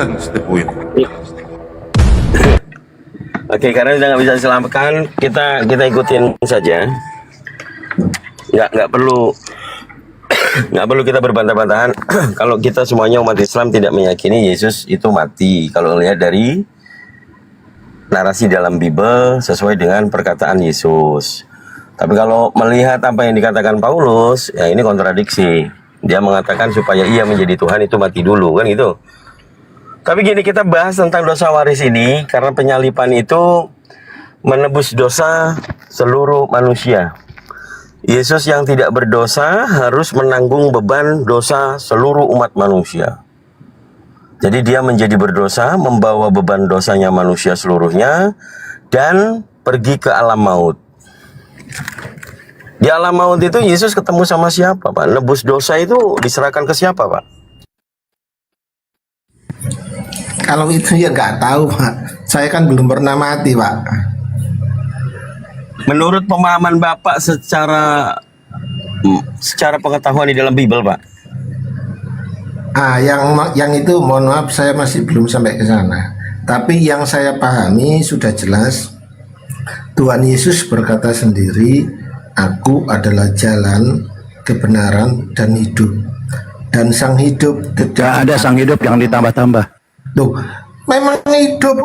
Kelihatan Stepoin. Oke, karena udah nggak bisa diselamatkan, kita ikutin saja. Nggak perlu kita berbantah-bantahan. Kalau kita semuanya umat Islam tidak meyakini Yesus itu mati. Kalau lihat dari narasi dalam Bible sesuai dengan perkataan Yesus. Tapi kalau melihat apa yang dikatakan Paulus, ya ini kontradiksi. Dia mengatakan supaya ia menjadi Tuhan itu mati dulu, kan gitu. Tapi gini, kita bahas tentang dosa waris ini karena penyalipan itu menebus dosa seluruh manusia. Yesus yang tidak berdosa harus menanggung beban dosa seluruh umat manusia. Jadi dia menjadi berdosa, membawa beban dosanya manusia seluruhnya, dan pergi ke alam maut. Di alam maut itu Yesus ketemu sama siapa, Pak? Nebus dosa itu diserahkan ke siapa, Pak? Kalau itu ya nggak tahu, Pak. Saya kan belum pernah mati, Pak. Menurut pemahaman Bapak secara pengetahuan di dalam Bible, Pak? Yang itu mohon maaf saya masih belum sampai ke sana. Tapi yang saya pahami sudah jelas. Tuhan Yesus berkata sendiri, "Aku adalah jalan, kebenaran, dan hidup." Dan sang hidup tidak ada sang hidup yang ditambah-tambah. Tuh, memang hidup.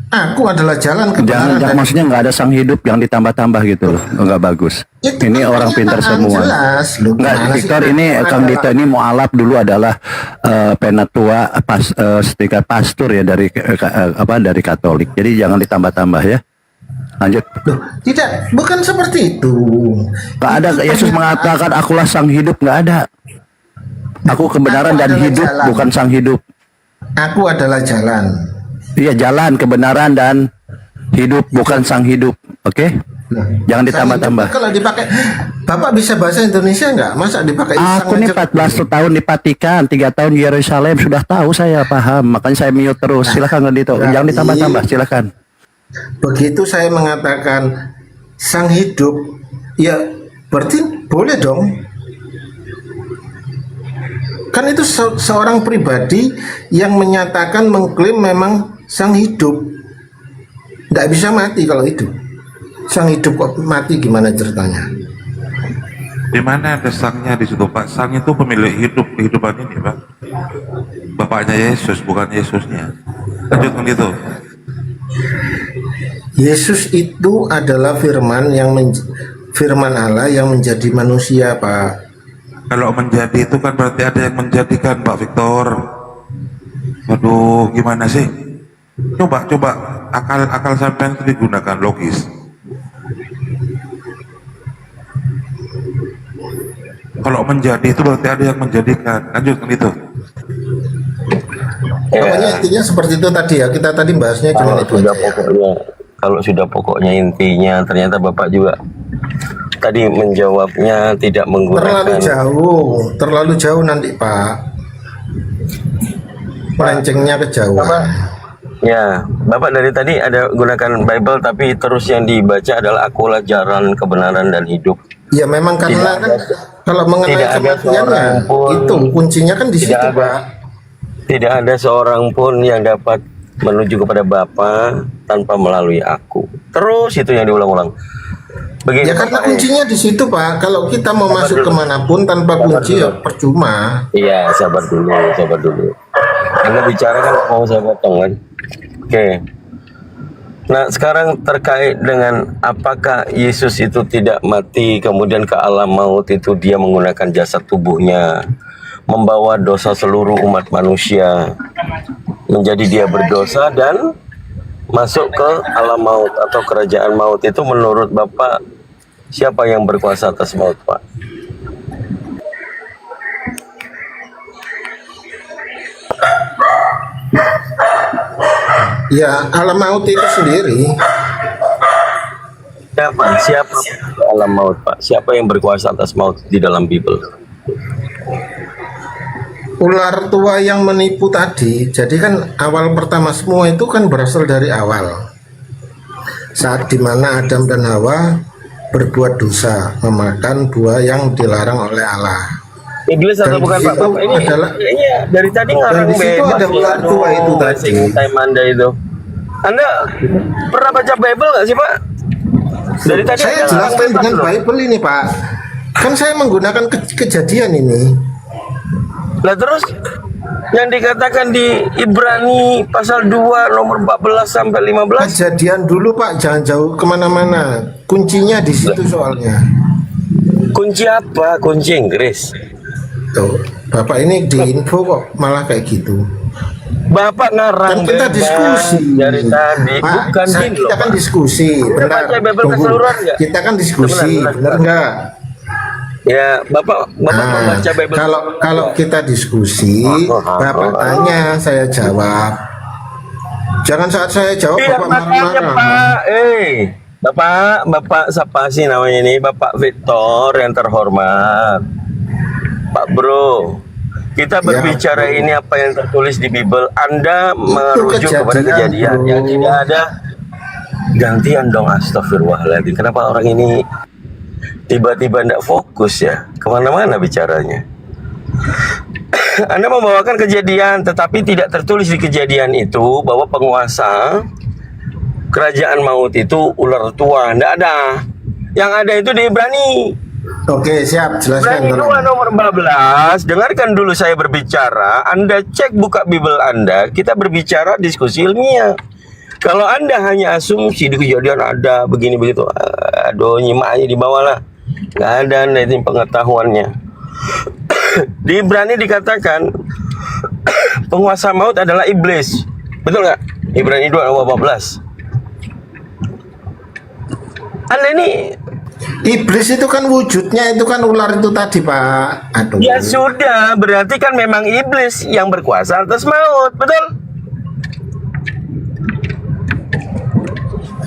Aku adalah jalan, kebenaran, Jangan, maksudnya nggak ada sang hidup yang ditambah-tambah gitu loh, nggak bagus. Ini orang pintar semua. Jelas, loh, Nggak, Victor ini Kang Dito ini mualaf dulu adalah penatua setingkat pastor ya dari dari Katolik. Jadi jangan ditambah-tambah ya. Lanjut. Loh, tidak, bukan seperti itu. Nggak ada. Yesus mengatakan akulah sang hidup, nggak ada. Aku kebenaran dan hidup, jalan. Bukan sang hidup. Aku adalah jalan. Iya, jalan, kebenaran, dan hidup, bukan sang hidup. Oke? Jangan ditambah-tambah. Kalau dipakai, Bapak bisa bahasa Indonesia nggak? Masa dipakai? Aku nih 14 tahun di Vatikan, 3 tahun di Yerusalem, sudah tahu saya paham. Makanya saya mute terus. Silakan Dito. Jangan ditambah-tambah, silakan. Begitu saya mengatakan sang hidup, ya berarti boleh dong. Kan itu seorang pribadi yang menyatakan, mengklaim memang sang hidup. Nggak bisa mati kalau itu. Sang hidup kok mati, gimana ceritanya? Di mana ada sangnya di situ, Pak? Sang itu pemilik hidup, kehidupan ini, Pak. Bapaknya Yesus, bukan Yesusnya. Lanjutkan itu. Yesus itu adalah firman Allah yang menjadi manusia, Pak. Kalau menjadi itu kan berarti ada yang menjadikan, Pak Victor. Waduh, gimana sih? Coba akal sampean itu digunakan logis. Kalau menjadi itu berarti ada yang menjadikan. Lanjutkan itu. Pokoknya intinya seperti itu tadi ya. Kita tadi bahasnya cuma itu aja ya. Kalau sudah pokoknya intinya, ternyata Bapak juga tadi menjawabnya tidak menggunakan. Terlalu jauh nanti, Pak. Melencengnya kejauhan. Ya, Bapak dari tadi ada gunakan Bible, tapi terus yang dibaca adalah akulah jalan, kebenaran, dan hidup. Ya memang karena kan kalau mengenai kematiannya itu kuncinya kan di situ, Pak. Tidak ada seorang pun yang dapat menuju kepada Bapa tanpa melalui aku. Terus itu yang diulang-ulang. Begini, ya karena kuncinya di situ, Pak. Kalau kita mau masuk kemanapun tanpa kunci ya percuma. Iya, sabar dulu. Anda bicara kan mau saya potong kan. Oke. Nah, sekarang terkait dengan apakah Yesus itu tidak mati, kemudian ke alam maut itu dia menggunakan jasad tubuhnya, membawa dosa seluruh umat manusia, menjadi dia berdosa dan masuk ke alam maut atau kerajaan maut. Itu menurut Bapak siapa yang berkuasa atas maut, Pak? Ya, alam maut itu sendiri. Siapa alam maut, Pak? Siapa yang berkuasa atas maut di dalam Bible? Ular tua yang menipu tadi. Jadi kan awal pertama semua itu kan berasal dari awal. Saat dimana Adam dan Hawa berbuat dosa, memakan buah yang dilarang oleh Allah. Iblis atau Dan bukan di Pak? situ Bapak ini adalah- kayaknya dari tadi ngarang di situ bebas. ada ular tua itu tadi. Wasting time Anda itu. Anda pernah baca Bible nggak sih Pak? Dari tadi Saya Anda ngarang jelaskan bebas dengan loh. Bible ini Pak. Kan saya menggunakan kejadian ini. Lah terus yang dikatakan di Ibrani pasal 2 nomor 14 sampai 15. Kejadian dulu Pak, jangan jauh kemana-mana. Kuncinya di situ soalnya. Kunci apa? Kunci Inggris. Tuh, Bapak ini diinfo kok malah kayak gitu. Bapak ngarang Kan kita bebas diskusi dari tadi, Pak, bukan gini loh. kita kan Pak. diskusi. Udah Benar. baca Bible Tunggu. keseluruhan nggak? Kita kan diskusi, Benar. benar enggak? Ya, Bapak membaca Bible. Kalau kita diskusi, Bapak tanya, saya jawab. Jangan saat saya jawab Iya, Bapak makanya marah-marah. Pak. Bapak siapa sih namanya ini? Bapak Victor yang terhormat. Pak Bro, kita Ya, berbicara Bro. ini apa yang tertulis di Bible. Anda merujuk kepada kejadian, kejadian Bro. yang tidak ada. Gantian dong, astagfirullahaladzim. Kenapa orang ini tiba-tiba tidak fokus ya? Kemana-mana bicaranya. Anda membawakan kejadian, tetapi tidak tertulis di kejadian itu bahwa penguasa kerajaan maut itu ular tua. Tidak ada. Yang ada itu di Ibrani. Oke, siap, jelaskan. Ibrani 2 nomor 14. Dengarkan dulu saya berbicara. Anda cek buka Bible Anda. Kita berbicara diskusi ilmiah. Kalau Anda hanya asumsi di kejadian ada begini begitu, aduh nyimak aja di bawah lah. Nggak ada Anda itu pengetahuannya. Di Ibrani dikatakan penguasa maut adalah iblis. Betul nggak? Ibrani 2 nomor 14. Anda ini Iblis itu kan wujudnya itu kan ular itu tadi Pak. Aduh. ya sudah, berarti kan memang iblis yang berkuasa atas maut, betul?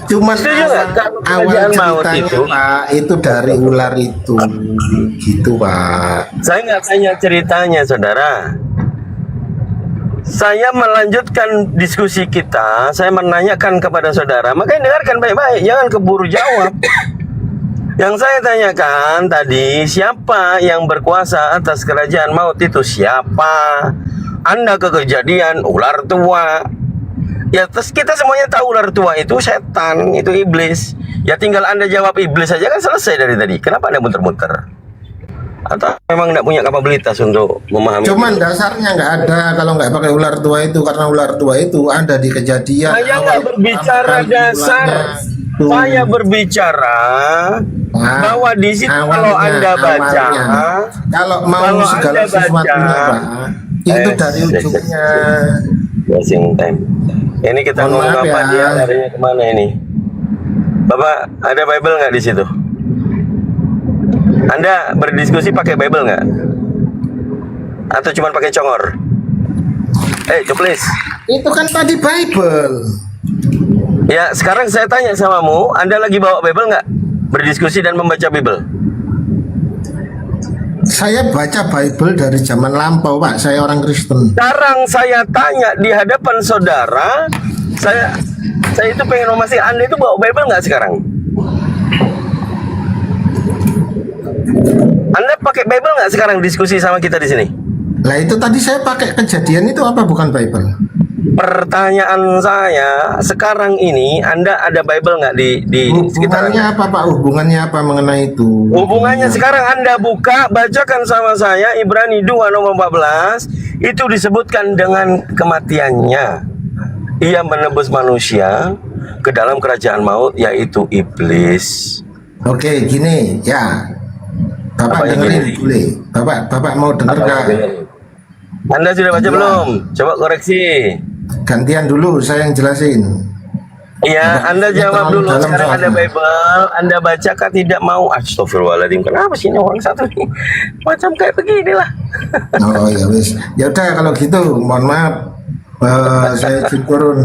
Cuman Setuju nggak? awal Kerajaan maut ceritanya itu. Pak itu dari ular itu, gitu Pak. Saya nggak tanya ceritanya, saudara. Saya melanjutkan diskusi kita. Saya menanyakan kepada saudara. Makanya dengarkan baik-baik, jangan keburu jawab. Yang saya tanyakan tadi, siapa yang berkuasa atas kerajaan maut itu? Siapa? Anda ke kejadian ular tua. Ya, terus kita semuanya tahu ular tua itu setan, itu iblis. Ya tinggal Anda jawab iblis saja kan selesai dari tadi. Kenapa Anda muter-muter? Atau memang tidak punya kapabilitas untuk memahami? Cuman dasarnya nggak ada kalau nggak pakai ular tua itu, karena ular tua itu ada di kejadian. Saya nggak berbicara dasar. Saya berbicara bahwa di situ kalau Anda baca, kalau mau kalau segala Anda baca, sesuatunya Pak, itu dari ujungnya. Wasting time. Ini kita Mohon ngomong maaf apa ya. dia larinya kemana ini? Bapak ada Bible nggak di situ? Anda berdiskusi pakai Bible nggak? Atau cuma pakai congor? Cuplis. Itu kan tadi Bible. Ya, sekarang saya tanya samamu, Anda lagi bawa Bible nggak? Berdiskusi dan membaca Bible. Saya baca Bible dari zaman lampau Pak. Saya orang Kristen. Sekarang saya tanya di hadapan saudara, saya itu pengen memastikan Anda itu bawa Bible nggak sekarang? Anda pakai Bible nggak sekarang diskusi sama kita di sini? Lah itu tadi saya pakai kejadian itu apa bukan Bible? Pertanyaan saya sekarang ini, Anda ada Bible nggak di sekitar Hubungannya Anda? apa Pak? Hubungannya apa mengenai itu? Hubungannya sekarang Anda buka, bacakan sama saya Ibrani 2 nomor 14. Itu disebutkan dengan kematiannya. Ia menebus manusia ke dalam kerajaan maut, yaitu iblis. Oke, gini ya. Bapak Apa yang dengerin gini? boleh. Bapak mau denger gak? Anda sudah baca Iya. belum? Coba koreksi. Gantian dulu saya yang jelasin. Iya, Anda jawab terlalu dulu. dalam Sekarang ada soalnya. Bible, Anda bacakan tidak mau. Astagfirullahaladzim. Kenapa sih ini orang satu nih? Macam kayak beginilah. Oh ya wis. Ya udah kalau gitu, mohon maaf. Saya izin turun.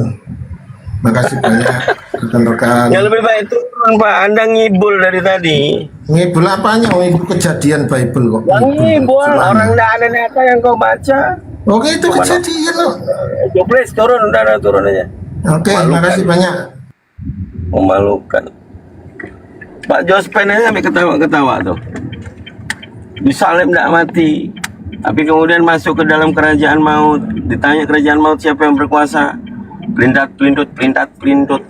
Makasih banyak rekan-rekan. Ya lebih baik turun Pak. Anda ngibul dari tadi. Ngibul apanya? Oh, itu kejadian Bible kok. Yang ngibul, Gimana? orang tidak ada nyata yang kau baca. Oke, itu kejadian loh. Please turun, udah turun aja. Oke, makasih banyak. Memalukan. Pak Jospen aja sampai ketawa-ketawa tuh. Disalib tidak mati. Tapi kemudian masuk ke dalam kerajaan maut, ditanya kerajaan maut siapa yang berkuasa, pelintat pelintut.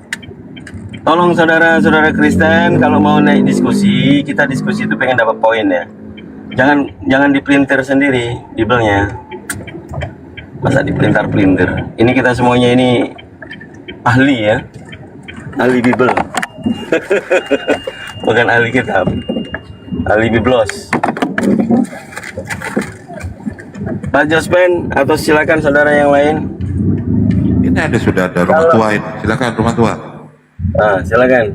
Tolong saudara-saudara Kristen, kalau mau naik diskusi, kita diskusi itu pengen dapat poin ya. Jangan dipelintir sendiri Bible-nya. Masa dipelintar-pelintir. Ini kita semuanya ini ahli ya. Ahli Bible. Bukan ahli kitab. Ahli Biblos. Pak Jospen, atau silakan saudara yang lain. Ini sudah ada rumah tua ini. Silakan rumah tua. Silakan.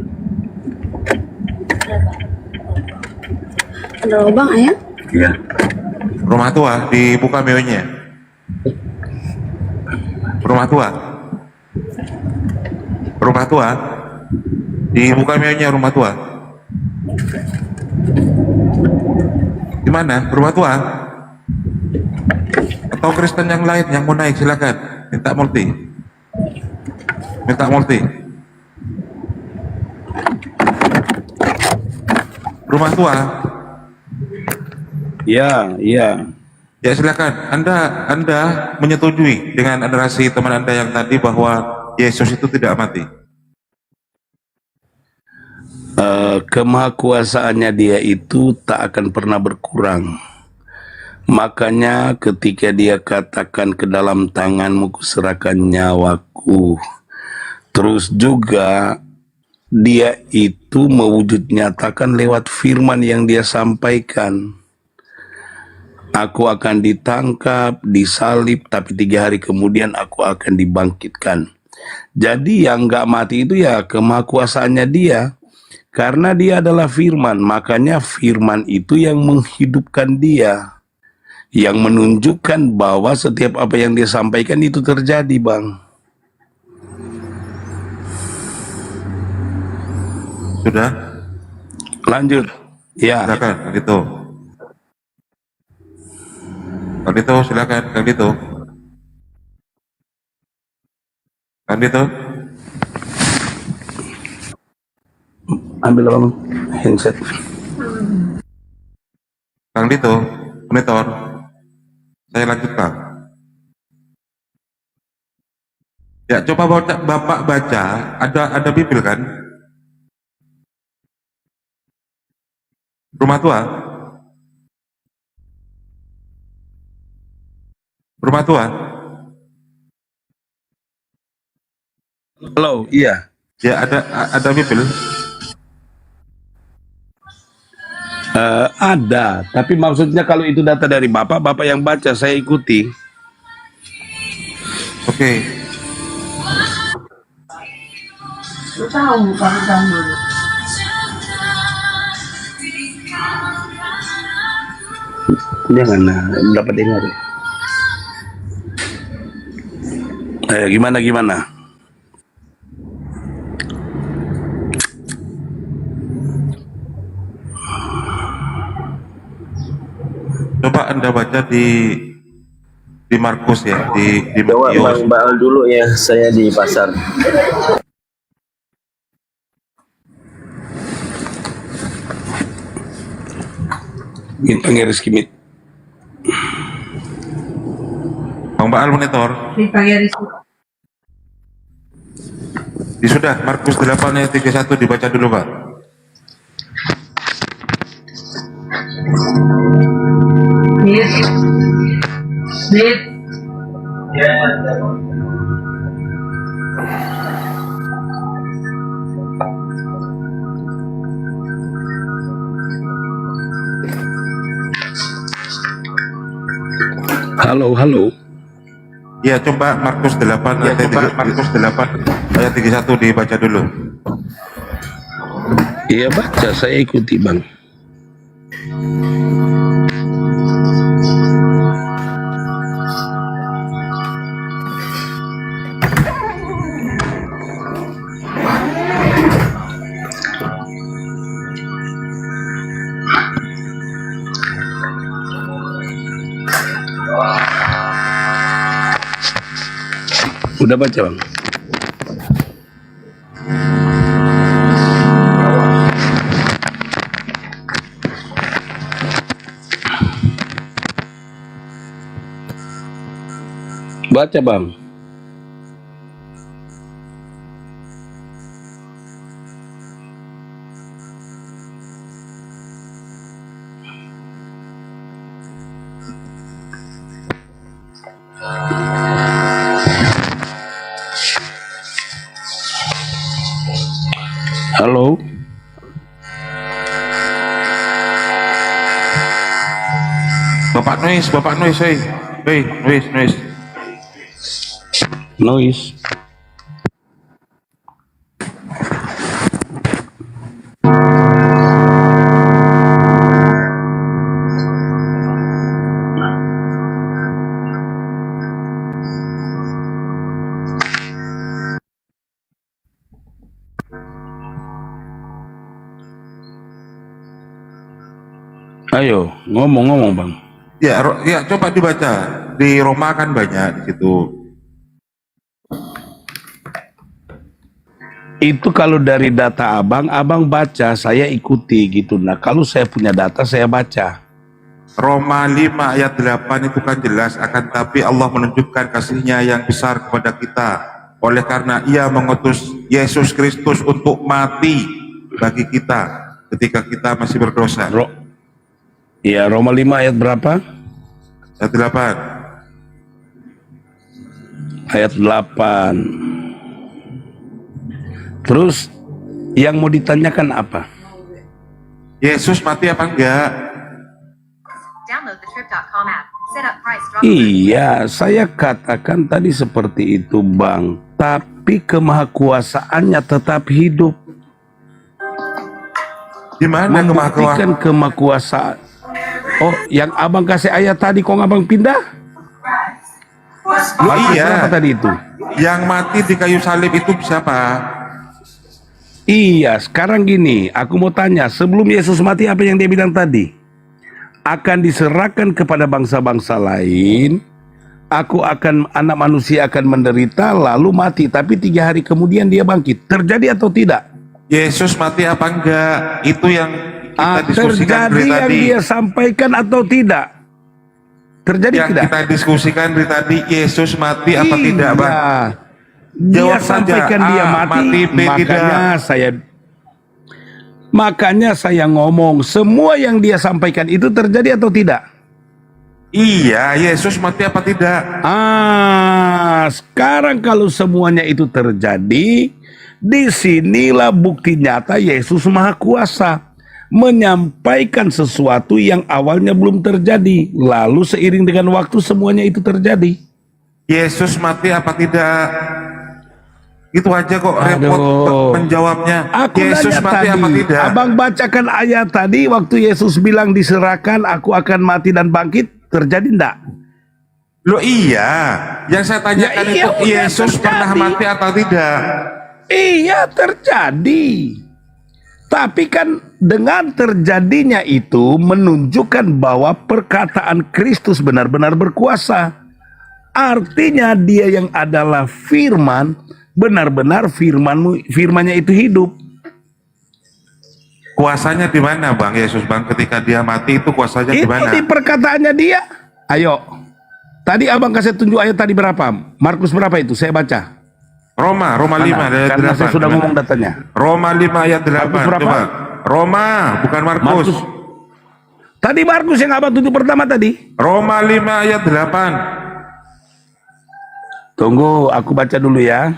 Ada lubang ayah? Iya. Rumah tua dibuka mionya. Rumah tua. Rumah tua dibuka mionya rumah tua. Gimana? Rumah tua? Atau Kristen yang lain yang mau naik silakan. Minta multi. Minta multi. Rumah tua. Ya. Ya silakan. Anda menyetujui dengan narasi teman Anda yang tadi bahwa Yesus itu tidak mati. Kemahakuasaannya dia itu tak akan pernah berkurang. Makanya ketika dia katakan ke dalam tanganmu kuserahkan nyawaku, terus juga dia itu mewujud nyatakan lewat firman yang dia sampaikan. Aku akan ditangkap, disalib, tapi 3 hari kemudian aku akan dibangkitkan. Jadi yang gak mati itu ya kemahakuasaannya dia. Karena dia adalah firman, makanya firman itu yang menghidupkan dia. Yang menunjukkan bahwa setiap apa yang dia sampaikan itu terjadi, Bang. Sudah? Lanjut. Ya. Silakan, Kang Dito. Kang Dito, silakan, Kang Dito. Kang Dito. Ambil apa, Bang? Handset. Kang Dito, monitor. Saya lanjutkan. Ya, coba Bapak baca, ada Bible kan? Rumah tua? Rumah tua? Halo, iya. Ya, ada Bible. Ada, tapi maksudnya kalau itu data dari Bapak, Bapak yang baca, saya ikuti. Oke. Jangan dapat dengar. Gimana? Coba Anda baca di Markus ya, di Coba Matius. Bang Baal dulu ya, saya di pasar. Panggil Rizky Mit. Bang Baal monitor. Sudah, Markus 8 ayat 31 dibaca dulu, Pak. Halo. Ya, coba Markus 8 ayat 31 dibaca dulu. Iya baca, saya ikuti, Bang. Udah baca, Bang? Baca bang. Halo. Bapak Noise, hei, noise. Noise. Ayo, ngomong-ngomong bang. Ya, ya coba dibaca. Di Roma kan banyak di situ. Itu kalau dari data abang baca, saya ikuti gitu. Nah, kalau saya punya data, saya baca. Roma 5 ayat 8 itu kan jelas, akan tapi Allah menunjukkan kasih-Nya yang besar kepada kita. Oleh karena Ia mengutus Yesus Kristus untuk mati bagi kita ketika kita masih berdosa. Ya, Roma 5 ayat berapa? Ayat 8. Ayat 8. Terus yang mau ditanyakan apa? Yesus mati apa enggak? Download the trip.com app. Set up price drop. Iya, saya katakan tadi seperti itu bang. Tapi kemahakuasaannya tetap hidup. Di mana Membuktikan kemahakuasaan. Oh, yang abang kasih ayat tadi kok abang pindah? Loh, iya. Apa tadi itu? Yang mati di kayu salib itu siapa? Iya, sekarang gini, aku mau tanya, sebelum Yesus mati apa yang dia bilang tadi? Akan diserahkan kepada bangsa-bangsa lain, anak manusia akan menderita lalu mati, tapi 3 hari kemudian dia bangkit. Terjadi atau tidak? Yesus mati apa enggak? Itu yang kita diskusikan Terjadi dari yang tadi. dia sampaikan atau tidak? Terjadi Yang tidak? kita diskusikan dari tadi, Yesus mati apa Iya. tidak, Bang? Dia Jawab saja. sampaikan dia A, mati, mati, B, makanya saya ngomong, semua yang dia sampaikan itu terjadi atau tidak? Iya, Yesus mati apa tidak? Sekarang kalau semuanya itu terjadi, disinilah bukti nyata Yesus Maha Kuasa menyampaikan sesuatu yang awalnya belum terjadi, lalu seiring dengan waktu semuanya itu terjadi. Yesus mati apa tidak? Itu aja kok repot menjawabnya. Aku Yesus nanya mati tadi, apa tidak? abang bacakan ayat tadi waktu Yesus bilang diserahkan, aku akan mati dan bangkit, terjadi enggak? Loh iya, yang saya tanyakan Ya iya, itu udah Yesus terjadi. pernah mati atau tidak? Iya terjadi. Tapi kan dengan terjadinya itu menunjukkan bahwa perkataan Kristus benar-benar berkuasa. Artinya dia yang adalah firman, benar-benar firmannya itu hidup. Kuasanya di mana, Bang Yesus, Bang? Ketika dia mati itu kuasanya di Itu mana? di perkataannya dia. Ayo. Tadi abang kasih tunjuk ayat tadi berapa? Markus berapa itu? Saya baca. Roma 5 ayat Karena 8. saya sudah Gimana? ngomong datanya. Roma 5 ayat 8. Markus berapa? Coba. Roma, bukan Markus. Tadi Markus yang abang tunjuk pertama tadi. Roma 5 ayat 8. Tunggu, aku baca dulu ya.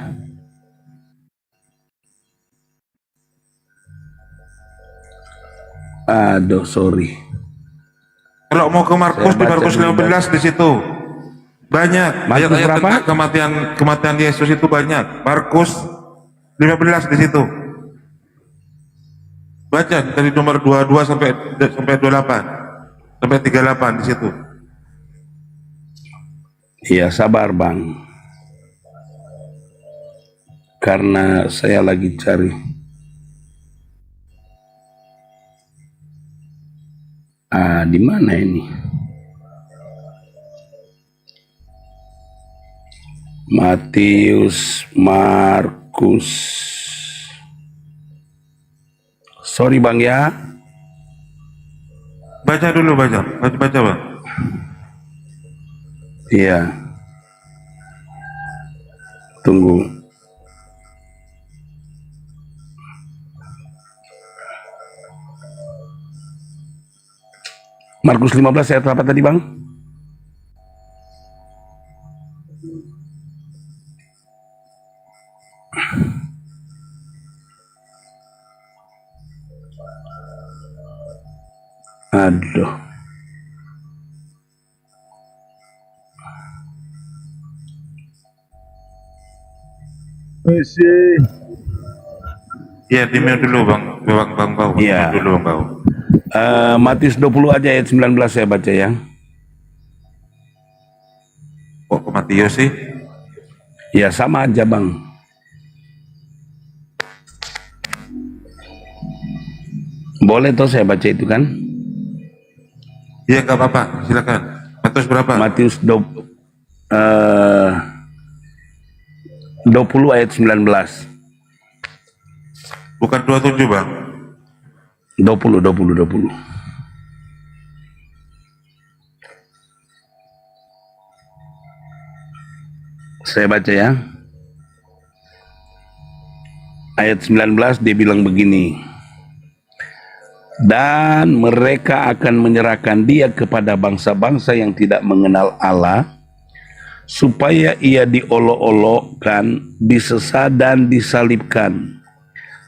Aduh, sorry. Kalau mau ke Markus, Saya di baca Markus dulu, 15 di situ. Banyak Markus ayat-ayat berapa? tentang kematian Yesus itu banyak. Markus 15 di situ. Baca dari nomor 22 sampai 28. Sampai 38 di situ. Iya, sabar Bang. Karena saya lagi cari. Di mana ini? Matius, Markus. Sorry Bang ya. Baca dulu, baca Bang. Iya. Tunggu. Markus 15 ayat apa tadi, Bang? Aduh. Ya, di-mute dulu Bang Bau. Iya. Di-mute dulu Bang Bau. Matius 20 aja ayat 19 saya baca ya. Kok ke Matius sih? Ya sama aja, Bang. Boleh toh saya baca itu kan? Iya, nggak apa-apa, silakan. Matius berapa? Matius 20 ayat 19. Bukan 27 Bang. 20. Saya baca ya. Ayat 19 dia bilang begini. Dan mereka akan menyerahkan dia kepada bangsa-bangsa yang tidak mengenal Allah, supaya ia diolok-olokkan, disesat dan disalibkan.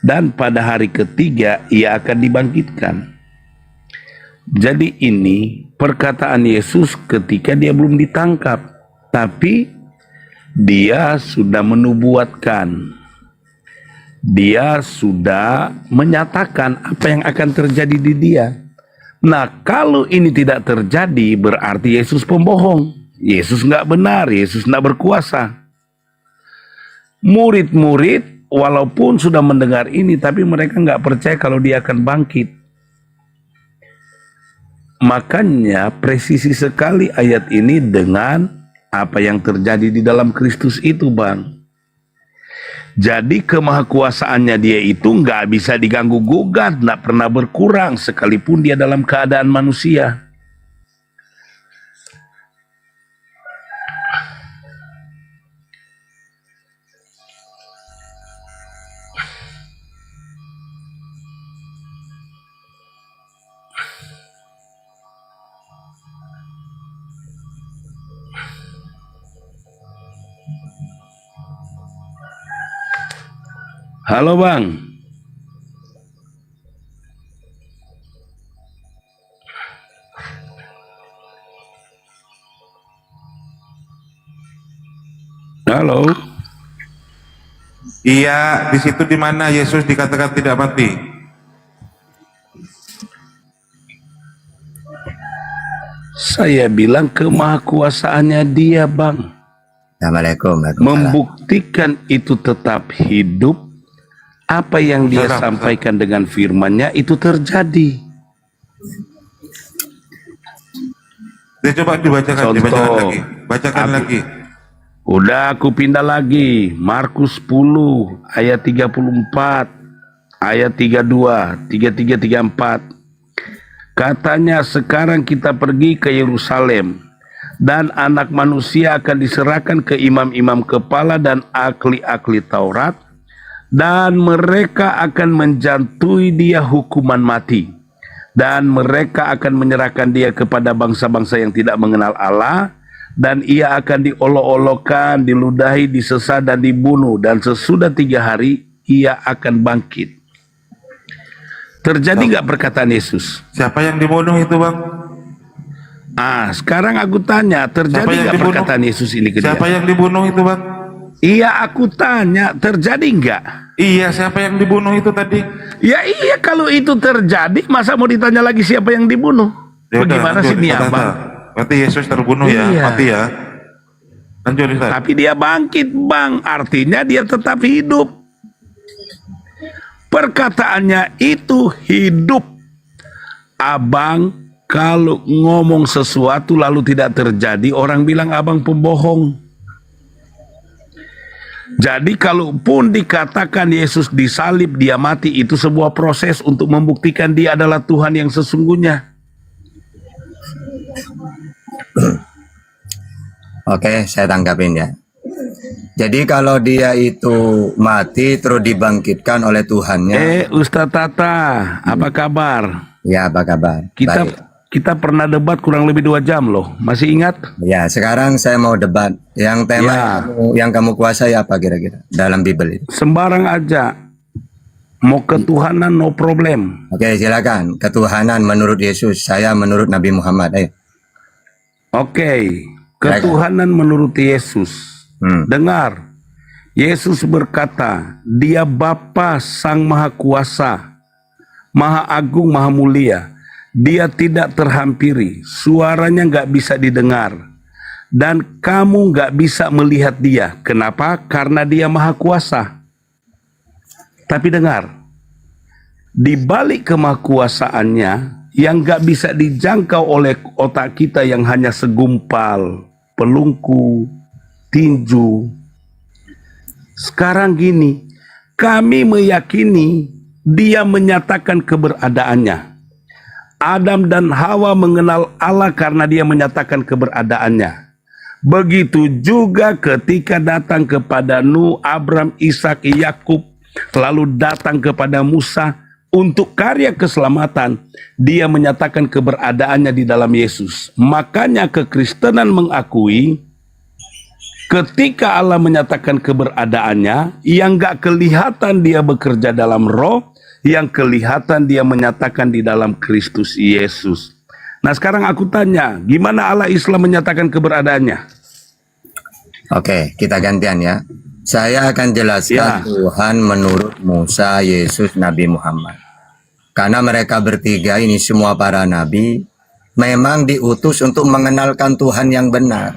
Dan pada hari ketiga ia akan dibangkitkan. Jadi ini perkataan Yesus ketika dia belum ditangkap, tapi dia sudah menubuatkan. Dia sudah menyatakan apa yang akan terjadi di dia. Nah, kalau ini tidak terjadi berarti Yesus pembohong. Yesus nggak benar, Yesus nggak berkuasa. Murid-murid walaupun sudah mendengar ini, tapi mereka nggak percaya kalau dia akan bangkit. Makanya presisi sekali ayat ini dengan apa yang terjadi di dalam Kristus itu, Bang. Jadi kemahakuasaannya dia itu nggak bisa diganggu gugat, nggak pernah berkurang sekalipun dia dalam keadaan manusia. Halo Bang. Halo. Iya, di situ di mana Yesus dikatakan tidak mati. Saya bilang kemahakuasaannya dia, Bang. Assalamualaikum. Membuktikan itu tetap hidup. Apa yang dia Salam. sampaikan dengan firman-Nya itu terjadi. Dia coba dibacakan Contoh. lagi. Bacakan Aku- lagi. Udah aku pindah lagi. Markus 10 ayat 34, ayat 32, 33, 34. Katanya sekarang kita pergi ke Yerusalem dan anak manusia akan diserahkan ke imam-imam kepala dan ahli-ahli Taurat, dan mereka akan menjatuhi dia hukuman mati, dan mereka akan menyerahkan dia kepada bangsa-bangsa yang tidak mengenal Allah, dan ia akan diolok-olokkan, diludahi, disesat dan dibunuh, dan sesudah 3 hari ia akan bangkit. Terjadi nggak perkataan Yesus? Siapa yang dibunuh itu Bang? Sekarang aku tanya, terjadi Siapa yang nggak dibunuh? perkataan Yesus ini ke dia? Siapa yang dibunuh itu Bang? Iya, aku tanya, terjadi nggak? Iya, siapa yang dibunuh itu tadi? Ya iya, kalau itu terjadi, masa mau ditanya lagi siapa yang dibunuh? Ya udah, Bagaimana lanjut, sih ini Ustaz. Abang? Berarti Yesus terbunuh ya, Iya. mati ya. Lanjut Ustaz. Tapi dia bangkit, Bang. Artinya dia tetap hidup. Perkataannya itu hidup. Abang kalau ngomong sesuatu lalu tidak terjadi, orang bilang abang pembohong. Jadi kalaupun dikatakan Yesus disalib, dia mati, itu sebuah proses untuk membuktikan dia adalah Tuhan yang sesungguhnya. Oke, saya tanggapin ya. Jadi kalau dia itu mati terus dibangkitkan oleh Tuhannya, Ustadz Tata, apa kabar? ya apa kabar? Kita Baik. kita pernah debat kurang lebih 2 jam loh. Masih ingat? Ya, sekarang saya mau debat. Yang tema Ya. yang kamu kuasai apa kira-kira dalam Bible itu? Sembarang aja. Mau ketuhanan no problem. Oke, silakan. Ketuhanan menurut Yesus, saya menurut Nabi Muhammad. Ayo. Oke, ketuhanan menurut Yesus. Dengar, Yesus berkata, Dia Bapa Sang Maha Kuasa, Maha Agung, Maha Mulia. Dia tidak terhampiri, suaranya nggak bisa didengar, dan kamu nggak bisa melihat Dia. Kenapa? Karena Dia Maha Kuasa. Tapi dengar, di balik kemahakuasaannya yang nggak bisa dijangkau oleh otak kita yang hanya segumpal pelungku, tinju. Sekarang gini, kami meyakini Dia menyatakan keberadaannya. Adam dan Hawa mengenal Allah karena Dia menyatakan keberadaannya. Begitu juga ketika datang kepada Nuh, Abram, Ishak, Yakub, lalu datang kepada Musa untuk karya keselamatan, Dia menyatakan keberadaannya di dalam Yesus. Makanya kekristenan mengakui ketika Allah menyatakan keberadaannya, yang gak kelihatan Dia bekerja dalam roh, yang kelihatan Dia menyatakan di dalam Kristus Yesus. Nah sekarang aku tanya, gimana Allah Islam menyatakan keberadaannya? Oke, kita gantian ya. Saya akan jelaskan Tuhan menurut Musa, Yesus, Nabi Muhammad. Karena mereka bertiga ini semua para nabi memang diutus untuk mengenalkan Tuhan yang benar.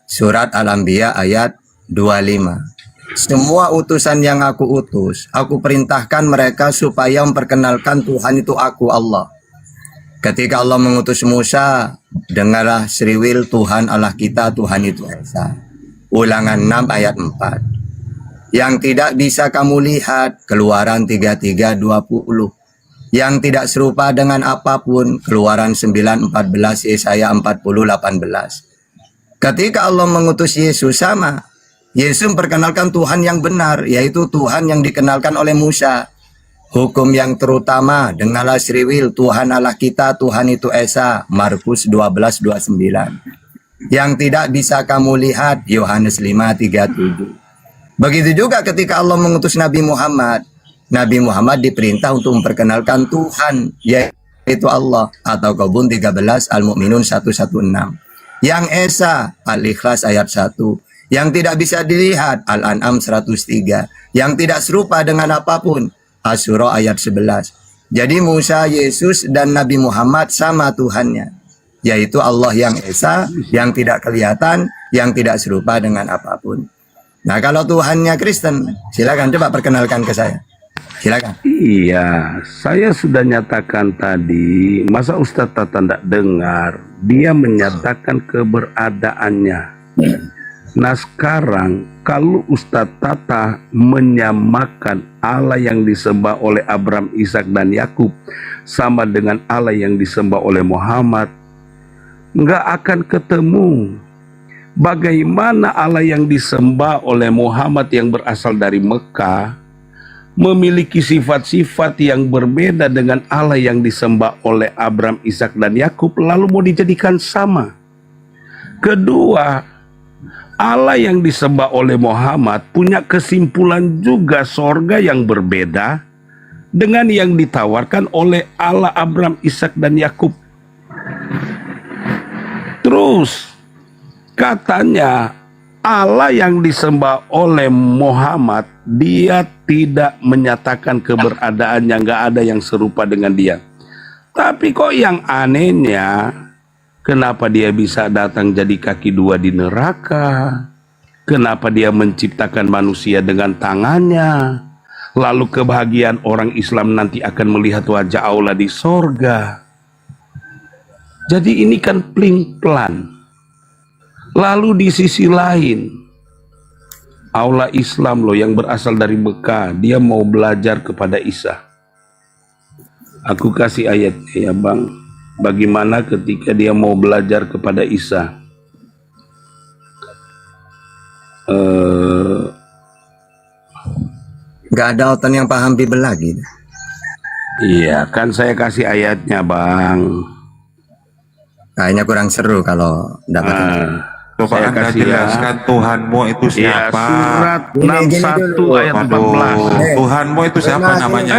Surat Al-Anbiya ayat 25. Semua utusan yang aku utus, aku perintahkan mereka supaya memperkenalkan Tuhan itu aku, Allah. Ketika Allah mengutus Musa, dengarlah seriwil Tuhan Allah kita, Tuhan itu Esa. Ulangan 6 ayat 4. Yang tidak bisa kamu lihat, Keluaran 33:20. Yang tidak serupa dengan apapun, Keluaran 9:14, Yesaya 40:18. Ketika Allah mengutus Yesus sama, Yesus memperkenalkan Tuhan yang benar, yaitu Tuhan yang dikenalkan oleh Musa. Hukum yang terutama, dengarlah seriwil Tuhan Allah kita, Tuhan itu Esa, Markus 12:29. Yang tidak bisa kamu lihat, Yohanes 5:37. Begitu juga ketika Allah mengutus Nabi Muhammad, Nabi Muhammad diperintah untuk memperkenalkan Tuhan, yaitu Allah, atau Kebun 13, Al-Mu'minun 116. Yang Esa, Al-Ikhlas ayat 1. Yang tidak bisa dilihat, Al-An'am 103. Yang tidak serupa dengan apapun, Asyura ayat 11. Jadi Musa, Yesus, dan Nabi Muhammad sama Tuhannya, yaitu Allah yang Esa, yang tidak kelihatan, yang tidak serupa dengan apapun. Nah kalau Tuhannya Kristen, silakan coba perkenalkan ke saya. Silakan. Iya, saya sudah nyatakan tadi. Masa Ustadz Tata tidak dengar? Dia menyatakan keberadaannya. Nah sekarang kalau Ustadz Tata menyamakan Allah yang disembah oleh Abram, Ishak, dan Yakub sama dengan Allah yang disembah oleh Muhammad, nggak akan ketemu. Bagaimana Allah yang disembah oleh Muhammad yang berasal dari Mekah memiliki sifat-sifat yang berbeda dengan Allah yang disembah oleh Abram, Ishak, dan Yakub, lalu mau dijadikan sama. Kedua, Allah yang disembah oleh Muhammad punya kesimpulan juga sorga yang berbeda dengan yang ditawarkan oleh Allah Abram, Ishak, dan Yakub. Terus katanya Allah yang disembah oleh Muhammad, Dia tidak menyatakan keberadaannya, nggak ada yang serupa dengan Dia. Tapi kok yang anehnya, kenapa Dia bisa datang jadi kaki dua di neraka? Kenapa Dia menciptakan manusia dengan tangannya? Lalu kebahagiaan orang Islam nanti akan melihat wajah Allah di sorga. Jadi ini kan pling-plan. Lalu di sisi lain, Allah Islam loh yang berasal dari Mekah, dia mau belajar kepada Isa. Aku kasih ayatnya ya Bang. Bagaimana ketika dia mau belajar kepada Isa? Nggak ada oton yang paham Bible lagi. Iya, kan saya kasih ayatnya, Bang. Kayaknya kurang seru kalau dapat. Coba Saya Anda kasih ya. jelaskan Tuhanmu itu Ya, siapa? surat Gini 61 dulu. ayat Waduh, 14. Tuhanmu itu siapa namanya?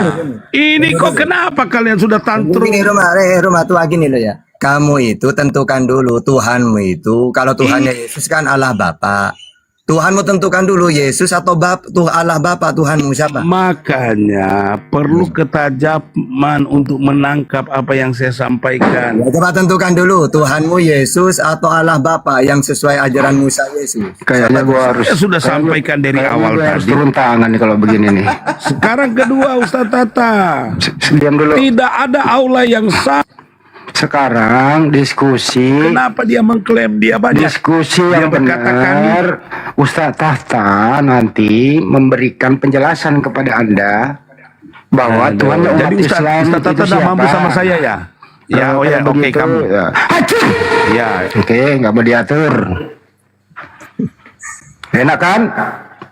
Ini kok kenapa kalian sudah tantrum? Gini rumah tua gini loh ya. Kamu itu tentukan dulu Tuhanmu itu. Kalau Tuhannya Yesus kan Allah Bapa. Tuhanmu tentukan dulu Yesus atau Allah Bapa Tuhanmu siapa? Makanya perlu ketajaman untuk menangkap apa yang saya sampaikan. Ya, coba tentukan dulu Tuhanmu Yesus atau Allah Bapa yang sesuai ajaran Musa Yesus. Kayaknya gua harus Saya sudah sampaikan dari awal harus tadi. turun tangan nih kalau begini nih. Sekarang kedua, Ustaz Tata. Diam dulu. Tidak ada aula yang sah. Sekarang diskusi. Kenapa dia mengklaim dia banyak? Diskusi Dia yang berkata benar. Ustadz Tahta nanti memberikan penjelasan kepada Anda bahwa Tuhan umat Jadi Ustaz Islam Tata itu sudah mampu siapa. sama saya ya? Ya, Kalau oh ya, oke begitu, kamu. ya. Hacuh! Ya, Oke, nggak mau diatur. Enak kan?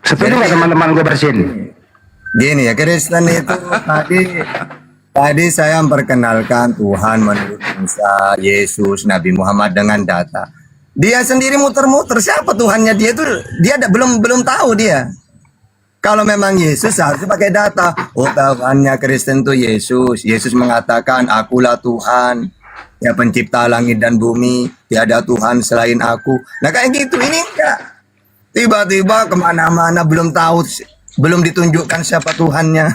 Setuju nggak teman-teman gue bersin? Gini ya, Kristen itu tadi saya memperkenalkan Tuhan menurut Musa, Yesus, Nabi Muhammad dengan data. Dia sendiri muter-muter siapa Tuhannya dia itu belum tahu dia. Kalau memang Yesus harusnya pakai data. Oh, Tuhannya Kristen itu Yesus. Yesus mengatakan, "Akulah Tuhan, ya pencipta langit dan bumi. Tiada Tuhan selain Aku." Nah kayak gitu ini enggak. Tiba-tiba kemana-mana belum tahu, belum ditunjukkan siapa Tuhannya.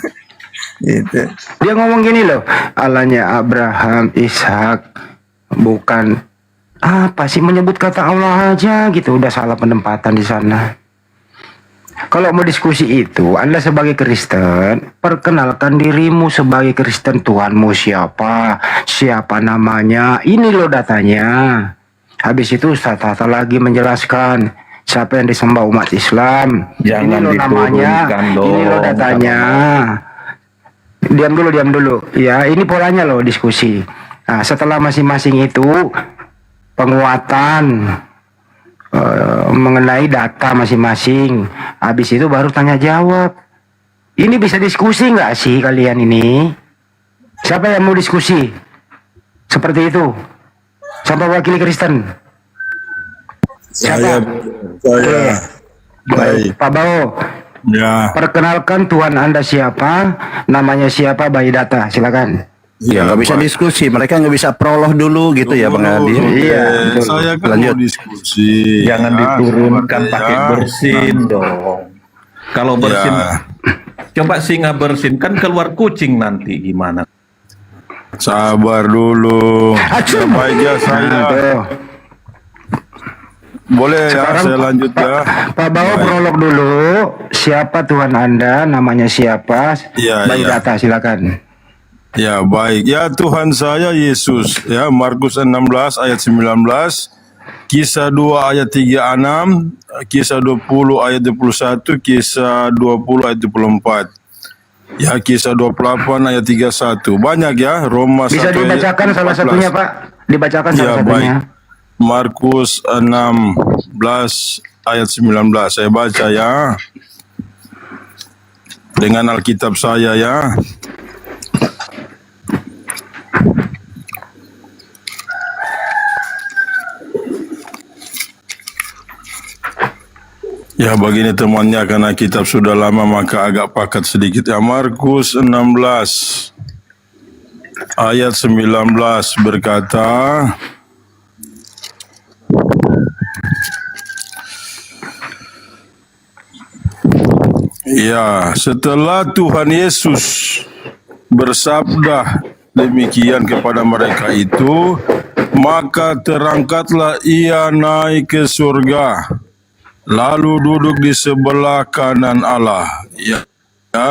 Gitu. Dia ngomong gini loh, Allahnya Abraham, Ishak, bukan apa sih menyebut kata Allah aja gitu, udah salah penempatan di sana. Kalau mau diskusi itu, Anda sebagai Kristen, perkenalkan dirimu sebagai Kristen, Tuhanmu siapa, siapa namanya, ini loh datanya. Habis itu Ustaz Tata lagi menjelaskan siapa yang disembah umat Islam, ini loh namanya, ini loh datanya. Diam dulu. Ya, ini polanya loh diskusi. Nah, setelah masing-masing itu penguatan mengenai data masing-masing. Habis itu baru tanya jawab. Ini bisa diskusi nggak sih kalian ini? Siapa yang mau diskusi? Seperti itu. Siapa wakili Kristen? Siapa? Saya. Baik. Pak Bao. Ya. Perkenalkan Tuhan Anda siapa, namanya siapa, by data, silakan. Ya, Nggak bisa Pak. diskusi, mereka nggak bisa prolog dulu gitu ya Bang Adi. Iya, betul. Saya kan Lanjut. mau diskusi. Jangan diturunkan pakai bersin dong. Kalau bersin, coba singa bersin kan keluar kucing nanti gimana? Sabar dulu. Baiknya saya. Tuh. Boleh ya, Sekarang, saya lanjut ya. Pak Bao prolog dulu, siapa Tuhan Anda, namanya siapa, Iya, by iya. data, silakan. Ya, baik. Ya, Tuhan saya Yesus. Ya, Markus 16 ayat 19. Kisah 2 ayat 36, Kisah 20 ayat 21, Kisah 20 ayat 24. Ya, Kisah 28 ayat 31. Banyak ya, Roma 1 Bisa ayat dibacakan salah 14. satunya Pak, dibacakan Ya, salah satunya. baik. Markus 16 ayat 19. Saya baca ya. Dengan Alkitab saya ya. Ya, begini temannya, karena kitab sudah lama maka agak pakat sedikit ya. Markus 16 ayat 19 berkata, ya, setelah Tuhan Yesus bersabda demikian kepada mereka itu, maka terangkatlah ia naik ke surga, lalu duduk di sebelah kanan Allah. Ya,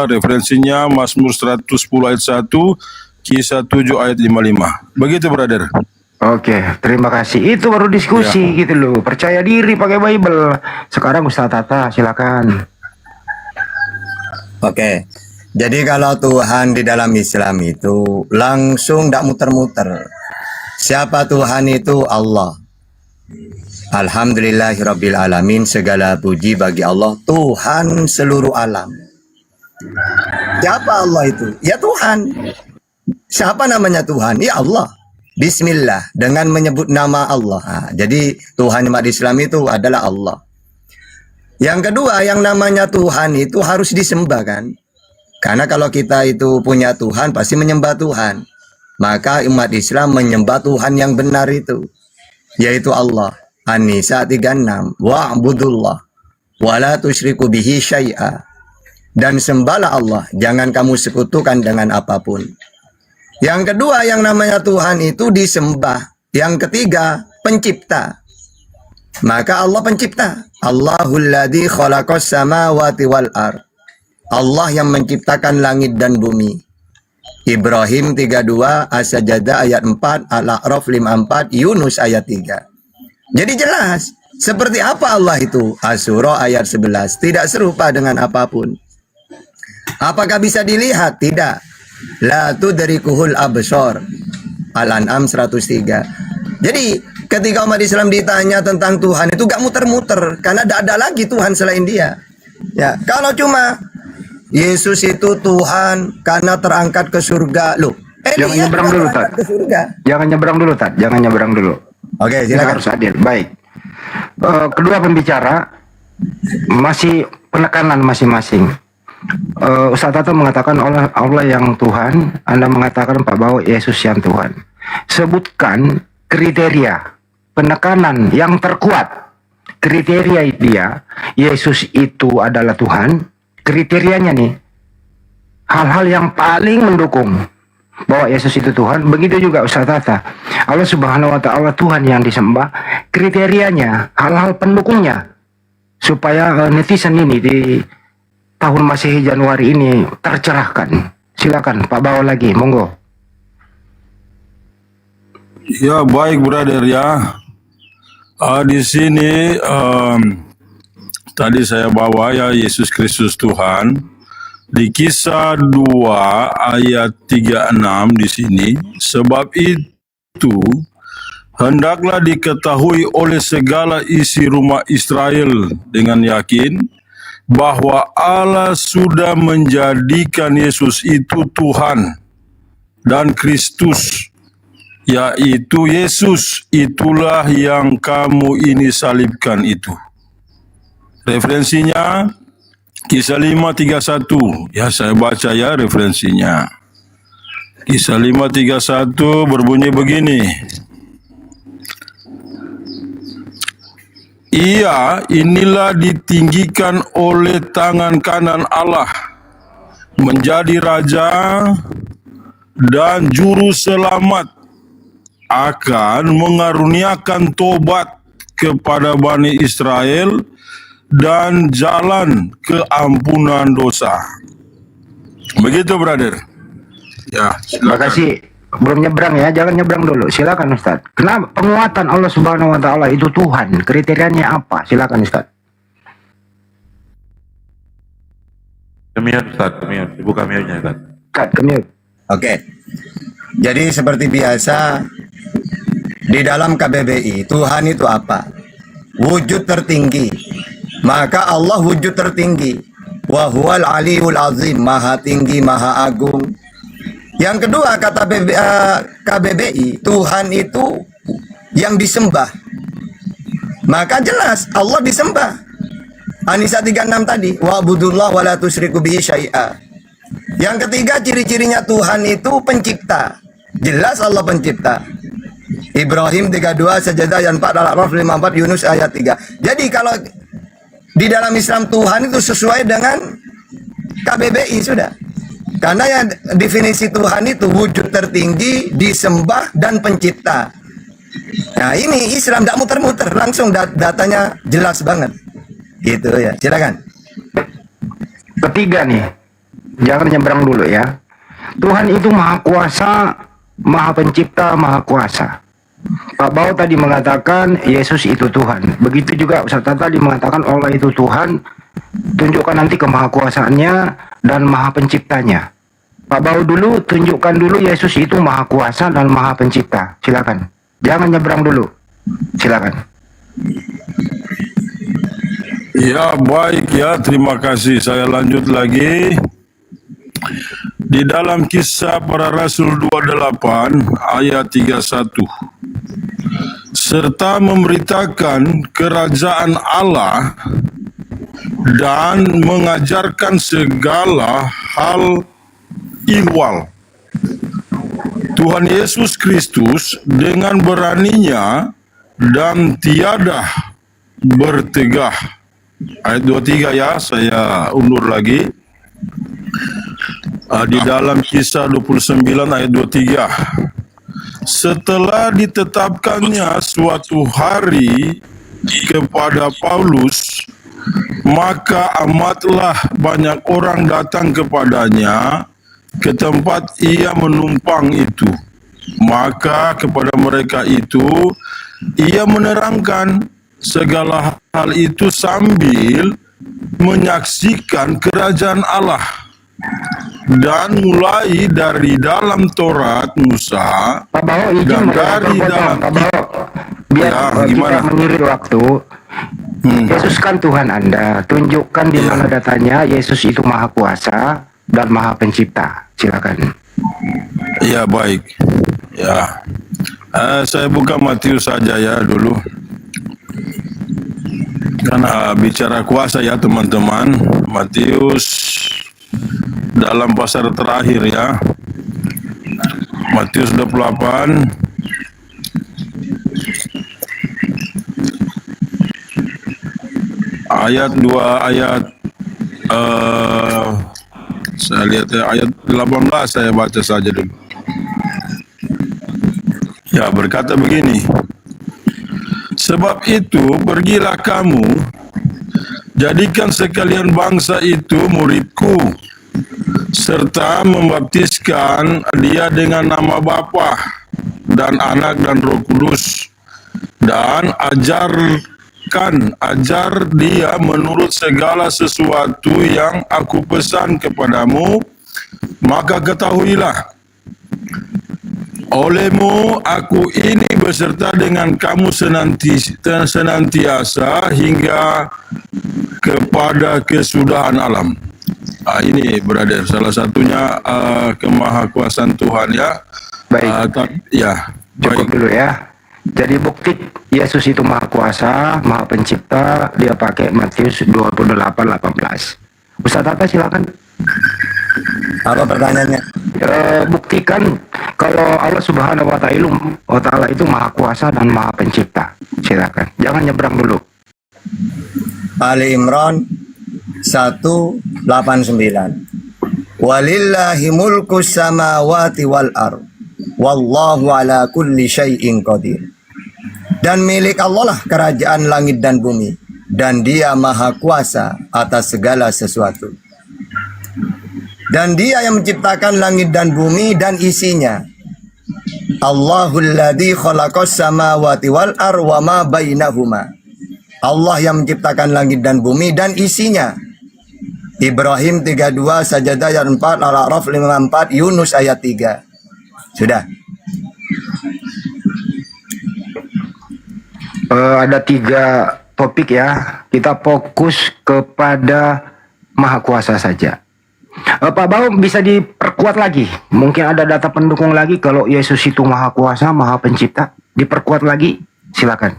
referensinya Mazmur 110 ayat 1, Kisah 7 ayat 55. Begitu, brother. Oke, terima kasih. Itu baru diskusi gitu loh. Percaya diri pakai Bible. Sekarang Ustaz Tata, silakan. Oke. Jadi kalau Tuhan di dalam Islam itu langsung tidak muter-muter. Siapa Tuhan itu? Allah. Alhamdulillahirabbil alamin, segala puji bagi Allah, Tuhan seluruh alam. Siapa Allah itu? Ya Tuhan. Siapa namanya Tuhan? Ya Allah. Bismillah, dengan menyebut nama Allah. Nah, jadi Tuhan umat Islam itu adalah Allah. Yang kedua, yang namanya Tuhan itu harus disembah kan? Karena kalau kita itu punya Tuhan, pasti menyembah Tuhan. Maka umat Islam menyembah Tuhan yang benar itu, yaitu Allah. An-Nisa 36. Wa'budullah wa la tusyriku bihi syai'a. Dan sembahlah Allah, jangan kamu sekutukan dengan apapun. Yang kedua, yang namanya Tuhan itu disembah. Yang ketiga, pencipta. Maka Allah pencipta. Allahul ladzi khalaqas samawati wal ard. Allah yang menciptakan langit dan bumi. Ibrahim 32, As-Sajdah ayat 4, Al-A'raf 54, Yunus ayat 3. Jadi jelas, seperti apa Allah itu? Asy-Syura ayat 11, tidak serupa dengan apapun. Apakah bisa dilihat? Tidak. La tudrikuhul absar. Al-An'am 103. Jadi ketika umat Islam ditanya tentang Tuhan itu gak muter-muter, karena tidak ada lagi Tuhan selain Dia. Ya, kalau cuma Yesus itu Tuhan karena terangkat ke surga, loh. Jangan nyebrang dulu, Tat. Jangan nyebrang dulu, Tat. Jangan nyebrang dulu. Oke, Kita silakan. harus adil. Baik. Kedua pembicara masih penekanan masing-masing. Ustaz Tato mengatakan Allah yang Tuhan, Anda mengatakan Pak Bao Yesus yang Tuhan. Sebutkan kriteria penekanan yang terkuat. Kriteria dia Yesus itu adalah Tuhan. Kriterianya nih, hal-hal yang paling mendukung bahwa Yesus itu Tuhan. Begitu juga Ustaz Tata, Allah Subhanahu wa Ta'ala Tuhan yang disembah. Kriterianya, hal-hal pendukungnya, supaya netizen ini di tahun Masehi Januari ini tercerahkan. Silakan Pak Bao lagi, monggo. Ya baik brother ya. Di sini tadi saya bawa ya Yesus Kristus Tuhan di Kisah 2 ayat 36 di sini. Sebab itu hendaklah diketahui oleh segala isi rumah Israel dengan yakin bahwa Allah sudah menjadikan Yesus itu Tuhan dan Kristus, yaitu Yesus itulah yang kamu ini salibkan itu. Referensinya Kisah 5:31. Ya, saya baca ya referensinya. Kisah 5:31 berbunyi begini. Ia inilah ditinggikan oleh tangan kanan Allah, menjadi raja dan juru selamat, akan mengaruniakan tobat kepada Bani Israel dan jalan keampunan dosa. Begitu brother. Ya, Terima kasih. Belum nyebrang ya, jangan nyebrang dulu. Silakan Ustaz. Kenapa penguatan Allah Subhanahu wa Ta'ala itu Tuhan? Kriterianya apa? Silakan Ustaz. Demikian Ustaz, demikian. Dibuka mute-nya Ustaz. Cut, ke mute. Oke. Jadi seperti biasa di dalam KBBI, Tuhan itu apa? Wujud tertinggi. Maka Allah wujud tertinggi. Wa huwal aliyul azim, maha tinggi, maha agung. Yang kedua kata KBBI, Tuhan itu yang disembah. Maka jelas Allah disembah. An-Nisa 36 tadi, wa'budullah wa la tusyriku bihi syai'a. Yang ketiga ciri-cirinya Tuhan itu pencipta. Jelas Allah pencipta. Ibrahim 32, Sajdah ayat 4, Al-A'raf 54, Yunus ayat 3. Jadi kalau di dalam Islam Tuhan itu sesuai dengan KBBI sudah. Karena yang definisi Tuhan itu wujud tertinggi, disembah, dan pencipta. Nah ini Islam tidak muter-muter, langsung datanya jelas banget. Gitu ya, silakan. Ketiga nih, jangan nyebrang dulu ya. Tuhan itu maha kuasa, maha pencipta, maha kuasa. Pak Bao tadi mengatakan Yesus itu Tuhan. Begitu juga Ustaz tadi mengatakan Allah itu Tuhan. Tunjukkan nanti kemahakuasaannya dan maha penciptanya. Pak Bao dulu, tunjukkan dulu Yesus itu maha kuasa dan maha pencipta. Silakan. Jangan nyebrang dulu. Silakan. Ya, baik ya, terima kasih. Saya lanjut lagi. Di dalam Kisah Para Rasul 28 ayat 31. Serta memberitakan kerajaan Allah dan mengajarkan segala hal ihwal. Tuhan Yesus Kristus dengan beraninya dan tiada bertegah. Ayat 23 ya, saya undur lagi. Di dalam Kisah 29 ayat 23. Setelah ditetapkannya suatu hari kepada Paulus, maka amatlah banyak orang datang kepadanya ke tempat ia menumpang itu. Maka kepada mereka itu ia menerangkan segala hal itu sambil menyaksikan kerajaan Allah. Dan mulai dari dalam Taurat Musa Pak Bao izin dan dari memotong, dalam Pak Bao. Biar Ya, kita gimana? mengirit waktu. Yesus kan Tuhan Anda. Tunjukkan di mana datanya Yesus itu Maha Kuasa dan Maha Pencipta. Silakan. Ya, baik. Ya, saya buka Matius saja ya dulu. Karena bicara kuasa ya teman-teman. Matius dalam pasal terakhir ya. Matius 28 ayat 2 ayat saya lihat ya, ayat 18 saya baca saja dulu. Ya, berkata begini. Sebab itu pergilah kamu, jadikan sekalian bangsa itu muridku, serta membaptiskan dia dengan nama Bapa dan Anak dan Roh Kudus, dan ajar dia menurut segala sesuatu yang aku pesan kepadamu. Maka ketahuilah, olehmu aku ini beserta dengan kamu senantiasa hingga kepada kesudahan alam. Ini brother, salah satunya kemahakuasaan Tuhan ya. Baik. Cukup Baik. dulu ya. Jadi bukti Yesus itu Maha Kuasa, Maha Pencipta, dia pakai Matius 28:18. Ustaz Tata silakan. Apa pertanyaannya? Buktikan kalau Allah Subhanahu wa Ta'ala itu Maha Kuasa dan Maha Pencipta. Silakan. Jangan nyebrang dulu. Ali Imran 189. Walillahi mulku samawati wal ard. Wallahu ala kulli syai'in qadir. Dan milik Allah lah kerajaan langit dan bumi, dan Dia Maha Kuasa atas segala sesuatu. Dan Dia yang menciptakan langit dan bumi dan isinya. Allahul ladzi khalaqas samawati wal ard wa ma bainahuma. Allah yang menciptakan langit dan bumi dan isinya. Ibrahim 32, Sajadah ayat 4, Al-A'raf 54, Yunus ayat 3. Sudah. Ada 3 topik ya. Kita fokus kepada Maha Kuasa saja. Pak Bao bisa diperkuat lagi. Mungkin ada data pendukung lagi kalau Yesus itu Maha Kuasa, Maha Pencipta. Diperkuat lagi. Silakan.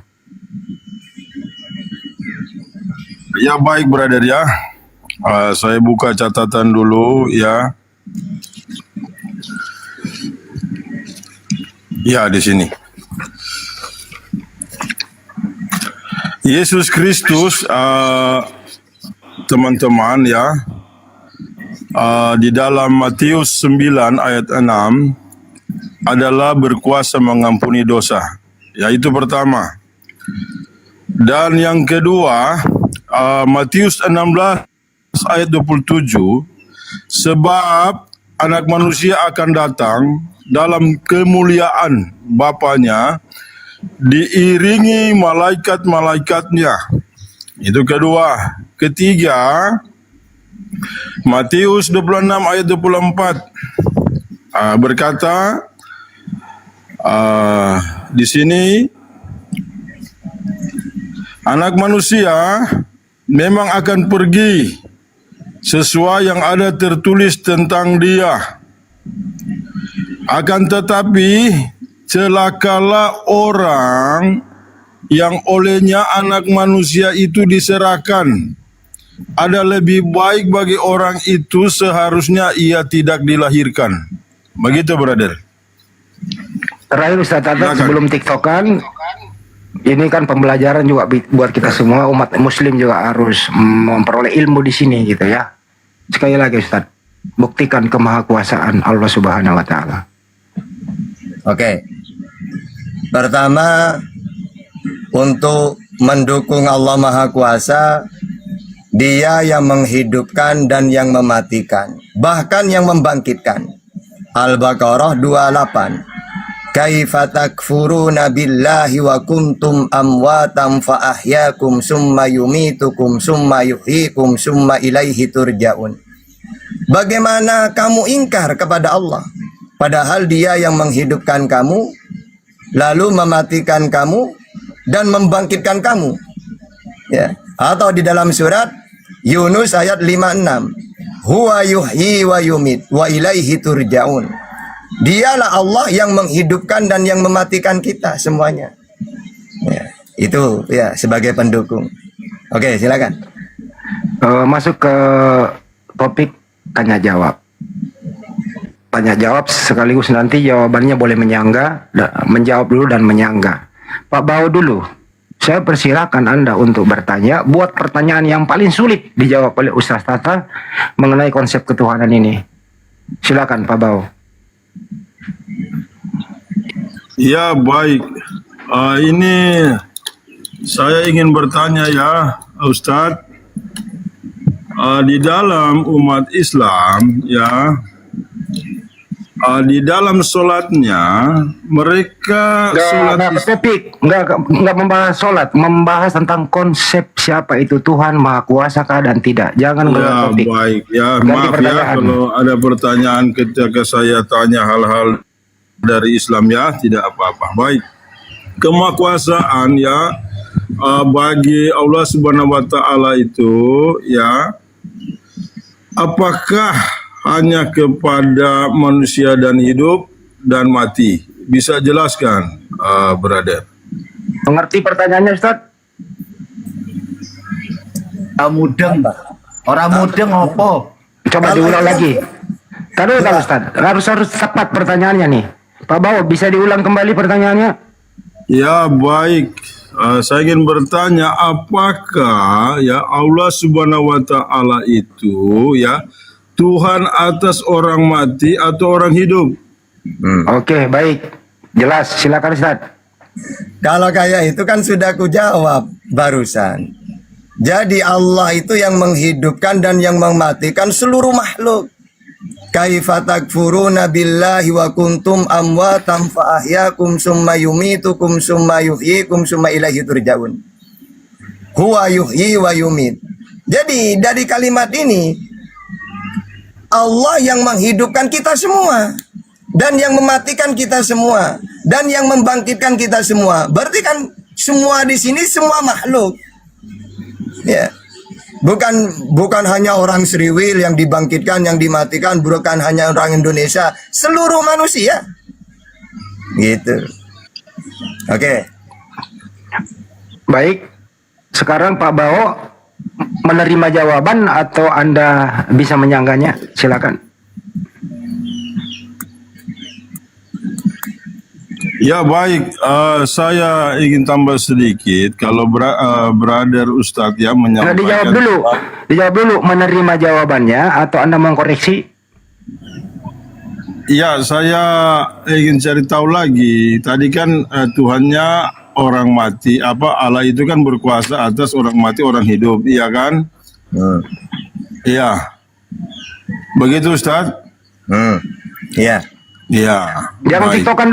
Ya, baik brother ya. Saya buka catatan dulu ya. Ya, di sini. Yesus Kristus, teman-teman ya, di dalam Matius 9 ayat 6 adalah berkuasa mengampuni dosa. Ya, itu pertama. Dan yang kedua, Matius 16 ayat 27, sebab anak manusia akan datang dalam kemuliaan Bapanya diiringi malaikat-malaikatnya. Itu kedua. Ketiga, Matius 26 ayat 24 berkata di sini Anak manusia memang akan pergi sesuai yang ada tertulis tentang dia. Akan tetapi celakalah orang yang olehnya anak manusia itu diserahkan. Ada lebih baik bagi orang itu seharusnya ia tidak dilahirkan. Begitu, brother. Terakhir Ustaz Tatat, sebelum TikTokan, ini kan pembelajaran juga buat kita semua, umat muslim juga harus memperoleh ilmu di sini gitu ya. Sekali lagi Ustaz, buktikan kemahakuasaan Allah Subhanahu wa taala. Oke. Pertama, untuk mendukung Allah Maha Kuasa, Dia yang menghidupkan dan yang mematikan, bahkan yang membangkitkan. Al-Baqarah 28. Kaifa takfuruna billahi wa kuntum amwatam fa ahyakum summa yumitukum summa yuhyikum summa ilaihi turja'un. Bagaimana kamu ingkar kepada Allah, padahal Dia yang menghidupkan kamu, lalu mematikan kamu dan membangkitkan kamu. Ya. Atau di dalam surat Yunus ayat 56. Huwa yuhyi wa yumit wa ilaihi turja'un. Dialah Allah yang menghidupkan dan yang mematikan kita semuanya. Ya, itu ya sebagai pendukung. Oke, silakan. Masuk ke topik tanya jawab. Tanya jawab sekaligus nanti jawabannya boleh menjawab dulu dan menyangga. Pak Bao dulu, saya persilakan Anda untuk bertanya, buat pertanyaan yang paling sulit dijawab oleh Ustaz Tata mengenai konsep ketuhanan ini. Silakan Pak Bao. Ya, baik. Ini saya ingin bertanya ya, Ustadz. Di dalam umat Islam ya, di dalam sholatnya mereka sholat nggak membahas sholat, membahas tentang konsep siapa itu Tuhan Maha Kuasa kah dan tidak. Jangan ya, topik. Baik ya, Ganti maaf ya kalau ada pertanyaan ketika saya tanya hal-hal dari Islam ya, tidak apa-apa. Baik, kemahakuasaan ya bagi Allah Subhanahu wa taala itu ya, apakah hanya kepada manusia dan hidup dan mati? Bisa jelaskan, brother? Mengerti pertanyaannya, Ustaz? Orang mudeng apa? Coba diulang lagi. Taruh Ustaz. Harus tepat pertanyaannya nih. Pak Bao, bisa diulang kembali pertanyaannya? Ya, baik. Saya ingin bertanya, apakah ya Allah Subhanahu wa taala itu ya Tuhan atas orang mati atau orang hidup? Oke, baik. Jelas, silakan Ustaz. Kalau kayak itu kan sudah aku jawab barusan. Jadi Allah itu yang menghidupkan dan yang mematikan seluruh makhluk. Kaifa takfuruna billahi wa kuntum amwatam fa ahyakum summa yumitukum summa yuhyikum summa ilaihi turja'un. Huwa yuhyi wa yumit. Jadi dari kalimat ini Allah yang menghidupkan kita semua dan yang mematikan kita semua dan yang membangkitkan kita semua. Berarti kan semua di sini semua makhluk. Ya. Bukan hanya orang Sriwil yang dibangkitkan, yang dimatikan, bukan hanya orang Indonesia, seluruh manusia. Gitu. Oke. Baik. Sekarang Pak Bao menerima jawaban atau Anda bisa menyangganya? Silakan. Ya, baik, saya ingin tambah sedikit. Kalau brother Ustadz ya menyampaikan. Dijawab dulu menerima jawabannya atau Anda mengkoreksi? Ya, saya ingin cari tahu lagi. Tadi kan Tuhannya orang mati, Allah itu kan berkuasa atas orang mati, orang hidup, iya kan? Iya. Begitu Ustadz? Iya. Iya. Jangan tiktokan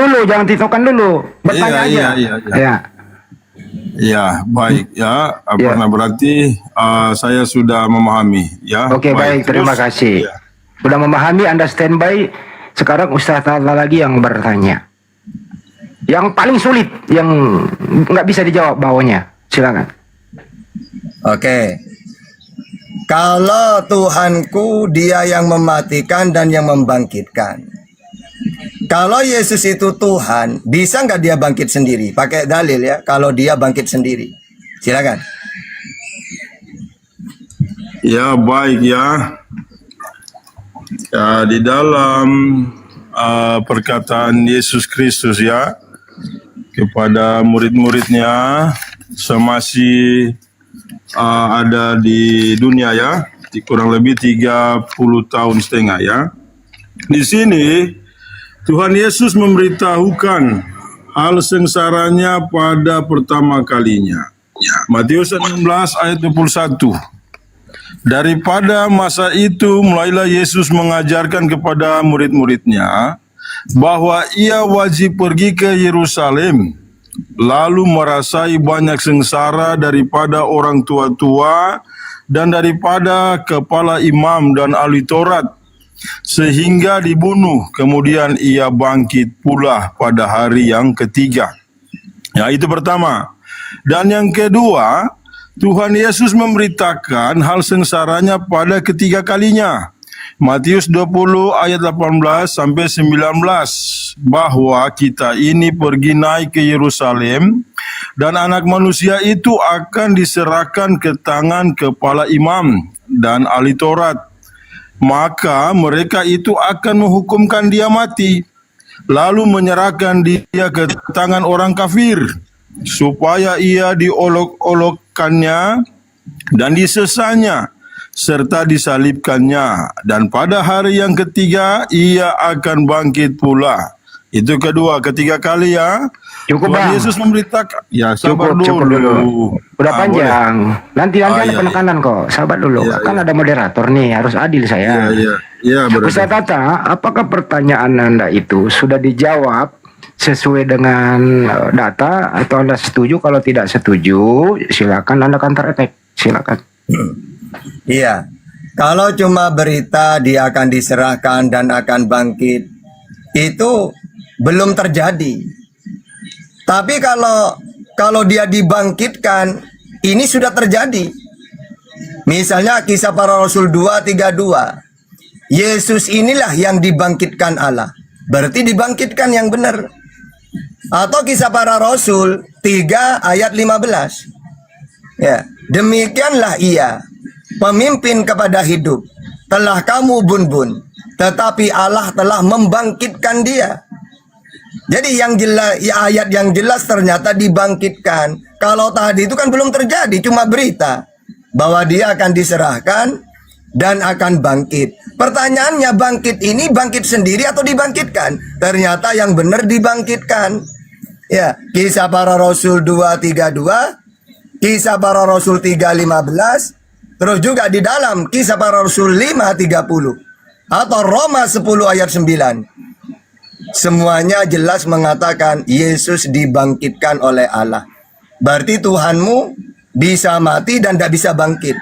dulu. Bertanya aja. Iya. Ya, baik ya. Berarti saya sudah memahami ya. Oke, baik. Terima kasih. Ya. Sudah memahami, Anda standby. Sekarang Ustaz Tata lagi yang bertanya. Yang paling sulit, yang nggak bisa dijawab bawahnya. Silakan. Oke. Kalau Tuhanku dia yang mematikan dan yang membangkitkan. Kalau Yesus itu Tuhan, bisa nggak dia bangkit sendiri? Pakai dalil ya, kalau dia bangkit sendiri. Silakan. Ya, baik ya. Ya, di dalam perkataan Yesus Kristus ya kepada murid-muridnya semasih ada di dunia ya, kurang lebih 30 tahun setengah ya. Di sini Tuhan Yesus memberitahukan hal sengsaranya pada pertama kalinya. Matius 16 ayat 21. Daripada masa itu mulailah Yesus mengajarkan kepada murid-muridnya bahwa ia wajib pergi ke Yerusalem, lalu merasai banyak sengsara daripada orang tua-tua dan daripada kepala imam dan ahli Taurat, sehingga dibunuh, kemudian ia bangkit pula pada hari yang ketiga. Ya, itu pertama. Dan yang kedua, Tuhan Yesus memberitakan hal sengsaranya pada ketiga kalinya. Matius 20 ayat 18 sampai 19, bahwa kita ini pergi naik ke Yerusalem dan anak manusia itu akan diserahkan ke tangan kepala imam dan ahli Taurat. Maka mereka itu akan menghukumkan dia mati, lalu menyerahkan dia ke tangan orang kafir, supaya ia diolok-olokkannya dan disesanya, serta disalibkannya, dan pada hari yang ketiga ia akan bangkit pula. Itu kedua, ketiga kali ya. Cukup, Tuhan Bang. Yesus memberitakan. Ya, sabar Cukup dulu. Udah panjang. Nanti Ah, ada iya, penekanan kok. Sahabat dulu. Iya, Kan ada moderator nih, harus adil saya. Iya, Ustaz Tata, apakah pertanyaan Anda itu sudah dijawab sesuai dengan data, atau Anda setuju? Kalau tidak setuju, silakan Anda counter attack. Silakan. Iya. Kalau cuma berita dia akan diserahkan dan akan bangkit, itu belum terjadi. Tapi kalau dia dibangkitkan, ini sudah terjadi. Misalnya Kisah Para Rasul 2:32. Yesus inilah yang dibangkitkan Allah. Berarti dibangkitkan yang benar. Atau Kisah Para Rasul 3 ayat 15. Ya, demikianlah ia, pemimpin kepada hidup. Telah kamu bun-bun, tetapi Allah telah membangkitkan dia. Jadi yang jelas, ya, ayat yang jelas ternyata dibangkitkan. Kalau tadi itu kan belum terjadi, cuma berita bahwa dia akan diserahkan dan akan bangkit. Pertanyaannya, bangkit ini bangkit sendiri atau dibangkitkan? Ternyata yang benar dibangkitkan. Ya, Kisah Para Rasul 2:32, Kisah Para Rasul 3:15, terus juga di dalam Kisah Para Rasul 5:30 atau Roma 10 ayat 9. Semuanya jelas mengatakan Yesus dibangkitkan oleh Allah. Berarti Tuhanmu bisa mati dan tidak bisa bangkit.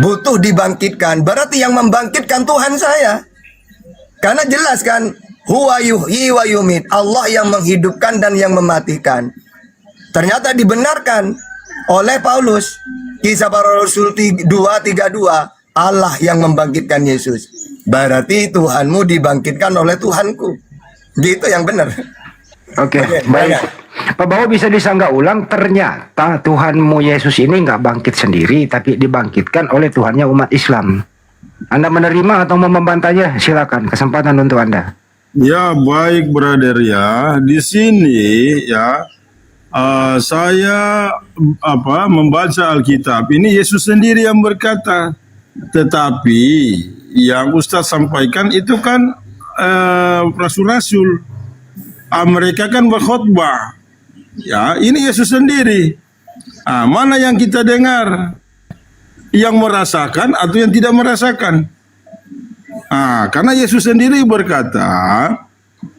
Butuh dibangkitkan. Berarti yang membangkitkan Tuhan saya. Karena jelas kan, huwa yuhyi wa yumit. Allah yang menghidupkan dan yang mematikan. Ternyata dibenarkan oleh Paulus. Kisah Para Rasul 2:32, Allah yang membangkitkan Yesus. Berarti Tuhanmu dibangkitkan oleh Tuhanku. Gitu yang benar. Oke, baik. Pak Bawo bisa disanggah ulang, ternyata Tuhanmu Yesus ini nggak bangkit sendiri, tapi dibangkitkan oleh Tuhannya umat Islam. Anda menerima atau mau membantahnya? Silakan, kesempatan untuk Anda. Ya, baik brother ya. Di sini ya saya membaca Alkitab. Ini Yesus sendiri yang berkata. Tetapi yang Ustaz sampaikan itu kan rasul-rasul. Mereka kan berkhotbah. Ya, ini Yesus sendiri. Mana yang kita dengar? Yang merasakan atau yang tidak merasakan? Karena Yesus sendiri berkata,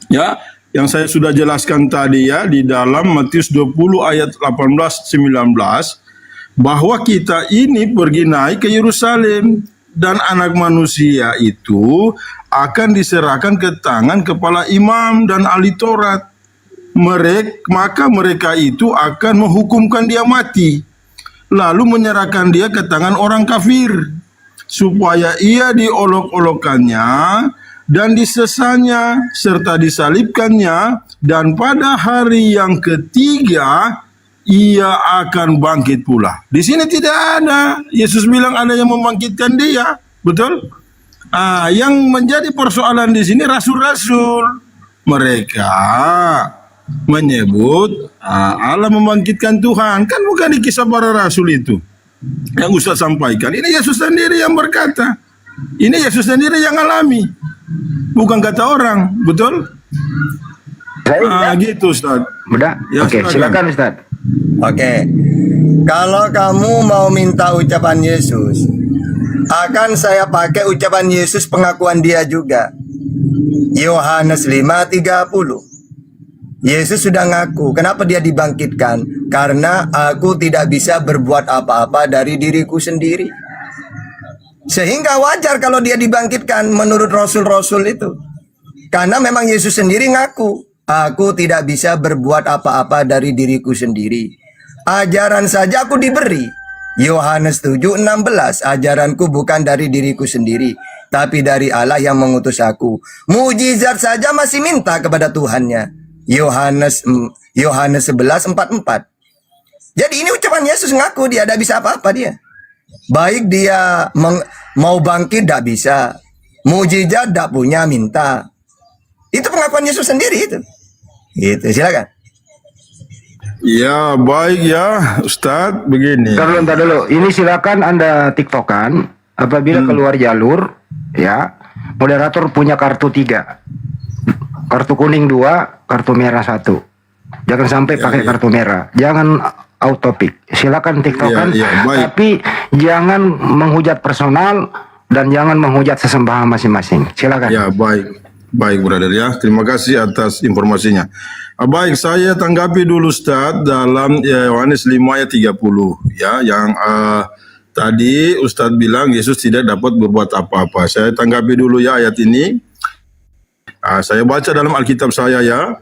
ya, yang saya sudah jelaskan tadi ya, di dalam Matius 20 ayat 18-19, bahwa kita ini pergi naik ke Yerusalem dan anak manusia itu akan diserahkan ke tangan kepala imam dan ahli Taurat. Maka mereka itu akan menghukumkan dia mati, lalu menyerahkan dia ke tangan orang kafir, supaya ia diolok-olokkannya dan disesanya serta disalibkannya, dan pada hari yang ketiga ia akan bangkit pula. Di sini tidak ada Yesus bilang ada yang membangkitkan dia, betul? Yang menjadi persoalan di sini rasul-rasul, mereka menyebut Allah membangkitkan Tuhan, kan bukan di kisah para rasul itu yang Ustaz sampaikan. Ini Yesus sendiri yang berkata, ini Yesus sendiri yang alami, bukan kata orang, betul? Gitu Ustaz. Udah? Ya, Oke, silakan Ustaz. Oke, kalau kamu mau minta ucapan Yesus, akan saya pakai ucapan Yesus pengakuan dia juga. Yohanes 5:30. Yesus sudah ngaku, kenapa dia dibangkitkan? Karena aku tidak bisa berbuat apa-apa dari diriku sendiri. Sehingga wajar kalau dia dibangkitkan menurut rasul-rasul itu. Karena memang Yesus sendiri ngaku, aku tidak bisa berbuat apa-apa dari diriku sendiri. Ajaran saja aku diberi. Yohanes 7:16, ajaranku bukan dari diriku sendiri, tapi dari Allah yang mengutus aku. Mujizat saja masih minta kepada Tuhannya. Yohanes 11:44. Jadi ini ucapan Yesus ngaku dia tidak bisa apa-apa dia. Baik dia mau bangkit tidak bisa, mujizat tidak punya minta. Itu pengakuan Yesus sendiri itu. Gitu, silakan. Ya baik ya Ustadz, begini. Entar dulu. Ini silakan Anda tiktokan. Apabila keluar jalur, ya, moderator punya kartu 3. Kartu kuning 2, kartu merah 1. Jangan sampai pakai kartu merah. Jangan autopic. Silakan tiktokan, tapi jangan menghujat personal dan jangan menghujat sesembahan masing-masing. Silakan. Ya baik. Baik brother ya, terima kasih atas informasinya. Baik, saya tanggapi dulu Ustaz dalam Yohanes 5 ayat 30 ya, yang tadi Ustaz bilang Yesus tidak dapat berbuat apa-apa. Saya tanggapi dulu ya ayat ini. Saya baca dalam Alkitab saya ya.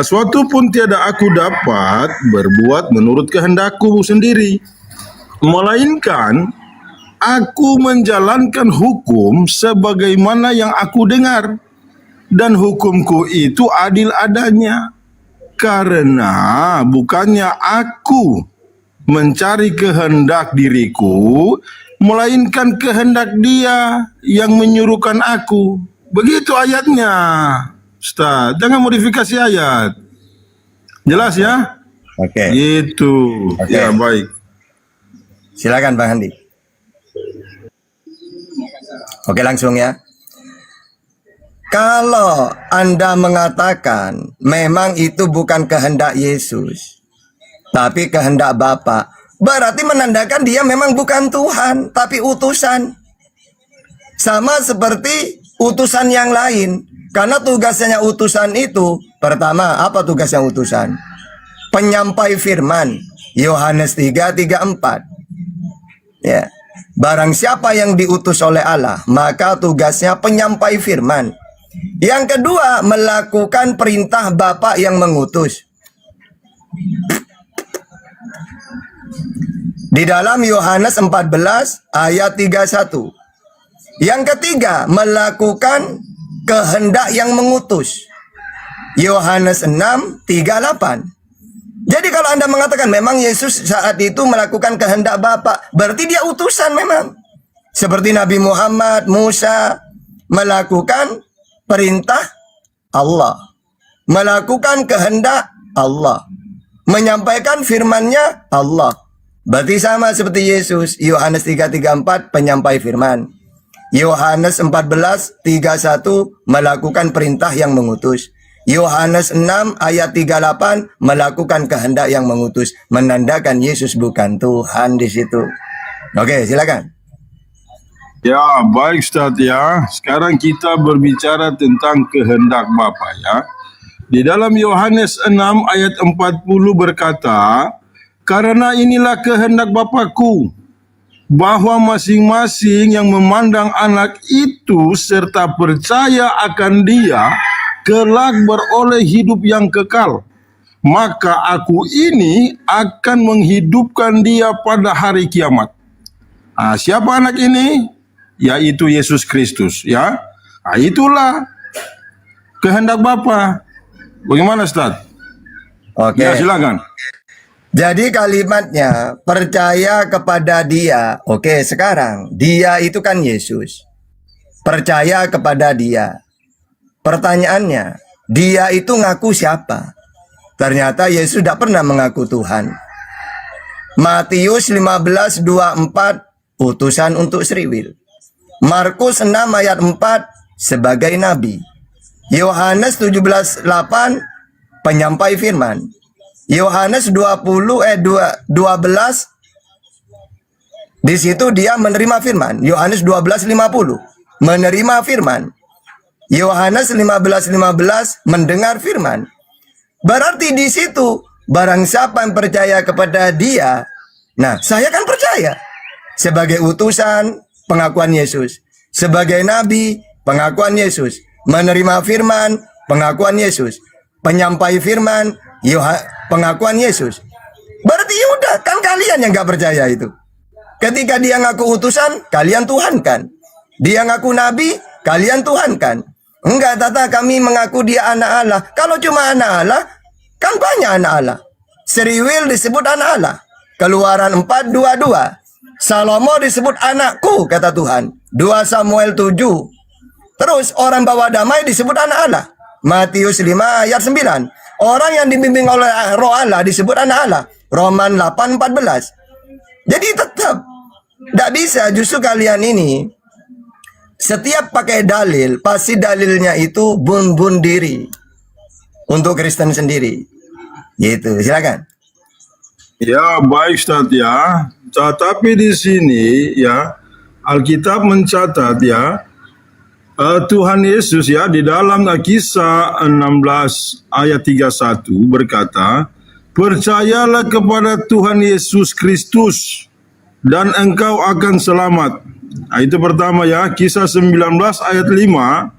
Suatu pun tiada aku dapat berbuat menurut kehendakku sendiri, melainkan aku menjalankan hukum sebagaimana yang aku dengar. Dan hukumku itu adil adanya, karena bukannya aku mencari kehendak diriku, melainkan kehendak Dia yang menyuruhkan aku. Begitu ayatnya, Ustaz. Jangan modifikasi ayat. Jelas ya? Oke. Gitu. Oke. Ya baik. Silakan Bang Handi. Oke, langsung ya. Kalau Anda mengatakan memang itu bukan kehendak Yesus, tapi kehendak Bapa, berarti menandakan dia memang bukan Tuhan, tapi utusan. Sama seperti utusan yang lain. Karena tugasnya utusan itu, pertama, apa tugasnya utusan? Penyampai firman, Yohanes 3:34. Ya. Barang siapa yang diutus oleh Allah, maka tugasnya penyampai firman. Yang kedua, melakukan perintah Bapa yang mengutus. Di dalam Yohanes 14 ayat 31. Yang ketiga, melakukan kehendak yang mengutus. Yohanes 6:38. Jadi kalau Anda mengatakan memang Yesus saat itu melakukan kehendak Bapa, berarti dia utusan memang. Seperti Nabi Muhammad, Musa melakukan perintah Allah, melakukan kehendak Allah, menyampaikan firman-Nya Allah. Berarti sama seperti Yesus. Yohanes 3:34 penyampai firman. Yohanes 14:31 melakukan perintah yang mengutus. Yohanes 6 ayat 38 melakukan kehendak yang mengutus, menandakan Yesus bukan Tuhan di situ. Oke, silakan. Ya, baik Ustaz ya. Sekarang kita berbicara tentang kehendak Bapa ya. Di dalam Yohanes 6 ayat 40 berkata, karena inilah kehendak Bapa-Ku, bahwa masing-masing yang memandang anak itu serta percaya akan Dia, kelak beroleh hidup yang kekal. maka aku ini akan menghidupkan dia pada hari kiamat. Siapa anak ini? Yaitu Yesus Kristus, ya. Itulah kehendak Bapa. Bagaimana, Ustaz? Oke. Ya, silakan. Jadi kalimatnya percaya kepada dia. Oke, sekarang dia itu kan Yesus. Percaya kepada dia. Pertanyaannya, dia itu ngaku siapa? Ternyata Yesus tidak pernah mengaku Tuhan. Matius 15:24 utusan untuk Sriwil. Markus 6 ayat 4 sebagai nabi. Yohanes 17:8 penyampai firman. Yohanes 12 di situ dia menerima firman. Yohanes 12:50 menerima firman. Yohanes 15:15 mendengar firman. Berarti di situ barang siapa yang percaya kepada dia, nah saya kan percaya sebagai utusan, pengakuan Yesus, sebagai nabi, pengakuan Yesus, menerima firman, pengakuan Yesus, penyampai firman, pengakuan Yesus. Berarti udah kan kalian yang gak percaya itu. Ketika dia ngaku utusan, kalian tuhankan. Dia ngaku nabi, kalian tuhankan. Enggak, Tata, kami mengaku dia anak Allah. Kalau cuma anak Allah, kan banyak anak Allah. Sriwil disebut anak Allah. Keluaran 4:22. Salomo disebut anakku, kata Tuhan. 2 Samuel 7. Terus orang bawa damai disebut anak Allah. Matius 5 ayat 9. Orang yang dibimbing oleh roh Allah disebut anak Allah. Roman 8:14. Jadi tetap tidak bisa. Justru kalian ini setiap pakai dalil, pasti dalilnya itu bun-bun diri. Untuk Kristen sendiri. Gitu, silakan. Ya, baik, Ustaz, ya. Tetapi di sini ya Alkitab mencatat ya Tuhan Yesus ya di dalam Kisah 16 ayat 31 berkata, "Percayalah kepada Tuhan Yesus Kristus dan engkau akan selamat." Nah, itu pertama ya, Kisah 19 ayat 5,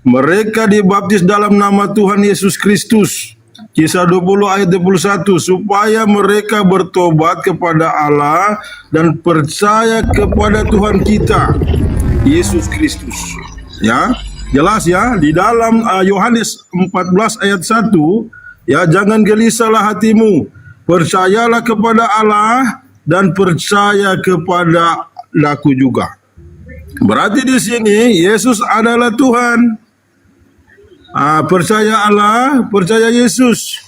mereka dibaptis dalam nama Tuhan Yesus Kristus. Kisah 20 ayat 21, supaya mereka bertobat kepada Allah dan percaya kepada Tuhan kita, Yesus Kristus. Ya, jelas ya, di dalam Yohanes 14 ayat 1, ya, jangan gelisahlah hatimu, percayalah kepada Allah dan percaya kepada aku juga. Berarti di sini Yesus adalah Tuhan. Percaya Allah, percaya Yesus.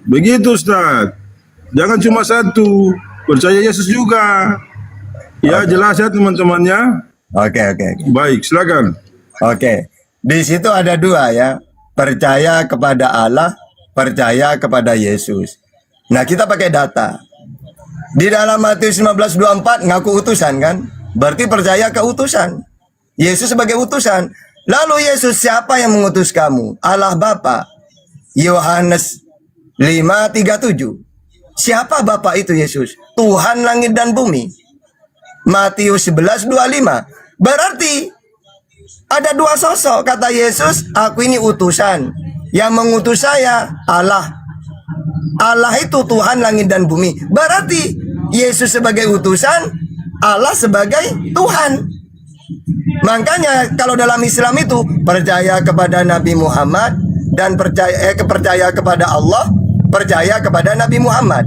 Begitu, Ustaz. Jangan cuma satu, percaya Yesus juga. Ya, jelas ya teman-temannya. Oke. Baik, silakan. Oke. Di situ ada dua ya. Percaya kepada Allah, percaya kepada Yesus. Nah, kita pakai data. Di dalam Matius 15:24 ngaku utusan kan? Berarti percaya ke utusan. Yesus sebagai utusan. Lalu Yesus, siapa yang mengutus kamu? Allah Bapa. Yohanes 5:37. Siapa Bapa itu Yesus? Tuhan langit dan bumi. Matius 11:25. Berarti ada dua sosok, kata Yesus, aku ini utusan. Yang mengutus saya Allah. Allah itu Tuhan langit dan bumi. Berarti Yesus sebagai utusan, Allah sebagai Tuhan. Makanya kalau dalam Islam itu percaya kepada Nabi Muhammad dan percaya kepada Allah, percaya kepada Nabi Muhammad.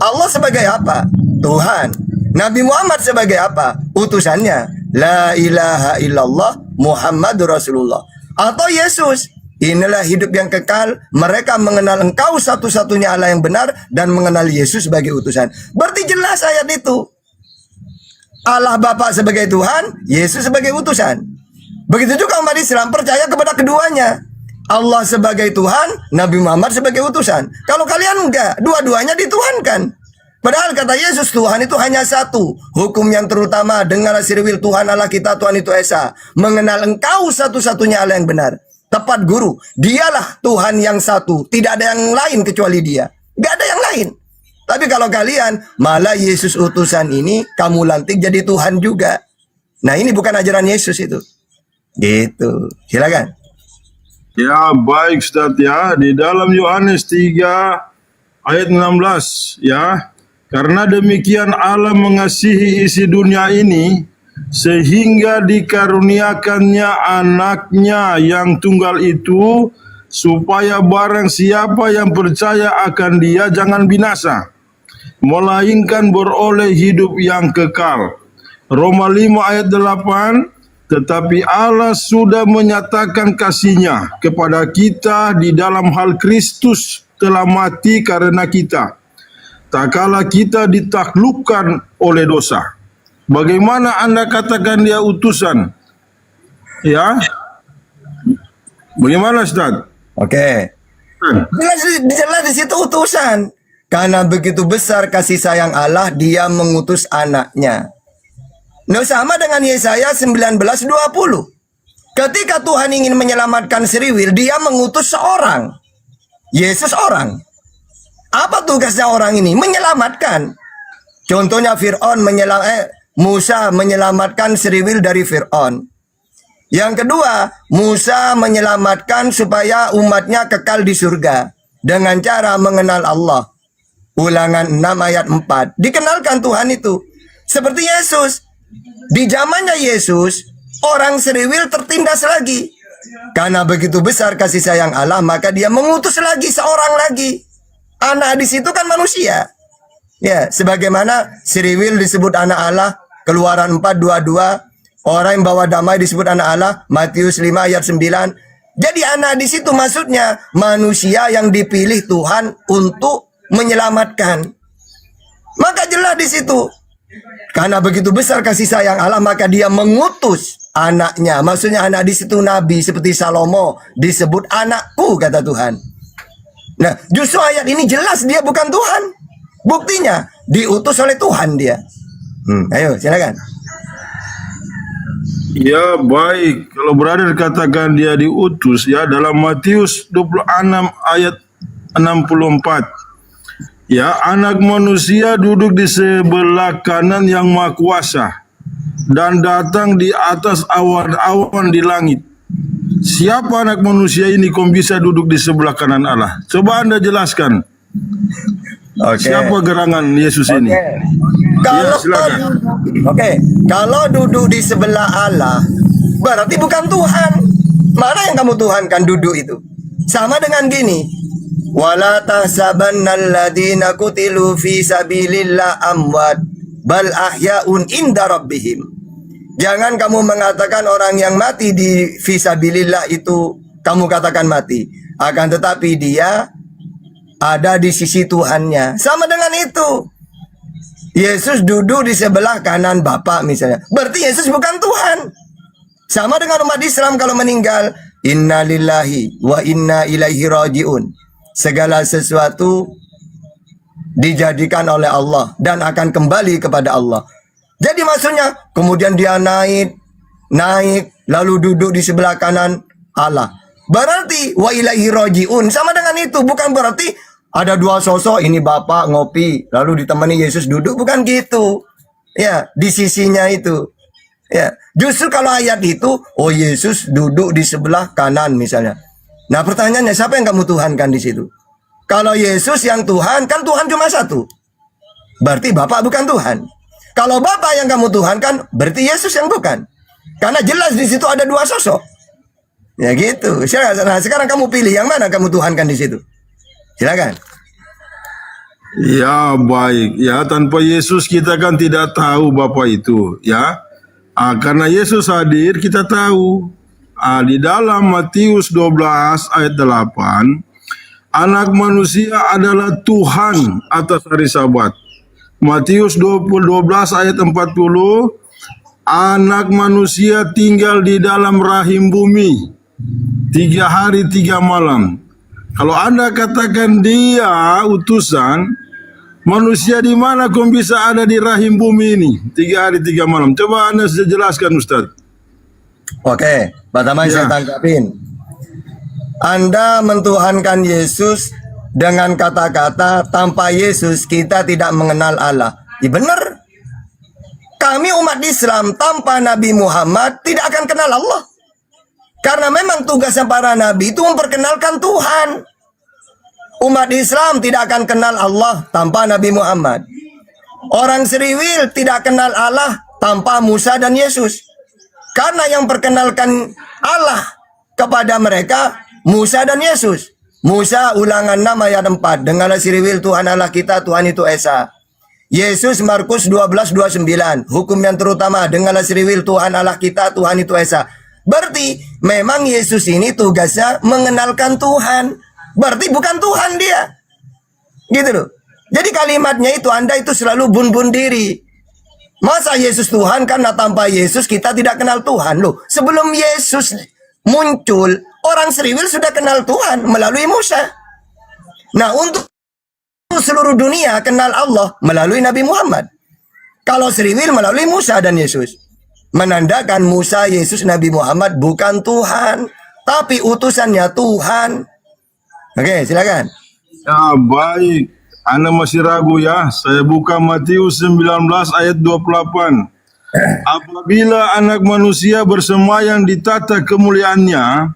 Allah sebagai apa? Tuhan. Nabi Muhammad sebagai apa? Utusannya. La ilaha illallah Muhammadur Rasulullah. Atau Yesus. Inilah hidup yang kekal. Mereka mengenal engkau satu-satunya Allah yang benar dan mengenal Yesus sebagai utusan. Berarti jelas ayat itu. Allah Bapa sebagai Tuhan, Yesus sebagai utusan. Begitu juga umat Islam percaya kepada keduanya. Allah sebagai Tuhan, Nabi Muhammad sebagai utusan. Kalau kalian enggak, dua-duanya dituhankan. Padahal kata Yesus, Tuhan itu hanya satu. Hukum yang terutama, dengarlah Sriwil, Tuhan Allah kita, Tuhan itu Esa. Mengenal engkau satu-satunya Allah yang benar. Tepat guru, dialah Tuhan yang satu. Tidak ada yang lain kecuali dia. Enggak ada yang lain. Tapi kalau kalian, malah Yesus utusan ini, kamu lantik jadi Tuhan juga. Nah, ini bukan ajaran Yesus itu. Gitu. Silakan. Ya, baik Ustaz ya. Di dalam Yohanes 3 ayat 16 ya. Karena demikian Allah mengasihi isi dunia ini sehingga dikaruniakannya anaknya yang tunggal itu supaya barang siapa yang percaya akan dia jangan binasa melainkan beroleh hidup yang kekal. Roma 5 ayat 8, tetapi Allah sudah menyatakan kasih-Nya kepada kita di dalam hal Kristus telah mati karena kita, tak kala kita ditaklukkan oleh dosa. Bagaimana Anda katakan dia utusan? Ya, bagaimana Ustaz? Oke. Jelas di situ utusan. Karena begitu besar kasih sayang Allah, dia mengutus anaknya. Nah, sama dengan Yesaya 19:20. Ketika Tuhan ingin menyelamatkan Seriwil, dia mengutus seorang. Yesus orang. Apa tugasnya orang ini? Menyelamatkan. Contohnya Musa menyelamatkan Seriwil dari Fir'aun. Yang kedua, Musa menyelamatkan supaya umatnya kekal di surga dengan cara mengenal Allah. Ulangan 6 ayat 4. Dikenalkan Tuhan itu. Seperti Yesus. Di zamannya Yesus, orang Seriwil tertindas lagi. Karena begitu besar kasih sayang Allah, maka dia mengutus lagi seorang lagi. Anak di situ kan manusia. Ya, sebagaimana Seriwil disebut anak Allah, Keluaran 4:22. Orang yang bawa damai disebut anak Allah, Matius 5 ayat 9. Jadi anak di situ maksudnya manusia yang dipilih Tuhan untuk menyelamatkan. Maka jelas di situ. Karena begitu besar kasih sayang Allah, maka dia mengutus anaknya. Maksudnya anak di situ nabi seperti Salomo disebut anakku, kata Tuhan. Nah, justru ayat ini jelas dia bukan Tuhan. Buktinya diutus oleh Tuhan dia. Ayo, silakan. Ya, baik. Kalau brother katakan dia diutus ya, dalam Matius 26 ayat 64. Ya, anak manusia duduk di sebelah kanan yang maha kuasa dan datang di atas awan-awan di langit. Siapa anak manusia ini kok bisa duduk di sebelah kanan Allah? Coba Anda jelaskan. Siapa gerangan Yesus ini? Kalau silakan. kalau duduk di sebelah Allah, berarti bukan Tuhan. Mana yang kamu tuhankan duduk itu? Sama dengan gini. Wala tahsabannal ladzina qutilu fi sabilillah amwat bal ahyaun inda rabbihim. Jangan kamu mengatakan orang yang mati di fisabilillah itu kamu katakan mati. Akan tetapi dia ada di sisi Tuhannya. Sama dengan itu. Yesus duduk di sebelah kanan Bapa misalnya. Berarti Yesus bukan Tuhan. Sama dengan umat Islam kalau meninggal. Inna lillahi wa inna ilaihi raji'un. Segala sesuatu dijadikan oleh Allah dan akan kembali kepada Allah. Jadi maksudnya kemudian dia naik lalu duduk di sebelah kanan Allah. Berarti wa ilaihi raji'un. Sama dengan itu, bukan berarti ada dua sosok, ini Bapak ngopi lalu ditemani Yesus duduk, bukan gitu. Ya, di sisinya itu. Ya, justru kalau ayat itu, oh Yesus duduk di sebelah kanan misalnya. Nah, pertanyaannya siapa yang kamu tuhankan di situ? Kalau Yesus yang Tuhan, kan Tuhan cuma satu. Berarti Bapak bukan Tuhan. Kalau Bapak yang kamu tuhankan, berarti Yesus yang bukan. Karena jelas di situ ada dua sosok. Ya gitu. Nah, sekarang kamu pilih yang mana kamu tuhankan di situ. Silakan. Ya, baik. Ya, tanpa Yesus kita kan tidak tahu Bapa itu, ya. Karena Yesus hadir kita tahu. Di dalam Matius 12 ayat 8, anak manusia adalah Tuhan atas hari Sabat. Matius 12 ayat 40, anak manusia tinggal di dalam rahim bumi 3 hari 3 malam. Kalau Anda katakan dia utusan, manusia di mana kok bisa ada di rahim bumi ini 3 hari 3 malam? Coba Anda jelaskan, Ustaz. Oke, pertama saya tangkapin. Anda mentuhankan Yesus dengan kata-kata tanpa Yesus kita tidak mengenal Allah. Ya benar. Kami umat Islam tanpa Nabi Muhammad tidak akan kenal Allah. Karena memang tugasnya para nabi itu memperkenalkan Tuhan. Umat Islam tidak akan kenal Allah tanpa Nabi Muhammad. Orang Seriwil tidak kenal Allah tanpa Musa dan Yesus. Karena yang perkenalkan Allah kepada mereka Musa dan Yesus. Musa ulangan 6 ayat 4. Dengarlah Seriwil, Tuhan Allah kita, Tuhan itu Esa. Yesus Markus 12:29. Hukum yang terutama, dengarlah Seriwil, Tuhan Allah kita, Tuhan itu Esa. Berarti memang Yesus ini tugasnya mengenalkan Tuhan. Berarti bukan Tuhan dia. Gitu loh. Jadi kalimatnya itu Anda itu selalu bun-bun diri. Masa Yesus Tuhan, karena tanpa Yesus kita tidak kenal Tuhan loh. Sebelum Yesus muncul, orang Seriwil sudah kenal Tuhan melalui Musa. Nah, untuk seluruh dunia kenal Allah melalui Nabi Muhammad. Kalau Seriwil melalui Musa dan Yesus. Menandakan Musa, Yesus, Nabi Muhammad bukan Tuhan, tapi utusannya Tuhan. Oke, silakan. Ya, baik. Anda masih ragu ya? Saya buka Matius 19 ayat 28. Apabila anak manusia bersemayam di tata kemuliaannya,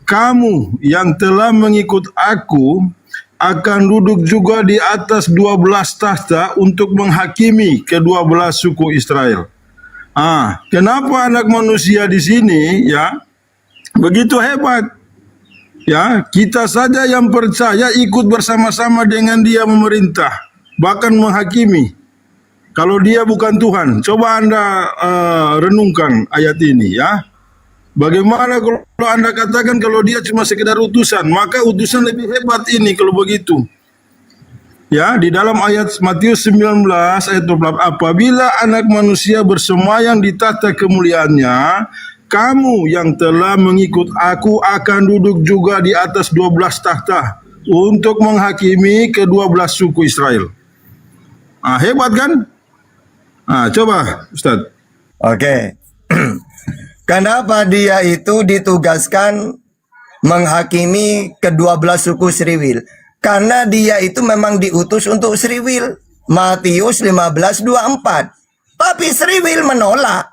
kamu yang telah mengikut aku akan duduk juga di atas 12 tahta untuk menghakimi kedua belas suku Israel. Kenapa anak manusia di sini ya begitu hebat? Ya, kita saja yang percaya ikut bersama-sama dengan dia memerintah, bahkan menghakimi. Kalau dia bukan Tuhan, coba Anda renungkan ayat ini ya. Bagaimana kalau Anda katakan kalau dia cuma sekedar utusan, maka utusan lebih hebat ini kalau begitu. Ya, di dalam ayat Matius 19 ayat 28, apabila anak manusia bersemayam di tahta kemuliaannya, kamu yang telah mengikut aku akan duduk juga di atas 12 tahta untuk menghakimi kedua belas suku Israel. Hebat kan? Coba Ustaz. Oke. Kenapa dia itu ditugaskan menghakimi kedua belas suku Seriwil? Karena dia itu memang diutus untuk Seriwil. Matius 15:24. Tapi Seriwil menolak.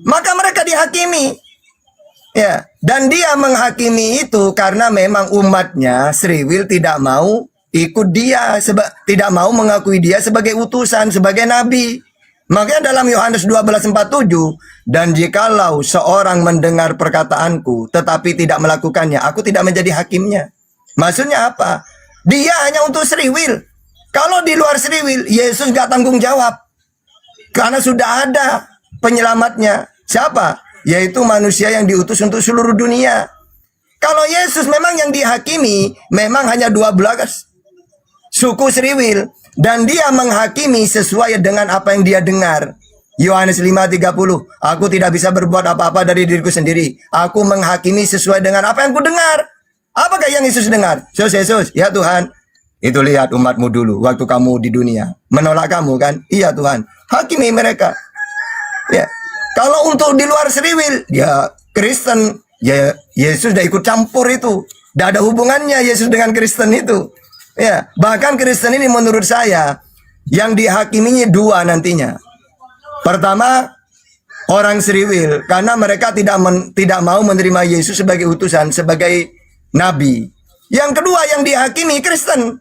Maka mereka dihakimi. Ya, dan dia menghakimi itu karena memang umatnya Seriwil tidak mau ikut dia, tidak mau mengakui dia sebagai utusan, sebagai nabi. Makanya dalam Yohanes 12:47, dan jikalau seorang mendengar perkataanku tetapi tidak melakukannya, aku tidak menjadi hakimnya. Maksudnya apa? Dia hanya untuk Seriwil. Kalau di luar Seriwil, Yesus gak tanggung jawab. Karena sudah ada penyelamatnya. Siapa? Yaitu manusia yang diutus untuk seluruh dunia. Kalau Yesus memang yang dihakimi, memang hanya 12 suku Seriwil. Dan dia menghakimi sesuai dengan apa yang dia dengar. Yohanes 5:30, aku tidak bisa berbuat apa-apa dari diriku sendiri. Aku menghakimi sesuai dengan apa yang ku dengar. Apakah yang Yesus dengar? Yesus, ya Tuhan, itu lihat umatmu dulu waktu kamu di dunia. Menolak kamu kan? Iya Tuhan, hakimi mereka. Ya. Kalau untuk di luar Seriwil, ya Kristen, ya Yesus udah ikut campur itu. Tidak ada hubungannya Yesus dengan Kristen itu. Ya, bahkan Kristen ini menurut saya yang dihakiminya dua nantinya. Pertama, orang Seriwil karena mereka tidak mau menerima Yesus sebagai utusan, sebagai nabi. Yang kedua yang dihakimi Kristen.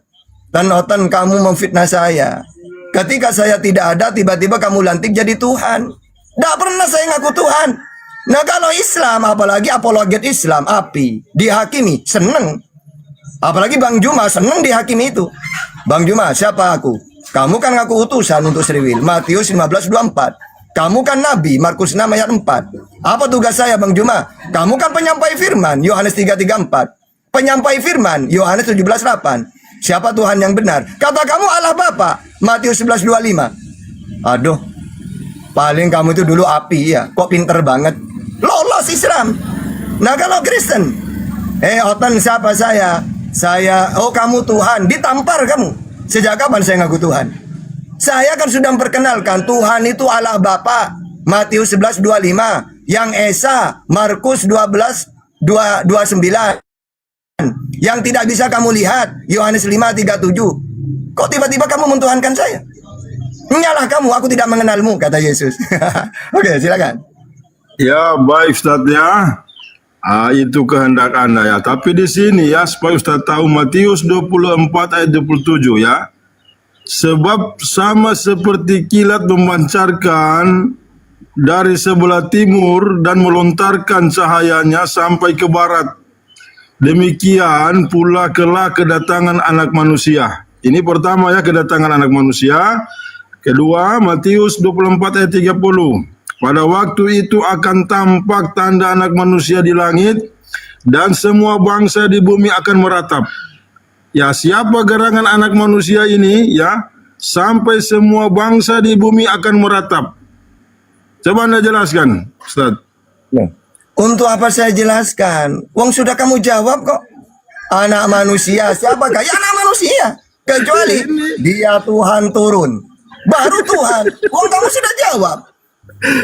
Tan kamu memfitnah saya. Ketika saya tidak ada, tiba-tiba kamu lantik jadi Tuhan. Tidak pernah saya ngaku Tuhan. Nah kalau Islam, apalagi apologet Islam, api, dihakimi, seneng. Apalagi Bang Juma seneng dihakimi itu. Bang Juma, siapa aku? Kamu kan ngaku utusan untuk Seriwil. Matius 15:24. Kamu kan nabi, Markus 6 ayat 4. Apa tugas saya Bang Juma? Kamu kan penyampai firman, Yohanes 3:34. Penyampai firman, Yohanes 17:8. Siapa Tuhan yang benar? Kata kamu Allah Bapa, Matius 11:25. Aduh, paling kamu itu dulu api ya. Kok pinter banget. Lolos Islam. Nah kalau Kristen, Otan siapa saya? Oh kamu Tuhan. Ditampar kamu. Sejak kapan saya ngaku Tuhan? Saya kan sudah memperkenalkan Tuhan itu Allah Bapa, Matius 11:25. Yang Esa, Markus 12:29. Yang tidak bisa kamu lihat, Yohanes 5:37. Kok tiba-tiba kamu mentuhankan saya? Nyalah kamu, aku tidak mengenalmu, kata Yesus. Oke, silakan. Ya, baik Ustaz ya. Itu kehendak Anda ya. Tapi di sini ya, supaya Ustaz tahu, Matius 24 ayat 27 ya. Sebab sama seperti kilat memancarkan dari sebelah timur dan melontarkan cahayanya sampai ke barat, demikian pula kelak kedatangan anak manusia. Ini pertama ya, kedatangan anak manusia. Kedua, Matius 24 ayat 30. Pada waktu itu akan tampak tanda anak manusia di langit, dan semua bangsa di bumi akan meratap. Ya, siapa gerangan anak manusia ini ya? Sampai semua bangsa di bumi akan meratap. Coba Anda jelaskan, Ustaz. Untuk apa saya jelaskan? Wong sudah kamu jawab kok. Anak manusia, siapakah? Ya anak manusia. Kecuali dia Tuhan turun. Baru Tuhan. Wong kamu sudah jawab.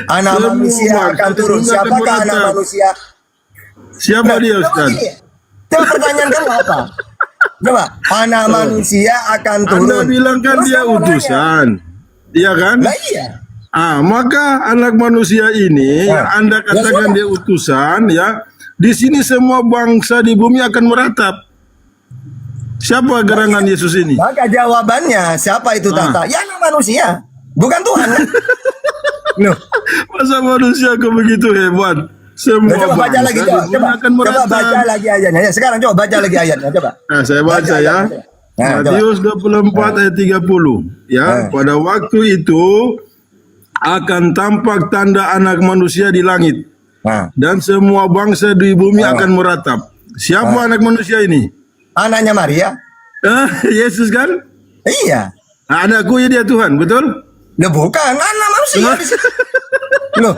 Anak Semua manusia akan turun. bangsa Siapakah akan anak meratap. manusia? Siapa dia, Ustaz? Coba pertanyaan kamu apa? Coba, anak manusia akan turun. Anda bilang kan Terus dia kamu nanya. utusan. Iya kan? Nah iya. Maka anak manusia ini yang Anda katakan dia utusan ya, di sini semua bangsa di bumi akan meratap. Siapa gerangan Yesus ini? Maka jawabannya, siapa itu Tata? Ya anak manusia, bukan Tuhan. Loh, Masa manusia kok begitu hebat? Semua coba baca lagi, bangsa coba, di bumi akan coba meratap. baca lagi ayatnya. Ya, sekarang coba baca lagi ayatnya, coba. Nah, saya baca Baca ya. ayatnya. Nah, Matius 24 ayat 30 ya. Pada waktu itu akan tampak tanda anak manusia di langit, Nah, dan semua bangsa di bumi akan meratap. Siapa anak manusia ini? anaknya Maria? Yesus kan? Iya. Anakku ya dia Tuhan, betul? Loh, bukan anak manusia di situ. Loh.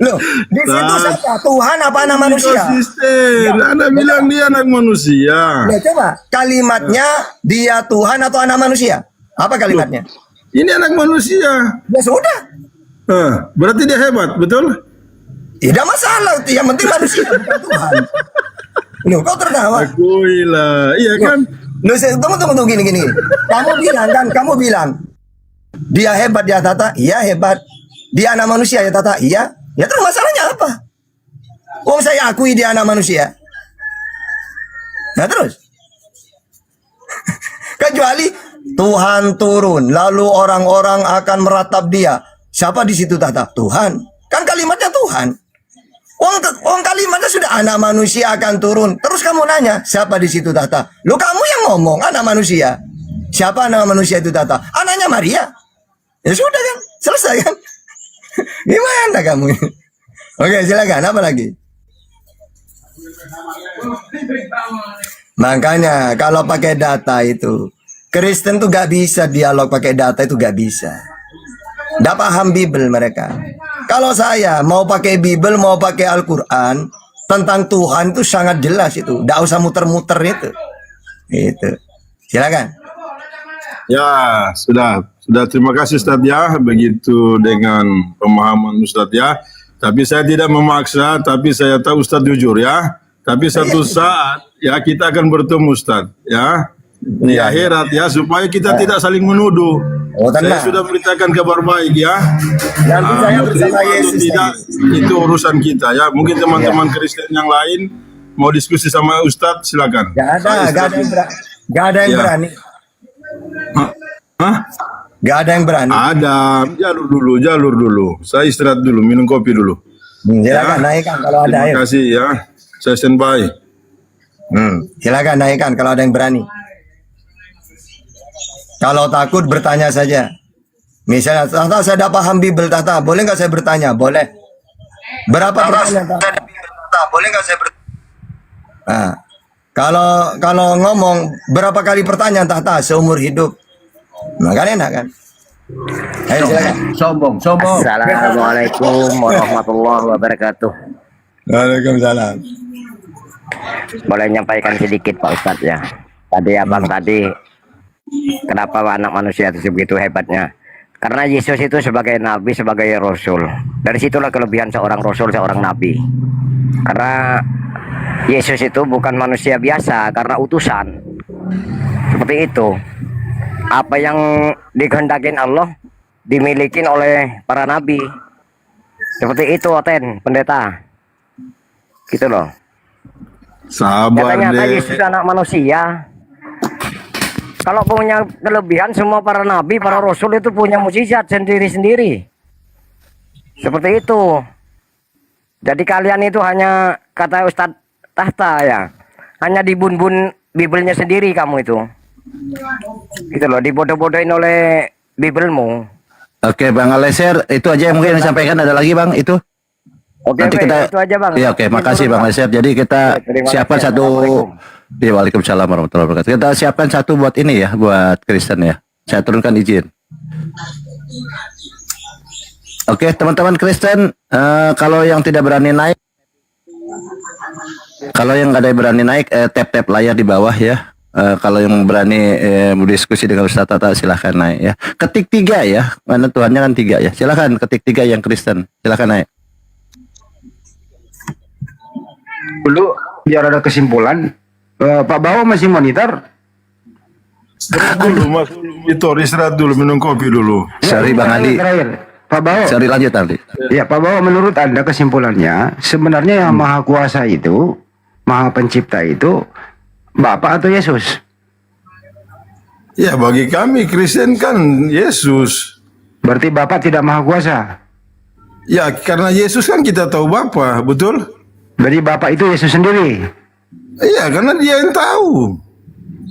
Loh, di situ siapa? Tuhan apa anak manusia? Konsisten. Anda bilang dia anak manusia. Loh, coba kalimatnya dia Tuhan atau anak manusia? Apa kalimatnya? Ini anak manusia. Ya sudah. Berarti dia hebat, betul? Tidak masalah, yang penting manusia bukan Tuhan. Loh, kau tertawa. Akuilah. Iya kan? Loh, tunggu gini. Kamu bilang dia hebat ya Tata? Iya hebat. Dia anak manusia ya Tata? Iya. Ya terus masalahnya apa? Wong saya akui dia anak manusia. Nah terus? Kecuali Tuhan turun, lalu orang-orang akan meratap dia. Siapa di situ Tata? Tuhan. Kan kalimatnya Tuhan. Wong kalimatnya sudah anak manusia akan turun. Terus kamu nanya, siapa di situ Tata? Lu kamu yang ngomong anak manusia. Siapa anak manusia itu Tata? Anaknya Maria. Ya sudah kan, selesai kan? Gimana kamu? Oke, silakan. Apa lagi? Makanya kalau pakai data itu, Kristen tuh gak bisa dialog pakai data, itu gak bisa. Gak paham Bible mereka. Kalau saya mau pakai Bible, mau pakai Al-Quran, tentang Tuhan itu sangat jelas itu. Gak usah muter-muter itu. Itu. Silakan. Ya, sudah terima kasih Ustadz ya, begitu dengan pemahaman Ustadz ya. Tapi saya tidak memaksa, tapi saya tahu Ustadz jujur ya. Tapi satu saat ya kita akan bertemu Ustadz ya di akhirat ya, supaya kita tidak saling menuduh. Saya sudah beritakan kabar baik ya. Nanti saya bersama Yesus. Tidak, itu urusan kita ya. Mungkin teman-teman Kristen yang lain mau diskusi sama Ustadz, silakan. Gak ada yang berani. Hah? Gak ada yang berani. Ada, jalur dulu. Saya istirahat dulu, minum kopi dulu. Silakan naikkan kalau ada. Terima kasih ya. Saya standby. Silakan naikkan kalau ada yang berani. Kalau takut bertanya saja. Misalnya, Tata saya tidak paham Bible Tata, boleh nggak saya bertanya? Boleh. Berapa pertanyaan Tata? Boleh nggak saya bertanya? Nah, kalau ngomong berapa kali pertanyaan Tata seumur hidup? Nah, kan enak kan? Ayo silakan. Sombong. Assalamualaikum warahmatullahi wabarakatuh. Waalaikumsalam. Boleh nyampaikan sedikit Pak Ustadz ya. Tadi abang tadi, kenapa anak manusia itu begitu hebatnya? Karena Yesus itu sebagai nabi, sebagai rasul. Dari situlah kelebihan seorang rasul, seorang nabi. Karena Yesus itu bukan manusia biasa, karena utusan. Seperti itu. Apa yang dikehendakin Allah dimiliki oleh para nabi. Seperti itu, Oten, pendeta. Gitu loh. Sabar Nyata-nyata deh. Yesus anak manusia. Kalau punya kelebihan, semua para nabi, para rasul itu punya mukjizat sendiri-sendiri. Seperti itu. Jadi kalian itu hanya, kata Ustadz Tahta ya, hanya dibun-bun Bibelnya sendiri kamu itu. Gitu loh, dibodoh-bodohin oleh Bibelmu. Oke, Bang Aleser, itu aja yang mungkin disampaikan. Ada lagi, Bang, itu? Oke, Nanti Bang, kita, itu aja Bang. iya, oke, makasih Bang Aleser. Jadi kita Oke, terima siapkan kasih. satu. Iya, waalaikumsalam warahmatullahi wabarakatuh. Kita siapkan satu buat ini ya, buat Kristen ya. Saya turunkan izin. Oke, teman-teman Kristen, kalau yang tidak berani naik, kalau yang nggak ada yang berani naik, tap-tap layar di bawah ya. Kalau yang berani berdiskusi dengan Ustaz Tata, silahkan naik ya. Ketik 3 ya, mana Tuhannya kan 3 ya. Silahkan ketik 3 yang Kristen, silahkan naik. Dulu biar ada kesimpulan. Pak Bawo masih monitor. Istirahat dulu, Mas. Istirahat dulu, minum kopi dulu. Sorry Bang Andi. Terakhir, Pak Bawo. Sorry, lanjut Andi. Ya, Pak Bawo, menurut Anda kesimpulannya, sebenarnya yang Maha Kuasa itu, Maha Pencipta itu, Bapak atau Yesus? Ya, bagi kami Kristen kan Yesus. Berarti Bapak tidak Maha Kuasa. Ya, karena Yesus kan kita tahu Bapa, betul? Berarti Bapak itu Yesus sendiri. Iya, karena dia yang tahu.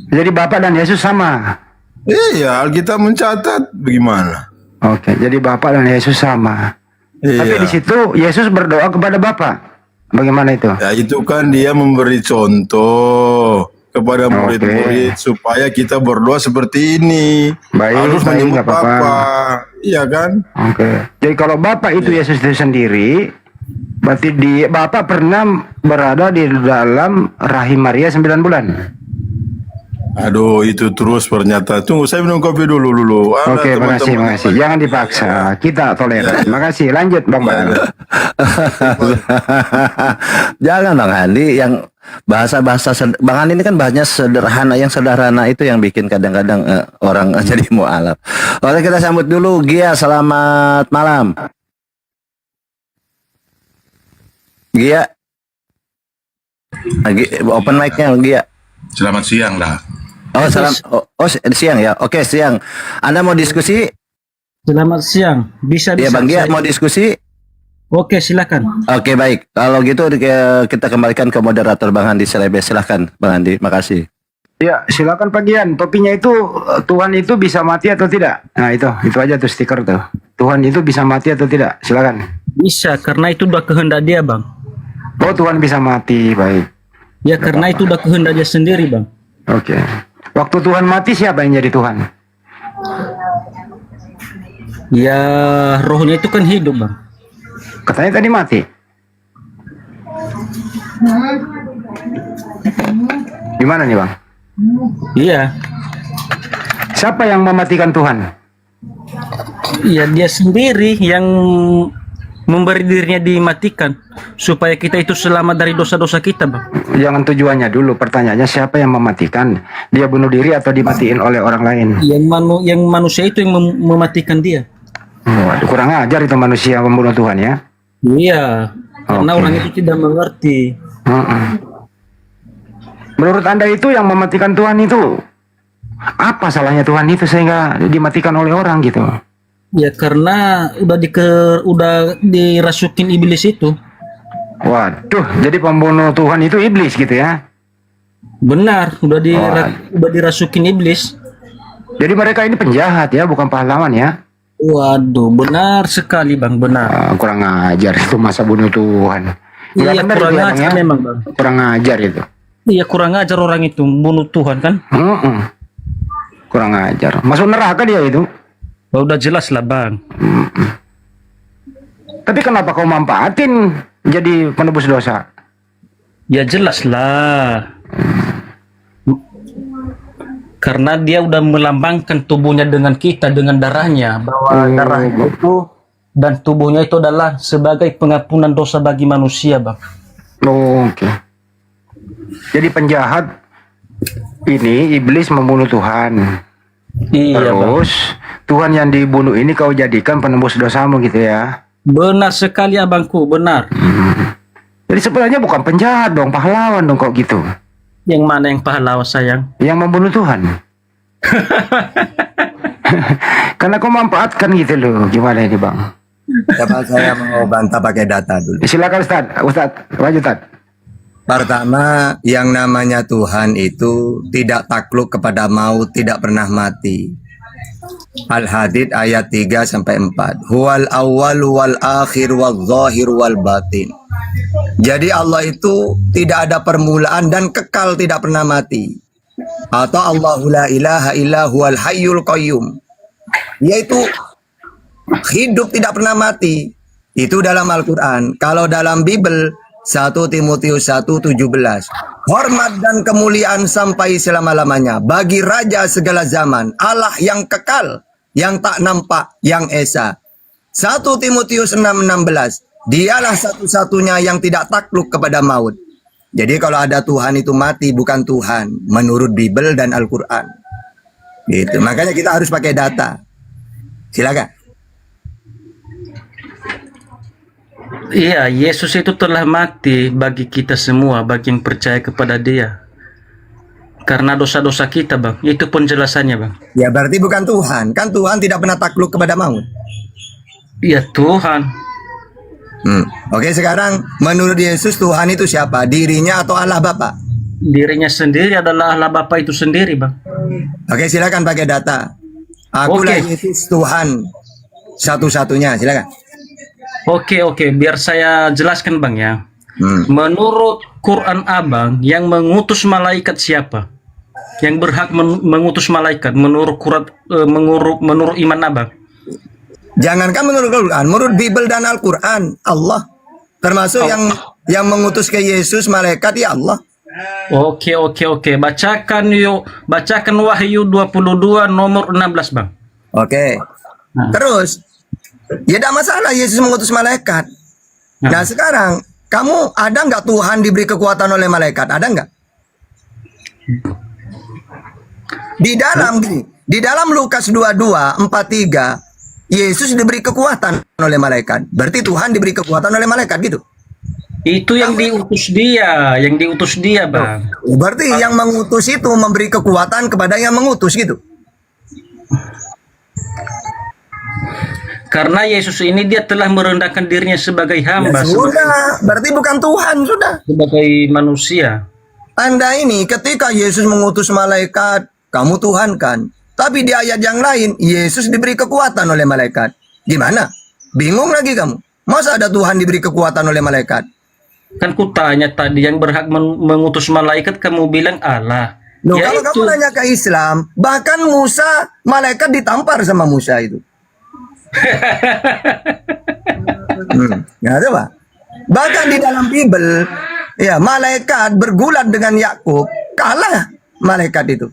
Jadi Bapak dan Yesus sama. Iya, Alkitab mencatat bagaimana? Oke, jadi Bapak dan Yesus sama. Tapi Iya. di situ Yesus berdoa kepada Bapak. Bagaimana itu? Ya, itu kan dia memberi contoh kepada murid-murid supaya kita berdoa seperti ini. Harus menyebut nggak apa-apa. Bapa. Iya kan? Oke. Jadi kalau Bapak itu Yesus itu sendiri, berarti Bapak pernah berada di dalam rahim Maria 9 bulan. Aduh, itu terus pernyataan. Tunggu, saya minum kopi dulu. Ada Oke, makasih, teman-teman makasih. Jangan dipaksa. Kita toleran. Makasih. Lanjut, Bang Bang. Jangan Bang Andi, yang bahasa-bahasa Bang Andi ini kan bahasanya sederhana, yang sederhana itu yang bikin kadang-kadang orang jadi mualaf. Oke, kita sambut dulu Gia, selamat malam. Gia. Open mic-nya Gia. Selamat siang lah. Oh, siang ya. Oke, siang. Anda mau diskusi? Selamat siang. Bisa Ya, Bang Gia mau diskusi? Oke, silakan. Oke, baik. Kalau gitu kita kembalikan ke moderator Bang Andi Selebes. Silakan Bang Andi. Makasih. Ya, silakan Pagian. Topinya itu Tuhan itu bisa mati atau tidak? Nah, itu aja tuh stiker tuh. Tuhan itu bisa mati atau tidak? Silakan. Bisa, karena itu udah kehendak dia, Bang. Oh, Tuhan bisa mati. Baik. Ya, karena itu udah kehendak dia sendiri, Bang. Oke. Waktu Tuhan mati, siapa yang jadi Tuhan? Ya, rohnya itu kan hidup, Bang. Katanya tadi mati. Gimana nih, Bang? Iya. Siapa yang mematikan Tuhan? Ya, dia sendiri yang memberi dirinya dimatikan supaya kita itu selamat dari dosa-dosa kita, Bang. Jangan tujuannya dulu. Pertanyaannya siapa yang mematikan? Dia bunuh diri atau dimatiin oleh orang lain? Yang manusia itu yang mematikan dia. Waduh, kurang ajar itu manusia membunuh Tuhan ya. Iya, karena orang itu tidak mengerti. Menurut Anda itu yang mematikan Tuhan itu apa salahnya Tuhan itu sehingga dimatikan oleh orang gitu? Ya karena udah dirasukin iblis itu. Waduh, jadi pembunuh Tuhan itu iblis gitu ya? Benar, udah dirasukin iblis. Jadi mereka ini penjahat ya, bukan pahlawan ya? Waduh, benar sekali Bang, benar. Kurang ajar itu masa bunuh Tuhan. Iya, kurang ajar memang Bang. Kurang ajar itu. Iya, kurang ajar orang itu bunuh Tuhan kan? Kurang ajar. Masuk neraka dia itu. Oh, udah jelas lah Bang. Tapi kenapa kau manfaatin jadi penebus dosa? Ya jelas lah. Karena dia udah melambangkan tubuhnya dengan kita, dengan darahnya, bahwa darah itu dan tubuhnya itu adalah sebagai pengampunan dosa bagi manusia, Bang. Oke. Jadi penjahat ini iblis membunuh Tuhan. Iya, terus Bang. Tuhan yang dibunuh ini kau jadikan penembus dosamu gitu ya? Benar sekali abangku, benar. Jadi sebenarnya bukan penjahat dong, pahlawan dong kok gitu. Yang mana yang pahlawan sayang? Yang membunuh Tuhan. Karena kau manfaatkan gitu loh. Gimana ini bang? Coba saya mau bantah pakai data dulu. Silakan Ustaz, lanjut Ustaz. Pertama, yang namanya Tuhan itu tidak takluk kepada maut, tidak pernah mati. Al-Hadid ayat 3 sampai 4. Huwal awwal wal akhir wal zahir wal batin. Jadi Allah itu tidak ada permulaan dan kekal, tidak pernah mati. Atau Allahu la ilaha illa huwal hayyul qayyum. Yaitu hidup tidak pernah mati. Itu dalam Al-Quran. Kalau dalam Bible 1 Timotius 1:17. Hormat dan kemuliaan sampai selama-lamanya bagi Raja segala zaman, Allah yang kekal, yang tak nampak, yang esa. 1 Timotius 6:16. Dialah satu-satunya yang tidak takluk kepada maut. Jadi kalau ada Tuhan itu mati, bukan Tuhan menurut Bible dan Al-Quran. Gitu. Makanya kita harus pakai data. Silakan. Iya, Yesus itu telah mati bagi kita semua, bagi yang percaya kepada Dia. Karena dosa-dosa kita, Bang. Itu penjelasannya, Bang. Ya berarti bukan Tuhan. Kan Tuhan tidak pernah takluk kepada maut. Iya, Tuhan. Oke, sekarang menurut Yesus Tuhan itu siapa? Dirinya atau Allah Bapa? Dirinya sendiri adalah Allah Bapa itu sendiri, Bang. Oke, silakan pakai data. Akulah Yesus Tuhan satu-satunya. Silakan. Oke, biar saya jelaskan, Bang, ya. Menurut Quran Abang, yang mengutus malaikat siapa? Yang berhak mengutus malaikat menurut menurut iman Abang? Jangankan menurut Quran, menurut Bible dan Al-Quran, Allah. Termasuk yang mengutus ke Yesus malaikat, ya Allah. Oke. Bacakan yuk. Bacakan Wahyu 22 nomor 16, Bang. Oke. Terus, ya tidak masalah Yesus mengutus malaikat. Nah sekarang, kamu ada nggak Tuhan diberi kekuatan oleh malaikat? Ada nggak? Di dalam Lukas 22:43, Yesus diberi kekuatan oleh malaikat. Berarti Tuhan diberi kekuatan oleh malaikat gitu. Itu yang diutus dia, Bang. Berarti yang mengutus itu memberi kekuatan kepada yang mengutus gitu. Karena Yesus ini dia telah merendahkan dirinya sebagai hamba. Ya sudah, berarti bukan Tuhan, sudah. Sebagai manusia. Anda ini ketika Yesus mengutus malaikat, kamu Tuhan kan? Tapi di ayat yang lain, Yesus diberi kekuatan oleh malaikat. Gimana? Bingung lagi kamu? Masa ada Tuhan diberi kekuatan oleh malaikat? Kan ku tanya tadi, yang berhak mengutus malaikat, kamu bilang Allah. Loh, Ya kalau itu. kamu nanya ke Islam, bahkan Musa, malaikat ditampar sama Musa itu. Ya, coba. Bahkan di dalam Bible, ya malaikat bergulat dengan Yakub, kalah malaikat itu.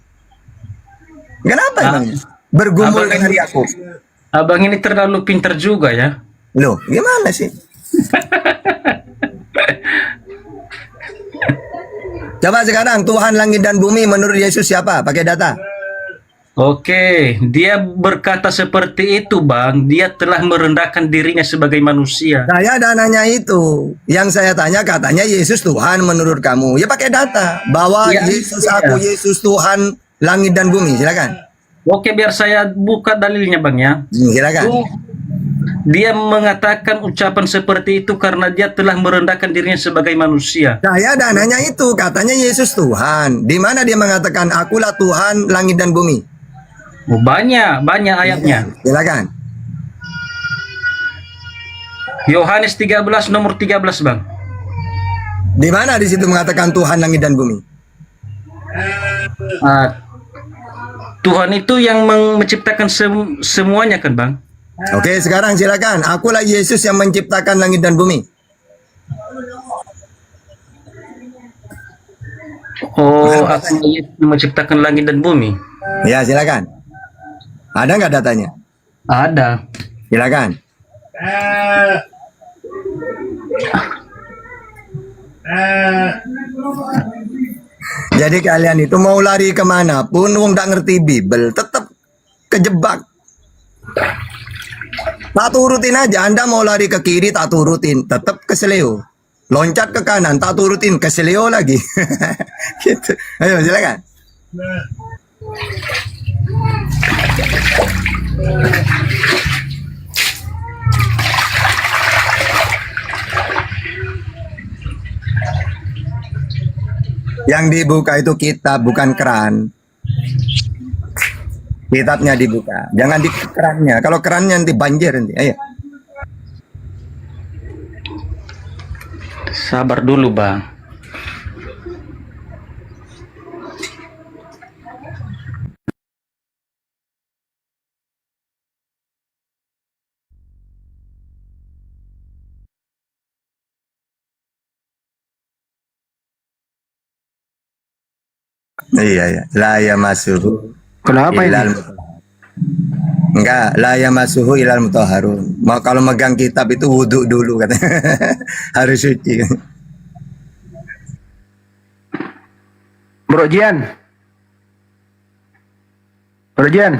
Kenapa emangnya? Bergumul dengan Yakub. Abang ini terlalu pintar juga ya. Loh, gimana sih? Coba sekarang Tuhan langit dan bumi menurut Yesus siapa? Pakai data. Oke, dia berkata seperti itu, Bang. Dia telah merendahkan dirinya sebagai manusia. Saya ada nanya itu. Yang saya tanya katanya Yesus Tuhan menurut kamu. Ya pakai data. Bahwa Ya, Yesus iya. aku Yesus Tuhan langit dan bumi. Silakan. Oke, biar saya buka dalilnya, Bang ya. Silakan. Dia mengatakan ucapan seperti itu karena dia telah merendahkan dirinya sebagai manusia. Saya ada nanya itu. Katanya Yesus Tuhan. Di mana dia mengatakan akulah Tuhan langit dan bumi? Oh, banyak ayatnya. Silakan. Yohanes 13 nomor 13, Bang. Di mana di situ mengatakan Tuhan langit dan bumi? Tuhan itu yang menciptakan semuanya kan, Bang? Oke, sekarang silakan. Akulah Yesus yang menciptakan langit dan bumi. Oh, aku yang menciptakan langit dan bumi. Ya, silakan. Ada nggak datanya? Ada. Silakan. Jadi kalian itu mau lari kemanapun, wong nggak ngerti Bible, tetap kejebak. Tak turutin aja. Anda mau lari ke kiri, tak turutin, tetap keseleo. loncat ke kanan, tak turutin ke seleo lagi. Gitu. Ayo silakan. Yang dibuka itu kitab, bukan keran. Kitabnya dibuka, jangan di kerannya. Kalau kerannya nanti banjir nanti. Ayo. Sabar dulu, Bang. Iya. La yamassuhu Kenapa ini? ilal enggak, la yamassuhu ilal mutahharun. Mau kalau megang kitab itu wudhu dulu katanya. Harus suci. Bro Jian. Bro Jian.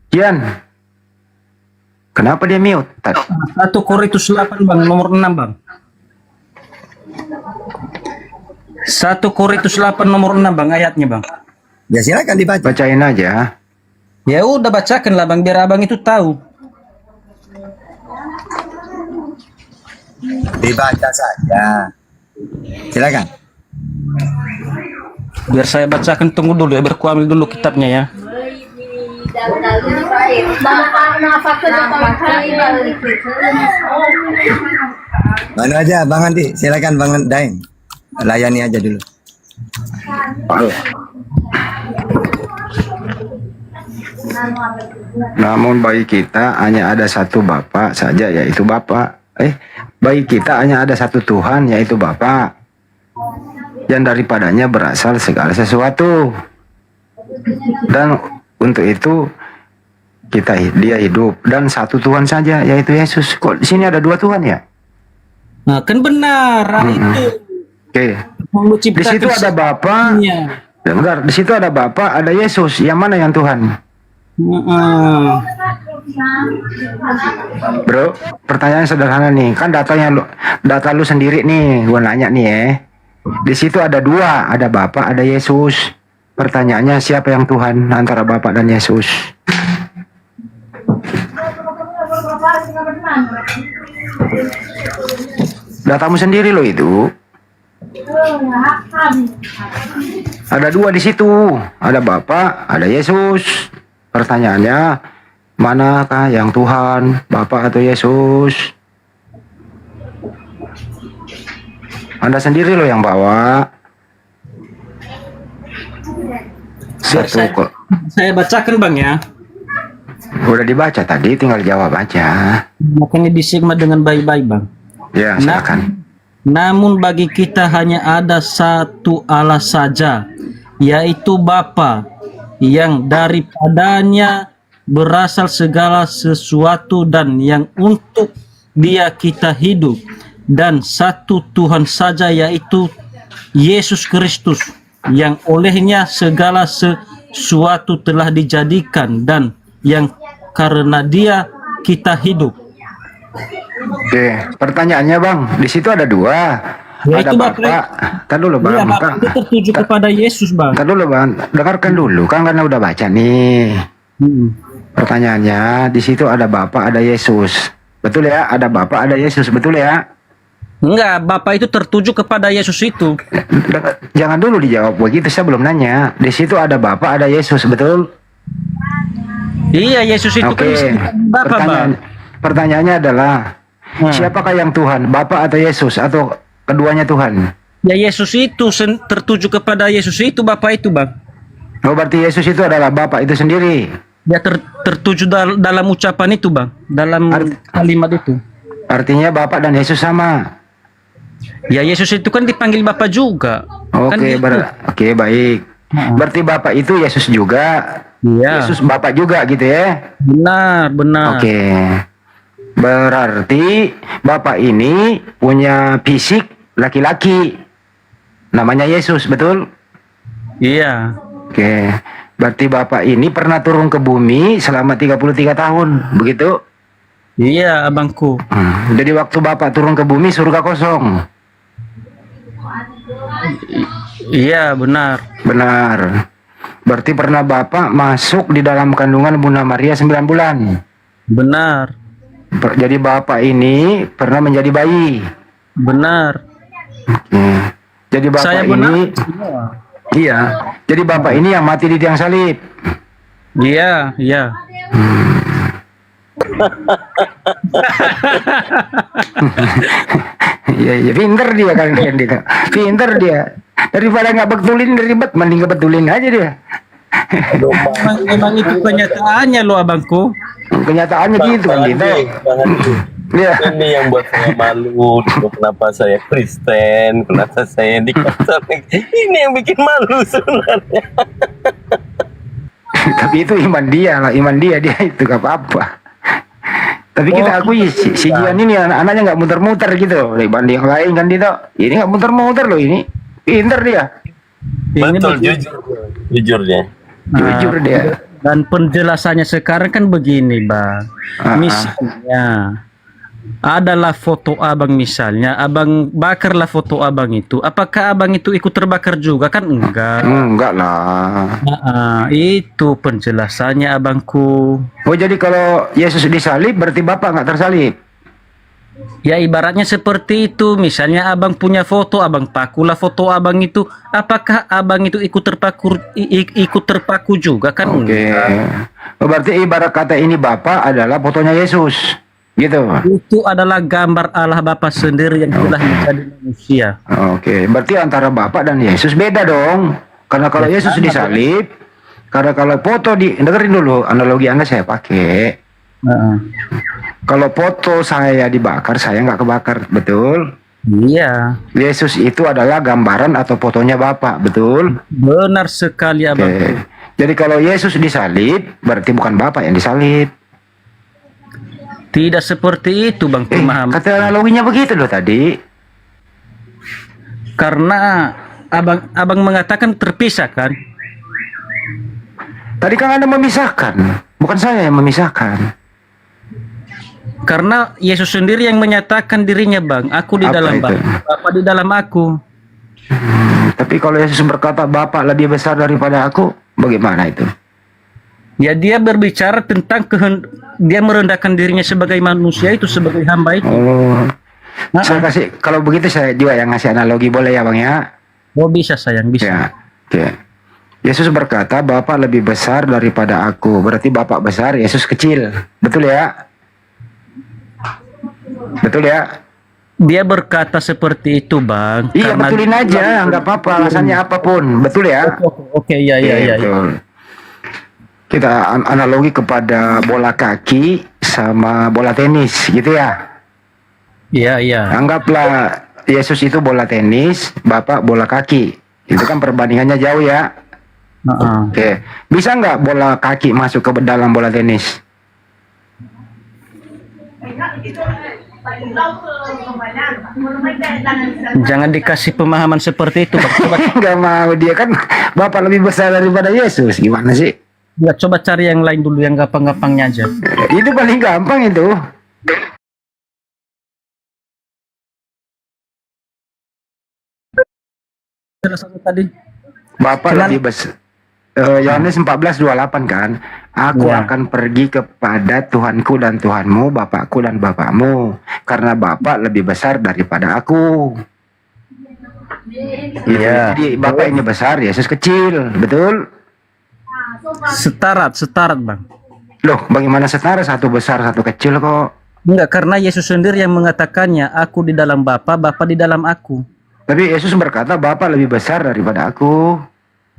Jian. Kenapa dia mute? 1 Korintus 8 Bang, nomor 6 Bang. 1 Korintus 8 nomor 6 Bang, ayatnya Bang. Ya silakan dibaca. Bacain aja. Ya udah bacakan lah Bang, biar abang itu tahu. Dibaca saja. Silakan. Biar saya bacakan, tunggu dulu ya, biar ku ambil dulu kitabnya ya. Mana aja Bang Andi, silakan Bang Daeng. Layani aja dulu. Namun bagi kita hanya ada satu Bapa saja, yaitu Bapa. Bagi kita hanya ada satu Tuhan, yaitu Bapa. Dan daripadanya berasal segala sesuatu. Dan untuk itu dia hidup, dan satu Tuhan saja, yaitu Yesus. Kok di sini ada dua Tuhan ya? Nah, kan benar itu. Oke. Di situ ada Bapa. Ya, benar. Di situ ada Bapa, ada Yesus. Yang mana yang Tuhan? Bro, pertanyaan sederhana nih. Kan data lu sendiri nih. Gua nanya nih ya. Di situ ada dua, ada Bapa, ada Yesus. Pertanyaannya siapa yang Tuhan antara Bapa dan Yesus? Datamu sendiri loh itu. Ada dua di situ, ada Bapa, ada Yesus. Pertanyaannya, manakah yang Tuhan, Bapa atau Yesus? Anda sendiri loh yang bawa. Saya bacakan Bang ya. Udah dibaca tadi, tinggal jawab aja. Makanya disimak dengan baik-baik Bang. Ya, silakan. Namun bagi kita hanya ada satu Allah saja, yaitu Bapa, yang daripadanya berasal segala sesuatu dan yang untuk Dia kita hidup, dan satu Tuhan saja, yaitu Yesus Kristus, yang olehnya segala sesuatu telah dijadikan dan yang karena Dia kita hidup. Oke, pertanyaannya Bang, di situ ada dua. Ada Bapak. Tar dulu Bang. Iya, Bapak itu tertuju kepada Yesus Bang. Tar dulu Bang, dengarkan dulu kan karena udah baca nih. Pertanyaannya, di situ ada Bapak, ada Yesus. Betul ya? Ada Bapak, ada Yesus, betul ya? Enggak, Bapak itu tertuju kepada Yesus itu. Jangan dulu dijawab begitu, saya belum nanya. Di situ ada Bapak, ada Yesus, betul? Iya, Yesus itu kan Bapak, Bang. Pertanyaannya adalah, siapakah yang Tuhan, Bapak atau Yesus, atau keduanya Tuhan? Ya Yesus itu tertuju kepada Yesus itu, Bapak itu Bang. Oh, berarti Yesus itu adalah Bapak itu sendiri. Dia tertuju dalam ucapan itu Bang, dalam kalimat itu. Artinya Bapak dan Yesus sama. Ya Yesus itu kan dipanggil Bapak juga. Oke, oke, baik. Berarti Bapak itu Yesus juga. Iya. Yesus Bapak juga gitu ya. Benar. Oke. Berarti Bapak ini punya fisik laki-laki. Namanya Yesus, betul? Iya. Oke. Berarti Bapak ini pernah turun ke bumi selama 33 tahun, begitu? Iya, abangku. Jadi waktu Bapak turun ke bumi surga kosong. Iya, benar. Benar. Berarti pernah Bapak masuk di dalam kandungan Bunda Maria 9 bulan. Benar. Jadi Bapak ini pernah menjadi bayi. Benar. Jadi Bapak Saya ini iya. Jadi Bapak ini yang mati di tiang salib. Iya, iya. Iya, iya, pinter dia kalian dia. Pinter dia. Daripada nggak betulin ribet, mending betulin aja dia. Memang itu kenyataannya loh, abangku. Kenyataannya gitu kan gitu. Iya. Ini yang buat saya malu. Kenapa saya Kristen? Kenapa saya di Katolik? Ini yang bikin malu sebenarnya. Tapi itu iman dia lah, iman dia itu gak apa-apa. Tapi kita akui si Jian ini anak-anaknya nggak muter-muter gitu dibanding yang lain kan gitu. Ini nggak muter-muter loh ini, pinter dia. Betul, jujur dia. Jujur dia. Dan penjelasannya sekarang kan begini, Bang. Misalnya adalah foto abang, misalnya abang bakarlah foto abang itu, apakah abang itu ikut terbakar juga? Kan enggak. Enggak lah. Itu penjelasannya, abangku. Oh, jadi kalau Yesus disalib berarti Bapak nggak tersalib? Ya ibaratnya seperti itu. Misalnya abang punya foto, abang pakulah foto abang itu, apakah abang itu ikut terpaku juga? Kan enggak. Oh, berarti ibarat kata ini Bapak adalah fotonya Yesus. Gitu. Itu adalah gambar Allah Bapa sendiri yang telah menjadi manusia. Oke, berarti antara Bapak dan Yesus beda dong. Karena kalau Yesus disalib, karena kalau foto dengerin dulu analogi Anda saya pakai. Kalau foto saya dibakar, saya nggak kebakar, betul? Iya. Yesus itu adalah gambaran atau fotonya Bapak, betul? Benar sekali, abang. Jadi kalau Yesus disalib, berarti bukan Bapak yang disalib. Tidak seperti itu, Bang, pemahaman. Kata analoginya begitu loh tadi. Karena abang mengatakan terpisah kan? Tadi kan Anda memisahkan, bukan saya yang memisahkan. Karena Yesus sendiri yang menyatakan dirinya, Bang, aku di dalam Bapa di dalam aku. Tapi kalau Yesus berkata Bapa lebih besar daripada aku, bagaimana itu? Ya, dia berbicara tentang dia merendahkan dirinya sebagai manusia itu, sebagai hamba itu. Saya kasih, kalau begitu saya juga yang ngasih analogi, boleh ya Bang ya? Oh, bisa sayang, bisa. Ya. Yesus berkata Bapa lebih besar daripada aku, berarti Bapak besar, Yesus kecil, betul ya? Betul ya? Dia berkata seperti itu, Bang. Iya, betulin aja, nggak apa-apa, alasannya apapun, betul ya? Oke, iya. Betul. Kita analogi kepada bola kaki sama bola tenis, gitu ya? Iya. Anggaplah Yesus itu bola tenis, Bapak bola kaki. Itu kan perbandingannya jauh ya? Oke. Bisa nggak bola kaki masuk ke dalam bola tenis? Jangan dikasih pemahaman seperti itu, Bang. Nggak mau, dia kan Bapak lebih besar daripada Yesus. Gimana sih? Ya, coba cari yang lain dulu, yang gampang-gampangnya aja. Itu paling gampang itu. Tadi Bapak lebih besar. Yohanes 14:28 kan, aku akan pergi kepada Tuhanku dan Tuhanmu, Bapakku dan Bapakmu, karena Bapak lebih besar daripada aku. Iya. Jadi Bapak ini besar, Yesus kecil, betul? Setarat, Bang. Loh, bagaimana setara, satu besar satu kecil kok? Enggak, karena Yesus sendiri yang mengatakannya, aku di dalam Bapa, Bapa di dalam aku. Tapi Yesus berkata Bapak lebih besar daripada aku.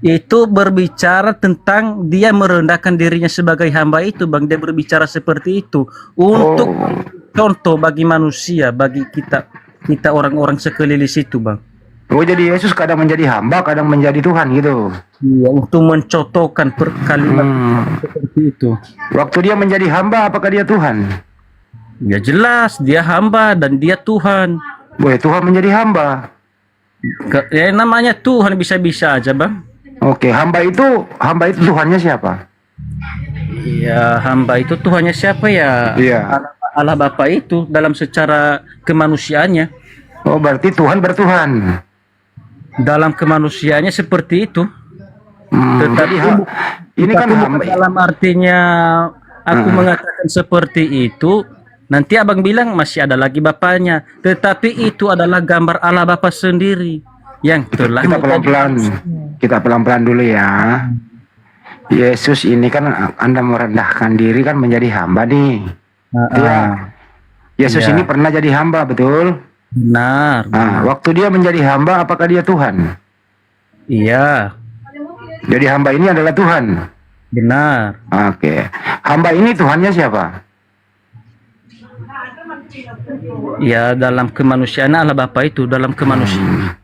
Itu berbicara tentang dia merendahkan dirinya sebagai hamba itu, Bang. Dia berbicara seperti itu untuk contoh bagi manusia, bagi kita orang-orang sekeliling situ, Bang. Oh, jadi Yesus kadang menjadi hamba, kadang menjadi Tuhan gitu. Iya, untuk mencontohkan kalimat seperti itu. Waktu dia menjadi hamba, apakah dia Tuhan? Ya jelas, dia hamba dan dia Tuhan. Boleh Tuhan menjadi hamba. Ya namanya Tuhan, bisa-bisa aja, Bang. Oke, hamba itu Tuhannya siapa? Iya, hamba itu Tuhannya siapa ya? Iya. Allah Bapa itu dalam secara kemanusiaannya. Oh, berarti Tuhan bertuhan. Dalam kemanusiaannya seperti itu. Jadi ini kan hamba. Dalam artinya aku mengatakan seperti itu, nanti abang bilang masih ada lagi bapaknya. Tetapi itu adalah gambar Allah Bapa sendiri yang telah Kita pelan-pelan dulu ya. Yesus ini kan Anda merendahkan diri kan menjadi hamba nih. Ya. Yesus ini pernah jadi hamba, betul? Benar. Nah, waktu dia menjadi hamba, apakah dia Tuhan? Iya. Jadi hamba ini adalah Tuhan. Benar. Oke. Hamba ini Tuhannya siapa? Ya, dalam kemanusiaan Allah Bapa itu dalam kemanusiaan.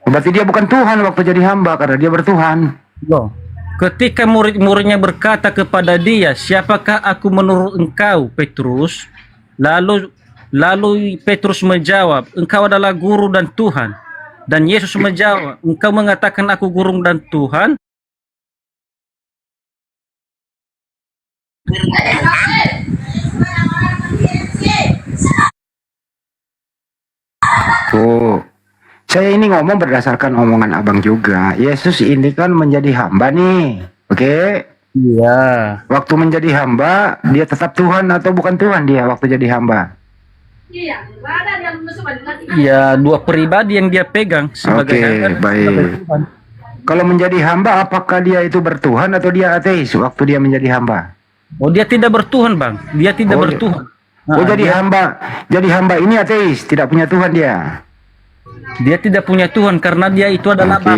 Berarti dia bukan Tuhan waktu jadi hamba karena dia bertuhan. Loh. Ketika murid-muridnya berkata kepada dia, "Siapakah aku menurut engkau, Petrus?" Lalu Petrus menjawab, "Engkau adalah guru dan Tuhan." Dan Yesus menjawab, "Engkau mengatakan aku guru dan Tuhan?" Tuh. Saya ini ngomong berdasarkan omongan abang juga. Yesus ini kan menjadi hamba nih. Oke? Iya. Waktu menjadi hamba, dia tetap Tuhan atau bukan Tuhan dia waktu jadi hamba? Ya, dua pribadi yang dia pegang sebagai hamba dan baik. sebagai Tuhan. Kalau menjadi hamba, apakah dia itu bertuhan atau dia ateis waktu dia menjadi hamba? Oh, dia tidak bertuhan, Bang. Dia tidak bertuhan. Jadi hamba ini ateis, tidak punya Tuhan dia. Dia tidak punya Tuhan karena dia itu adalah Bapa.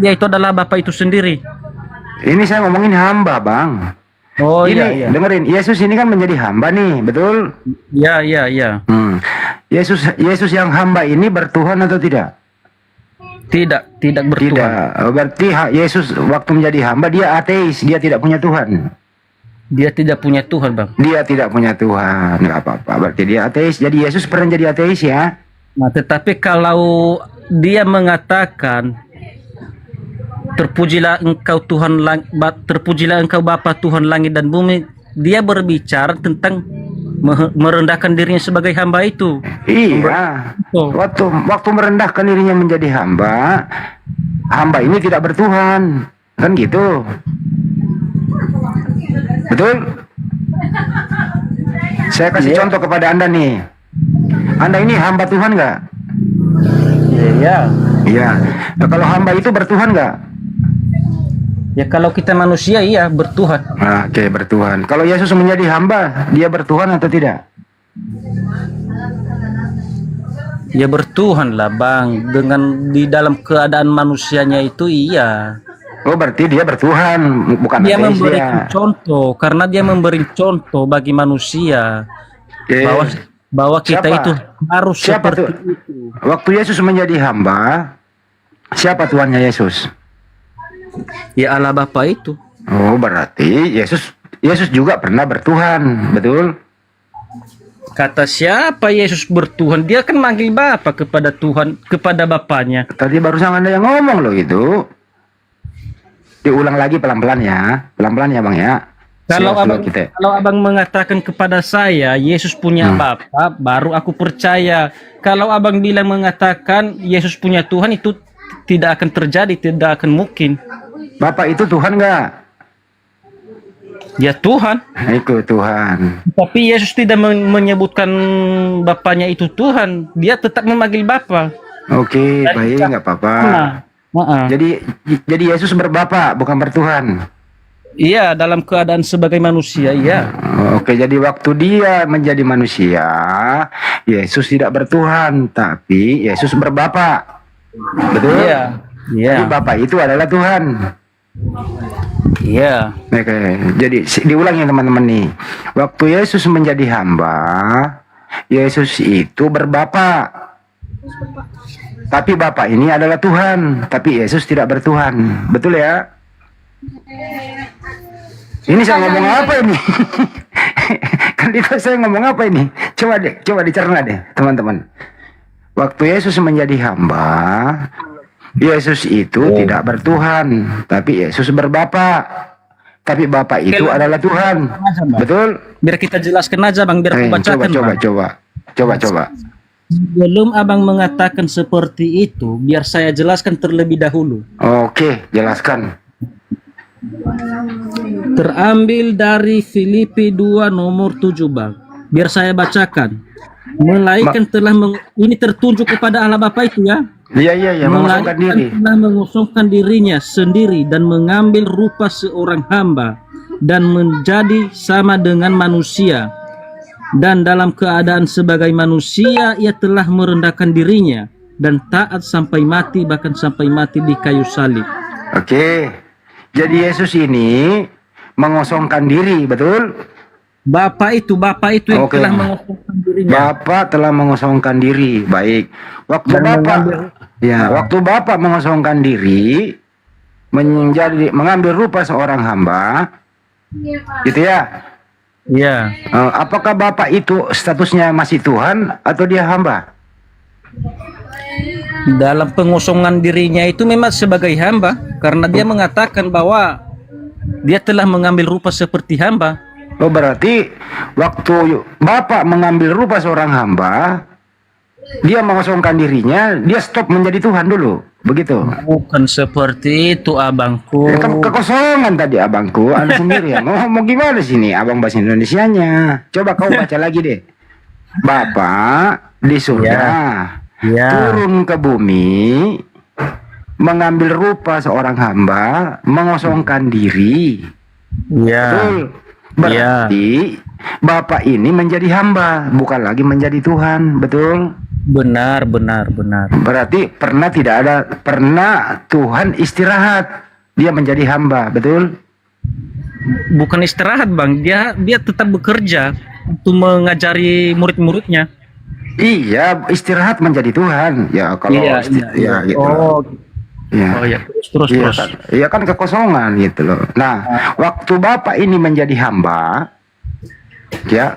Dia itu adalah Bapa itu sendiri. Ini saya ngomongin hamba, Bang. Oh ini, iya. Dengerin, Yesus ini kan menjadi hamba nih, betul? Iya. Yesus yang hamba ini bertuhan atau tidak? Tidak bertuhan. Tidak. Berarti Yesus waktu menjadi hamba dia ateis, dia tidak punya Tuhan. Dia tidak punya Tuhan, Bang. Dia tidak punya Tuhan, nggak apa-apa. Berarti dia ateis. Jadi Yesus pernah jadi ateis ya? Nah, tetapi kalau dia mengatakan, terpujilah engkau Tuhan, terpujilah engkau Bapa Tuhan langit dan bumi, dia berbicara tentang merendahkan dirinya sebagai hamba itu. Iya. Waktu merendahkan dirinya menjadi hamba ini tidak bertuhan, kan gitu. Betul? Saya kasih contoh kepada Anda nih. Anda ini hamba Tuhan nggak? Iya. Nah, kalau hamba itu bertuhan nggak? Ya, kalau kita manusia iya bertuhan. Oke, bertuhan. Kalau Yesus menjadi hamba, dia bertuhan atau tidak? Ya bertuhan lah, Bang. Dengan di dalam keadaan manusianya itu iya. Oh, berarti dia bertuhan, bukan dia ateis memberikan ya. contoh, karena dia memberi contoh bagi manusia bahwa kita itu harus seperti itu. Waktu Yesus menjadi hamba, siapa Tuhannya Yesus? Ya, Allah Bapa itu. Oh, berarti Yesus juga pernah bertuhan, betul? Kata siapa Yesus bertuhan? Dia kan manggil Bapa kepada Tuhan, kepada Bapaknya. Tadi barusan Anda yang ngomong loh itu. Diulang lagi pelan-pelan ya. Pelan-pelan ya, Bang ya. Kalau abang mengatakan kepada saya Yesus punya Bapa, baru aku percaya. Kalau abang bilang mengatakan Yesus punya Tuhan, itu tidak akan terjadi, tidak akan mungkin. Bapak itu Tuhan nggak? Ya Tuhan. Itu Tuhan. Tapi Yesus tidak menyebutkan Bapaknya itu Tuhan. Dia tetap memanggil Bapa. Oke, baik, nggak apa-apa. Jadi Yesus berbapa, bukan bertuhan. Iya, dalam keadaan sebagai manusia, iya. Oke, jadi waktu dia menjadi manusia, Yesus tidak bertuhan, tapi Yesus berbapa. Betul? Iya. Jadi Bapa itu adalah Tuhan. Iya. Oke, jadi diulangi teman-teman nih. Waktu Yesus menjadi hamba, Yesus itu berbapa. Tapi Bapa ini adalah Tuhan, tapi Yesus tidak bertuhan. Betul ya? Ini saya ngomong apa ini? Kan itu saya ngomong apa ini? Coba dicerna deh, teman-teman. Waktu Yesus menjadi hamba, Yesus itu tidak bertuhan, tapi Yesus berbapa. tapi Bapak itu adalah Tuhan. Betul? Biar kita jelaskan aja Bang, biar aku bacakan Bang. Coba. Sebelum Abang mengatakan seperti itu, biar saya jelaskan terlebih dahulu. Oke, jelaskan. Terambil dari Filipi 2 nomor 7 Bang. Biar saya bacakan. Melainkan ini tertunjuk kepada Allah Bapa itu ya. Iya, mengosongkan diri. Telah mengosongkan dirinya sendiri dan mengambil rupa seorang hamba dan menjadi sama dengan manusia. Dan dalam keadaan sebagai manusia ia telah merendahkan dirinya dan taat sampai mati, bahkan sampai mati di kayu salib. Oke. Jadi Yesus ini mengosongkan diri, betul? Bapak itu yang telah mengosongkan dirinya. Bapak telah mengosongkan diri. Baik. Waktu Bapak mengosongkan diri mengambil rupa seorang hamba. Gitu ya? Iya. Apakah Bapak itu statusnya masih Tuhan atau dia hamba? Dalam pengosongan dirinya itu memang sebagai hamba, karena dia mengatakan bahwa dia telah mengambil rupa seperti hamba. Oh, berarti waktu Bapak mengambil rupa seorang hamba, dia mengosongkan dirinya, dia stop menjadi Tuhan dulu, begitu? Bukan seperti itu abangku. Kekosongan tadi abangku, anda sendiri ya. Mau gimana sini abang bahasa Indonesianya? Coba kau baca lagi deh. Bapak di surga turun ke bumi, mengambil rupa seorang hamba, mengosongkan diri. Betul. Berarti Bapak ini menjadi hamba, bukan lagi menjadi Tuhan, betul? Benar. Berarti pernah Tuhan istirahat, dia menjadi hamba, betul? Bukan istirahat Bang, dia tetap bekerja untuk mengajari murid-muridnya. Iya, istirahat menjadi Tuhan. Ya kalau gitu. Terus. Iya kan kekosongan gitu loh. Nah, waktu Bapak ini menjadi hamba, ya,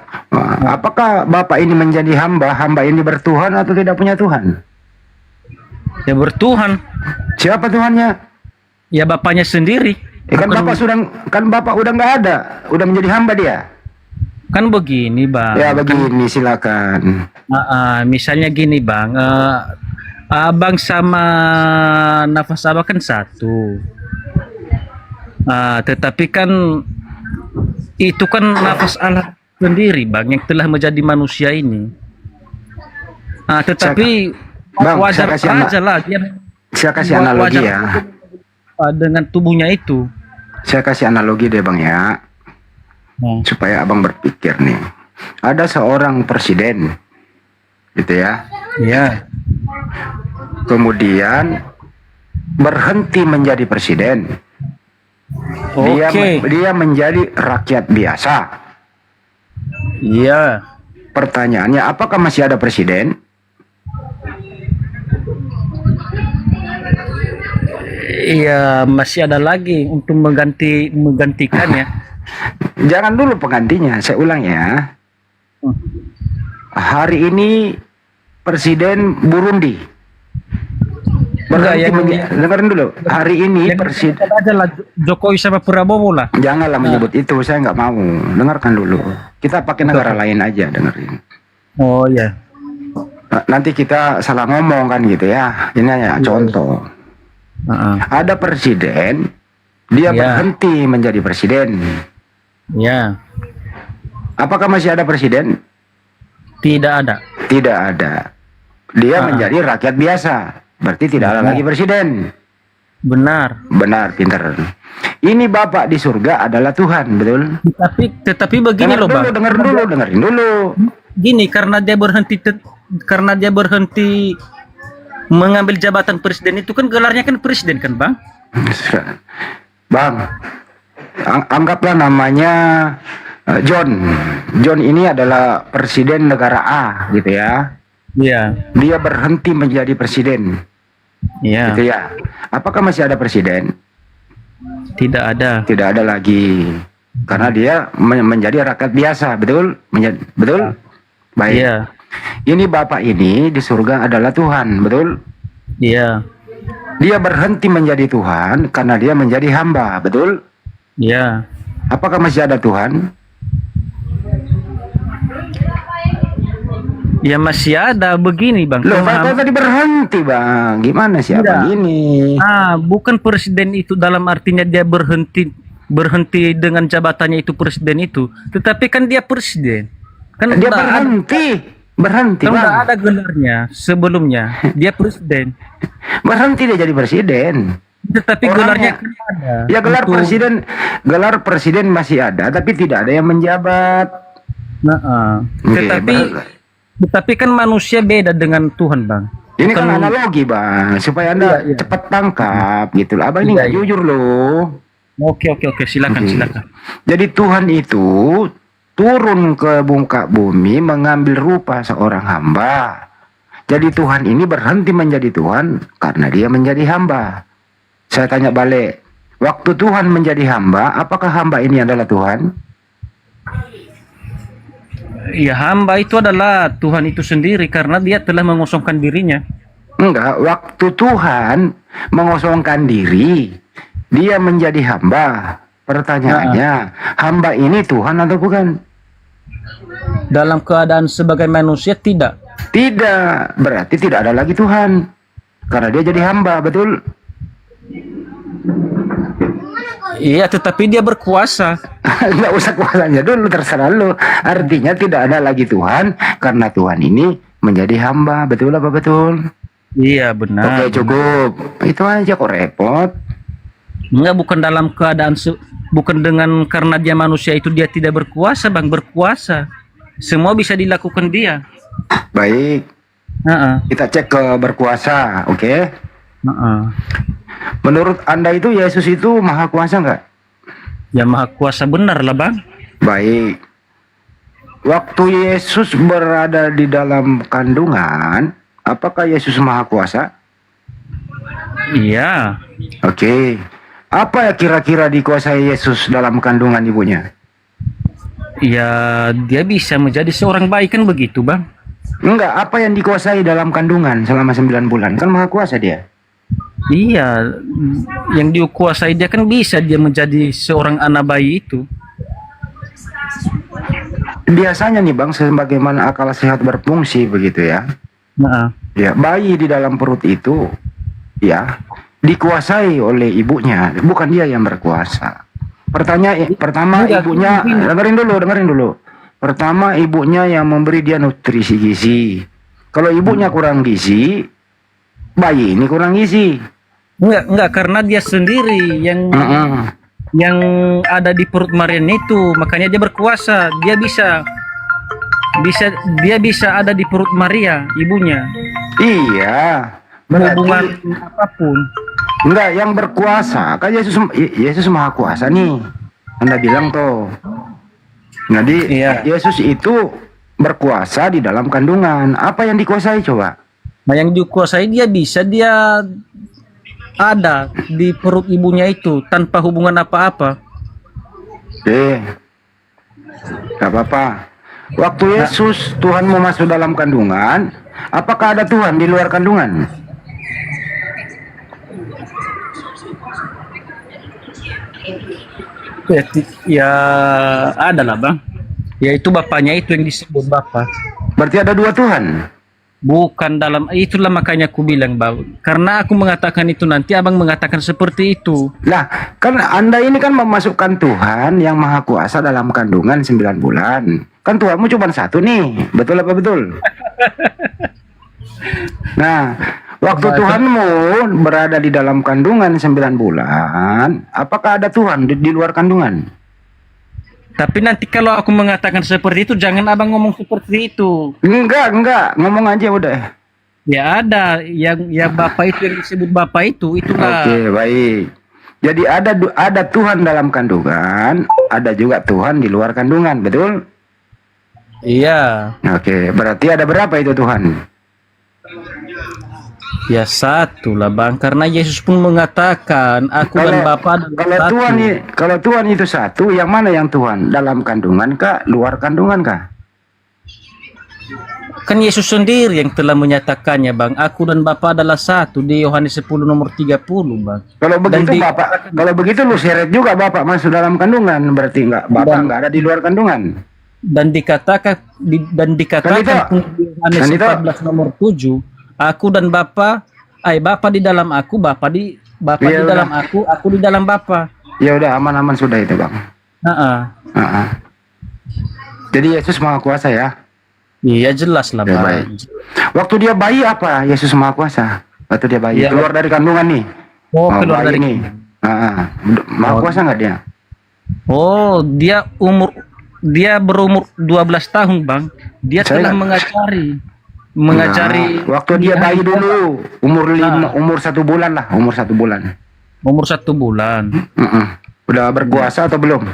apakah Bapak ini menjadi hamba? Hamba ini bertuhan atau tidak punya Tuhan? Ya bertuhan. Siapa Tuhannya? Ya Bapaknya sendiri. Kan Bapak udah nggak ada, udah menjadi hamba dia. Kan begini Bang. Ya begini, silakan. Misalnya gini Bang, Abang sama nafas Abang kan satu. Tetapi kan itu kan nafas Allah sendiri Bang yang telah menjadi manusia ini. Tetapi Bang, wajar aja lah dia. Saya kasih analogi ya. Dengan tubuhnya itu. Saya kasih analogi deh Bang ya. Supaya abang berpikir nih. Ada seorang presiden. Gitu ya. Iya. Kemudian berhenti menjadi presiden. Dia menjadi rakyat biasa. Iya. Pertanyaannya, apakah masih ada presiden? Iya, masih ada lagi untuk menggantikannya. Jangan dulu penggantinya, saya ulang ya. Hari ini presiden Burundi. Dengerin dulu. Hari ini presiden Jokowi sama Prabowo lah. Janganlah menyebut itu, saya nggak mau. Dengarkan dulu. Kita pakai negara lain aja, dengerin. Oh ya. Nanti kita salah ngomong kan gitu ya. Ini hanya contoh. Ada presiden, dia berhenti menjadi presiden. Ya. Apakah masih ada presiden? Tidak ada. Tidak ada. Dia menjadi rakyat biasa. Berarti tidak ada lagi presiden. Benar. Benar, pintar. Ini Bapak di surga adalah Tuhan, betul? Tetapi begini loh Bang. Dengerin dulu. Gini, karena dia berhenti mengambil jabatan presiden itu kan gelarnya kan presiden kan Bang? Bang, anggaplah namanya John. John ini adalah presiden negara A gitu ya. Iya. Dia berhenti menjadi presiden. Iya. Gitu ya. Apakah masih ada presiden? Tidak ada. Tidak ada lagi. Karena dia menjadi rakyat biasa, betul? Betul? Baik. Iya. Ini Bapak ini di surga adalah Tuhan, betul? Iya. Dia berhenti menjadi Tuhan karena dia menjadi hamba, betul? Ya. Apakah masih ada Tuhan? Ya masih ada begini bang. Loh, Pak tadi berhenti bang. Gimana sih abang ini? Bukan presiden itu dalam artinya dia berhenti dengan jabatannya itu presiden itu, tetapi kan dia presiden. Kan dia berhenti kan bang. udah ada gelarnya sebelumnya. Dia presiden. Berhenti dia jadi presiden. Tetapi gelarnya kan ada. Ya gelar presiden masih ada, tapi tidak ada yang menjabat. Tetapi kan manusia beda dengan Tuhan bang. Ini kan analogi bang, supaya anda cepat tangkap gitu loh. Abang ini nggak jujur loh. Oke, silakan. Jadi Tuhan itu turun ke muka bumi mengambil rupa seorang hamba. Jadi Tuhan ini berhenti menjadi Tuhan karena dia menjadi hamba. Saya tanya balik, waktu Tuhan menjadi hamba, apakah hamba ini adalah Tuhan? Ya hamba itu adalah Tuhan itu sendiri karena dia telah mengosongkan dirinya. Enggak, waktu Tuhan mengosongkan diri, dia menjadi hamba. Pertanyaannya, hamba ini Tuhan atau bukan? Dalam keadaan sebagai manusia tidak. Tidak, berarti tidak ada lagi Tuhan. Karena dia jadi hamba, betul? Iya, tetapi dia berkuasa. Nggak usah kuasanya dulu, terserah lu. Artinya tidak ada lagi Tuhan karena Tuhan ini menjadi hamba, betul apa betul? Iya benar. Oke cukup, itu aja kok repot. Enggak, bukan dalam keadaan bukan dengan karena dia manusia itu dia tidak berkuasa bang, berkuasa. Semua bisa dilakukan dia. Baik. Kita cek ke berkuasa, oke? Menurut anda itu Yesus itu maha kuasa nggak? Ya maha kuasa benar lah bang. Baik. Waktu Yesus berada di dalam kandungan, apakah Yesus maha kuasa? Iya. Oke. Apa ya kira-kira dikuasai Yesus dalam kandungan ibunya? Ya dia bisa menjadi seorang baik kan begitu bang? Enggak, apa yang dikuasai dalam kandungan selama 9 bulan? Kan maha kuasa dia. Iya, yang dikuasai dia kan bisa dia menjadi seorang anak bayi itu. Biasanya nih bang, sebagaimana akal sehat berfungsi begitu ya. Ya, bayi di dalam perut itu ya dikuasai oleh ibunya, bukan dia yang berkuasa. Pertama ibunya, dengerin dulu. Pertama ibunya yang memberi dia nutrisi gizi. Kalau ibunya kurang gizi, bayi ini kurang gizi. Enggak, karena dia sendiri yang ada di perut Marian itu, makanya dia berkuasa. Dia bisa ada di perut Maria, ibunya. Iya. Hubungan apapun. Enggak, yang berkuasa kan Yesus maha kuasa nih. Anda bilang tuh. Jadi Yesus itu berkuasa di dalam kandungan. Apa yang dikuasai coba? Nah, yang dikuasai dia ada di perut ibunya itu tanpa hubungan apa-apa. Gak apa-apa. Waktu Yesus Tuhan mau masuk dalam kandungan, apakah ada Tuhan di luar kandungan? Ya ada lah bang. Yaitu bapaknya itu yang disebut bapak. Berarti ada 2 Tuhan? Bukan dalam, itulah makanya aku bilang bang. Karena aku mengatakan itu nanti abang mengatakan seperti itu. Lah, kan anda ini kan memasukkan Tuhan yang maha kuasa dalam kandungan 9 bulan. Kan Tuhanmu cuma satu nih, betul apa betul? Nah, waktu Tuhanmu berada di dalam kandungan 9 bulan, apakah ada Tuhan di luar kandungan? Tapi nanti kalau aku mengatakan seperti itu, jangan abang ngomong seperti itu. Enggak, ngomong aja udah. Ya ada, yang bapak itu yang disebut bapak itu, itulah. Oke, baik. Jadi ada Tuhan dalam kandungan, ada juga Tuhan di luar kandungan, betul? Iya. Oke, berarti ada berapa itu Tuhan? Ya satu lah bang, karena Yesus pun mengatakan aku dan Bapa adalah satu. Kalau Tuhan itu satu, yang mana yang Tuhan? Dalam kandungan kah? Luar kandungan kah? Kan Yesus sendiri yang telah menyatakannya, Bang. Aku dan Bapa adalah satu di Yohanes 10 nomor 30, Bang. Kalau Dan begitu Bapak, kalau begitu lu seret juga Bapak masuk dalam kandungan, berarti Bapak nggak ada di luar kandungan. dan dikatakan Kan itu- pun di Yohanes kan itu- 14 nomor 7, aku dan Bapa, Bapa di dalam aku, Bapa di Iya, dalam aku di dalam Bapa. Ya udah aman-aman sudah itu Bang. Jadi Yesus Maha Kuasa ya. Iya jelas lah, Ya, Bang. baik. Waktu dia bayi apa Yesus Maha Kuasa? Waktu dia bayi Iya. keluar dari kandungan nih. Keluar bayi dari nih. Maha Kuasa nggak dia? Dia berumur 12 tahun, Bang. Dia Saya telah nggak- mengajari Nah, waktu dia bayi dulu umur 1 bulan lah, umur 1 bulan. umur 1 bulan. Udah berkuasa atau belum?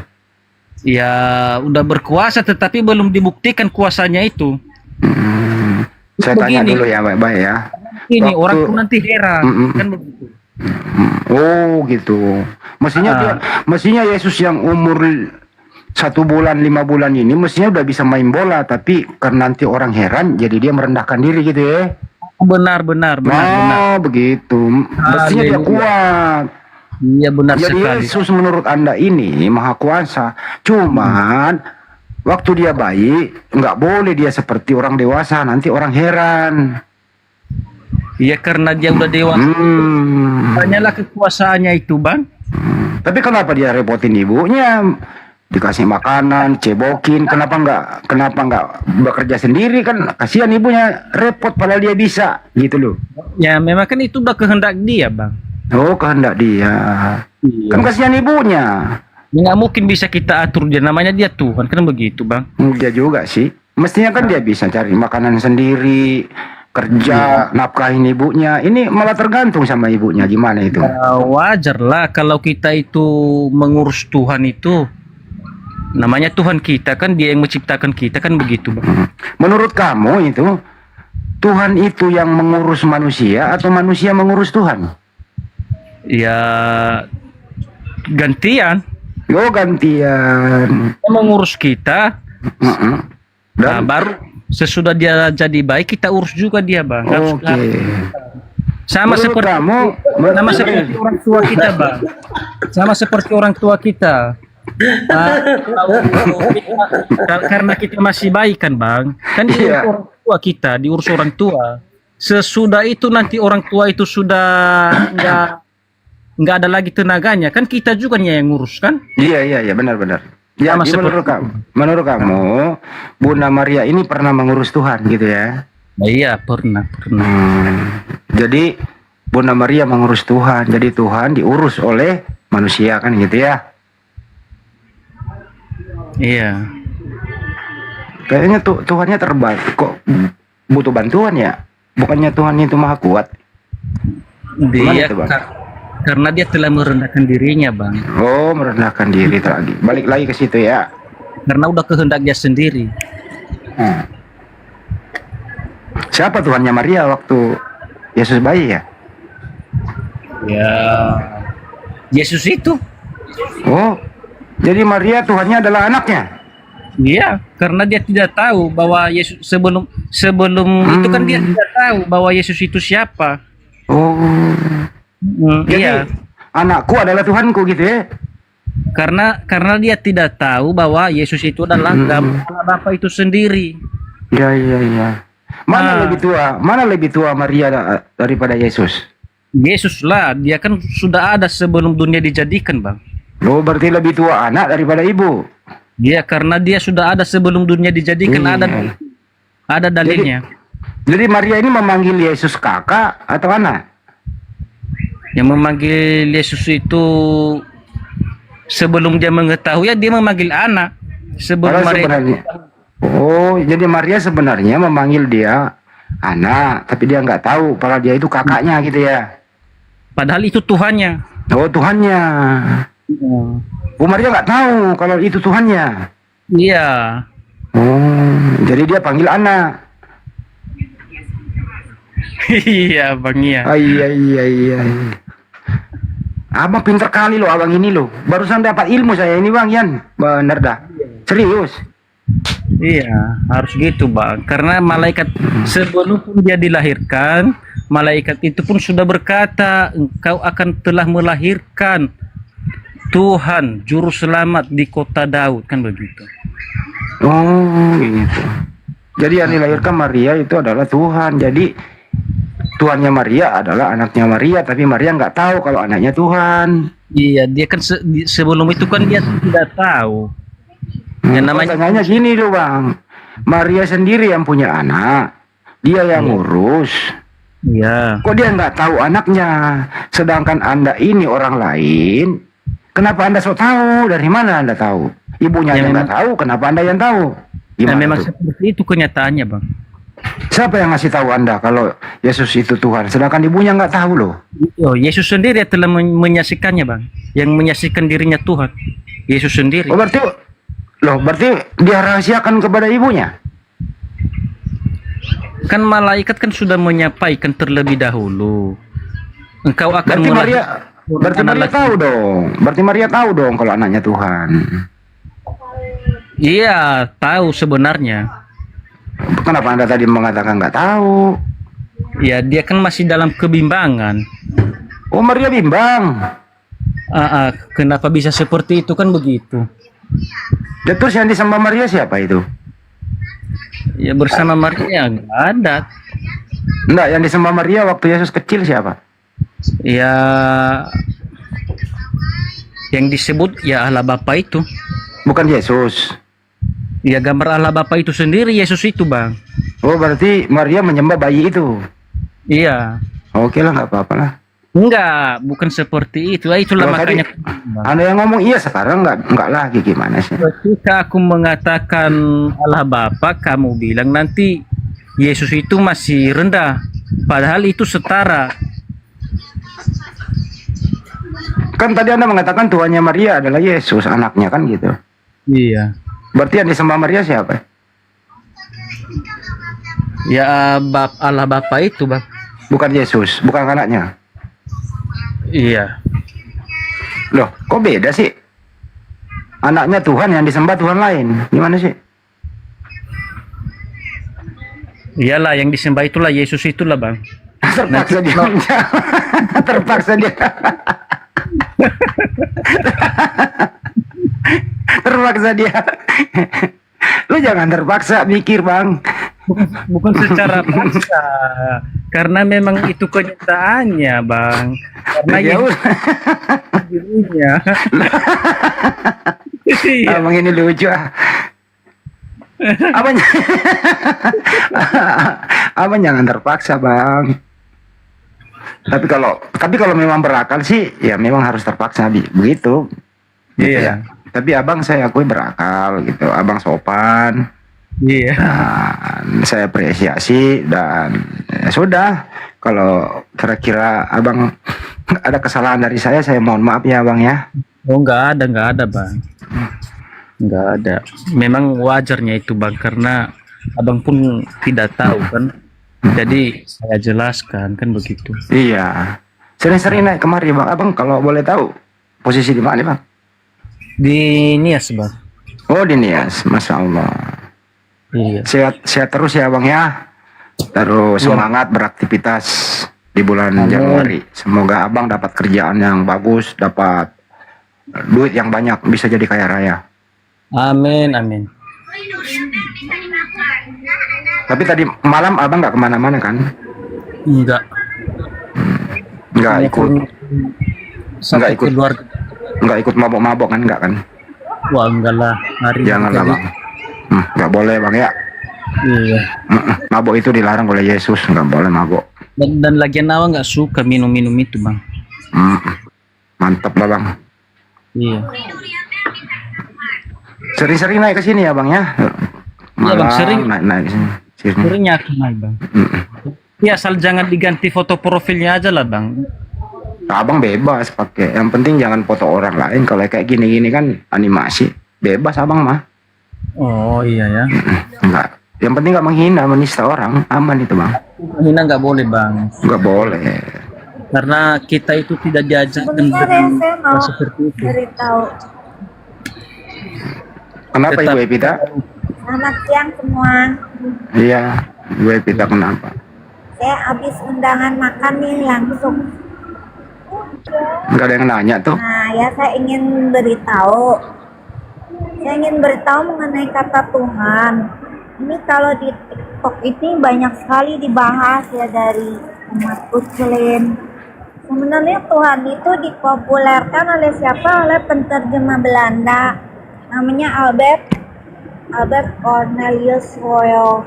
Ya, udah berkuasa tetapi belum dibuktikan kuasanya itu. Saya tanya Begini. dulu ya baik-baik ya. Ini Waktu- orang pun nanti heran, kan begitu. Oh gitu. Mestinya Yesus yang umur 1 bulan 5 bulan ini mestinya udah bisa main bola, tapi karena nanti orang heran jadi dia merendahkan diri gitu ya. Benar. Begitu. Mestinya dia Haleluya. kuat. Iya benar Jadi sekali. Yesus menurut Anda ini Maha Kuasa. Cuman waktu dia bayi nggak boleh dia seperti orang dewasa, nanti orang heran. Iya karena dia udah dewasa. Hanyalah kekuasaannya itu, Bang. Tapi kenapa dia repotin ibunya? Dikasih makanan, cebokin, kenapa nggak bekerja sendiri? Kan kasihan ibunya repot padahal dia bisa gitu loh. Ya memang kan itu udah kehendak dia, Bang. Oh kehendak dia. Kan kasihan ibunya. Ya, nggak mungkin bisa kita atur dia, namanya dia Tuhan, kan begitu, Bang. Dia juga sih. Mestinya kan dia bisa cari makanan sendiri, kerja, nafkahin ibunya. Ini malah tergantung sama ibunya, gimana itu? Ya, wajar lah kalau kita itu mengurus Tuhan itu. Namanya Tuhan kita kan, dia yang menciptakan kita, kan begitu, Bang. Menurut kamu itu Tuhan itu yang mengurus manusia atau manusia mengurus Tuhan? Ya gantian. Oh gantian. Dia mengurus kita. Nah, baru sesudah dia jadi baik kita urus juga dia, Bang. Sama Menurut seperti kamu, orang tua kita, Bang. Sama seperti orang tua kita. Karena kita masih baik kan, Bang. Kan diurus orang tua kita, diurus orang tua. Sesudah itu nanti orang tua itu sudah nggak ada lagi tenaganya, kan kita juga yang ngurus kan? Iya benar. Ya, menurut kamu Bunda Maria ini pernah mengurus Tuhan gitu ya? Iya pernah. Jadi Bunda Maria mengurus Tuhan, jadi Tuhan diurus oleh manusia kan gitu ya? Iya. Kayaknya Tuhannya kok butuh bantuan ya? Bukannya Tuhan itu maha kuat? Dia karena dia telah merendahkan dirinya, Bang. Oh, merendahkan diri lagi. Balik lagi ke situ ya. Karena udah kehendak dia sendiri. Siapa Tuhannya Maria waktu Yesus bayi ya? Ya, Yesus itu. Oh, jadi Maria Tuhannya adalah anaknya? Iya, karena dia tidak tahu bahwa Yesus sebelum itu kan dia tidak tahu bahwa Yesus itu siapa. Oh. Jadi, iya. Anakku adalah Tuhanku gitu ya? Karena dia tidak tahu bahwa Yesus itu adalah Bapa itu sendiri. Iya. Mana lebih tua Maria daripada Yesus? Yesus lah, dia kan sudah ada sebelum dunia dijadikan, Bang. Oh, berarti lebih tua anak daripada ibu. Iya, karena dia sudah ada sebelum dunia dijadikan, ada dalilnya. Jadi Maria ini memanggil Yesus kakak atau anak? Yang memanggil Yesus itu sebelum dia mengetahui, ya dia memanggil anak. Sebelum Maria. Oh, jadi Maria sebenarnya memanggil dia anak, tapi dia nggak tahu kalau dia itu kakaknya gitu ya. Padahal itu Tuhannya. Oh, Tuhannya. Oh, Maria nggak tahu kalau itu Tuhannya. Iya. Oh, jadi dia panggil anak. Iya, Bang, iya. Iya. Abang pinter kali loh abang ini loh. Barusan dapat ilmu saya ini, Bang Yan. Bener dah. Serius. Iya, harus gitu bang. Karena malaikat sebelum pun dia dilahirkan, malaikat itu pun sudah berkata, engkau akan telah melahirkan Tuhan Juru Selamat di kota Daud, kan begitu. Oh gitu. Jadi yang dilahirkan Maria itu adalah Tuhan. Jadi Tuhannya Maria adalah anaknya Maria, tapi Maria nggak tahu kalau anaknya Tuhan. Iya, dia kan sebelum itu kan dia tidak tahu. Yang namanya Pertanyaannya gini loh bang, Maria sendiri yang punya anak, dia yang ngurus. Iya. Kok dia nggak tahu anaknya? Sedangkan Anda ini orang lain, kenapa Anda sok tahu? Dari mana Anda tahu? Ibunya Ya, yang nggak memang- tahu, kenapa Anda yang tahu? Ya, Gimana memang tuh? seperti itu kenyataannya bang. Siapa yang ngasih tahu Anda kalau Yesus itu Tuhan? Sedangkan ibunya nggak tahu loh. Oh, Yesus sendiri yang telah menyaksikannya bang, yang menyaksikan dirinya Tuhan. Yesus sendiri. Oh, berarti dia rahasiakan kepada ibunya. Kan malaikat kan sudah menyampaikan terlebih dahulu. Engkau akan Berarti Maria, berarti anak Maria laki- tahu dong. Berarti Maria tahu dong kalau anaknya Tuhan. Iya, tahu sebenarnya. Kenapa Anda tadi mengatakan nggak tahu? Ya, dia kan masih dalam kebimbangan. Oh, Maria bimbang. Kenapa bisa seperti itu, kan begitu. Ya, terus yang disembah Maria siapa itu? Ya, bersama Maria nggak ada. Enggak, yang disembah Maria waktu Yesus kecil siapa? Ya, yang disebut ya Allah Bapa itu. Bukan Yesus. Ya, gambar Allah Bapa itu sendiri Yesus itu bang. Oh, berarti Maria menyembah bayi itu. Iya. Oke lah, nggak apa-apa lah. Enggak, bukan seperti itu. Itulah Kalau tadi makanya. Anda yang ngomong iya, sekarang nggak lagi, gimana sih? Ketika aku mengatakan Allah Bapa, kamu bilang nanti Yesus itu masih rendah. Padahal itu setara. Kan tadi Anda mengatakan Tuhannya Maria adalah Yesus, anaknya kan gitu. Iya. Berarti yang disembah Maria siapa? Ya, Allah Bapa itu bang. Bukan Yesus, bukan anaknya. Iya. Loh, kok beda sih? Anaknya Tuhan, yang disembah Tuhan lain. Gimana sih? Iyalah, yang disembah itulah Yesus itulah bang. Terpaksa dia. Terpaksa dia. Terpaksa dia. Lu jangan terpaksa mikir bang. Bukan secara paksa, karena memang itu kenyataannya bang. Karena Ya Yesus udah. dirinya. Iya. Abang ini lucu ah. Abang, abang jangan terpaksa bang. Tapi kalau memang berakal sih, ya memang harus terpaksa begitu. Gitu Iya. ya. Tapi abang saya akui berakal gitu. Abang sopan. Iya. Dan saya apresiasi dan ya sudah. Kalau kira-kira abang ada kesalahan dari saya mohon maaf ya bang ya. Oh, nggak ada bang. Nggak ada. Memang wajarnya itu bang, karena abang pun tidak tahu kan. Jadi saya jelaskan kan begitu. Iya. Sering-sering naik kemari bang. Abang kalau boleh tahu posisi di mana bang? Di Nias bang. Oh di Nias, masya Allah. Iya. Sehat terus ya bang ya. Terus semangat beraktivitas di bulan Amin. Januari. Semoga abang dapat kerjaan yang bagus, dapat duit yang banyak, bisa jadi kaya raya. Amin, amin. Tapi tadi malam abang nggak kemana-mana kan? Enggak. Nggak ikut, Sampai ikut. keluarga. nggak ikut mabok-mabok kan? Nggak kan? Wah, enggak lah. Hari Janganlah ini. bang. Nggak boleh bang ya. Iya. Mabok itu dilarang oleh Yesus, nggak boleh mabok. Dan lagian awak nggak suka minum-minum itu bang. Mantap lah bang. Iya. Sering-sering naik ke sini ya bang ya. Iya bang, sering. naik ke sini. Seringnya aku naik bang. Ya, asal jangan diganti foto profilnya aja lah bang. Abang bebas pakai. Yang penting jangan foto orang lain. Kalau kayak gini-gini kan animasi. Bebas abang mah. Oh iya ya. Enggak. Yang penting nggak menghina, menista orang. Aman itu bang. Hina nggak boleh bang. Nggak boleh. Karena kita itu tidak diajarkan dengan seperti itu. Kenapa Tetap- Ibu Evita? Selamat siang semua. Iya, gue tidak kenapa. Saya habis undangan makan nih langsung. Nggak ada yang nanya tuh. Nah, ya saya ingin beritahu. Saya ingin beritahu mengenai kata Tuhan. Ini kalau di TikTok ini banyak sekali dibahas ya dari umat Muslim. Sebenarnya Tuhan itu dipopulerkan oleh siapa? Oleh penterjemah Belanda. Namanya Albert Cornelius Royal.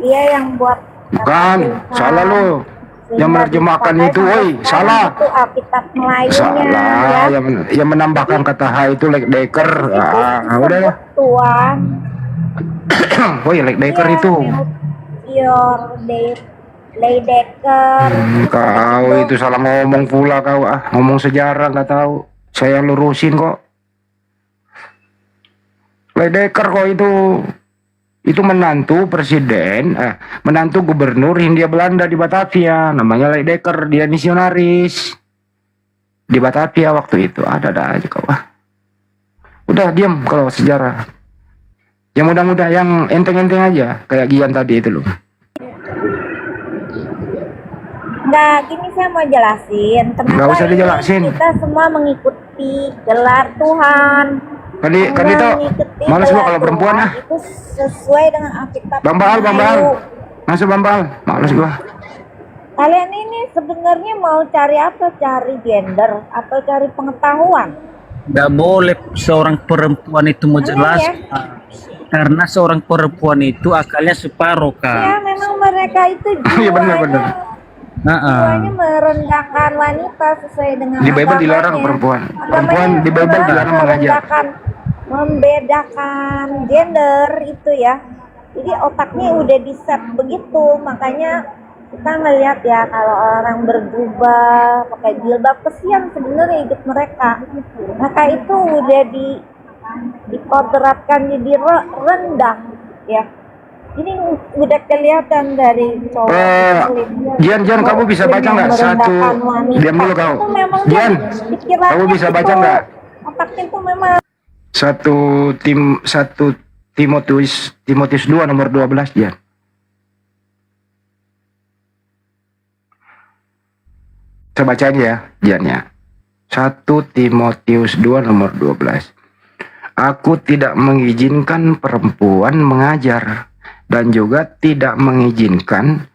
Dia yang buat Bukan, salah lo. Yang menerjemahkan itu, woi, salah. Itu Alkitab Melayunya. Salah, Ya. yang menambahkan kata H itu Leckdecker. Udah ya. Tuhan. Woi, Leckdecker Iya, itu. Leidecker. Kau itu salah ngomong pula kau. Ngomong sejarah nggak tahu. Saya lurusin kok. Leidecker kok itu menantu presiden, menantu gubernur Hindia Belanda di Batavia, namanya Leidecker, dia misionaris di Batavia waktu itu. Ada aja kau. Udah diam kalau sejarah. Yang mudah-mudah, yang enteng-enteng aja, kayak Gian tadi itu loh. Nggak, gini saya mau jelasin. Kenapa Nggak usah dijelasin. kita semua mengikuti gelar Tuhan? Kan itu males gua kalau perempuan Itu sesuai dengan Alkitab. Bang Baal. Masuk Bang Baal. Males gua. Kalian ini sebenarnya mau cari apa? Cari gender atau cari pengetahuan? Nggak boleh seorang perempuan itu menjelaskan. Karena seorang perempuan itu akalnya separuh, Kak. Ya, memang mereka itu Iya benar. jiwanya merendahkan wanita sesuai dengan Di Bible agamanya. dilarang perempuan. Perempuan di Bible dilarang mengajar. Membedakan gender itu ya. Jadi otaknya udah di-set begitu, makanya kita ngelihat ya kalau orang berjubah pakai jilbab, kesian sebenarnya hidup mereka. Maka itu udah dikodratkan jadi rendah ya. Ini udah kelihatan dari cowok Jian, kamu bisa baca nggak satu? Diam dulu kau. Jian, kamu bisa baca nggak? Otaknya itu memang Satu Timotius 2 nomor 12, Jian. Saya bacain ya, Jian ya. 1 Timotius 2 nomor 12. Aku tidak mengizinkan perempuan mengajar dan juga tidak mengizinkan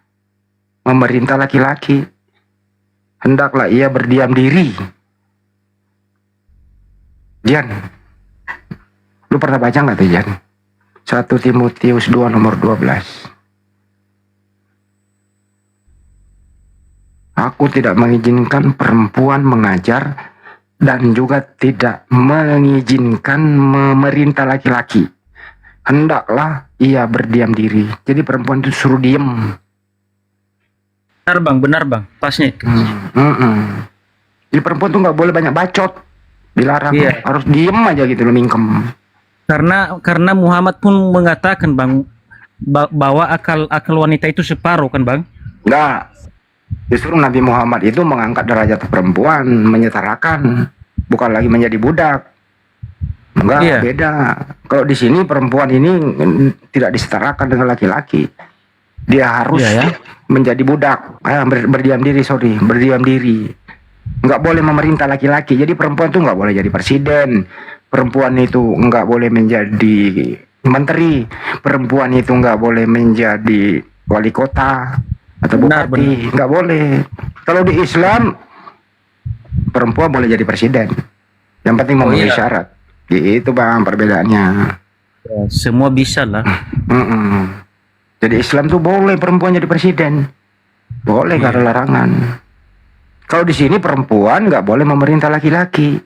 memerintah laki-laki. Hendaklah ia berdiam diri. Jan, lu pernah baca nggak tuh Jan? 1 Timotius 2 nomor 12. Aku tidak mengizinkan perempuan mengajar dan juga tidak mengizinkan memerintah laki-laki. Hendaklah ia berdiam diri. Jadi perempuan itu suruh diem. Benar bang, pasnya itu. Jadi perempuan tuh nggak boleh banyak bacot, dilarang. Iya. Harus diem aja gitu loh, mingkem. Karena Muhammad pun mengatakan bang bahwa akal wanita itu separuh kan bang? Enggak. Justru Nabi Muhammad itu mengangkat derajat perempuan, menyetarakan, bukan lagi menjadi budak. Enggak, Iya. beda. Kalau di sini perempuan ini tidak disetarakan dengan laki-laki. Dia harus menjadi budak, berdiam diri. Nggak boleh memerintah laki-laki. Jadi perempuan tuh nggak boleh jadi presiden. Perempuan itu nggak boleh menjadi menteri. Perempuan itu nggak boleh menjadi wali kota atau bupati. Nggak boleh. Kalau di Islam perempuan boleh jadi presiden. Yang penting memenuhi syarat. Gitu bang perbedaannya. Ya, semua bisa lah. Jadi Islam tuh boleh perempuan jadi presiden. Boleh, nggak ada larangan. Kalau di sini perempuan nggak boleh memerintah laki-laki.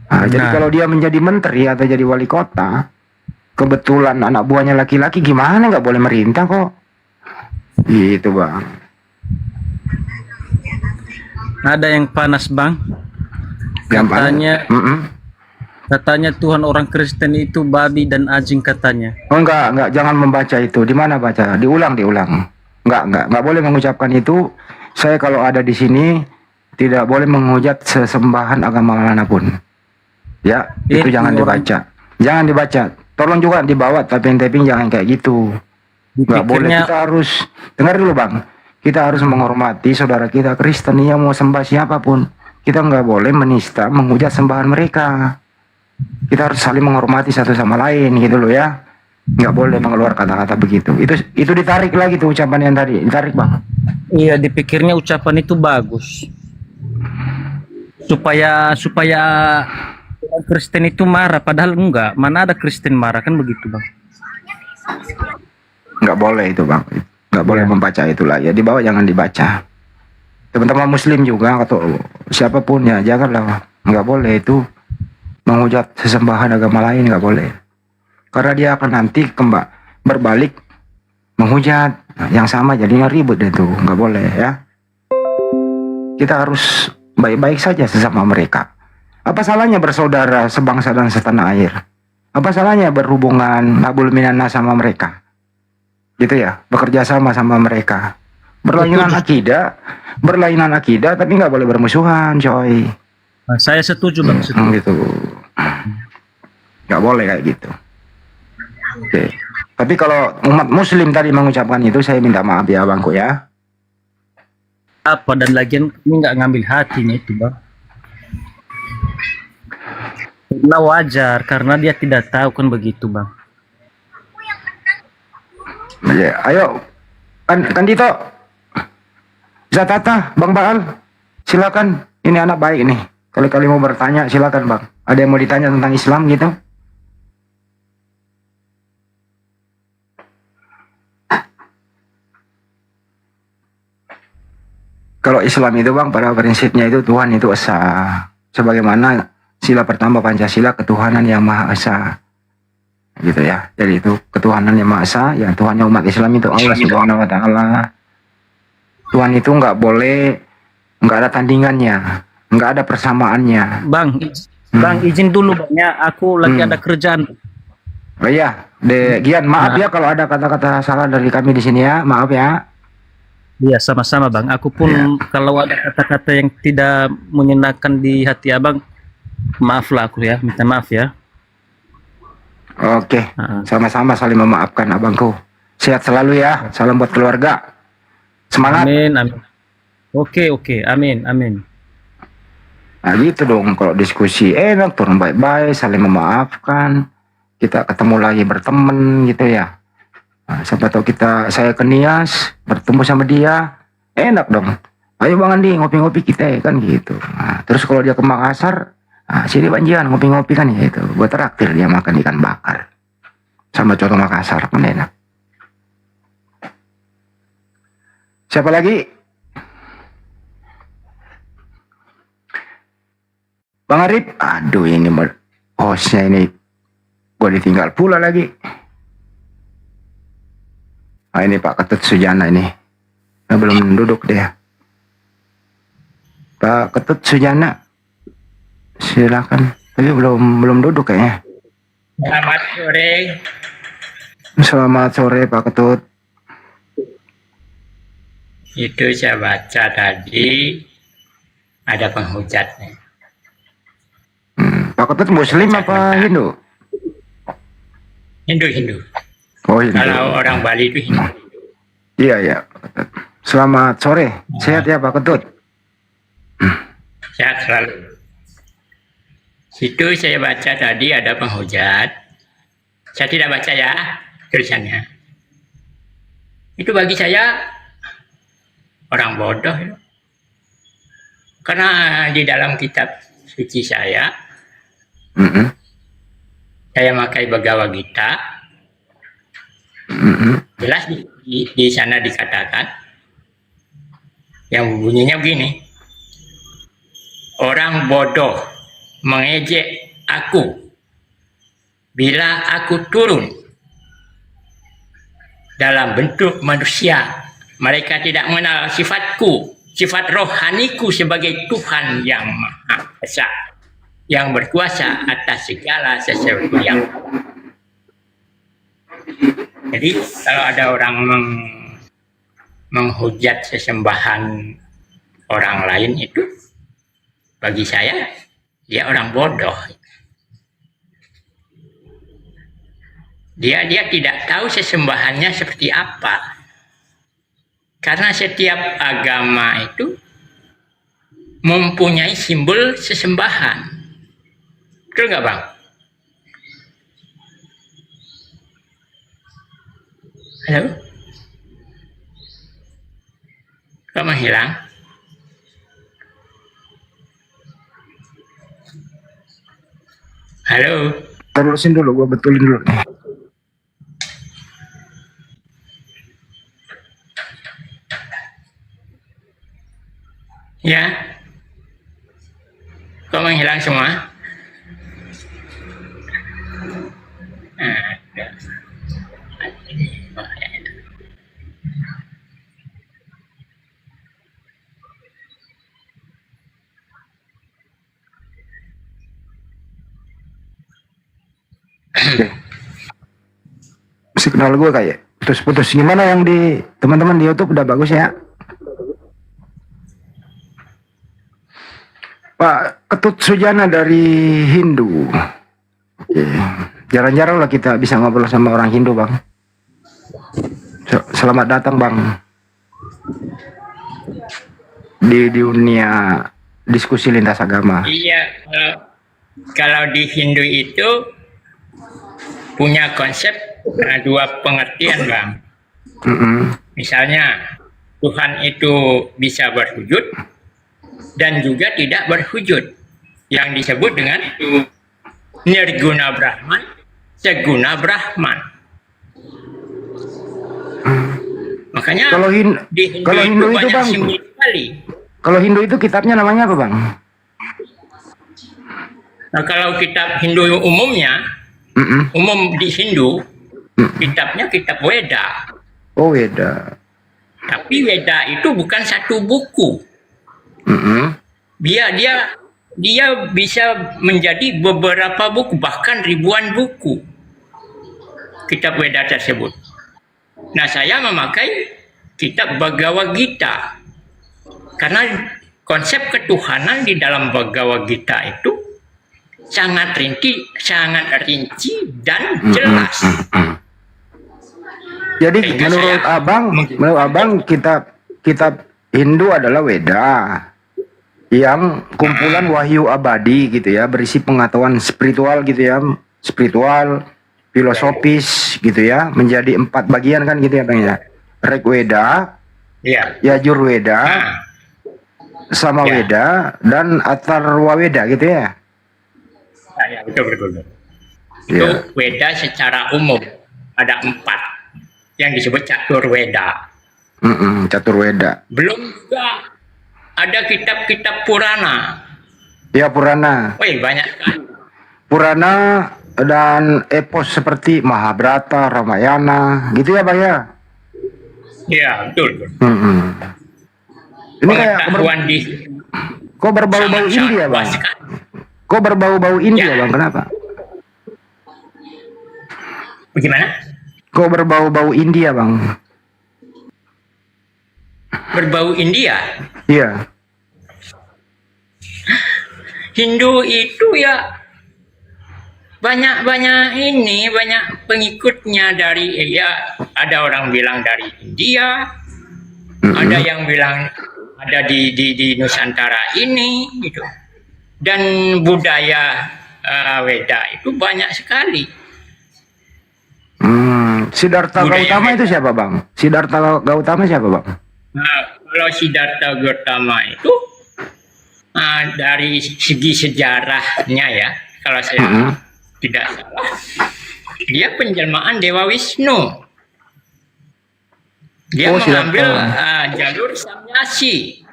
Jadi kalau dia menjadi menteri atau jadi wali kota, kebetulan anak buahnya laki-laki, gimana nggak boleh merintah kok? Gitu bang. Ada yang panas bang. Katanya Tuhan orang Kristen itu babi dan anjing katanya. Oh enggak, jangan membaca itu. Di mana baca? Diulang. Enggak boleh mengucapkan itu. Saya kalau ada di sini tidak boleh menghujat sesembahan agama manapun. Ya, itu jangan dibaca. Jangan dibaca. tolong juga dibawa taping-taping jangan kayak gitu. Nggak boleh, Dipikirnya kita harus dengar dulu bang, kita harus menghormati saudara kita Kristen yang mau sembah siapapun. Kita nggak boleh menista, menghujat sembahan mereka. Kita harus saling menghormati satu sama lain gitu loh ya. Nggak boleh mengeluarkan kata-kata begitu. Itu ditarik lagi tuh ucapan yang tadi, ditarik bang. iya dipikirnya ucapan itu bagus supaya orang Kristen itu marah, padahal enggak. Mana ada Kristen marah kan begitu bang? Nggak boleh itu bang, nggak boleh membaca itulah ya, dibawa jangan dibaca. Teman-teman Muslim juga atau siapapun ya janganlah, nggak boleh itu menghujat sesembahan agama lain, nggak boleh. Karena dia akan nanti berbalik menghujat yang sama, jadinya ribut itu, nggak boleh ya. Kita harus baik-baik saja sesama mereka. Apa salahnya bersaudara sebangsa dan setanah air? Apa salahnya berhubungan abul minana sama mereka? Gitu ya, bekerja sama mereka. Berlainan akidah, tapi nggak boleh bermusuhan, coy. Nah, saya setuju bang, setuju. Gitu. Nggak boleh kayak gitu. Oke. Tapi kalau umat Muslim tadi mengucapkan itu, saya minta maaf ya bangku ya. Apa dan lagian ini nggak ngambil hatinya itu bang. Karena wajar, karena dia tidak tahu kan begitu bang. Ya, ayo, kan Dito, Zatata, Bang Baal, silakan. Ini anak baik nih. Kali-kali mau bertanya, silakan bang. Ada yang mau ditanya tentang Islam gitu? Kalau Islam itu bang, pada prinsipnya itu Tuhan itu esa. Sebagaimana sila pertama Pancasila, ketuhanan yang Maha Esa. Gitu ya. Jadi itu ketuhanan yang Maha Esa, ya Tuhannya umat Islam itu Allah Subhanahu wa taala. Tuhan itu nggak boleh, nggak ada tandingannya, nggak ada persamaannya. Bang, bang izin dulu bang ya, aku lagi ada kerjaan. Oh iya, Gian, maaf ya kalau ada kata-kata salah dari kami di sini ya, maaf ya. Iya sama-sama bang, aku pun kalau ada kata-kata yang tidak menyenangkan di hati abang, maaflah aku ya, minta maaf ya. Oke, sama-sama saling memaafkan abangku. Sehat selalu ya, salam buat keluarga. Semangat. Amin, amin. Oke, amin, amin. Nah gitu dong, kalau diskusi enak, turun baik-baik, saling memaafkan. Kita ketemu lagi berteman gitu ya. Nah, siapa tahu saya ke Nias, bertemu sama dia, enak dong. Ayo Bang Andi, ngopi-ngopi kita ya kan gitu. Nah, terus kalau dia ke Makassar, nah, sini Bang Jian, ngopi-ngopi kan gitu. Gue traktir dia makan ikan bakar. Sama coto Makassar, kan enak. Siapa lagi? Bang Arif, aduh ini hostnya ini gue ditinggal pula lagi. Ah ini Pak Ketut Sujana ini, belum duduk dia. Pak Ketut Sujana, silakan. Tapi belum duduk kayaknya. Selamat sore. Selamat sore Pak Ketut. Itu saya baca tadi ada penghujatnya. Pak Ketut Muslim apa Hindu? Hindu. Oh Hindu. Kalau orang Bali itu Hindu. Iya. Selamat sore. Sehat ya Pak Ketut? Sehat selalu. Situ saya baca tadi ada penghujat. Saya tidak baca ya tulisannya. Itu bagi saya orang bodoh. Karena di dalam kitab suci saya pakai Bhagavad Gita. Jelas di sana dikatakan yang bunyinya begini, orang bodoh mengejek aku bila aku turun dalam bentuk manusia. Mereka tidak mengenal sifatku, sifat rohaniku sebagai Tuhan yang Maha Esa, yang berkuasa atas segala sesuatu yang. Jadi kalau ada orang menghujat sesembahan orang lain itu, bagi saya dia orang bodoh. Dia tidak tahu sesembahannya seperti apa. Karena setiap agama itu mempunyai simbol sesembahan. Betul nggak, Bang? Halo? Kok menghilang? Halo? Terusin dulu, gue betulin dulu. Ya? Kok menghilang semua? Ada. Signal gue kayak putus-putus. Gimana yang di teman-teman di YouTube udah bagus ya? Pak Ketut Sujana dari Hindu. Oke. Jarang-jarang lah kita bisa ngobrol sama orang Hindu, Bang. Selamat datang, Bang. Di dunia diskusi lintas agama. Iya, kalau di Hindu itu punya konsep dua pengertian, Bang. Misalnya Tuhan itu bisa berwujud dan juga tidak berwujud, yang disebut dengan Nirguna Brahman, Seguna Brahman. Makanya Kalau di Hindu, kalau Hindu itu, banyak Bang, simbol sekali. kalau Hindu itu kitabnya namanya apa, Bang? Nah, kalau kitab Hindu umumnya, umum di Hindu, kitabnya kitab Weda. Oh, Weda. Tapi Weda itu bukan satu buku. Dia bisa menjadi beberapa buku, bahkan ribuan buku kitab Weda tersebut. Nah, saya memakai kitab Bhagavad Gita karena konsep ketuhanan di dalam Bhagavad Gita itu sangat rinci dan jelas. Jadi menurut abang kitab Hindu adalah Weda yang kumpulan wahyu abadi gitu ya, berisi pengetahuan spiritual gitu ya, spiritual, filosofis gitu ya, menjadi 4 bagian kan gitu ya, Bang ya. Rigweda, Yajurweda, Samaweda, dan Atharwaweda gitu ya. Ya, betul. Itu Weda secara umum ada 4 yang disebut Caturweda. Caturweda. Belum juga ada kitab-kitab Purana. Ya, Purana. Wih, banyak kan. Purana dan epos seperti Mahabharata, Ramayana, gitu ya, Bang ya. Iya, betul. Ini kayak kok berbau-bau India, Bang? Kok berbau-bau India, Bang? Kenapa? Bagaimana? Kok berbau-bau India, Bang? Berbau India? Iya. Hindu itu ya banyak pengikutnya dari, ya ada orang bilang dari India, ada yang bilang ada di Nusantara ini gitu. Dan budaya Weda itu banyak sekali. Siddhartha Gautama itu siapa, Bang? Siddhartha Gautama siapa, Bang? Nah, kalau Siddhartha Gautama itu dari segi sejarahnya ya, kalau saya tidak salah, dia penjelmaan Dewa Wisnu. Dia mengambil jalur samyasi,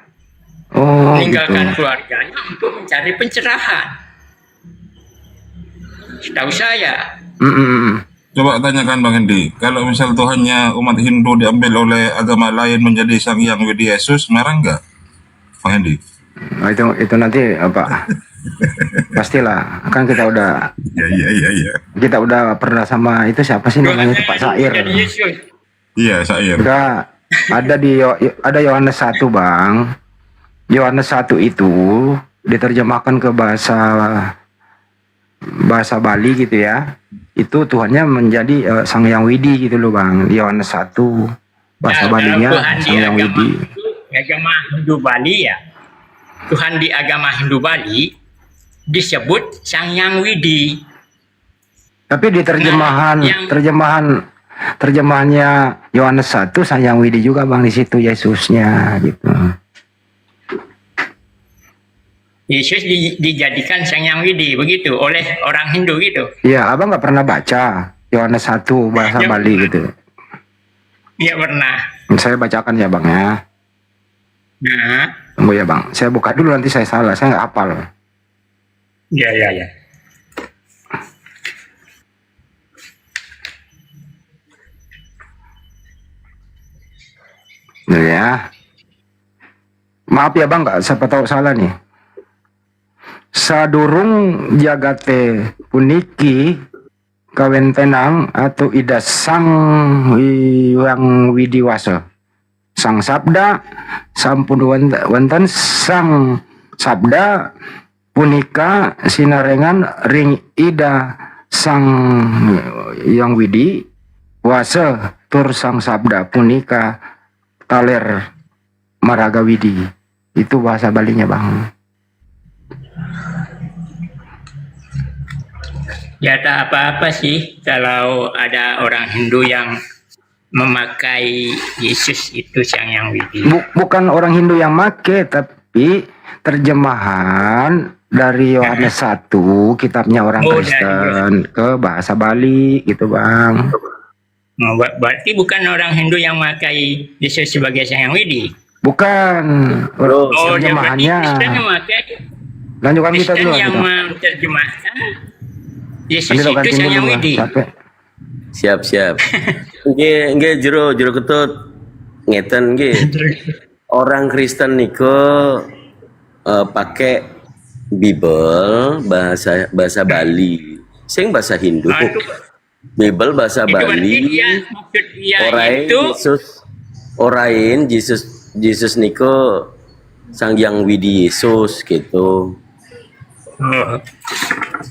meninggalkan keluarganya untuk mencari pencerahan. Setahu saya. Coba tanyakan Bang Hendi, kalau misal Tuhannya umat Hindu diambil oleh agama lain menjadi Sang Hyang Widi Yesus, marah nggak, Bang Hendi? Nah, itu nanti apa? Pastilah, kan kita udah. Iya. Kita udah pernah sama itu siapa sih namanya itu, Pak Sair. Iya, Sair. Udah ada Yohanes 1, Bang. Yohanes 1 itu diterjemahkan ke bahasa Bali gitu ya. itu Tuhannya menjadi Sang Hyang Widi gitu loh Bang. Yohanes 1 bahasa Balinya Tuhan di Sang Hyang agama Widi. agama Hindu Bali ya. Tuhan di agama Hindu Bali disebut Sang Hyang Widi. Tapi di terjemahannya Yohanes 1 Sang Hyang Widi juga Bang, di situ Yesusnya gitu. Yesus dijadikan Sang Hyang Widi begitu oleh orang Hindu gitu. Iya, Abang nggak pernah baca Yohanes 1 bahasa Ya, Bali gitu. Iya pernah. Saya bacakan ya Bang ya. Nah, Tunggu ya Bang, saya buka dulu nanti saya salah, saya nggak hafal. ya. Ya. Maaf ya Bang, nggak siapa tahu salah nih. Sadurung jagate puniki kawentenang atau ida sang yang widiwasa. Sang sabda sampun wonten sang sabda punika sinarengan ring ida sang yang widi wasa tur sang sabda punika taler maraga widi. Itu bahasa Balinya Bang. Ya tak apa-apa sih kalau ada orang Hindu yang memakai Yesus itu Sang Hyang Widi. Bukan orang Hindu yang make, tapi terjemahan dari Yohanes 1 kitabnya orang Kristen ke bahasa Bali gitu Bang. Berarti bukan orang Hindu yang memakai Yesus sebagai Sang Hyang Widi. Bukan. Terjemahannya. Kristen yang memakai. Lanjutkan kita Kristen dulu. yang menerjemahkan Yesus Nanti lo itu gantiin Sang Hyang dulu, Widi. capek. Siap. Nggih jero ketut ngeten nggih. Orang Kristen niko pakai Bible bahasa Bali. Sing bahasa Hindu. Bible bahasa Bali. Maksud dia Orain itu Yesus niko Sang Hyang Widi Yesus gitu.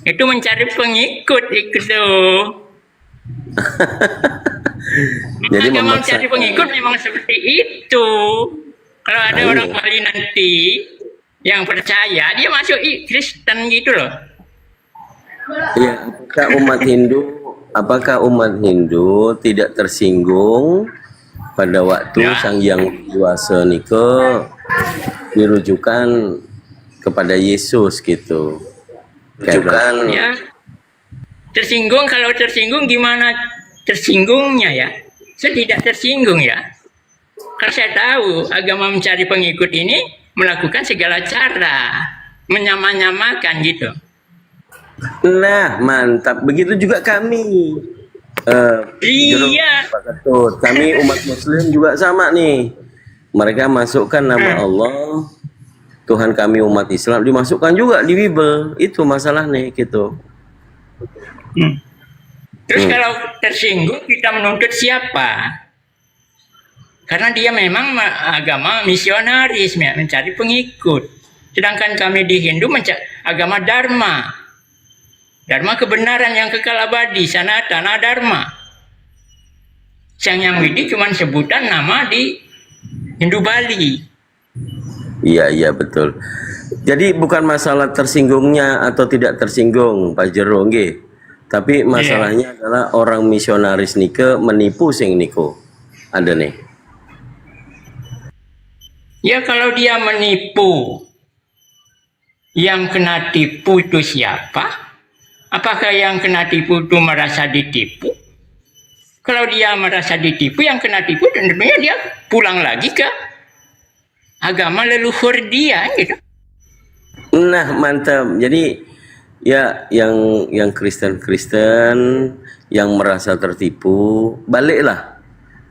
itu mencari pengikut itu. Jadi agama memaksa. mencari pengikut memang seperti itu. Kalau ada orang Bali nanti yang percaya, dia masuk Kristen gitu loh. Ya, apakah umat Hindu tidak tersinggung pada waktu Sang Hyang Widi niko dirujukan kepada Yesus gitu. Rujukan Ya. Tersinggung, kalau tersinggung gimana tersinggungnya ya? Saya tidak tersinggung ya. Karena saya tahu agama mencari pengikut ini melakukan segala cara menyamakan gitu. Nah, mantap. Begitu juga kami. Iya. Pak Ketut, kami umat Muslim juga sama nih. Mereka masukkan nama Allah, Tuhan kami umat Islam dimasukkan juga di Bible. Itu masalah nih gitu. Terus kalau tersinggung kita menuntut siapa? Karena dia memang agama misionaris, mencari pengikut. Sedangkan kami di Hindu agama Dharma. Dharma kebenaran yang kekal abadi, Sanatana Dharma. Sang Hyang Widi cuma sebutan nama di Hindu Bali. Iya betul. Jadi bukan masalah tersinggungnya atau tidak tersinggung Pak Jero nggih. Tapi masalahnya adalah orang misionaris nike menipu sing niko. Ada nih. Ya kalau dia menipu, yang kena tipu itu siapa? Apakah yang kena tipu itu merasa ditipu? Kalau dia merasa ditipu, yang kena tipu tentunya dia pulang lagi ke agama leluhur dia gitu. Nah, mantap. Jadi ya yang Kristen yang merasa tertipu, baliklah.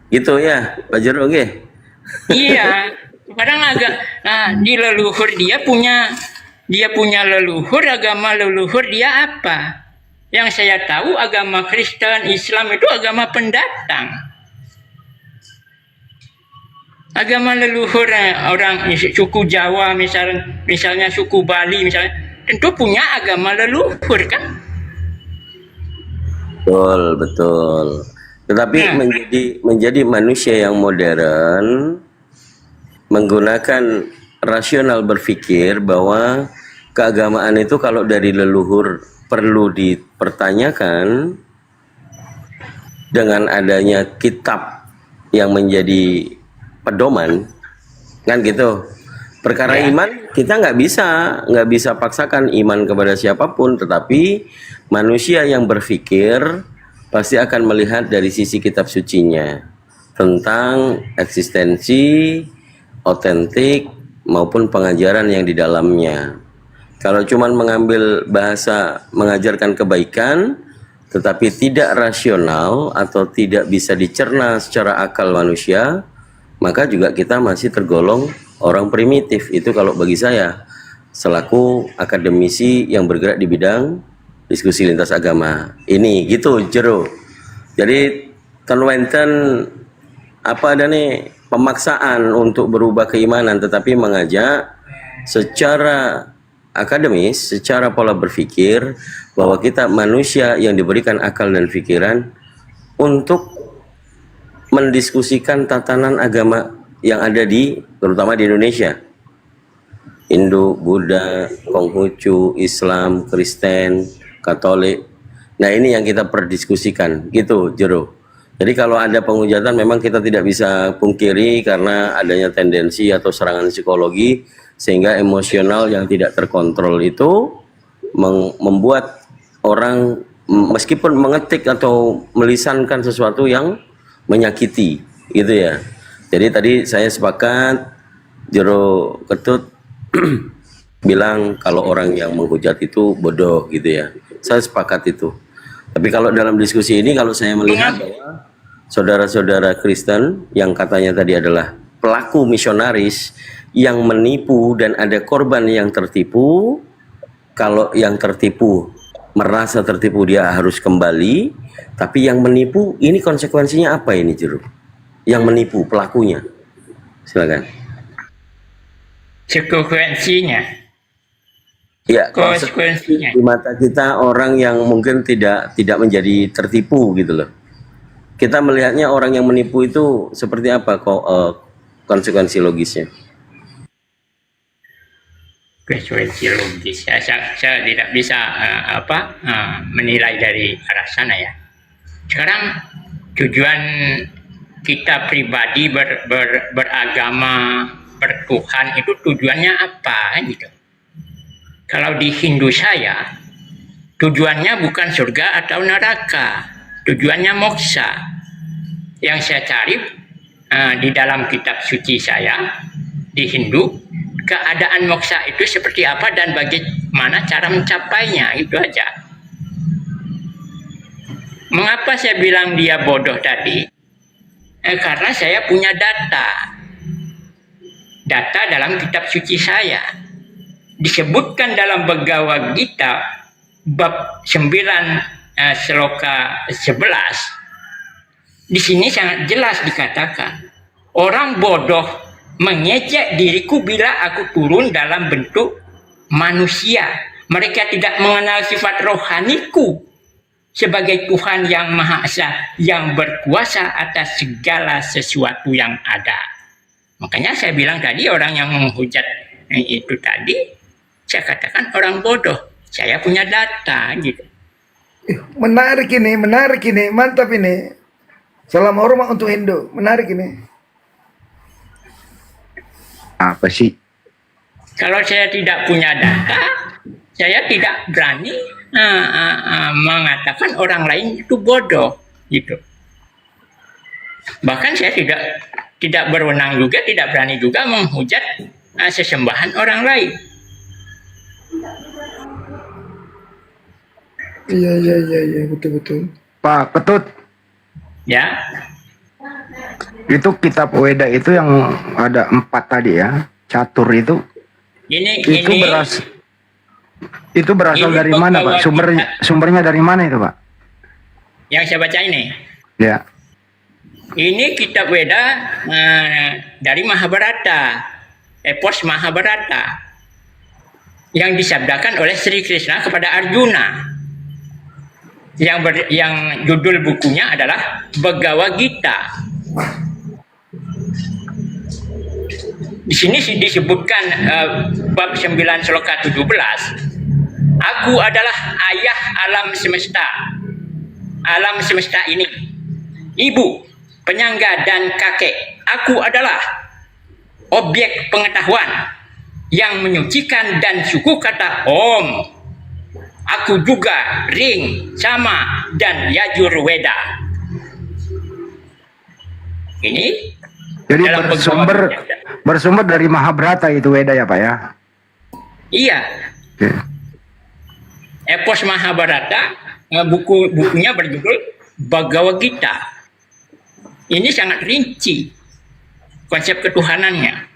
Gitu ya, Pak Jero nggih. Iya, kadang di leluhur dia punya leluhur, agama leluhur dia apa? Yang saya tahu agama Kristen, Islam itu agama pendatang. Agama leluhur orang suku Jawa misalnya suku Bali misalnya tentu punya agama leluhur kan? Betul, betul. Tetapi menjadi manusia yang modern menggunakan rasional berpikir bahwa keagamaan itu kalau dari leluhur perlu dipertanyakan dengan adanya kitab yang menjadi pedoman, kan gitu. Perkara iman kita nggak bisa paksakan iman kepada siapapun, tetapi manusia yang berpikir pasti akan melihat dari sisi kitab sucinya tentang eksistensi, otentik maupun pengajaran yang di dalamnya. Kalau cuma mengambil bahasa mengajarkan kebaikan tetapi tidak rasional atau tidak bisa dicerna secara akal manusia, maka juga kita masih tergolong orang primitif. Itu kalau bagi saya selaku akademisi yang bergerak di bidang diskusi lintas agama. Ini gitu Jero. Jadi konwenten apa ada nih pemaksaan untuk berubah keimanan, tetapi mengajak secara akademis, secara pola berpikir bahwa kita manusia yang diberikan akal dan pikiran untuk mendiskusikan tatanan agama yang ada terutama di Indonesia. Hindu, Buddha, Konghucu, Islam, Kristen, Katolik. Nah, ini yang kita perdiskusikan gitu, Jero. Jadi kalau ada penghujatan memang kita tidak bisa pungkiri karena adanya tendensi atau serangan psikologi sehingga emosional yang tidak terkontrol itu membuat orang meskipun mengetik atau melisankan sesuatu yang menyakiti gitu ya. Jadi tadi saya sepakat Jero Ketut bilang kalau orang yang menghujat itu bodoh gitu ya. Saya sepakat itu. Tapi kalau dalam diskusi ini kalau saya melihat bahwa saudara-saudara Kristen yang katanya tadi adalah pelaku misionaris yang menipu dan ada korban yang tertipu, kalau yang tertipu merasa tertipu dia harus kembali, tapi yang menipu ini konsekuensinya apa ini Jero? Yang menipu pelakunya. Silakan. Konsekuensinya. Ya, konsekuensinya. Di mata kita orang yang mungkin tidak menjadi tertipu gitu loh. Kita melihatnya orang yang menipu itu seperti apa kok konsekuensi logisnya? Konsekuensi logis. Saya tidak bisa menilai dari arah sana ya. Sekarang tujuan kita pribadi beragama, bertuhan itu tujuannya apa gitu. Kalau di Hindu saya, tujuannya bukan surga atau neraka, tujuannya moksha. Yang saya cari di dalam kitab suci saya, di Hindu, keadaan moksha itu seperti apa dan bagaimana cara mencapainya, itu aja. Mengapa saya bilang dia bodoh tadi? Karena saya punya data dalam kitab suci saya. Disebutkan dalam Bhagavad Gita bab 9 sloka 11. Di sini sangat jelas dikatakan, orang bodoh mengejek diriku bila aku turun dalam bentuk manusia. Mereka tidak mengenal sifat rohaniku sebagai Tuhan yang Maha Esa, yang berkuasa atas segala sesuatu yang ada. Makanya saya bilang tadi orang yang menghujat itu tadi, saya katakan orang bodoh. Saya punya data gitu. Menarik ini, mantap ini. Salam hormat untuk Hindu, menarik ini. Apa sih? Kalau saya tidak punya data, saya tidak berani mengatakan orang lain itu bodoh gitu. Bahkan saya tidak berwenang juga, tidak berani juga menghujat sesembahan orang lain. Iya, betul. Pak Ketut. Ya. Itu kitab Weda itu yang ada 4 tadi ya, catur itu. Itu berasal dari mana Pak? Sumbernya dari mana itu Pak? Yang saya baca ini. Ya. Ini kitab Weda dari Mahabharata, epos Mahabharata, yang disabdakan oleh Sri Krishna kepada Arjuna. yang judul bukunya adalah Bhagavad Gita. Di sini disebutkan bab 9 sloka 17. Aku adalah ayah alam semesta. Alam semesta ini. Ibu, penyangga dan kakek. Aku adalah objek pengetahuan yang menyucikan dan suku kata Om. Aku juga Ring, Sama, dan Yajurveda. Ini jadi bersumber dari Mahabharata itu Weda ya Pak ya? Iya. Okay. Epos Mahabharata, bukunya berjudul Bhagavad Gita. Ini sangat rinci konsep ketuhanannya,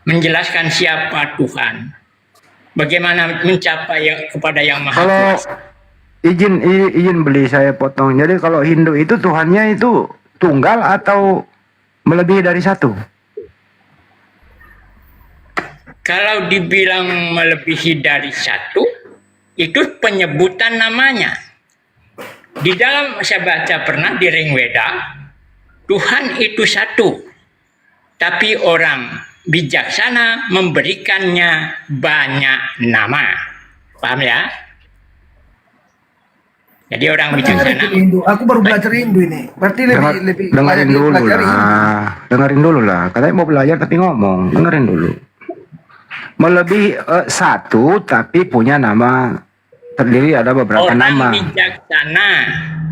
menjelaskan siapa Tuhan, bagaimana mencapai kepada yang Maha Kuasa. Izin beli saya potong. Jadi kalau Hindu itu Tuhannya itu tunggal atau melebihi dari satu? Kalau dibilang melebihi dari satu, itu penyebutan namanya. Di dalam saya baca pernah di Ring Weda, Tuhan itu satu, tapi orang bijaksana memberikannya banyak nama. Paham ya? Jadi orang bijaksana. Hindu. Aku baru belajar Hindu ini. Berarti lebih dengerin dulu lah. Dengerin dulu lah. Katanya mau belajar tapi ngomong. Dengerin dulu. Melebihi satu tapi punya nama terdiri ada beberapa nama.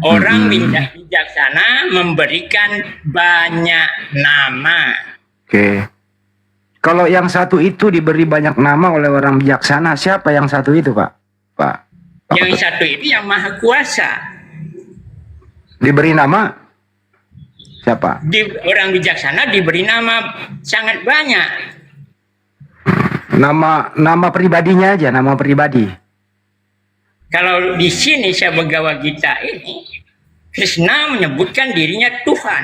Orang bijaksana memberikan banyak nama. Oke. Kalau yang satu itu diberi banyak nama oleh orang bijaksana, siapa yang satu itu, Pak? Yang satu itu yang Maha Kuasa. Diberi nama siapa? Orang bijaksana diberi nama sangat banyak. Nama pribadinya aja, nama pribadi. Kalau di sini saya Bhagavad Gita ini, Krishna menyebutkan dirinya Tuhan.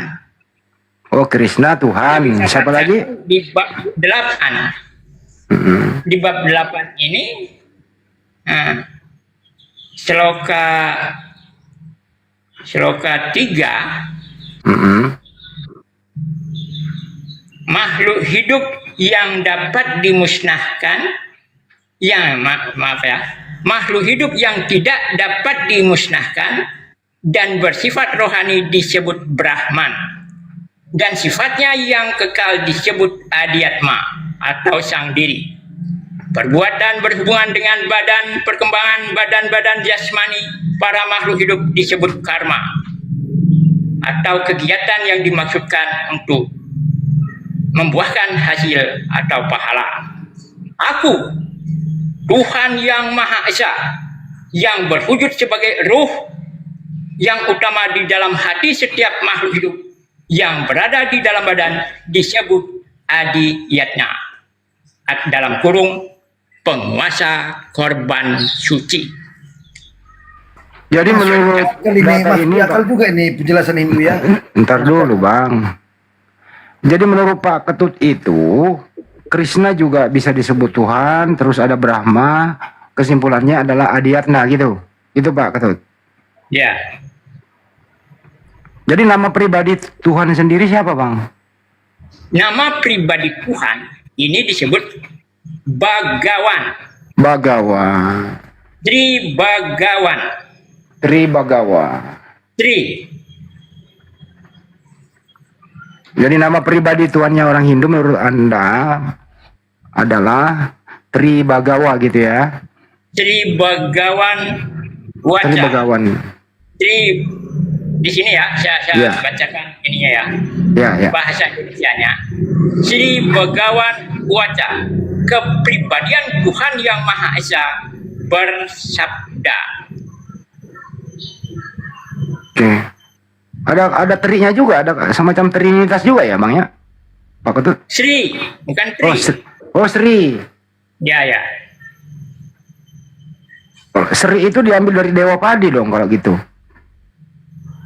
Oh, Krishna Tuhan. Siapa lagi? Di bab 8. Di bab 8 ini, Sloka 3, makhluk hidup yang dapat dimusnahkan, makhluk hidup yang tidak dapat dimusnahkan dan bersifat rohani disebut Brahman, dan sifatnya yang kekal disebut Adhyatma atau sang diri. Perbuatan berhubungan dengan badan, perkembangan badan-badan jasmani para makhluk hidup disebut karma atau kegiatan yang dimaksudkan untuk membuahkan hasil atau pahala. Aku, Tuhan yang Maha Esa, yang berwujud sebagai ruh yang utama di dalam hati setiap makhluk hidup yang berada di dalam badan disebut Adiyatna, dalam kurung penguasa korban suci. Jadi menurut data ini akal juga ini penjelasan Hindu ya. Ntar dulu Bang. Jadi menurut Pak Ketut itu Krishna juga bisa disebut Tuhan, terus ada Brahma, kesimpulannya adalah Adhyatna gitu. Itu Pak Ketut. Ya. Jadi nama pribadi Tuhan sendiri siapa Bang? Nama pribadi Tuhan ini disebut Bhagawan. Bhagawan. Tri Bhagawan. Tri Bhagawan. Tri. Jadi nama pribadi Tuhannya orang Hindu menurut Anda adalah Tri Bhagawa gitu ya? Tri Bhagawan Waca. Tri Bhagawan. Tri di sini ya, saya bacakan ininya ya. Bahasa Indonesianya. Sri Bhagawan Waca, kepribadian Tuhan yang Maha Esa bersabda. Oke. Ada terinya juga, ada semacam trinitas juga ya, Bang ya? Pak Ketut? Sri, bukan Tri. Oh, Sri. Ya. Sri itu diambil dari Dewa Padi dong kalau gitu.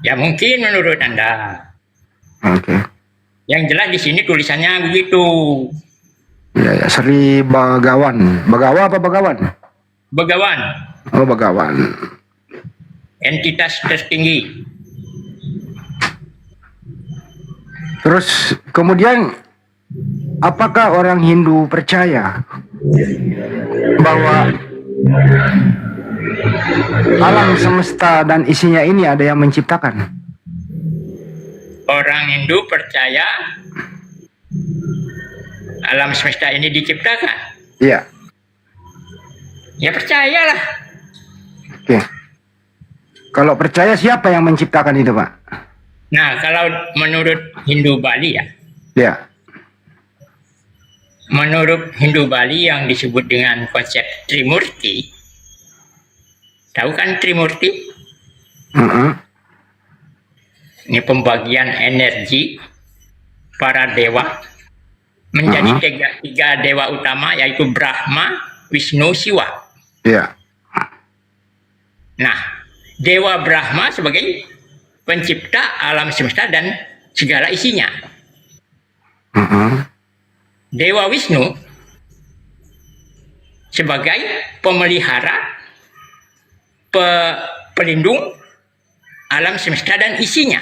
Ya mungkin menurut Anda. Oke. Yang jelas di sini tulisannya begitu. Ya, Sri Bhagawan. Bhagawa apa Bhagawan? Bhagawan. Oh, Bhagawan. entitas tertinggi. Terus kemudian apakah orang Hindu percaya bahwa alam semesta dan isinya ini ada yang menciptakan? Orang Hindu percaya alam semesta ini diciptakan. Iya. Ya percayalah. Oke. Kalau percaya siapa yang menciptakan itu, Pak? Nah, kalau menurut Hindu Bali ya, Ya. menurut Hindu Bali yang disebut dengan konsep Trimurti, tahu kan Trimurti? Ini pembagian energi para dewa menjadi tiga dewa utama, yaitu Brahma, Wisnu, Siwa. Iya. Nah, Dewa Brahma sebagai pencipta alam semesta dan segala isinya. Dewa Wisnu sebagai pemelihara, pelindung alam semesta dan isinya.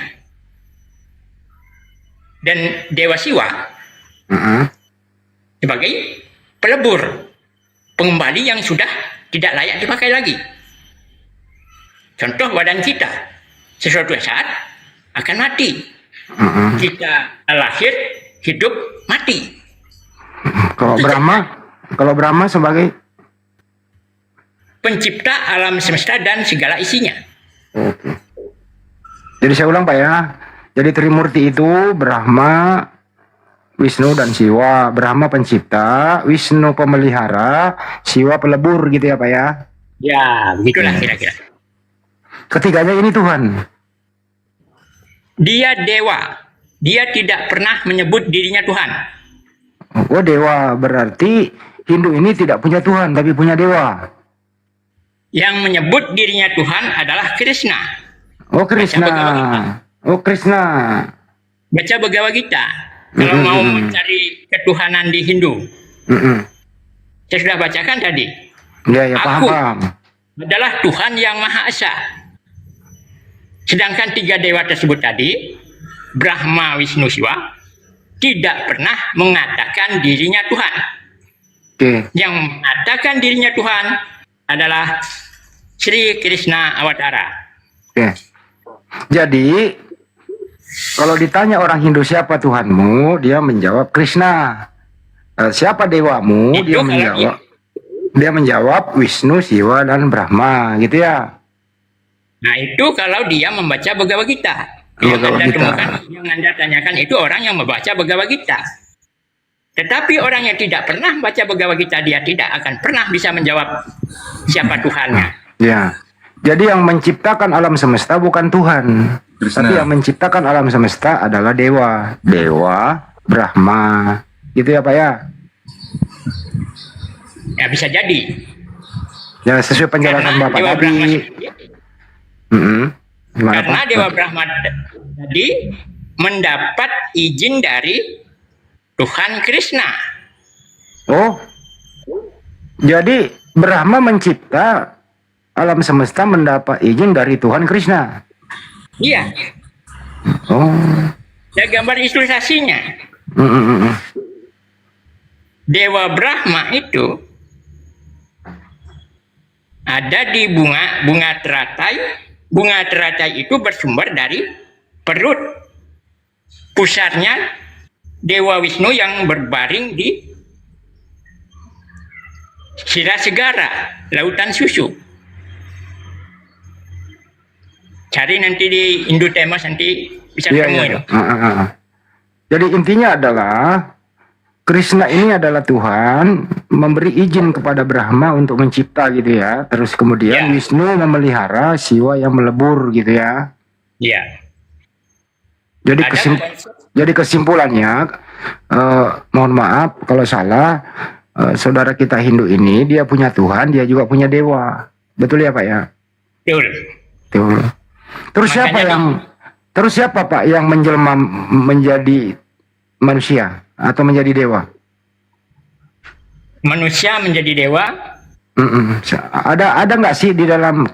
Dan Dewa Siwa sebagai pelebur, pengembali yang sudah tidak layak dipakai lagi. Contoh badan kita, sesuatu saat akan mati. Kita lahir, hidup, mati. Kalau Brahma sebagai pencipta alam semesta dan segala isinya. Oke. Jadi saya ulang Pak ya. Jadi Trimurti itu Brahma, Wisnu dan Siwa. Brahma pencipta, Wisnu pemelihara, Siwa pelebur gitu ya Pak ya. Ya, begitulah kira-kira. Ketiganya ini Tuhan. Dia dewa. Dia tidak pernah menyebut dirinya Tuhan. Oh dewa, berarti Hindu ini tidak punya Tuhan tapi punya dewa. Yang menyebut dirinya Tuhan adalah Krishna. Oh Krishna. Oh Krishna. Baca Bhagavad Gita. Kalau mau mencari ketuhanan di Hindu. Saya sudah bacakan tadi. Ya paham. Adalah Tuhan yang Maha Esa. Sedangkan tiga dewa tersebut tadi, Brahma, Wisnu, Siwa, tidak pernah mengatakan dirinya Tuhan. Yang mengatakan dirinya Tuhan adalah Sri Krishna Awatara. Jadi kalau ditanya orang Hindu siapa Tuhanmu, dia menjawab Krishna. Siapa dewamu? Dia menjawab Wisnu, Siwa dan Brahma, gitu ya. Nah itu kalau dia membaca Bhagavad Gita. Yang Anda tanyakan itu orang yang membaca Bhagavad Gita. Tetapi orang yang tidak pernah membaca Bhagavad Gita, dia tidak akan pernah bisa menjawab siapa Tuhannya. Ya. Jadi yang menciptakan alam semesta bukan Tuhan. Tapi yang menciptakan alam semesta adalah dewa. Dewa, Brahma. Gitu ya Pak ya? Ya bisa jadi. Ya sesuai penjelasan Bapak tadi. Karena Dewa Brahma tadi mendapat izin dari Tuhan Krishna. Oh, jadi Brahma mencipta alam semesta mendapat izin dari Tuhan Krishna. Iya. Oh. Ya gambar ilustrasinya. Dewa Brahma itu ada di bunga teratai. Bunga teratai itu bersumber dari perut pusarnya Dewa Wisnu yang berbaring di Sira Segara, lautan susu. Cari nanti di Indotemos nanti bisa ketemu itu. Jadi intinya adalah Krishna ini adalah Tuhan memberi izin kepada Brahma untuk mencipta gitu ya. Terus kemudian Wisnu memelihara, Siwa yang melebur gitu ya. Iya. Jadi kesimpulannya, mohon maaf kalau salah, saudara kita Hindu ini dia punya Tuhan, dia juga punya dewa. Betul ya Pak ya? Betul. Terus siapa Pak yang menjelma menjadi manusia atau menjadi dewa? Manusia menjadi dewa? Ada nggak sih di dalam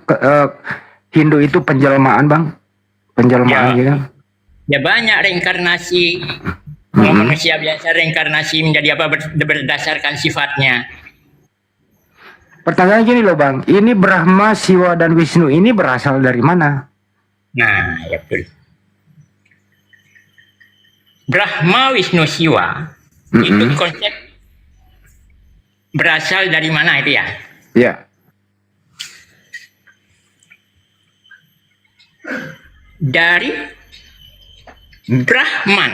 Hindu itu penjelmaan bang, penjelmaan gitu. Ya banyak reinkarnasi. Manusia biasa reinkarnasi menjadi apa berdasarkan sifatnya. Pertanyaan gini loh bang, ini Brahma, Siwa dan Wisnu ini berasal dari mana? Nah, ya betul. Brahma, Wisnu, Siwa itu konsep berasal dari mana itu ya? Ya. Dari Brahman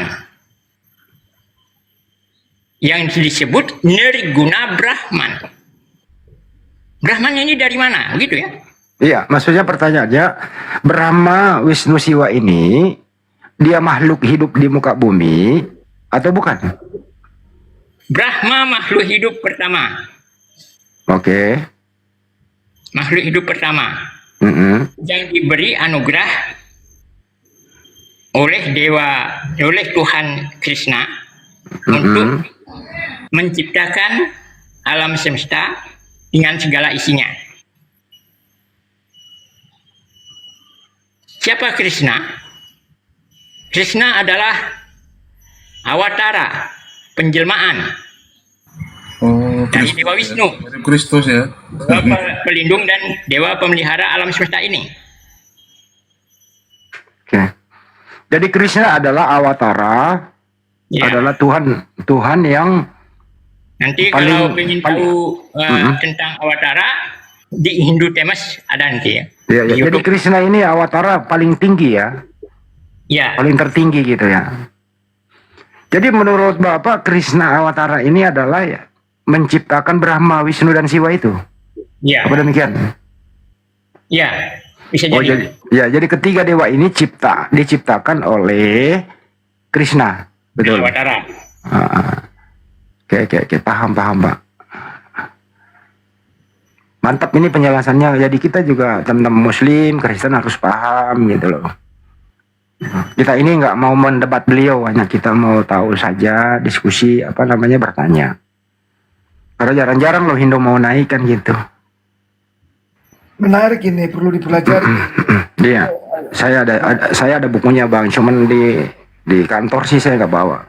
yang disebut Nirguna Brahman. Brahman ini dari mana? Gitu ya? Iya, maksudnya pertanyaannya, Brahma, Wisnu, Siwa ini dia makhluk hidup di muka bumi atau bukan? Brahma makhluk hidup pertama. Oke. Makhluk hidup pertama. Yang diberi anugerah oleh Tuhan Krishna untuk menciptakan alam semesta dengan segala isinya. Siapa Krishna? Krishna adalah awatara, penjelmaan dari Dewa Wisnu, Kristus ya. Dewa pelindung dan Dewa pemelihara alam semesta ini. Oke. Jadi Krishna adalah awatara, adalah Tuhan yang nanti kalau ingin tahu tentang awatara di Hindu Temas ada nanti ya. Ya, jadi Krishna ini awatara paling tinggi ya. Ya. Paling tertinggi gitu ya. Jadi menurut Bapak Krishna awatara ini adalah ya, menciptakan Brahma, Wisnu dan Siwa itu. Ya. Apa demikian? Ya, bisa jadi. Jadi ketiga dewa ini diciptakan oleh Krishna. Betul. Awatara. Oke, paham Pak. Mantap ini penjelasannya. Jadi kita juga teman-teman Muslim, Kristen harus paham gitu loh. Kita ini nggak mau mendebat beliau, hanya kita mau tahu saja, diskusi bertanya. Karena jarang-jarang loh Hindu mau naik kan gitu. Menarik ini, perlu dipelajari. Iya, saya ada bukunya bang, cuman di kantor sih saya nggak bawa.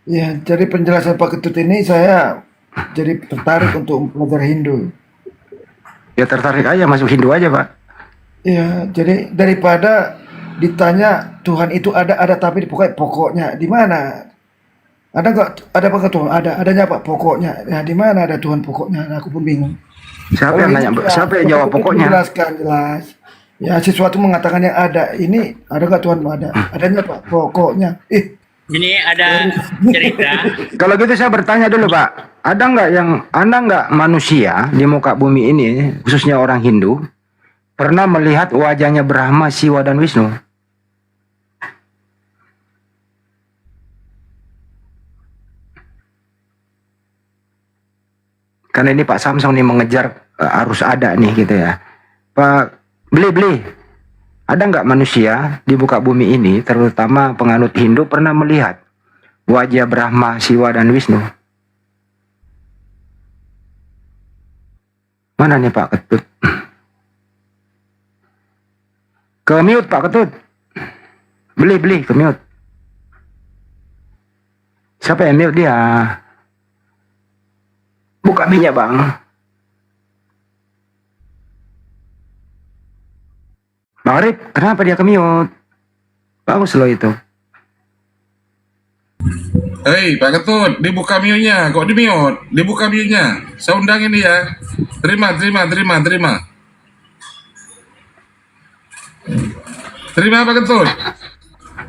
Ya, jadi penjelasan Pak Ketut ini saya jadi tertarik untuk belajar Hindu. Ya tertarik aja, masuk Hindu aja Pak. Ya, jadi daripada ditanya Tuhan itu ada tapi pokoknya di mana? Ada nggak? Ada apa Tuhan? Adanya apa? Pokoknya. Ya di mana ada Tuhan pokoknya? Nah, aku pun bingung. Siapa yang nanya? Siapa yang jawab pokoknya? Jelaskan jelas. Ya sesuatu mengatakan yang ada. Ini ada nggak Tuhan? Ada. Adanya Pak. Pokoknya. Ini ada cerita. Kalau gitu saya bertanya dulu Pak, ada nggak manusia di muka bumi ini, khususnya orang Hindu, pernah melihat wajahnya Brahma, Siwa dan Wisnu? Karena ini Pak Samsung nih mengejar harus ada nih gitu ya. Pak Beli. Ada nggak manusia di muka bumi ini, terutama penganut Hindu, pernah melihat wajah Brahma, Siwa, dan Wisnu? Mana nih Pak Ketut? Ke mute Pak Ketut. Beli ke mute. Siapa yang mute dia? Buka minyak bang. Bang Arif, kenapa dia ke-mute? Bagus loh itu. Hei, Pak Ketut, dibuka mute-nya. Kok di-mute? Dibuka mute-nya. Saya undang ini ya. Terima. Terima Pak Ketut.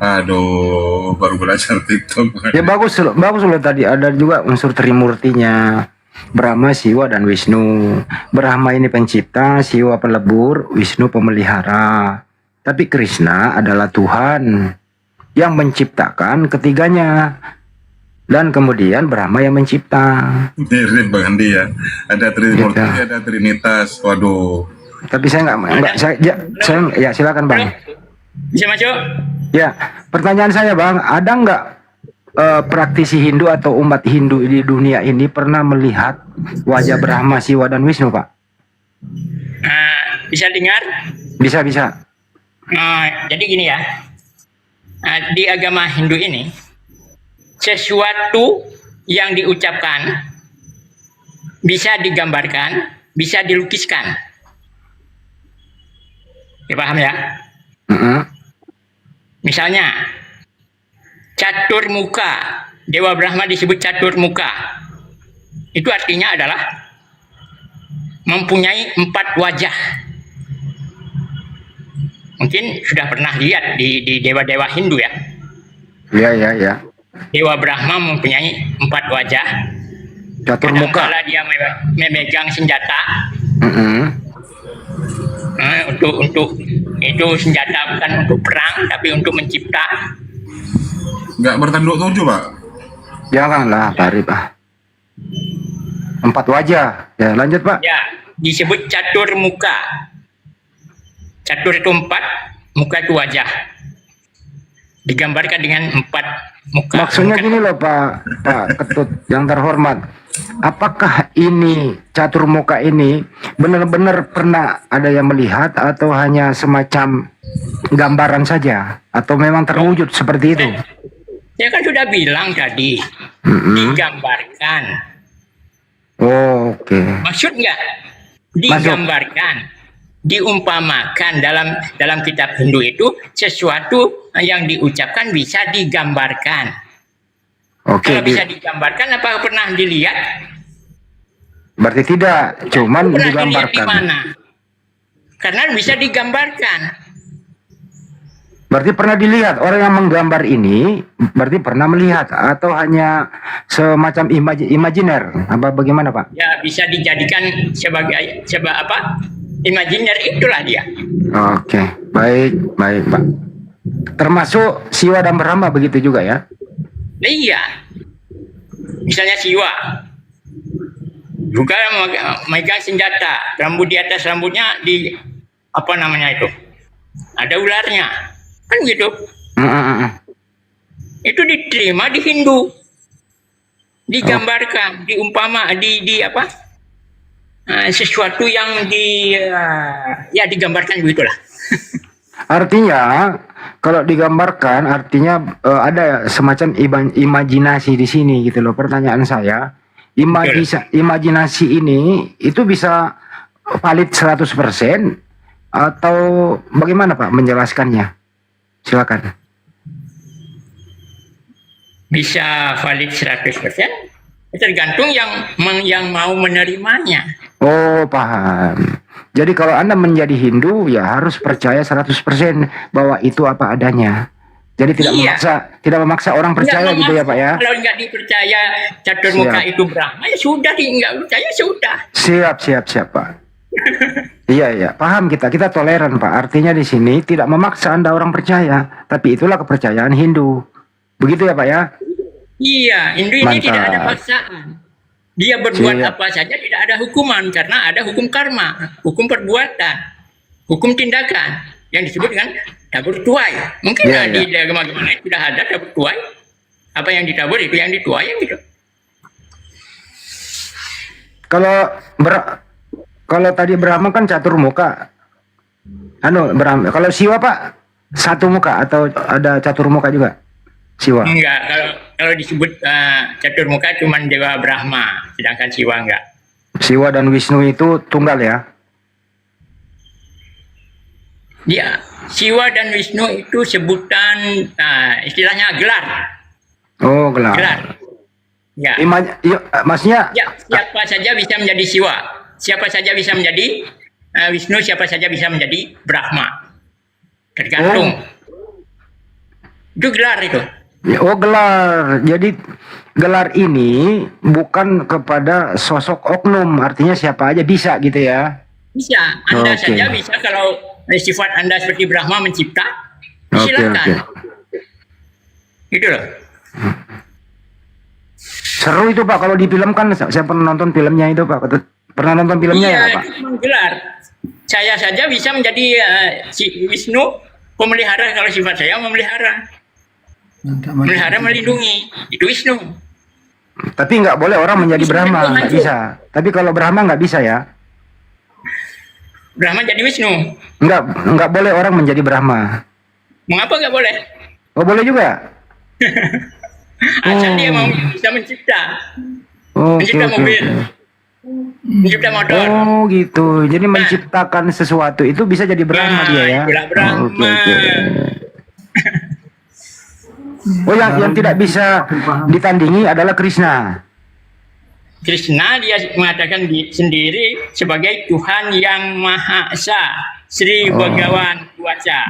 Aduh, baru belajar TikTok. Ya bagus loh tadi ada juga unsur Trimurtinya. Brahma, Siwa, dan Wisnu. Brahma ini pencipta, Siwa pelebur, Wisnu pemelihara. Tapi Krishna adalah Tuhan yang menciptakan ketiganya. Dan kemudian Brahma yang mencipta. Mirip Bang Andi ya. Ada Trimurti, ada Trinitas. Waduh. Tapi saya ya silakan Bang. Bisa masuk? Ya, pertanyaan saya Bang, ada nggak praktisi Hindu atau umat Hindu di dunia ini pernah melihat wajah Brahma, Siwa, dan Wisnu, Pak? Bisa dengar? Bisa, bisa. Jadi gini ya, di agama Hindu ini, sesuatu yang diucapkan bisa digambarkan, bisa dilukiskan. Ya, paham ya? Misalnya, catur muka, Dewa Brahma disebut catur muka. Itu artinya adalah mempunyai 4 wajah. Mungkin sudah pernah lihat di dewa-dewa Hindu ya. Iya. Dewa Brahma mempunyai 4 wajah. Catur muka. Kadang-kala dia memegang senjata. Untuk itu senjata bukan untuk perang, tapi untuk mencipta. Nggak bertanduk 7, Pak? Janganlah, Pak Arif. 4 wajah. Ya, lanjut, Pak. Ya, disebut catur muka. Catur itu 4, muka itu wajah. Digambarkan dengan 4 muka. Maksudnya gini loh Pak Ketut yang terhormat. Apakah ini catur muka ini benar-benar pernah ada yang melihat atau hanya semacam gambaran saja? Atau memang terwujud seperti itu? Saya kan sudah bilang tadi, digambarkan. Oke. Maksud nggak? Digambarkan, diumpamakan dalam kitab Hindu itu sesuatu yang diucapkan bisa digambarkan. Oke. Kalau bisa digambarkan, apa pernah dilihat? Berarti tidak, cuman Pernah dilihat di digambarkan. mana? Karena bisa digambarkan. Berarti pernah dilihat orang yang menggambar ini, berarti pernah melihat atau hanya semacam imajiner? Apa bagaimana, Pak? Ya, bisa dijadikan sebagai imajiner, itulah dia. Oke, baik Pak. Termasuk Siwa dan Brahma begitu juga ya? Iya. Misalnya Siwa juga megang senjata, rambut di atas rambutnya di apa namanya itu? Ada ularnya. Kan gitu. Itu diterima di Hindu. Digambarkan, diumpama di apa? Sesuatu yang digambarkan begitulah. Artinya kalau digambarkan artinya ada semacam imajinasi di sini gitu loh. Pertanyaan saya, imajinasi ini itu bisa valid 100% atau bagaimana Pak menjelaskannya? Silakan. Bisa valid 100%, tergantung yang mau menerimanya. Oh, paham. Jadi kalau Anda menjadi Hindu ya harus percaya 100% bahwa itu apa adanya. Jadi tidak memaksa orang percaya gitu ya Pak ya. Kalau nggak dipercaya catur muka itu Brahma, ya sudah, nggak percaya sudah. Siap Pak. Iya, paham kita toleran Pak. Artinya di sini tidak memaksa Anda orang percaya, tapi itulah kepercayaan Hindu. Begitu ya Pak ya? Iya, Hindu ini tidak ada paksaan. Dia berbuat apa saja tidak ada hukuman karena ada hukum karma, hukum perbuatan, hukum tindakan yang disebut dengan tabur tuai. Mungkin di agama-agama lain sudah ada tabur tuai. Apa yang ditabur itu yang dituai gitu. Kalau tadi Brahma kan catur muka. Brahma. Kalau Siwa Pak satu muka atau ada catur muka juga? Siwa. Enggak, kalau disebut catur muka cuma Dewa Brahma, sedangkan Siwa enggak. Siwa dan Wisnu itu tunggal ya? Ya, Siwa dan Wisnu itu sebutan istilahnya gelar. Oh, gelar. Ya. Maksudnya? Ya, siapa saja bisa menjadi Siwa, siapa saja bisa menjadi Wisnu, siapa saja bisa menjadi Brahma. Tergantung. Itu gelar itu. Oh, gelar. Jadi gelar ini bukan kepada sosok oknum, artinya siapa aja bisa gitu ya? Bisa, Anda saja bisa. Kalau sifat Anda seperti Brahma mencipta, silakan. Gitu loh. Seru itu Pak kalau difilmkan. Saya pernah nonton filmnya itu Pak. Pernah nonton filmnya ya Pak? Iya, gelar. Saya saja bisa menjadi Wisnu pemelihara kalau sifat saya memelihara. Melihara, melindungi, itu Wisnu. Tapi nggak boleh orang menjadi Brahma, nggak bisa. Tapi kalau Brahma nggak bisa ya? Brahma jadi Wisnu. Enggak boleh orang menjadi Brahma. Mengapa nggak boleh? Oh, boleh juga. Asal dia mau bisa mencipta. Oke, Mencipta oke, mobil. oke. Mencipta motor. Oh, gitu. Jadi menciptakan sesuatu itu bisa jadi Brahma dia ya. Itulah Brahma. Oke, oke. Oh, yang tidak bisa ditandingi adalah Krishna. Krishna dia mengatakan sendiri sebagai Tuhan yang Maha Esa, Sri Bhagawan Kuasa.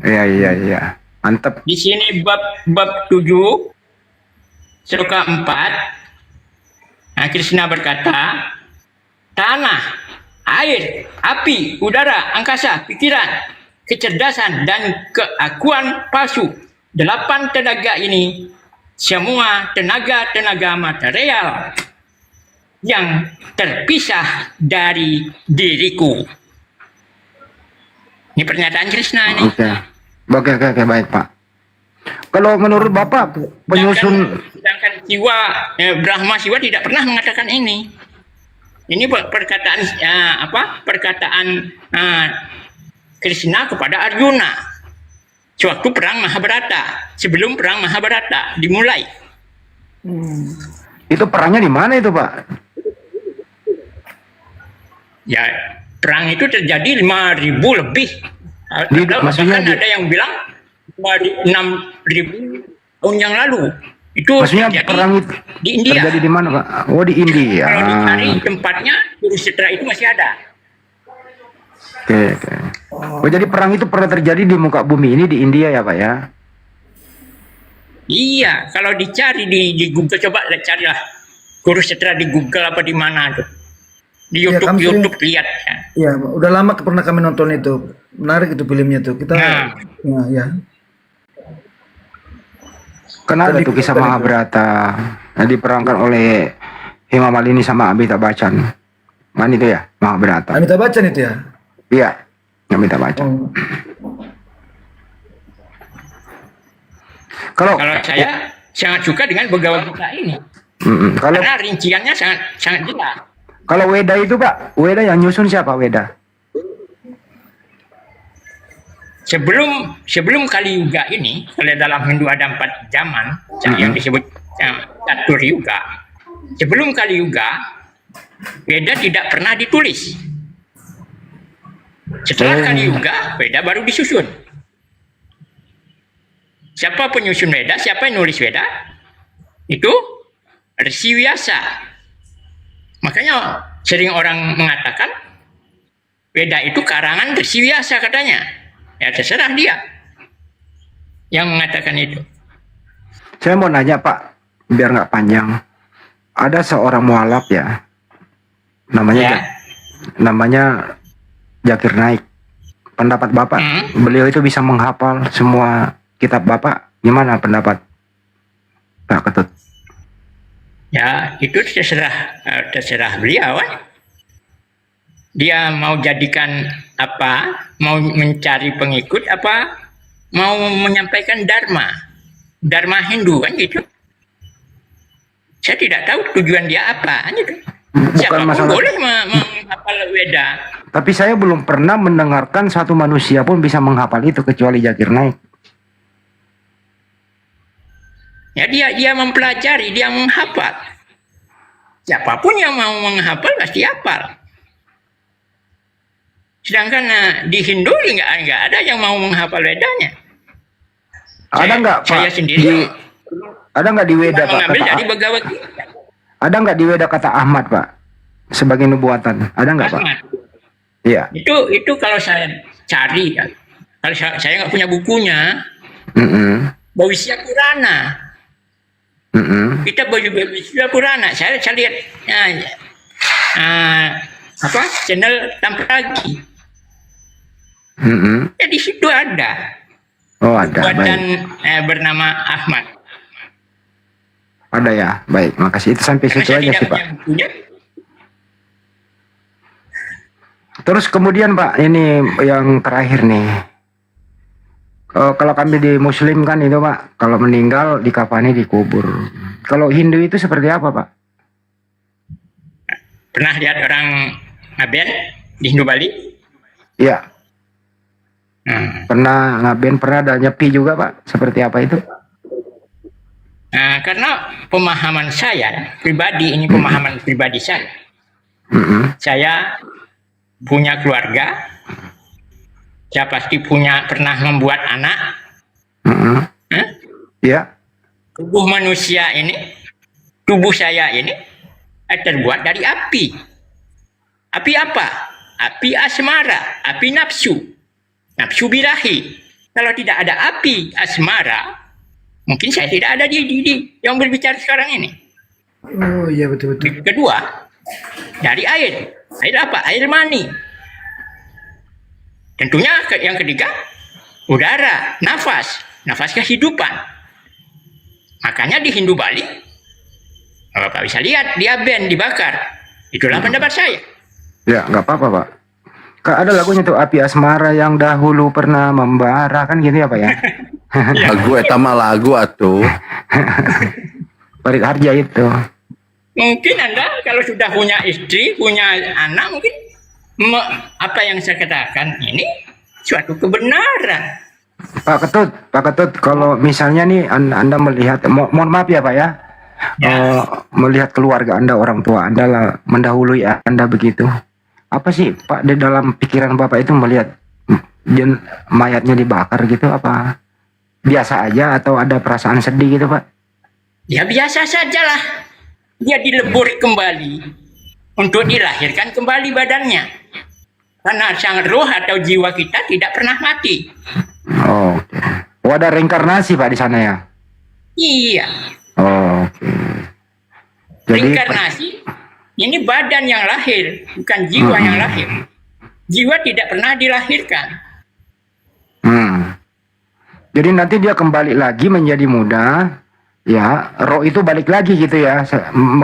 Iya. Mantap. Di sini bab 7 sloka 4. Nah, Krishna berkata, tanah, air, api, udara, angkasa, pikiran, kecerdasan dan keakuan palsu. 8 tenaga ini semua tenaga-tenaga material yang terpisah dari diriku. Ini pernyataan Krishna ini. Oke, baik Pak. Kalau menurut Bapak penyusun Sedangkan Siwa, Brahma Siwa tidak pernah mengatakan ini. Ini perkataan perkataan Krishna kepada Arjuna sewaktu perang Mahabharata, sebelum perang Mahabharata dimulai. Itu perangnya di mana itu, Pak? Ya, perang itu terjadi 5.000 lebih. Maksudnya bahkan ada yang bilang 6.000 tahun yang lalu. Itu maksudnya terjadi perang itu di India. terjadi di mana, Pak? Oh, di India. Kalau dicari tempatnya, Kurukshetra itu masih ada. Oke. Oh, jadi perang itu pernah terjadi di muka bumi ini di India ya, Pak ya? Iya, kalau dicari di Google, coba carilah Kurukshetra di Google apa di mana tuh. Di Iya, YouTube, kami sering- YouTube lihat. Ya, udah lama pernah kami nonton itu. Menarik itu filmnya tuh. Kita ya. Kenapa itu kisah Mahabharata yang diperangkan oleh Hemamalini sama Amitabh Bachchan? Mana itu ya, Mahabharata? Amitabh Bachchan itu ya? Iya, Amitabh Bachchan. Kalau saya sangat suka dengan Bhagavad Gita ini. Karena rinciannya sangat jelas. Kalau Weda itu, Pak, Weda yang nyusun siapa Weda? Sebelum Kali Yuga ini, kalau dalam Hindu ada 4 zaman yang disebut Catur Yuga. Sebelum Kali Yuga, Weda tidak pernah ditulis. Setelah Kali Yuga, Weda baru disusun. Siapa penyusun Weda? Siapa yang nulis Weda? Itu Rsi Vyasa. Makanya sering orang mengatakan Weda itu karangan Rsi Vyasa katanya. Ya terserah dia yang mengatakan itu. Saya mau nanya, Pak, biar nggak panjang. Ada seorang mualaf ya, namanya Zakir Naik. Pendapat Bapak, beliau itu bisa menghafal semua kitab Bapak. Gimana pendapat Pak Ketut? Ya itu terserah beliau kan. Dia mau jadikan apa, mau mencari pengikut apa, mau menyampaikan Dharma Hindu kan gitu. Saya tidak tahu tujuan dia apa gitu. Siapapun boleh menghafal Weda. Tapi saya belum pernah mendengarkan satu manusia pun bisa menghafal itu kecuali Zakir Naik. Ya dia mempelajari, dia menghafal. Siapapun yang mau menghafal pasti hafal. Sedangkan di Hindu nggak ada yang mau menghafal Wedanya. Ada nggak, Pak? Saya sendiri Ada nggak di Weda, Pak? mengambil dari Bhagavad Gita. Ada nggak di Weda kata Ahmad, Pak? Sebagai nubuatan. Ada nggak, Pak? Ahmad. Iya. Itu kalau saya cari ya. Kalau saya nggak punya bukunya, Bhavisya Purana. Kita Bhavisya Purana. Saya lihat channel Tampragi. Ya di situ ada. Oh, ada. Buatan Baik. bernama Ahmad. Ada ya. Baik, makasih. Itu sampai situ aja sih, Pak. Terus kemudian, Pak, ini yang terakhir nih. Kalau kami di Muslim kan itu, Pak, kalau meninggal dikafani dikubur. Kalau Hindu itu seperti apa, Pak? Pernah lihat orang ngaben di Hindu Bali? Iya. Pernah ngaben, pernah ada nyepi juga Pak. Seperti apa itu? Nah, karena pemahaman saya pribadi, ini pemahaman pribadi saya. Saya punya keluarga, saya pasti pernah membuat anak. Ya. Tubuh manusia ini, tubuh saya ini terbuat dari api. Api apa? Api asmara, api nafsu, nafsu birahi. Kalau tidak ada api asmara, mungkin saya tidak ada di yang berbicara sekarang ini. Oh iya betul-betul. Kedua, dari air. Air apa? Air mani. Tentunya yang ketiga, udara, nafas. Nafas kehidupan. Makanya di Hindu Bali, Bapak bisa lihat, dia band, dibakar. Itulah pendapat saya. Ya, nggak apa-apa Pak. Ada lagunya tuh, api asmara yang dahulu pernah membara, kan gitu ya Pak ya? Lagu etama lagu atuh. Parit Harja itu. Mungkin Anda kalau sudah punya istri, punya anak, mungkin apa yang saya katakan ini suatu kebenaran. Pak Ketut, kalau misalnya nih Anda melihat, mohon maaf ya Pak ya, melihat keluarga Anda, orang tua Anda lah mendahului Anda begitu. Apa sih Pak di dalam pikiran Bapak itu melihat mayatnya dibakar gitu, apa biasa aja atau ada perasaan sedih gitu Pak? Ya biasa sajalah. Dia dilebur kembali untuk dilahirkan kembali badannya. Karena sang roh atau jiwa kita tidak pernah mati. Oh, okay. Ada reinkarnasi Pak di sana ya? Iya. Oh, oke. Jadi reinkarnasi ini badan yang lahir, bukan jiwa yang lahir. Jiwa tidak pernah dilahirkan. Jadi nanti dia kembali lagi menjadi muda, ya, roh itu balik lagi gitu ya,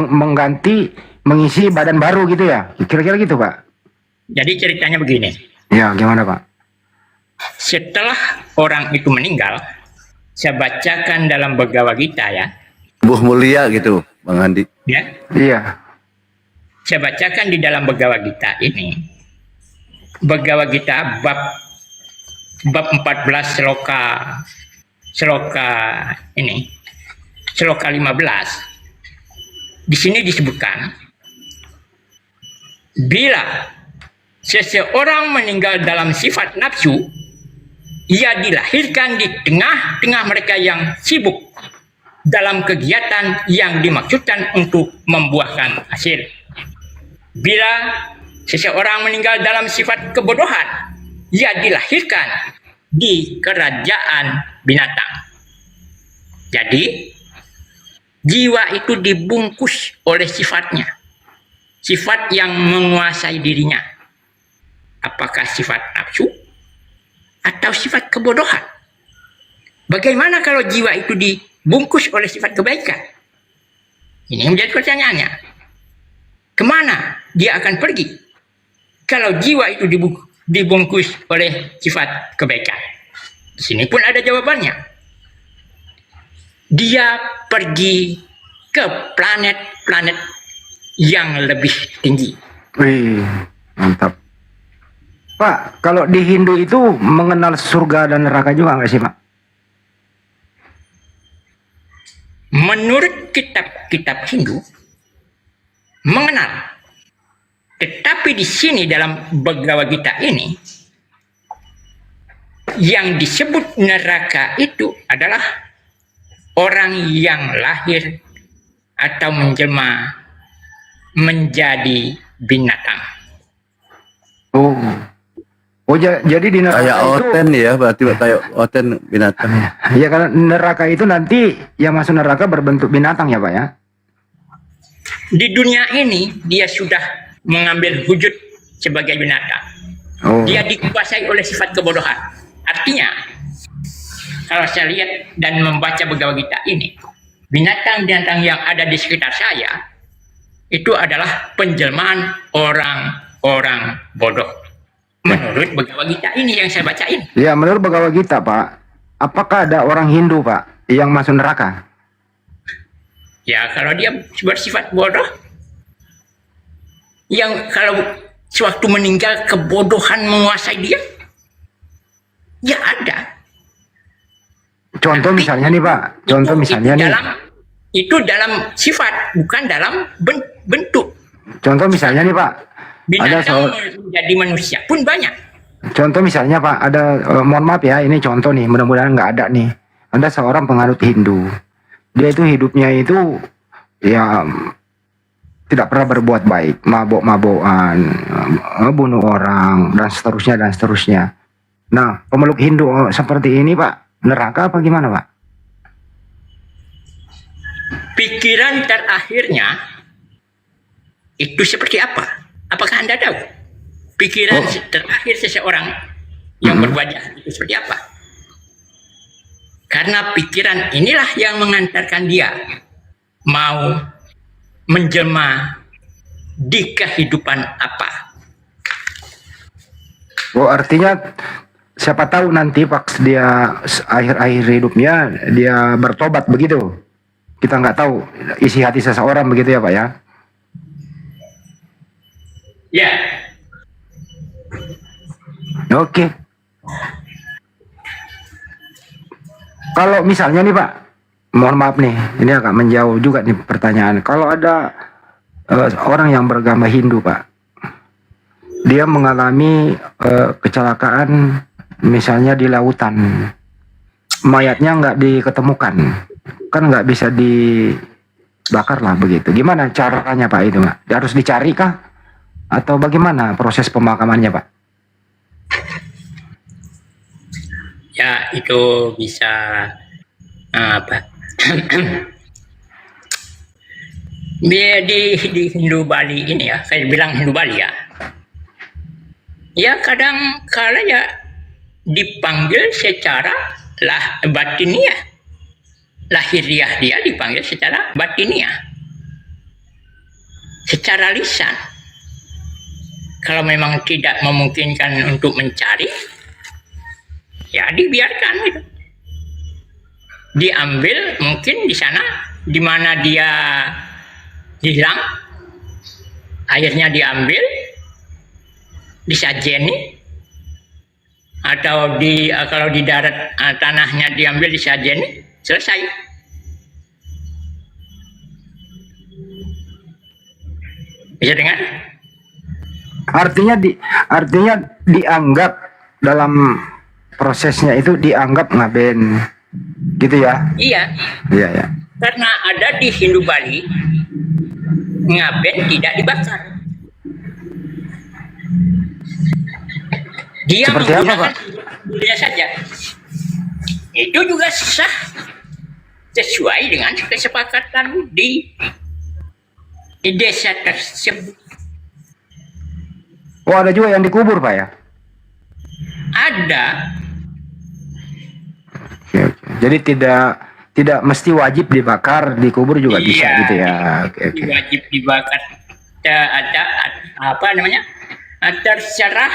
mengganti, mengisi badan baru gitu ya, kira-kira gitu Pak. Jadi ceritanya begini. Ya, gimana Pak? Setelah orang itu meninggal, saya bacakan dalam Bhagavad Gita ya. Buh mulia gitu, Bang Andi. Ya. Iya. Saya bacakan di dalam Bhagavad Gita ini. Bhagavad Gita bab 14 seloka 15. Di sini disebutkan, bila seseorang meninggal dalam sifat nafsu, ia dilahirkan di tengah-tengah mereka yang sibuk dalam kegiatan yang dimaksudkan untuk membuahkan hasil. Bila seseorang meninggal dalam sifat kebodohan, ia dilahirkan di kerajaan binatang. Jadi, jiwa itu dibungkus oleh sifatnya. Sifat yang menguasai dirinya. Apakah sifat nafsu atau sifat kebodohan? Bagaimana kalau jiwa itu dibungkus oleh sifat kebaikan? Ini yang menjadi pertanyaannya. Kemana dia akan pergi kalau jiwa itu dibungkus oleh sifat kebaikan? Di sini pun ada jawabannya. Dia pergi ke planet-planet yang lebih tinggi. Wih, mantap. Pak, kalau di Hindu itu mengenal surga dan neraka juga nggak sih Pak? Menurut kitab-kitab Hindu, mengenal. Tetapi di sini dalam Bhagavad Gita ini, yang disebut neraka itu adalah orang yang lahir atau menjelma menjadi binatang. Jadi di neraka kayak itu oten ya, berarti kayak oten binatang. ya, karena neraka itu nanti yang masuk neraka berbentuk binatang ya Pak ya? Di dunia ini dia sudah mengambil wujud sebagai binatang. Dia dikuasai oleh sifat kebodohan. Artinya, kalau saya lihat dan membaca Bhagavad Gita ini, binatang-binatang yang ada di sekitar saya itu adalah penjelmaan orang-orang bodoh. Menurut Bhagavad Gita ini yang saya baca ini. Ya, menurut Bhagavad Gita Pak, apakah ada orang Hindu Pak yang masuk neraka? Ya, kalau dia bersifat bodoh, yang kalau sewaktu meninggal kebodohan menguasai dia? Ya ada. Contoh misalnya nih Pak, contoh misalnya nih. Itu dalam sifat, bukan dalam bentuk. Contoh misalnya nih Pak, Binatang menjadi manusia pun banyak. Contoh misalnya Pak, ada mohon maaf ya, ini contoh nih, mudah-mudahan nggak ada nih. Ada seorang penganut Hindu, dia itu hidupnya itu ya tidak pernah berbuat baik, mabok-mabokan, bunuh orang dan seterusnya. Nah, pemeluk Hindu seperti ini Pak, neraka apa gimana Pak? Pikiran terakhirnya itu seperti apa? Apakah Anda tahu? Pikiran terakhir seseorang yang berbuat jahat itu seperti apa? Karena pikiran inilah yang mengantarkan dia mau menjelma di kehidupan apa. Oh, artinya siapa tahu nanti pas dia akhir-akhir hidupnya dia bertobat begitu. Kita nggak tahu isi hati seseorang begitu ya Pak ya. Ya. Oke. Kalau misalnya nih Pak, mohon maaf nih, ini agak menjauh juga nih pertanyaan. Kalau ada orang yang beragama Hindu Pak, dia mengalami kecelakaan misalnya di lautan, mayatnya nggak diketemukan, kan nggak bisa dibakar lah begitu. Gimana caranya Pak itu Pak? Harus dicari kah? Atau bagaimana proses pemakamannya Pak? Ya itu bisa apa? di Hindu Bali ini ya, saya bilang Hindu Bali ya. Ya kadang kala ya dipanggil secara batiniah, lahiriah dia dipanggil secara batiniah, secara lisan. Kalau memang tidak memungkinkan untuk mencari, ya dibiarkan gitu. Diambil mungkin di sana di mana dia hilang, akhirnya diambil, disajeni, atau kalau di darat tanahnya diambil disajeni, selesai. Bisa dengar? Artinya dianggap dalam prosesnya itu dianggap ngaben gitu ya? Iya. Iya ya. Karena ada di Hindu Bali ngaben tidak dibakar. Dia seperti apa Pak? Dia saja. Itu juga sah sesuai dengan kesepakatan di desa tersebut. Oh ada juga yang dikubur Pak ya? Ada. Oke. Jadi tidak mesti wajib dibakar, dikubur juga bisa gitu ya. Oke. Wajib dibakar. Ada apa namanya? Terserah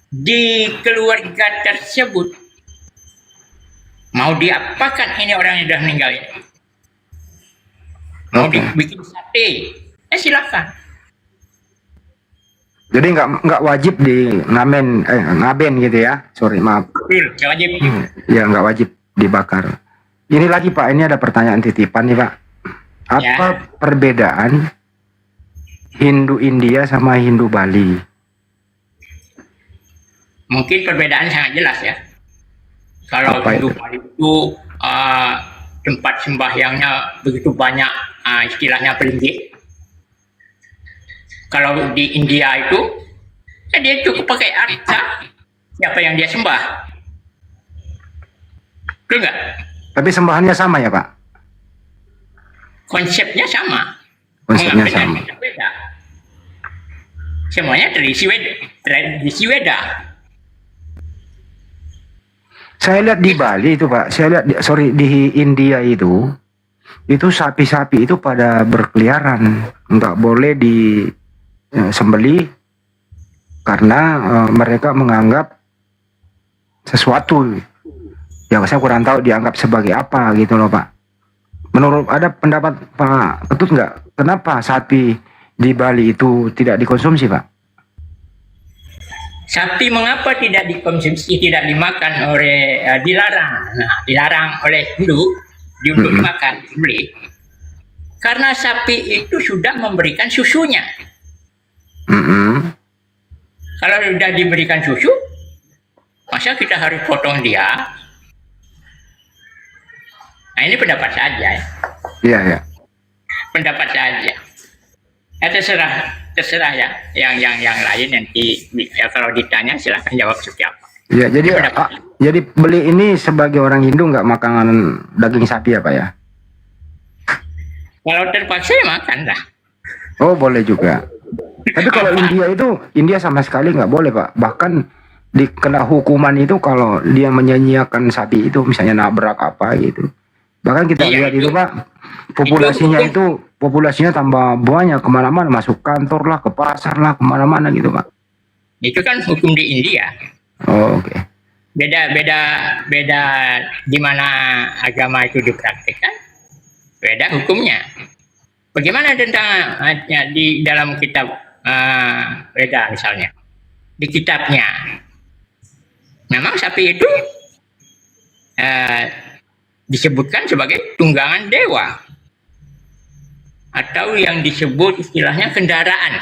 di keluarga tersebut mau diapakan ini orang yang sudah meninggal ini. Mau dibikin sate, silakan. Jadi nggak wajib di ngaben gitu ya? Sorry maaf. Nggak wajib. Ya nggak wajib dibakar. Ini lagi Pak, ini ada pertanyaan titipan nih Pak. Apa perbedaan Hindu India sama Hindu Bali? Mungkin perbedaan sangat jelas ya. Kalau Hindu Bali itu tempat sembahyangnya begitu banyak, istilahnya pelinggih. Kalau di India itu, dia cukup pakai arca, siapa yang dia sembah. Betul nggak? Tapi sembahannya sama ya Pak? Konsepnya sama. Konsepnya sama. Beda. Semuanya tradisi Weda. Saya lihat di Bali itu Pak, saya lihat di India itu sapi-sapi itu pada berkeliaran, nggak boleh disembelih karena mereka menganggap sesuatu. Ya saya kurang tahu dianggap sebagai apa gitu loh Pak. Menurut ada pendapat Pak Ketut nggak? Kenapa sapi di Bali itu tidak dikonsumsi Pak? Sapi mengapa tidak dikonsumsi, tidak dimakan oleh dilarang? Nah, dilarang oleh Hindu untuk dimakan, dibeli. Karena sapi itu sudah memberikan susunya. Kalau sudah diberikan susu, masa kita harus potong dia? Nah, ini pendapat saja. Iya, ya. Pendapat saja. Ya, terserah ya. Yang lain nanti ya, kalau ditanya silahkan jawab seperti apa. Ya, jadi beli ini sebagai orang Hindu nggak makan daging sapi ya Pak ya? Kalau terpaksa ya makan lah. Oh boleh juga. Tapi kalau India sama sekali nggak boleh Pak. Bahkan dikena hukuman itu kalau dia menyanyiakan sapi itu, misalnya nabrak apa gitu. Bahkan kita lihat itu Pak, populasinya tambah banyak kemana-mana, masuk kantor lah, ke pasar lah, kemana-mana gitu Pak. Itu kan hukum di India. Oh oke. Beda di mana agama itu dipraktikkan, beda hukumnya. Bagaimana tentang di dalam kitab Weda misalnya, di kitabnya memang sapi itu disebutkan sebagai tunggangan dewa atau yang disebut istilahnya kendaraan.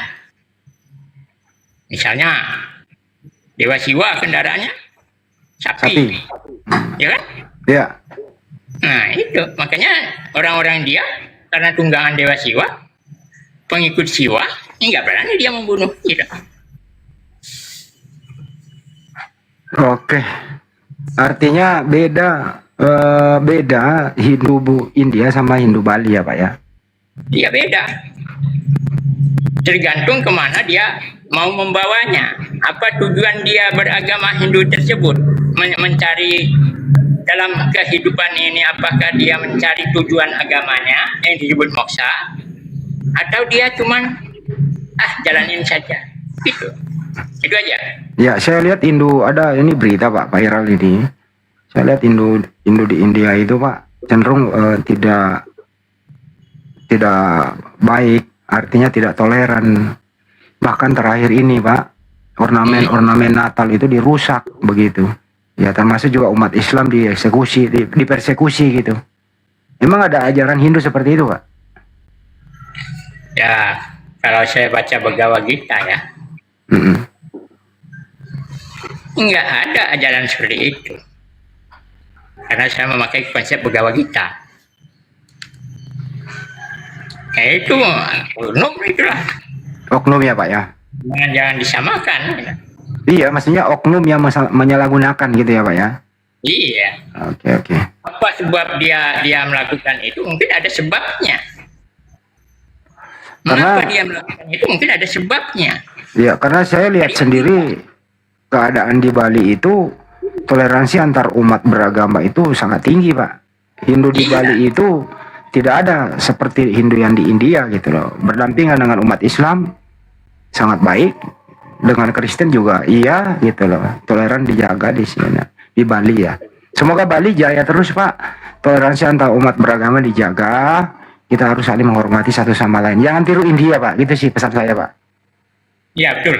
Misalnya Dewa Siwa kendaraannya sapi. Ya kan? Iya. Nah itu makanya orang-orang dia karena tunggangan Dewa Siwa, pengikut Siwa, nggak berani dia membunuh gitu. Oke, artinya beda Hindu India sama Hindu Bali ya Pak ya? Iya beda. Tergantung kemana dia mau membawanya. Apa tujuan dia beragama Hindu tersebut? Mencari dalam kehidupan ini, apakah dia mencari tujuan agamanya yang disebut moksa, atau dia cuman jalanin saja gitu. Itu aja. Ya, saya lihat ada ini berita Pak viral ini. Saya lihat Hindu di India itu Pak cenderung tidak baik, artinya tidak toleran. Bahkan terakhir ini Pak, ornamen Natal itu dirusak begitu. Ya termasuk juga umat Islam dieksekusi, dipersekusi gitu. Emang ada ajaran Hindu seperti itu Pak? Ya, kalau saya baca Bhagavad Gita ya, nggak ada ajaran seperti itu. Karena saya memakai konsep Bhagavad Gita. Kayak itu, oknum itulah. Oknum ya Pak ya? Jangan disamakan. Iya, maksudnya oknum yang menyalahgunakan gitu ya Pak ya? Iya. Oke. Apa sebab dia melakukan itu? Mungkin ada sebabnya. Mengapa dia melakukan itu? Mungkin ada sebabnya. Ya, karena saya lihat sendiri keadaan di Bali itu toleransi antar umat beragama itu sangat tinggi Pak. Hindu di Bali itu tidak ada seperti Hindu yang di India gitu loh. Berdampingan dengan umat Islam sangat baik. Dengan Kristen juga iya gitu loh. Toleran dijaga di sini, di Bali ya. Semoga Bali jaya terus Pak. Toleransi antar umat beragama dijaga. Kita harus saling menghormati satu sama lain. Jangan tiru India Pak. Gitu sih pesan saya Pak. Iya betul.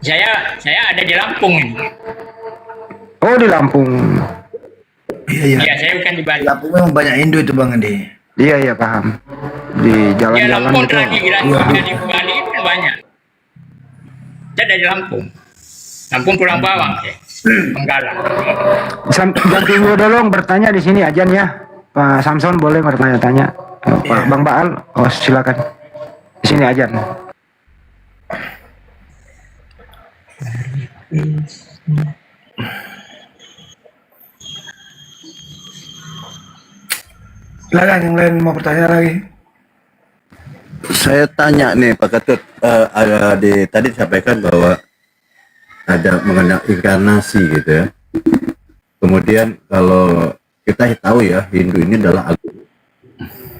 Saya ada di Lampung. Oh di Lampung. Iya. Iya saya bukan di Bali. Lampung memang banyak Hindu itu Bang Andi. Iya paham. Di jalan-jalan Lampung itu. di Bali kan banyak. Saya dari Lampung. Lampung Pulau Bawang ya. Penggalang. Ganti dong bertanya di sini ajan ya. Pak Samson boleh bertanya-tanya. Pak Bang Baal, silakan. Di sini ajan. Silakan yang lain mau bertanya lagi. Saya tanya nih Pak Ketut, tadi disampaikan bahwa ada mengenai inkarnasi gitu ya. Kemudian kalau kita tahu ya Hindu ini adalah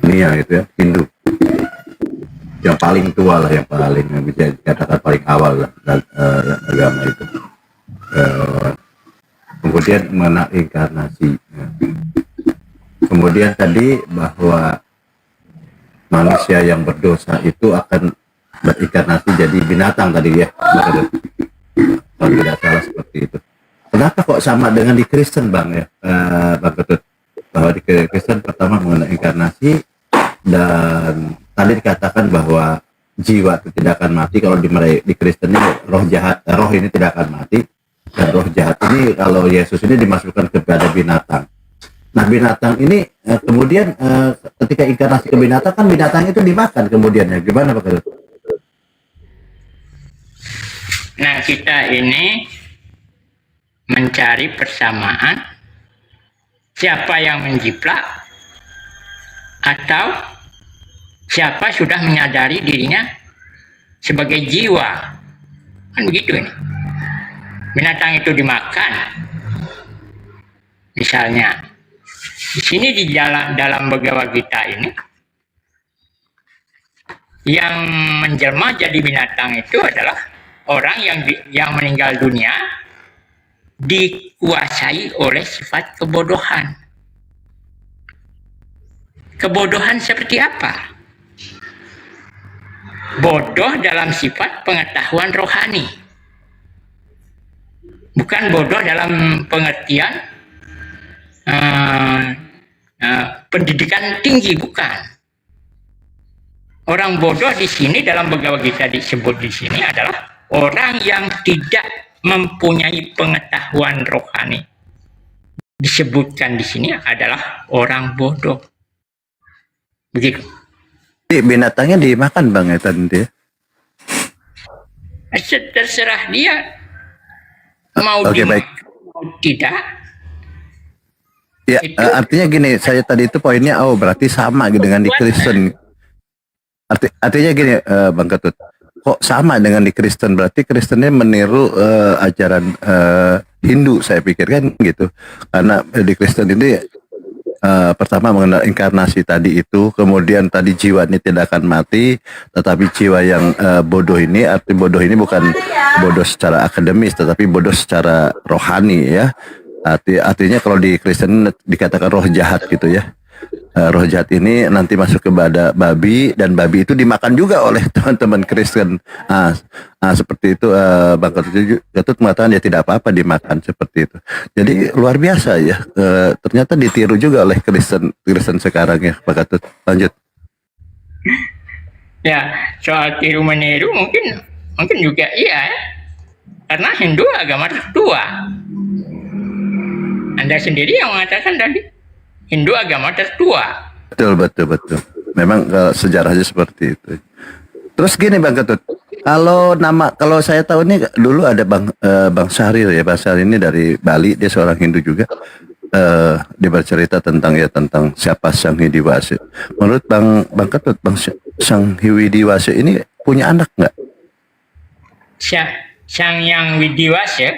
dunia gitu ya, Hindu yang paling tua lah, yang paling bisa dikatakan paling awal lah agama itu. Kemudian mengenai inkarnasi. Kemudian tadi bahwa manusia yang berdosa itu akan berinkarnasi jadi binatang tadi ya. kalau tidak salah seperti itu. Kenapa kok sama dengan di Kristen Bang ya, Bang Ketut? Bahwa di Kristen pertama mengenai inkarnasi, dan tadi dikatakan bahwa jiwa itu tidak akan mati. Kalau di Kristen ini roh ini tidak akan mati, dan roh jahat ini kalau Yesus ini dimasukkan kepada binatang. Nah binatang ini kemudian ketika inkarnasi ke binatang, kan binatang itu dimakan kemudian ya, gimana Pak Ketut? Nah, kita ini mencari persamaan siapa yang menjiplak atau siapa sudah menyadari dirinya sebagai jiwa. Kan begitu ini. Binatang itu dimakan. Misalnya, di sini di dalam Bhagavad Gita ini, yang menjelma jadi binatang itu adalah orang yang meninggal dunia dikuasai oleh sifat kebodohan. Kebodohan seperti apa? Bodoh dalam sifat pengetahuan rohani. Bukan bodoh dalam pengertian pendidikan tinggi, bukan. Orang bodoh di sini dalam Bhagavad Gita disebut di sini adalah orang yang tidak mempunyai pengetahuan rohani. Disebutkan di sini adalah orang bodoh. Begitu. Binatangnya dimakan Bang ya tadi ya? Terserah dia mau Baik. mau tidak. Ya, artinya gini, saya tadi itu poinnya, berarti sama gitu dengan di Kristen. Artinya gini, Bang Ketut, kok sama dengan di Kristen? Berarti Kristennya meniru ajaran Hindu, saya pikir kan gitu. Karena di Kristen ini pertama mengenal inkarnasi tadi itu, kemudian tadi jiwa ini tidak akan mati, tetapi jiwa yang bodoh ini, arti bodoh ini bukan bodoh secara akademis, tetapi bodoh secara rohani ya. Artinya kalau di Kristen dikatakan roh jahat gitu ya. Roh jahat ini nanti masuk kepada babi, dan babi itu dimakan juga oleh teman-teman Kristen. Seperti itu Bang Ketut mengatakan ya tidak apa-apa dimakan seperti itu. Jadi luar biasa ya. Ternyata ditiru juga oleh Kristen sekarang ya Pak Ketut. Lanjut. Ya, soal tiru meniru mungkin juga iya ya. Karena Hindu agama tertua. Anda sendiri yang mengatakan tadi Hindu agama tertua. Betul. Memang sejarahnya seperti itu. Terus gini Bang Ketut, kalau saya tahu ini dulu ada Bang Syahril ya. Bang Syahril ini dari Bali, dia seorang Hindu juga. Dia bercerita tentang siapa Sang Widiwasa. Menurut Bang Ketut, Sang Widiwasa ini punya anak nggak? Sang yang Widiwasa?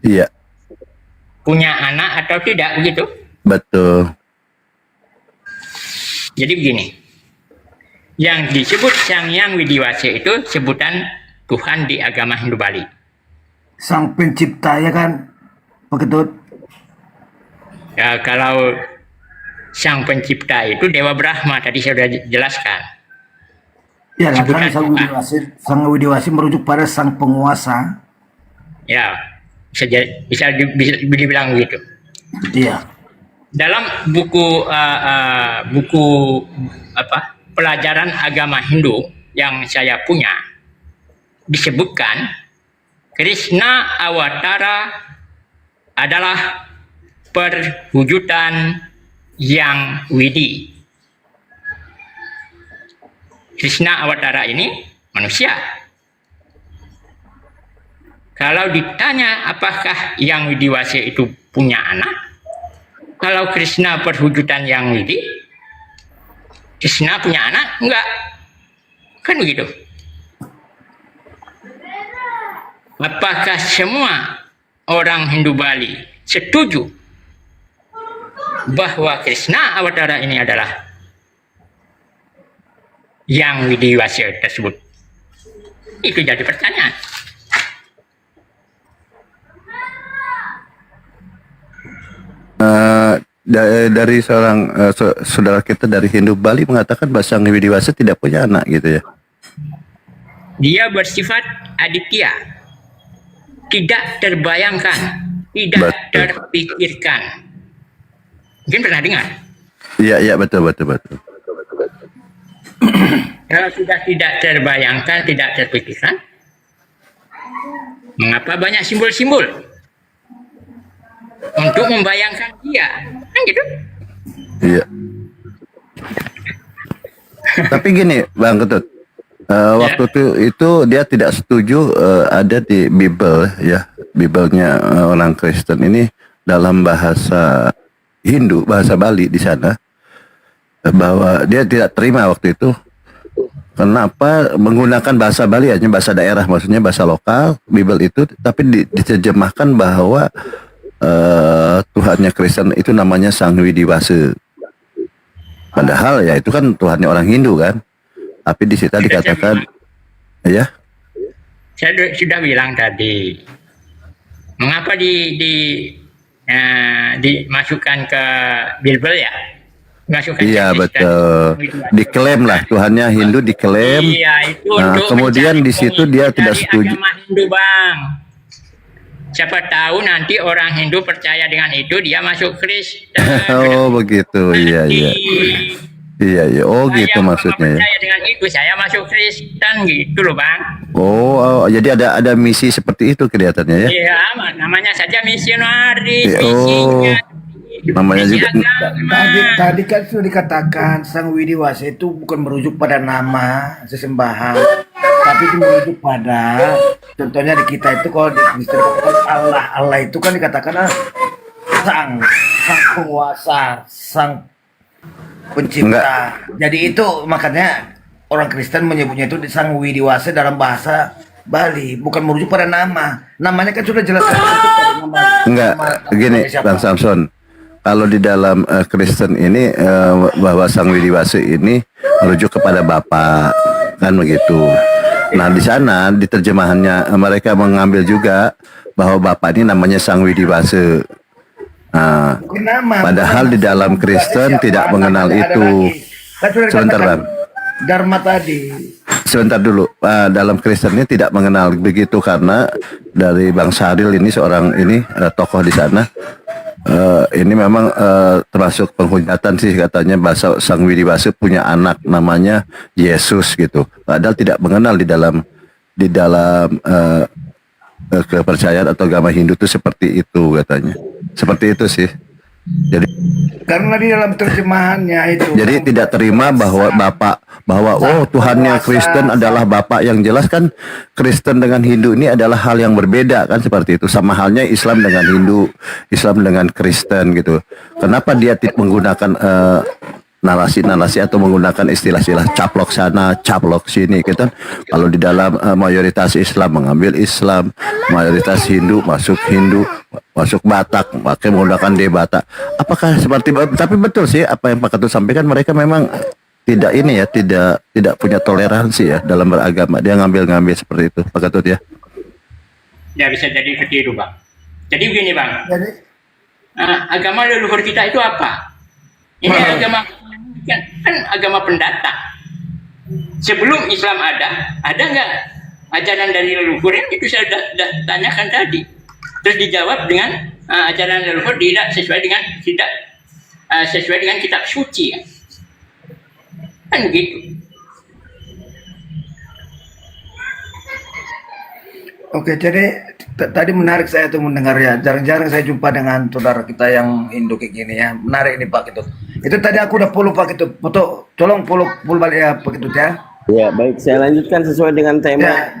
Iya. Punya anak atau tidak begitu? Betul. Jadi begini, yang disebut Sang Yang Widiwasa itu sebutan Tuhan di agama Hindu Bali. Sang pencipta ya kan, Pak Ketut? Ya, kalau Sang Pencipta itu Dewa Brahma, tadi saya sudah jelaskan. Ya, kan Sang Widiwasa merujuk pada Sang Penguasa. Ya, bisa dibilang begitu. Iya. Dalam buku pelajaran agama Hindu yang saya punya disebutkan Krishna Awatara adalah perwujudan yang widi. Krishna Awatara ini manusia. Kalau ditanya apakah yang Widiwasa itu punya anak, kalau Krishna perwujudan yang widi, Krishna punya anak? Enggak. Kan begitu. Apakah semua orang Hindu Bali setuju bahwa Krishna Awatara ini adalah yang Widiwasa tersebut? Itu jadi pertanyaan. Dari seorang saudara kita dari Hindu Bali mengatakan bahwa Sang Widiwasa tidak punya anak gitu ya. Dia bersifat aditya. tidak terbayangkan, tidak terpikirkan. Mungkin pernah dengar. Iya, betul. Kalau sudah tidak terbayangkan, tidak terpikirkan, mengapa banyak simbol-simbol untuk membayangkan dia? Kan gitu. Iya. Tapi gini, Bang Ketut, waktu itu dia tidak setuju ada di Bible ya, Biblenya orang Kristen ini dalam bahasa Hindu, bahasa Bali di sana, bahwa dia tidak terima waktu itu. Kenapa menggunakan bahasa Bali, hanya bahasa daerah, maksudnya bahasa lokal, Bible itu, tapi diterjemahkan bahwa Tuhannya Kristen itu namanya Sang Widiwasa. Padahal ya itu kan Tuhannya orang Hindu kan. Tapi di situ dikatakan, ya. Saya sudah bilang tadi, mengapa dimasukkan ke Bible ya? Iya betul. Diklaim lah Tuhannya Hindu, diklaim. Iya, itu nah, kemudian di situ dia tidak setuju. Agama Hindu, Bang. Siapa tahu nanti orang Hindu percaya dengan itu, dia masuk Kristen. Oh begitu, iya. Oh gitu maksudnya ya. Percaya dengan itu, saya masuk Kristen gitu loh, Bang. Oh, jadi ada misi seperti itu kelihatannya ya. Iya, namanya saja misionaris. Namanya juga. Tadi kan sudah dikatakan Sang Widiwasa itu bukan merujuk pada nama sesembahan, tapi itu merujuk pada, contohnya di kita itu kalau di Kristen Allah itu kan dikatakan sang penguasa, sang pencipta. Jadi itu makanya orang Kristen menyebutnya itu Sang Widiwasa dalam bahasa Bali, bukan merujuk pada nama. Namanya kan sudah jelas. Enggak, begini Bang Samson. Kalau di dalam Kristen ini bahwa Sang Widiwasa ini merujuk kepada Bapa, kan begitu. Nah di sana di terjemahannya mereka mengambil juga bahwa Bapa ini namanya Sang Widiwasa. Nah, padahal di dalam Kristen tidak mengenal itu. Sebentar Bang. Dharma tadi. Sebentar dulu. Dalam Kristen ini tidak mengenal begitu karena dari Bang Syahril ini seorang ini tokoh di sana. Ini memang termasuk penghujatan sih katanya bahasa Sang Widiwasa punya anak namanya Yesus gitu. Padahal tidak mengenal di dalam kepercayaan atau agama Hindu itu seperti itu katanya. Seperti itu sih. Jadi karena di dalam terjemahannya itu. Jadi tidak terima bahwa Tuhannya Kristen adalah Bapak, yang jelas kan Kristen dengan Hindu ini adalah hal yang berbeda kan, seperti itu. Sama halnya Islam dengan Hindu, Islam dengan Kristen gitu. Kenapa dia tidak menggunakan narasi-narasi atau menggunakan istilah-istilah caplok sana, caplok sini gitu. Kalau di dalam mayoritas Islam mengambil Islam, mayoritas Hindu, masuk Batak, pakai menggunakan D Batak. Apakah seperti, tapi betul sih apa yang Pak Ketut sampaikan, mereka memang tidak ini ya, tidak punya toleransi ya dalam beragama. Dia ngambil seperti itu, Pak Ketut ya. Ya bisa jadi ketiru, Bang. Jadi begini, Bang. Agama leluhur kita itu apa? Ini agama kan agama pendatang. Sebelum Islam ada nggak ajaran dari leluhur? Itu saya sudah tanyakan tadi. Terus dijawab dengan ajaran leluhur tidak sesuai dengan kitab suci ya. Kan begitu. Oke, jadi tadi menarik saya tuh mendengar ya. Jarang-jarang saya jumpa dengan saudara kita yang Hindu kayak gini ya. Menarik nih Pak Ketut. Itu tadi aku udah follow Pak Ketut. Foto, tolong follow balik ya Pak Ketut ya. Ya baik, saya lanjutkan sesuai dengan tema. Ya,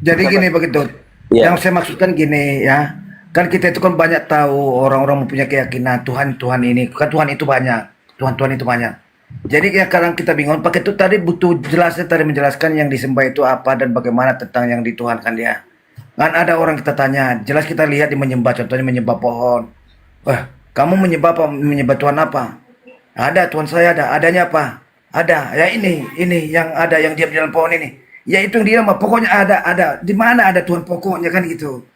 jadi gini Pak Ketut. Ya. Yang saya maksudkan gini ya. Kan kita itu kan banyak tahu orang-orang mempunyai keyakinan Tuhan ini. Kan Tuhan itu banyak. Tuhan itu banyak. Jadi ya kadang kita bingung. Pak Ketut tadi butuh jelasnya tadi menjelaskan yang disembah itu apa dan bagaimana tentang yang dituhankan dia. Kan ada orang kita tanya, jelas kita lihat di menyembah, contohnya menyembah pohon. Kamu menyembah Tuhan apa? Ada, Tuhan saya ada. Adanya apa? Ada. Ya ini yang ada yang diam di dalam pohon ini. Ya itu yang dia mah pokoknya ada. Di mana ada Tuhan pokoknya kan gitu.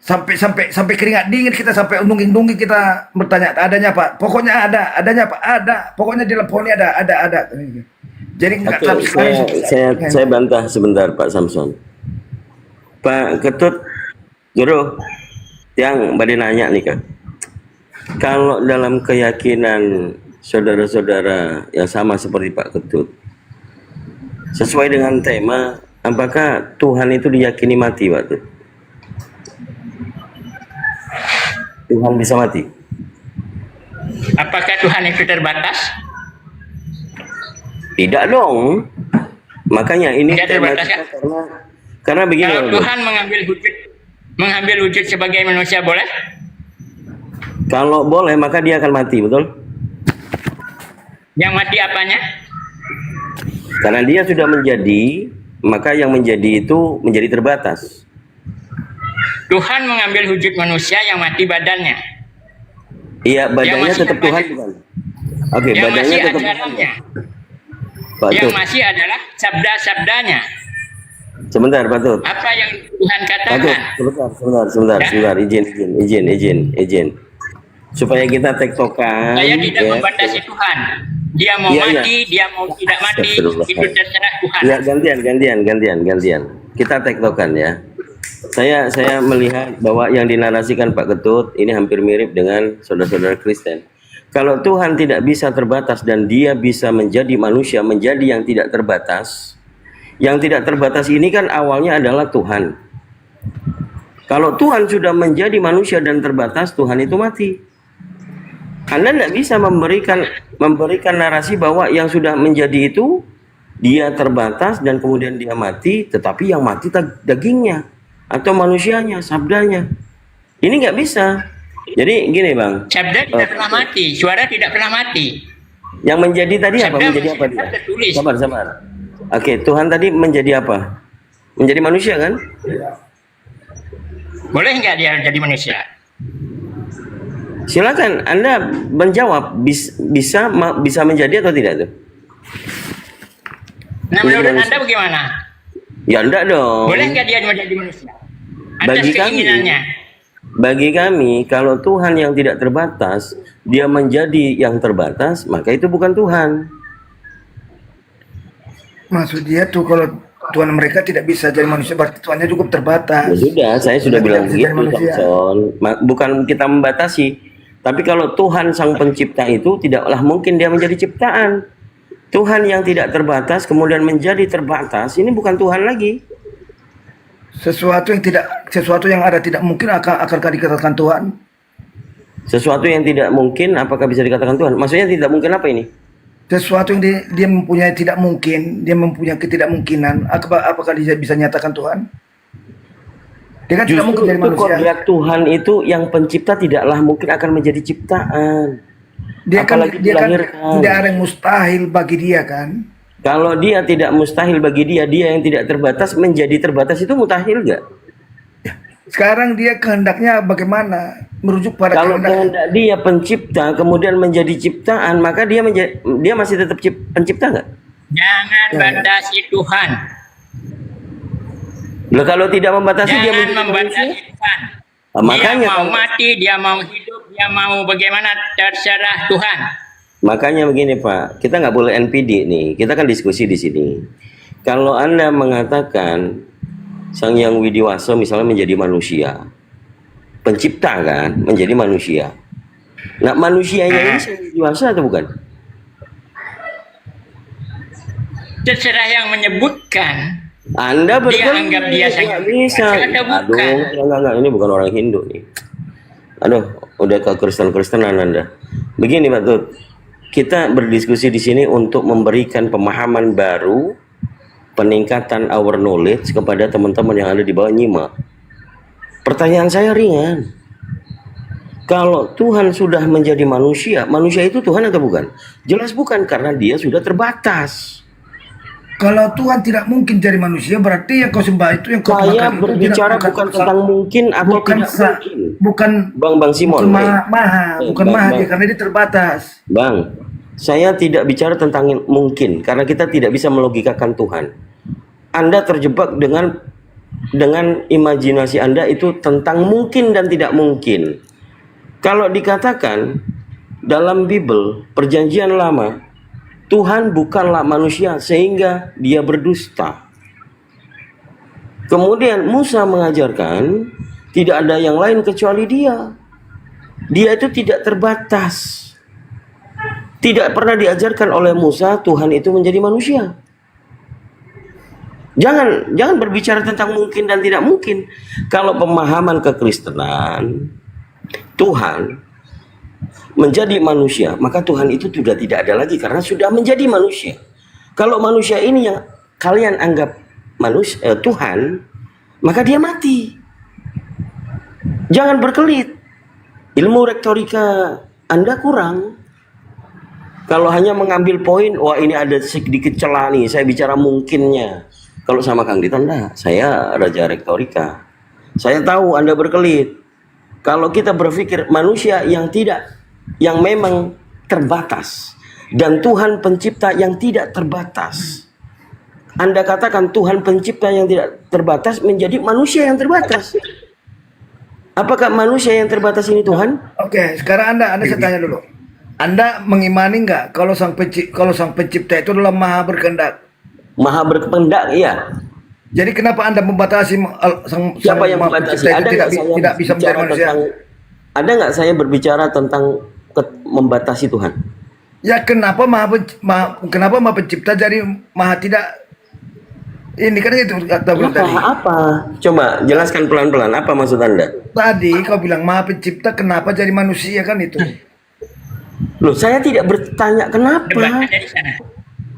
Sampai keringat dingin kita, sampai undung-undung kita bertanya, adanya apa? Pokoknya ada. Adanya apa? Ada. Pokoknya di dalam pohon ini ada. Jadi enggak saya bantah sebentar Pak Samson. Pak Ketut Guru, yang Mbak nanya nih Kak. Kalau dalam keyakinan saudara-saudara yang sama seperti Pak Ketut, sesuai dengan tema, apakah Tuhan itu diyakini mati, Pak Ketut? Tuhan bisa mati? Apakah Tuhan itu terbatas? Tidak dong. Makanya ini Tidak terbatas kan? karena begini. Kalau Pak. Tuhan mengambil wujud sebagai manusia boleh? Kalau boleh maka dia akan mati, betul? Yang mati apanya? Karena dia sudah menjadi, maka yang menjadi itu menjadi terbatas. Tuhan mengambil wujud manusia yang mati badannya. Iya, badannya masih tetap apa? Tuhan bukan? Oke, Yang badannya masih tetap Tuhan. ajarannya. Pak Yang Tut, masih adalah sabda-sabdanya. sebentar Pak Tut. Apa yang Tuhan Pak Tut, katakan? sebentar, izin. Supaya kita tektokan. Saya tidak ya. membatasi Tuhan. Dia mau Iya, iya. mati, dia mau tidak mati, Astagfirullah. itu terserah Tuhan. Ya, gantian. Kita tektokan ya. Saya melihat bahwa yang dinarasikan Pak Ketut ini hampir mirip dengan saudara-saudara Kristen. Kalau Tuhan tidak bisa terbatas dan dia bisa menjadi manusia, menjadi yang tidak terbatas. Yang tidak terbatas ini kan awalnya adalah Tuhan. Kalau Tuhan sudah menjadi manusia dan terbatas, Tuhan itu mati. Anda tidak bisa memberikan narasi bahwa yang sudah menjadi itu dia terbatas dan kemudian dia mati, tetapi yang mati dagingnya atau manusianya, sabdanya. Ini nggak bisa. Jadi gini Bang. Sabda tidak pernah mati, suara tidak pernah mati. Yang menjadi tadi apa? Sabda Menjadi apa dia? tertulis. Sabar. Oke, Tuhan tadi menjadi apa? Menjadi manusia kan? Boleh nggak dia jadi manusia? Silakan Anda menjawab bisa menjadi atau tidak tuh? Nah, menurut Anda bagaimana? Ya enggak dong. Boleh nggak dia menjadi manusia? Atas keinginannya. Bagi kami, kalau Tuhan yang tidak terbatas, dia menjadi yang terbatas, maka itu bukan Tuhan. Maksud dia tuh kalau Tuhan mereka tidak bisa jadi manusia, berarti Tuhannya cukup terbatas. Ya sudah, saya sudah Tidak bilang bisa jadi begitu, manusia. Samson. Bukan kita membatasi, tapi kalau Tuhan sang pencipta itu tidaklah mungkin dia menjadi ciptaan. Tuhan yang tidak terbatas kemudian menjadi terbatas, ini bukan Tuhan lagi. Sesuatu yang ada tidak mungkin akankah dikatakan Tuhan? Sesuatu yang tidak mungkin, apakah bisa dikatakan Tuhan? Maksudnya tidak mungkin apa ini? Sesuatu yang dia mempunyai tidak mungkin, dia mempunyai ketidakmungkinan, apakah dia bisa nyatakan Tuhan? Dia kan tidak Justru mungkin jadi itu manusia. kodrat Tuhan itu yang pencipta tidaklah mungkin akan menjadi ciptaan. Dia kan Apalagi dilahirkan. tidak ada yang mustahil bagi dia kan? Kalau dia tidak mustahil bagi dia yang tidak terbatas menjadi terbatas itu mustahil nggak? Sekarang dia kehendaknya bagaimana? Merujuk pada Kalau kehendak dia pencipta kemudian menjadi ciptaan, maka dia masih tetap pencipta nggak? Jangan batasi Tuhan. Loh, kalau tidak membatasi dia Jangan menjadi membatasi manusia? Tuhan. Makanya Dia mau mati, dia mau hidup, dia mau bagaimana terserah Tuhan. Makanya begini Pak, kita nggak boleh NPD nih, kita kan diskusi di sini. Kalau Anda mengatakan Sang Hyang Widiwasa misalnya menjadi manusia, pencipta kan, menjadi manusia. Nah manusianya ini Sang Hyang Widiwasa atau bukan? Terserah yang menyebutkan. Anda Dia anggap dia nggak sangat bisa. bukan. Enggak, ini bukan orang Hindu nih. Aduh, udah ke Kristen-Kristenan Anda. Begini Pak Tut, kita berdiskusi di sini untuk memberikan pemahaman baru, peningkatan our knowledge kepada teman-teman yang ada di bawah nyimak. Pertanyaan saya ringan. Kalau Tuhan sudah menjadi manusia, manusia itu Tuhan atau bukan? Jelas bukan, karena dia sudah terbatas. Kalau Tuhan tidak mungkin jadi manusia, berarti yang kau sembah itu yang kau Saya makan itu berbicara bukan tentang mungkin atau tidak mungkin. Bukan Bang Simon. bukan maha dia karena dia terbatas. Bang, saya tidak bicara tentang mungkin karena kita tidak bisa melogikakan Tuhan. Anda terjebak dengan imajinasi Anda itu tentang mungkin dan tidak mungkin. Kalau dikatakan dalam Bible, Perjanjian Lama, Tuhan bukanlah manusia sehingga dia berdusta. Kemudian Musa mengajarkan Tidak ada yang lain kecuali Dia. Dia itu tidak terbatas. Tidak pernah diajarkan oleh Musa Tuhan itu menjadi manusia. Jangan berbicara tentang mungkin dan tidak mungkin. Kalau pemahaman kekristenan, Tuhan menjadi manusia, maka Tuhan itu sudah tidak ada lagi karena sudah menjadi manusia. Kalau manusia ini yang kalian anggap manusia, Tuhan, maka dia mati. Jangan berkelit. Ilmu retorika Anda kurang. Kalau hanya mengambil poin, wah ini ada sedikit celah nih, saya bicara mungkinnya. Kalau sama Kang Dito, enggak, saya raja retorika. Saya tahu Anda berkelit. Kalau kita berpikir manusia yang memang terbatas, dan Tuhan pencipta yang tidak terbatas. Anda katakan Tuhan pencipta yang tidak terbatas menjadi manusia yang terbatas. Apakah manusia yang terbatas ini Tuhan? Oke, sekarang Anda saya tanya dulu. Anda mengimani nggak kalau sang pencipta itu adalah maha berkehendak? Maha berkehendak, iya. Jadi kenapa Anda membatasi Siapa yang membatasi? Ada tidak bisa menjadi manusia? Ada nggak saya berbicara tentang membatasi Tuhan? Ya kenapa kenapa maha pencipta jadi maha tidak? Ini kan itu kata tadi. Apa? Coba jelaskan pelan-pelan. Apa maksud Anda? Tadi kau bilang maha pencipta, kenapa jadi manusia kan itu? Loh, saya tidak bertanya kenapa.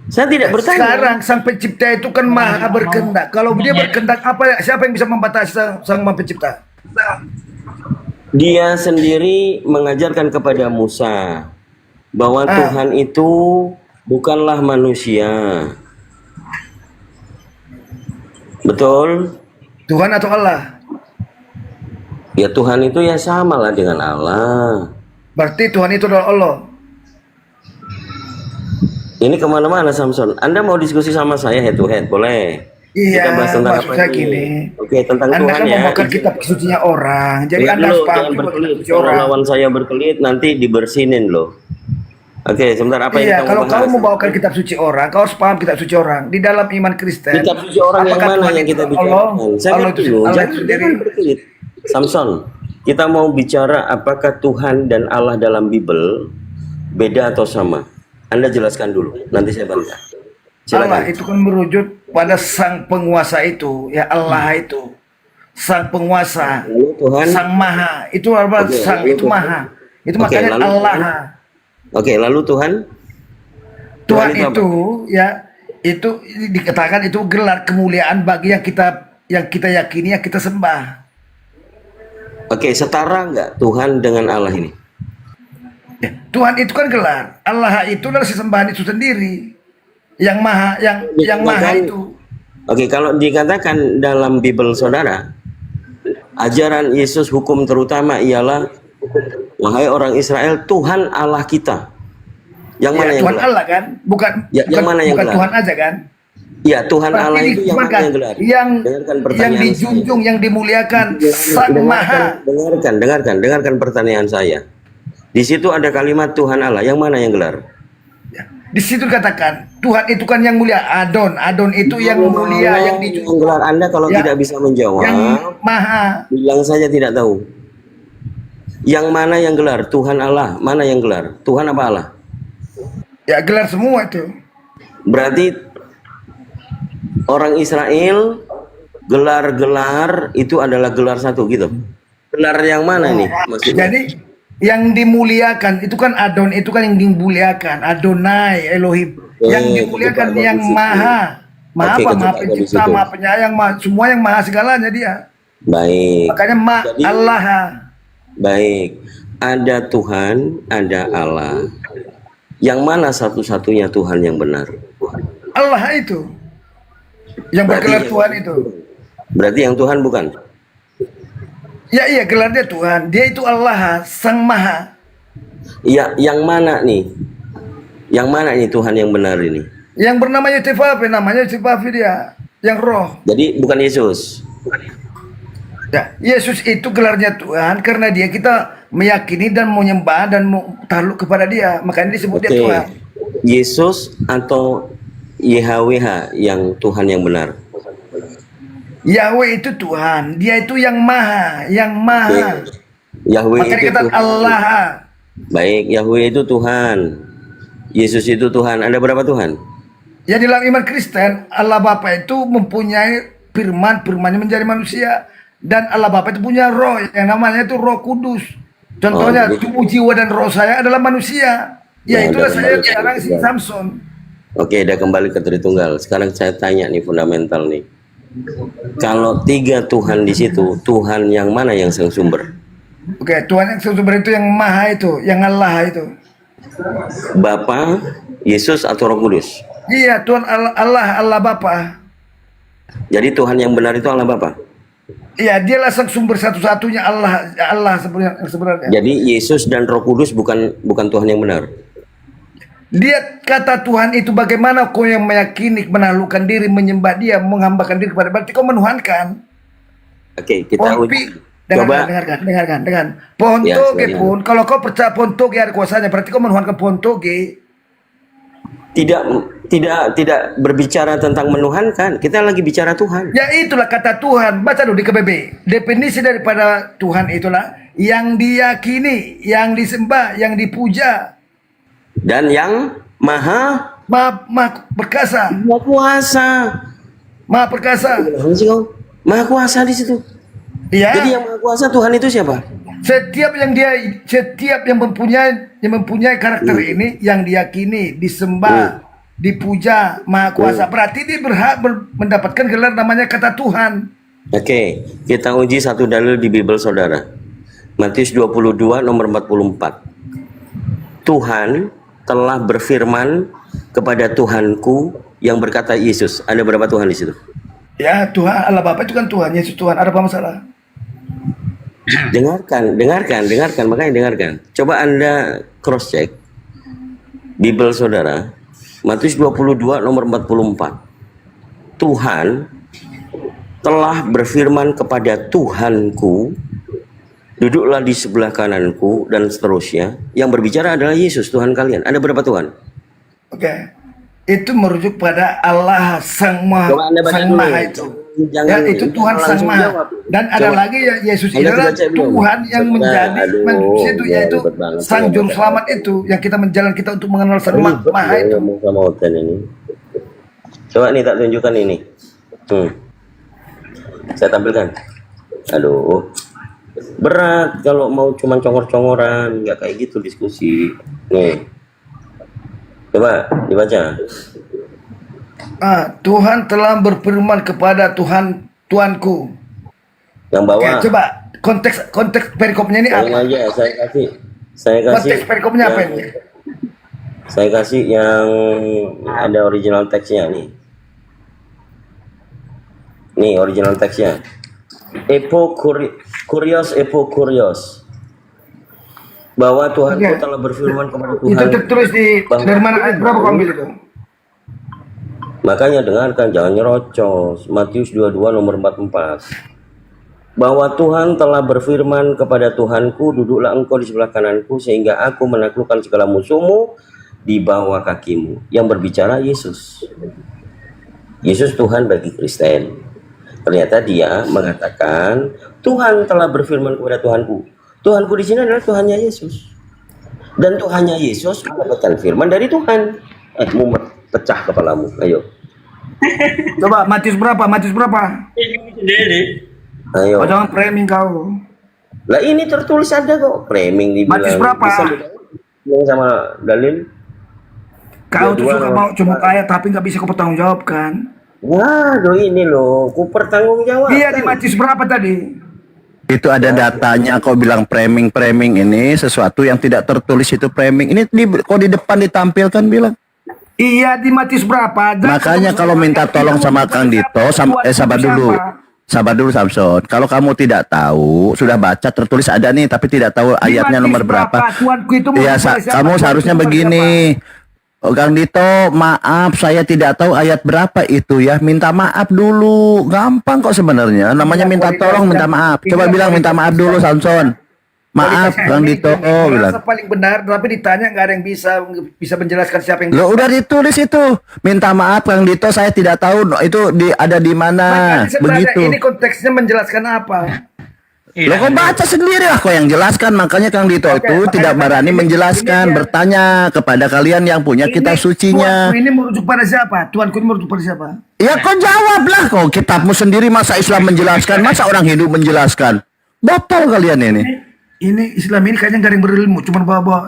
Saya tidak bertanya. Sekarang sang pencipta itu kan maha berkehendak. Kalau dia berkehendak, siapa yang bisa membatasi sang maha pencipta? Dia sendiri mengajarkan kepada Musa bahwa Tuhan itu bukanlah manusia. Betul? Tuhan atau Allah? Ya Tuhan itu ya sama lah dengan Allah. Berarti Tuhan itu adalah Allah. Ini kemana-mana Samson. Anda mau diskusi sama saya head to head, boleh? Iya, kita bahas tentang maksud apa saya ini? gini. Oke, tentang Anda Tuhan kan ya. memakan kitab kesucinya orang. Jadi Lihat Anda dulu, harus paham jangan juga berkelit. kitab kesuci Kalau orang. lawan saya berkelit nanti dibersinin loh. Oke, sebentar, apa yang Iya, kita kalau mau kau bahas? membawakan kitab suci orang, kau harus paham kitab suci orang. Di dalam iman Kristen, Kitab suci orang yang apakah mana Tuhan yang itu kita Allah? bicarakan? Saya Allah ngerti itu loh, Allah jangan, itu sendiri. jangan berkelit. Samson, kita mau bicara apakah Tuhan dan Allah dalam Bible beda atau sama? Anda jelaskan dulu, nanti saya bantah. Allah Silakan. itu kan merujuk pada sang penguasa itu, ya Allah itu. Sang penguasa, Lalu Tuhan, sang maha, itu apa? Oke, Sang lalu itu Tuhan. maha. Itu Oke, makanya lalu Allah. Oke, lalu Tuhan? Tuhan apa? itu ya itu dikatakan itu gelar kemuliaan bagi yang kita yakini, yang kita sembah. Oke, setara nggak Tuhan dengan Allah ini? Ya, Tuhan itu kan gelar. Allah itu adalah sesembahan itu sendiri. Yang maha, yang maha itu. Oke, kalau dikatakan dalam Bible saudara, ajaran Yesus hukum terutama ialah, wahai orang Israel, Tuhan Allah kita. Yang mana yang Tuhan gelar? Allah kan, bukan Ya, yang mana yang bukan gelar? Tuhan aja kan. Ya, Tuhan Berarti Allah itu yang mana kan, yang gelar? yang Dengarkan pertanyaan dijunjung, yang dimuliakan, sang maha. Dengarkan pertanyaan saya. Di situ ada kalimat Tuhan Allah, yang mana yang gelar? Di situ katakan Tuhan itu kan yang mulia, Adon itu yang mulia, yang dijunjung. Yang gelar Anda kalau Ya, tidak bisa menjawab, yang maha. bilang saja tidak tahu. Yang mana yang gelar? Tuhan Allah, mana yang gelar? Tuhan apa Allah? Ya gelar semua itu. Berarti orang Israel gelar-gelar itu adalah gelar satu gitu. Gelar yang mana nih maksudnya? Jadi yang dimuliakan itu kan Adon, itu kan yang dimuliakan, Adonai Elohim. Yang dimuliakan kejebak yang di situ. maha. Maha Oke, apa? Maha kejebak di pencipta, situ. maha penyayang, semua yang maha segalanya dia. Baik. Makanya Jadi, Allah. baik. Ada Tuhan, ada Allah. Yang mana satu-satunya Tuhan yang benar? Allah itu. Yang bergelar Tuhan itu. Berarti yang Tuhan bukan? Ya iya, gelarnya Tuhan. Dia itu Allah, Sang Maha. Ya, yang mana nih? Yang mana nih Tuhan yang benar ini? Yang bernama Yetifafi, namanya Yetifafi dia. Yang roh. Jadi bukan Yesus. Ya, Yesus itu gelarnya Tuhan karena dia kita meyakini dan menyembah dan takluk kepada dia. Makanya disebut dia Oke. Tuhan. Yesus atau YHWH yang Tuhan yang benar? Yahweh itu Tuhan, dia itu yang maha, Yahweh Maka itu dikatakan Tuhan. Allah. Baik, Yahweh itu Tuhan. Yesus itu Tuhan. Ada berapa Tuhan? Ya dalam iman Kristen, Allah Bapa itu mempunyai firman, firmannya menjadi manusia. Dan Allah Bapa itu punya roh, yang namanya itu Roh Kudus. Contohnya, gitu. tubuh, jiwa, dan roh saya adalah manusia. Ya Nah, itulah udah saya kembali ke sekarang si Tritunggal. Samson. Oke, udah kembali ke Tritunggal. Sekarang saya tanya nih fundamental nih. Kalau 3 Tuhan di situ, Tuhan yang mana yang sang sumber? Oke, Tuhan yang sumber itu yang maha itu, yang Allah itu. Bapa, Yesus atau Roh Kudus? Iya, Tuhan Allah Bapa. Jadi Tuhan yang benar itu Allah Bapa. Iya, dialah sang sumber satu-satunya Allah sebenarnya. Jadi Yesus dan Roh Kudus bukan Tuhan yang benar. Dia kata Tuhan itu bagaimana kau yang meyakini, menaklukkan diri, menyembah dia, menghambakan diri kepada, berarti kau menuhankan. Oke, kita uji. Coba Dengarkan. Pohon Ya, toge silakan. pun, kalau kau percaya pohon toge ada kuasanya, berarti kau menuhankan pohon toge. tidak berbicara tentang menuhankan. Kita lagi bicara Tuhan. Ya itulah kata Tuhan. Baca dulu di KBB. Definisi daripada Tuhan itulah yang diyakini, yang disembah, yang dipuja. Dan yang maha perkasa. Maha kuasa. Maha perkasa. Maha kuasa di situ. Iya. Jadi yang maha kuasa Tuhan itu siapa? Setiap yang mempunyai karakter ini, yang diyakini, disembah, dipuja, maha kuasa, berarti dia berhak mendapatkan gelar namanya kata Tuhan. Oke, kita uji satu dalil di Bible saudara. Matius 22 nomor 44. Tuhan telah berfirman kepada Tuhanku yang berkata Yesus. Ada berapa Tuhan di situ? Ya, Tuhan Allah Bapa itu kan Tuhan, Yesus Tuhan. Ada apa masalah? Dengarkan, makanya dengarkan. Coba Anda cross check Bible saudara. Matius 22 nomor 44. Tuhan telah berfirman kepada Tuhanku, duduklah di sebelah kananku, dan seterusnya. Yang berbicara adalah Yesus, Tuhan kalian. Ada berapa Tuhan? Oke. Itu merujuk pada Allah Sang Maha, Coba Anda baca Sang dulu. Maha itu. Jangan- Ya, itu Tuhan Sang langsung Maha. jawab. Dan ada Coba. lagi ya, Yesus Anda adalah baca belum? Tuhan yang Coba. menjadi Aduh, manusia itu, ya, yaitu ribet banget. Sang Coba Juru baca. Selamat itu, yang kita menjalan kita untuk mengenal Sang Ribet Maha ya, itu. ngomong sama Oten ini. Coba nih tak tunjukkan ini. Saya tampilkan. Aduh, berat kalau mau cuman congor-congoran, nggak kayak gitu diskusi. Nih, coba dibaca. Tuhan telah berfirman kepada Tuanku. Yang bawah. Oke, coba konteks perikopnya ini Yang apa? aja saya kasih. Konteks perikopnya apa ini? Saya kasih yang ada original teksnya nih. Nih original teksnya. Kurios. Bahwa Tuhanku Oke. telah berfirman kepada Tuhan. Itu tertulis dari mana ayat berapa kau ambil itu? Makanya dengarkan, jangan nyerocos. Matius 22 nomor 44. Bahwa Tuhan telah berfirman kepada Tuhanku, duduklah engkau di sebelah kananku, sehingga aku menaklukkan segala musuhmu di bawah kakimu. Yang berbicara Yesus. Yesus Tuhan bagi Kristen. Ternyata dia mengatakan, Tuhan telah berfirman kepada Tuhanku. Tuhanku di sini adalah Tuhannya Yesus. Dan Tuhannya Yesus mendapatkan firman dari Tuhan. Mumet, pecah kepalamu. Ayo. Coba Matius berapa? Ayo. Oh, jangan framing kau. Lah ini tertulis ada kok. Framing dibilang. Matius berapa? Bisa dibilang sama dalil. Kau tuh 22 suka mau cuma kaya tapi nggak bisa kau pertanggungjawabkan. Waduh ini loh, ku pertanggungjawabkan. Iya, di Matius berapa tadi? Itu ada datanya, kau bilang framing ini sesuatu yang tidak tertulis, itu framing. Ini kok di depan ditampilkan bilang. Iya, di Matius berapa? Makanya kalau minta tolong sama Kang Dito, sabar dulu. Sabar dulu Samson. Kalau kamu tidak tahu, sudah baca tertulis ada nih tapi tidak tahu ayatnya nomor berapa. Iya, kamu seharusnya begini. Oh, Kang Dito, maaf saya tidak tahu ayat berapa itu ya. Minta maaf dulu. Gampang kok sebenarnya. Namanya minta tolong, minta maaf. Coba bilang minta maaf dulu Samson. Maaf Bang Dito bilang. Merasa paling benar, tapi ditanya nggak ada yang bisa menjelaskan siapa yang Lo udah ditulis itu. Minta maaf Bang Dito, saya tidak tahu itu ada di mana. Makanya saya tanya, Begitu. ini konteksnya menjelaskan apa? Lo kok baca sendiri lah kok yang jelaskan. Makanya Kang Dito itu tidak berani menjelaskan, bertanya kepada kalian yang punya kitab sucinya. Tuanku ini merujuk pada siapa? Tuanku ini merujuk pada siapa? Ya kau jawablah kau, kitabmu sendiri masa Islam menjelaskan, masa orang Hindu menjelaskan. Botol kalian ini. Ini Islam ini kayaknya nggak ada yang berilmu, cuma bawa-bawa.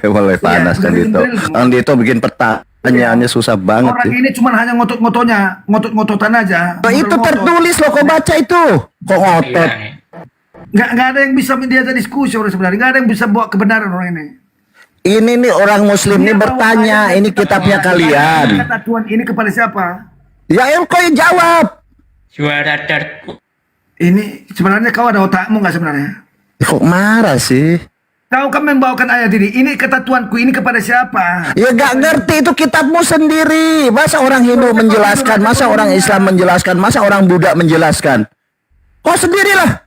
Mulai panas Kang Dito. Kang Dito bikin pertanyaannya susah banget. Orang sih. ini cuma hanya ngotot-ngototan aja. Oh, itu tertulis loh, kau baca itu. Kok ngotot? Nggak ada yang bisa diajak diskusi orang sebenarnya. Nggak ada yang bisa bawa kebenaran orang ini. Ini nih orang Muslim nih bertanya, ini kitabnya kalian. Kata Tuhan ini kepada siapa? Ya yang kau jawab. Suara Ini sebenarnya kau ada otakmu nggak sebenarnya? Kok marah sih? Kau kan membawakan ayat ini. Ini kata Tuanku ini kepada siapa? Ya gak ngerti, itu kitabmu sendiri. Masa orang Hindu menjelaskan, masa orang Islam menjelaskan, masa orang Buddha menjelaskan. Kau sendirilah.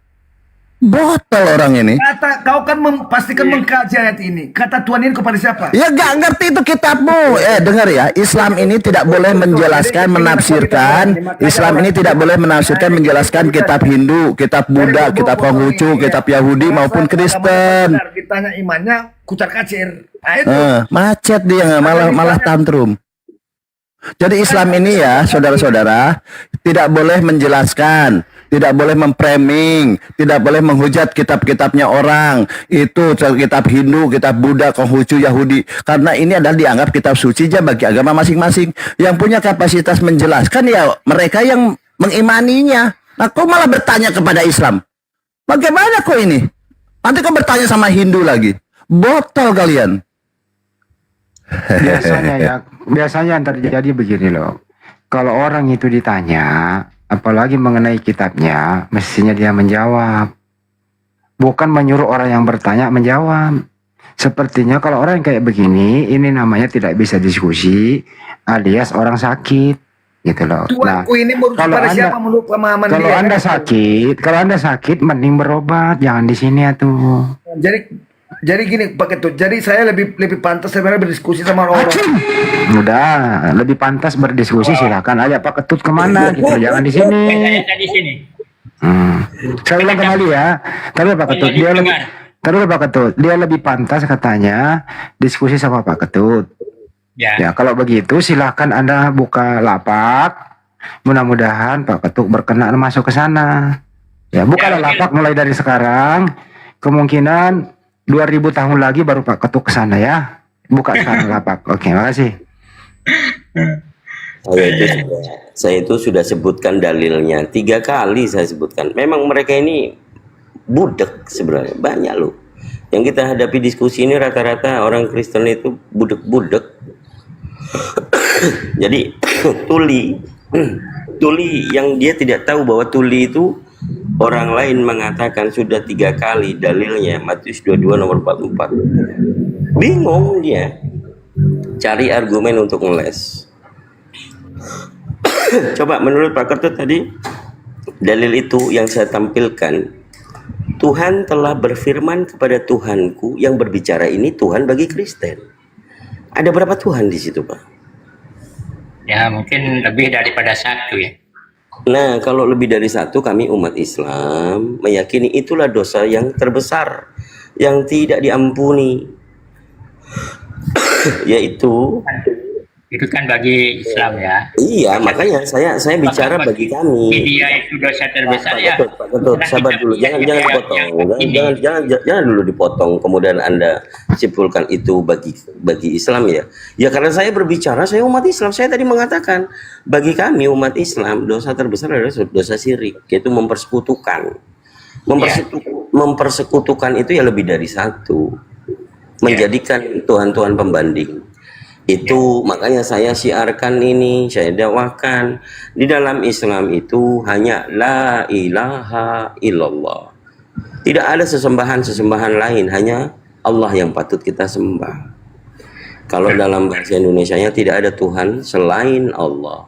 Botol orang ini. Kau kan pastikan mengkaji ayat ini. Kata Tuhan ini kepada siapa? Ya gak ngerti itu kitabmu. Dengar ya, Islam ini tidak boleh menjelaskan, menafsirkan. Islam ini tidak boleh menafsirkan, menjelaskan kitab Hindu, kitab Buddha, kitab Konghucu, kitab Yahudi maupun Kristen. Ditanya imannya kucar kacir. Macet dia, malah tantrum. Jadi Islam ini ya, saudara-saudara, tidak boleh menjelaskan, tidak boleh memframing, tidak boleh menghujat kitab-kitabnya orang. Itu kitab Hindu, kitab Buddha, Konghucu, Yahudi. Karena ini adalah dianggap kitab suci aja bagi agama masing-masing. Yang punya kapasitas menjelaskan ya mereka yang mengimaninya. Nah, kau malah bertanya kepada Islam. Bagaimana kok ini? Nanti kau bertanya sama Hindu lagi. Botol kalian. Biasanya yang terjadi begini loh. Kalau orang itu ditanya, apalagi mengenai kitabnya, mestinya dia menjawab. Bukan menyuruh orang yang bertanya menjawab. Sepertinya kalau orang yang kayak begini, ini namanya tidak bisa diskusi, alias orang sakit, gitu loh. Tuanku ini merujuk pada siapa menurut pemahaman dia? Kalau anda sakit, mending berobat, jangan di sini ya tuh. Jadi gini Pak Ketut, jadi saya lebih pantas sebenarnya berdiskusi sama orang. Udah, lebih pantas berdiskusi silakan aja Pak Ketut kemana gitu, jangan di sini. di sini. Saya ulang kembali ya. Tapi Pak Ketut, dia lebih pantas katanya diskusi sama Pak Ketut. Ya, kalau begitu silakan Anda buka lapak. Mudah-mudahan Pak Ketut berkenan masuk ke sana. Ya, buka lapak mulai dari sekarang. Kemungkinan 2000 tahun lagi baru Pak Ketuk ke sana ya. Buka sekarang lapak. Oke, makasih. Saya itu sudah sebutkan dalilnya 3 kali saya sebutkan. Memang mereka ini budak sebenarnya, banyak loh. Yang kita hadapi diskusi ini rata-rata orang Kristen itu budak-budak. Jadi tuli yang dia tidak tahu bahwa tuli itu orang lain mengatakan sudah 3 kali dalilnya, Matius 22 nomor 44. Bingung dia, cari argumen untuk ngeles. Coba menurut Pak Ketut tadi, dalil itu yang saya tampilkan, Tuhan telah berfirman kepada Tuhanku, yang berbicara ini Tuhan bagi Kristen. Ada berapa Tuhan di situ, Pak? Ya mungkin lebih daripada 1 ya. Nah, kalau lebih dari 1, kami umat Islam meyakini itulah dosa yang terbesar yang tidak diampuni, yaitu itu kan bagi Islam ya. Iya, makanya saya bicara bagi kami. Dia itu dosa terbesar ya. Pak Ketut, sabar dulu, jangan dipotong, jangan dulu dipotong. Kemudian Anda simpulkan itu bagi Islam ya. Ya karena saya berbicara, saya umat Islam. Saya tadi mengatakan bagi kami umat Islam dosa terbesar adalah dosa syirik, yaitu mempersekutukan. Mempersekutukan itu ya lebih dari 1. Menjadikan Tuhan-Tuhan pembanding. Itu makanya saya syiarkan ini, saya dakwahkan di dalam Islam itu hanya la ilaha illallah. Tidak ada sesembahan lain, hanya Allah yang patut kita sembah. Kalau dalam bahasa Indonesianya tidak ada Tuhan selain Allah.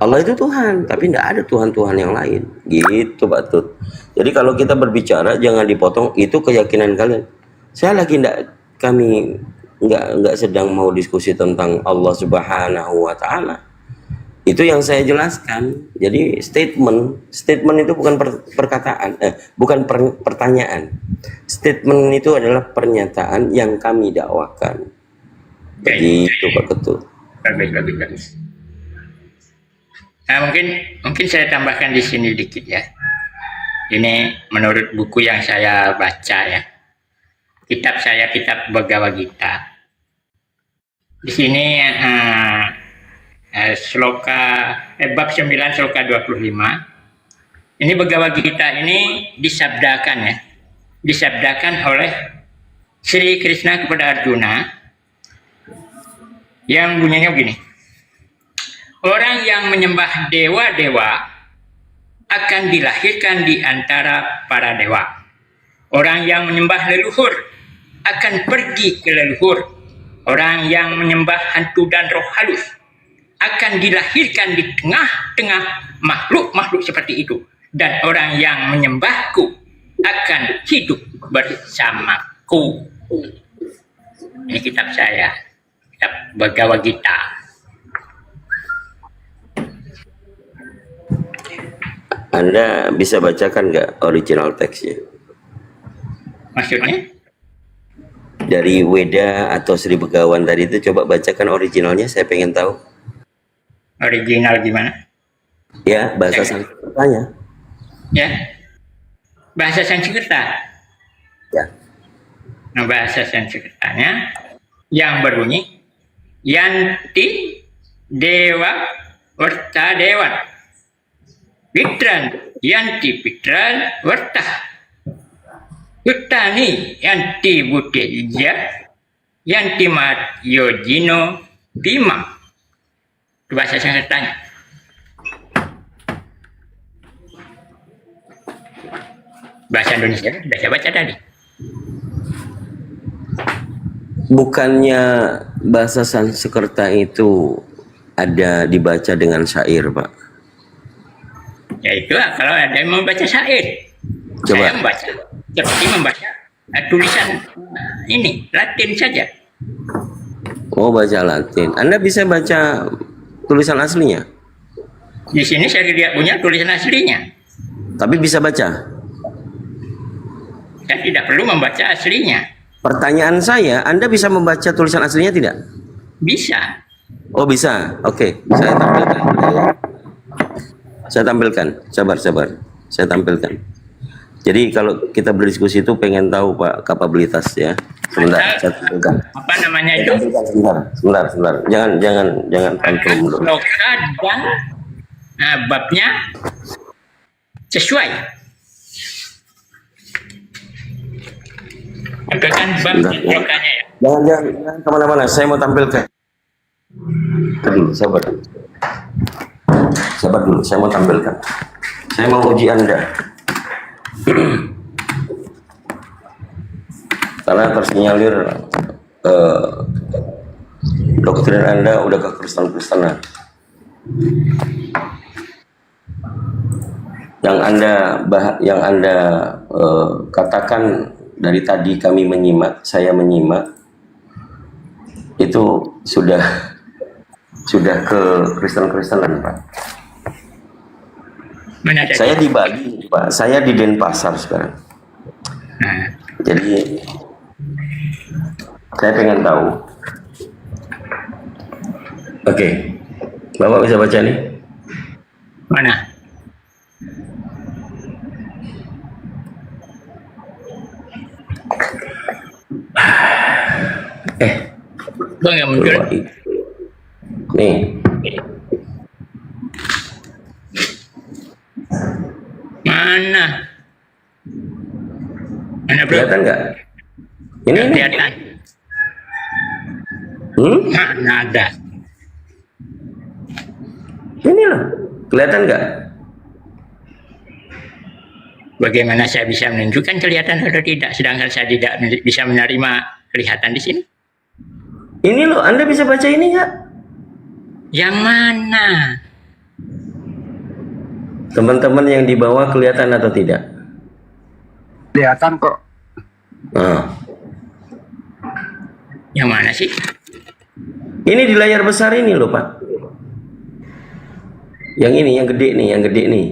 Allah itu Tuhan, tapi tidak ada Tuhan-Tuhan yang lain. Gitu Pak Tut. Jadi kalau kita berbicara jangan dipotong, itu keyakinan kalian. Saya lagi kami nggak sedang mau diskusi tentang Allah Subhanahu wa Ta'ala. Itu yang saya jelaskan. Jadi statement itu bukan perkataan, bukan pertanyaan. Statement itu adalah pernyataan yang kami dakwakan. Begitu Pak Ketut. Bagus. Nah, mungkin saya tambahkan di sini dikit ya. Ini menurut buku yang saya baca ya. Kitab saya, kitab Bhagavad Gita. Di sini bab 9 sloka 25. Ini Bhagavad Gita ini disabdakan ya. Disabdakan oleh Sri Krishna kepada Arjuna yang bunyinya begini. Orang yang menyembah dewa-dewa akan dilahirkan di antara para dewa. Orang yang menyembah leluhur akan pergi ke leluhur. Orang yang menyembah hantu dan roh halus akan dilahirkan di tengah-tengah makhluk-makhluk seperti itu. Dan orang yang menyembahku akan hidup bersamaku. Ini kitab saya, kitab Bhagavad Gita. Anda bisa bacakan nggak original teksnya? Maksudnya? Dari Weda atau Sri Begawan tadi itu coba bacakan originalnya, saya pengen tahu. Original gimana? Ya, bahasa Sanskertanya. Ya. Bahasa Sanskerta. Ya. Nah, bahasa Sanskertanya yang berbunyi Yanti Dewa Warta Dewan. Pitran Yanti Pitran Warta. Utani Yanti Buddhija Yanti Mat Yojino Bima. Itu bahasa Sanskertanya. Bahasa Indonesia sudah saya baca tadi. Bukannya bahasa Sanskerta itu ada dibaca dengan syair, Pak? Ya itulah kalau ada yang membaca syair. Coba. Saya membaca seperti membaca tulisan ini Latin saja. Oh, baca Latin. Anda bisa baca tulisan aslinya? Di sini saya tidak punya tulisan aslinya. Tapi bisa baca? Saya tidak perlu membaca aslinya. Pertanyaan saya, Anda bisa membaca tulisan aslinya tidak? Bisa. Oh, bisa. Oke, saya tampilkan. Saya tampilkan. Sabar. Saya tampilkan. Jadi kalau kita berdiskusi itu pengen tahu Pak kapabilitas ya. Sebentar, saya tampilkan. Apa namanya itu? Sebentar. Jangan tantrum dulu. Loka dan babnya sesuai. Kan bab lokanya ya. Jangan kemana-mana. Saya mau tampilkan. Sabar dulu. Saya mau tampilkan. Saya mau uji Anda. Karena tersinyalir doktrin Anda udah ke Kristen-Kristenan. Yang Anda katakan dari tadi saya menyimak itu sudah ke Kristen-Kristenan, Pak. Saya di Bali, Pak. Saya di Denpasar sekarang. Jadi saya pengen tahu. Oke, Bapak bisa baca nih? Mana? Bang yang muncul. Nih. Mana? Mana bro? Kelihatan nggak? Ini kelihatan. Mana ada? Ini loh, kelihatan nggak? Bagaimana saya bisa menunjukkan kelihatan atau tidak, sedangkan saya tidak bisa menerima kelihatan di sini? Ini loh, Anda bisa baca ini nggak? Yang mana? Teman-teman yang di bawah kelihatan atau tidak? Kelihatan kok. Yang mana sih? Ini di layar besar ini loh Pak. Yang ini, yang gede nih.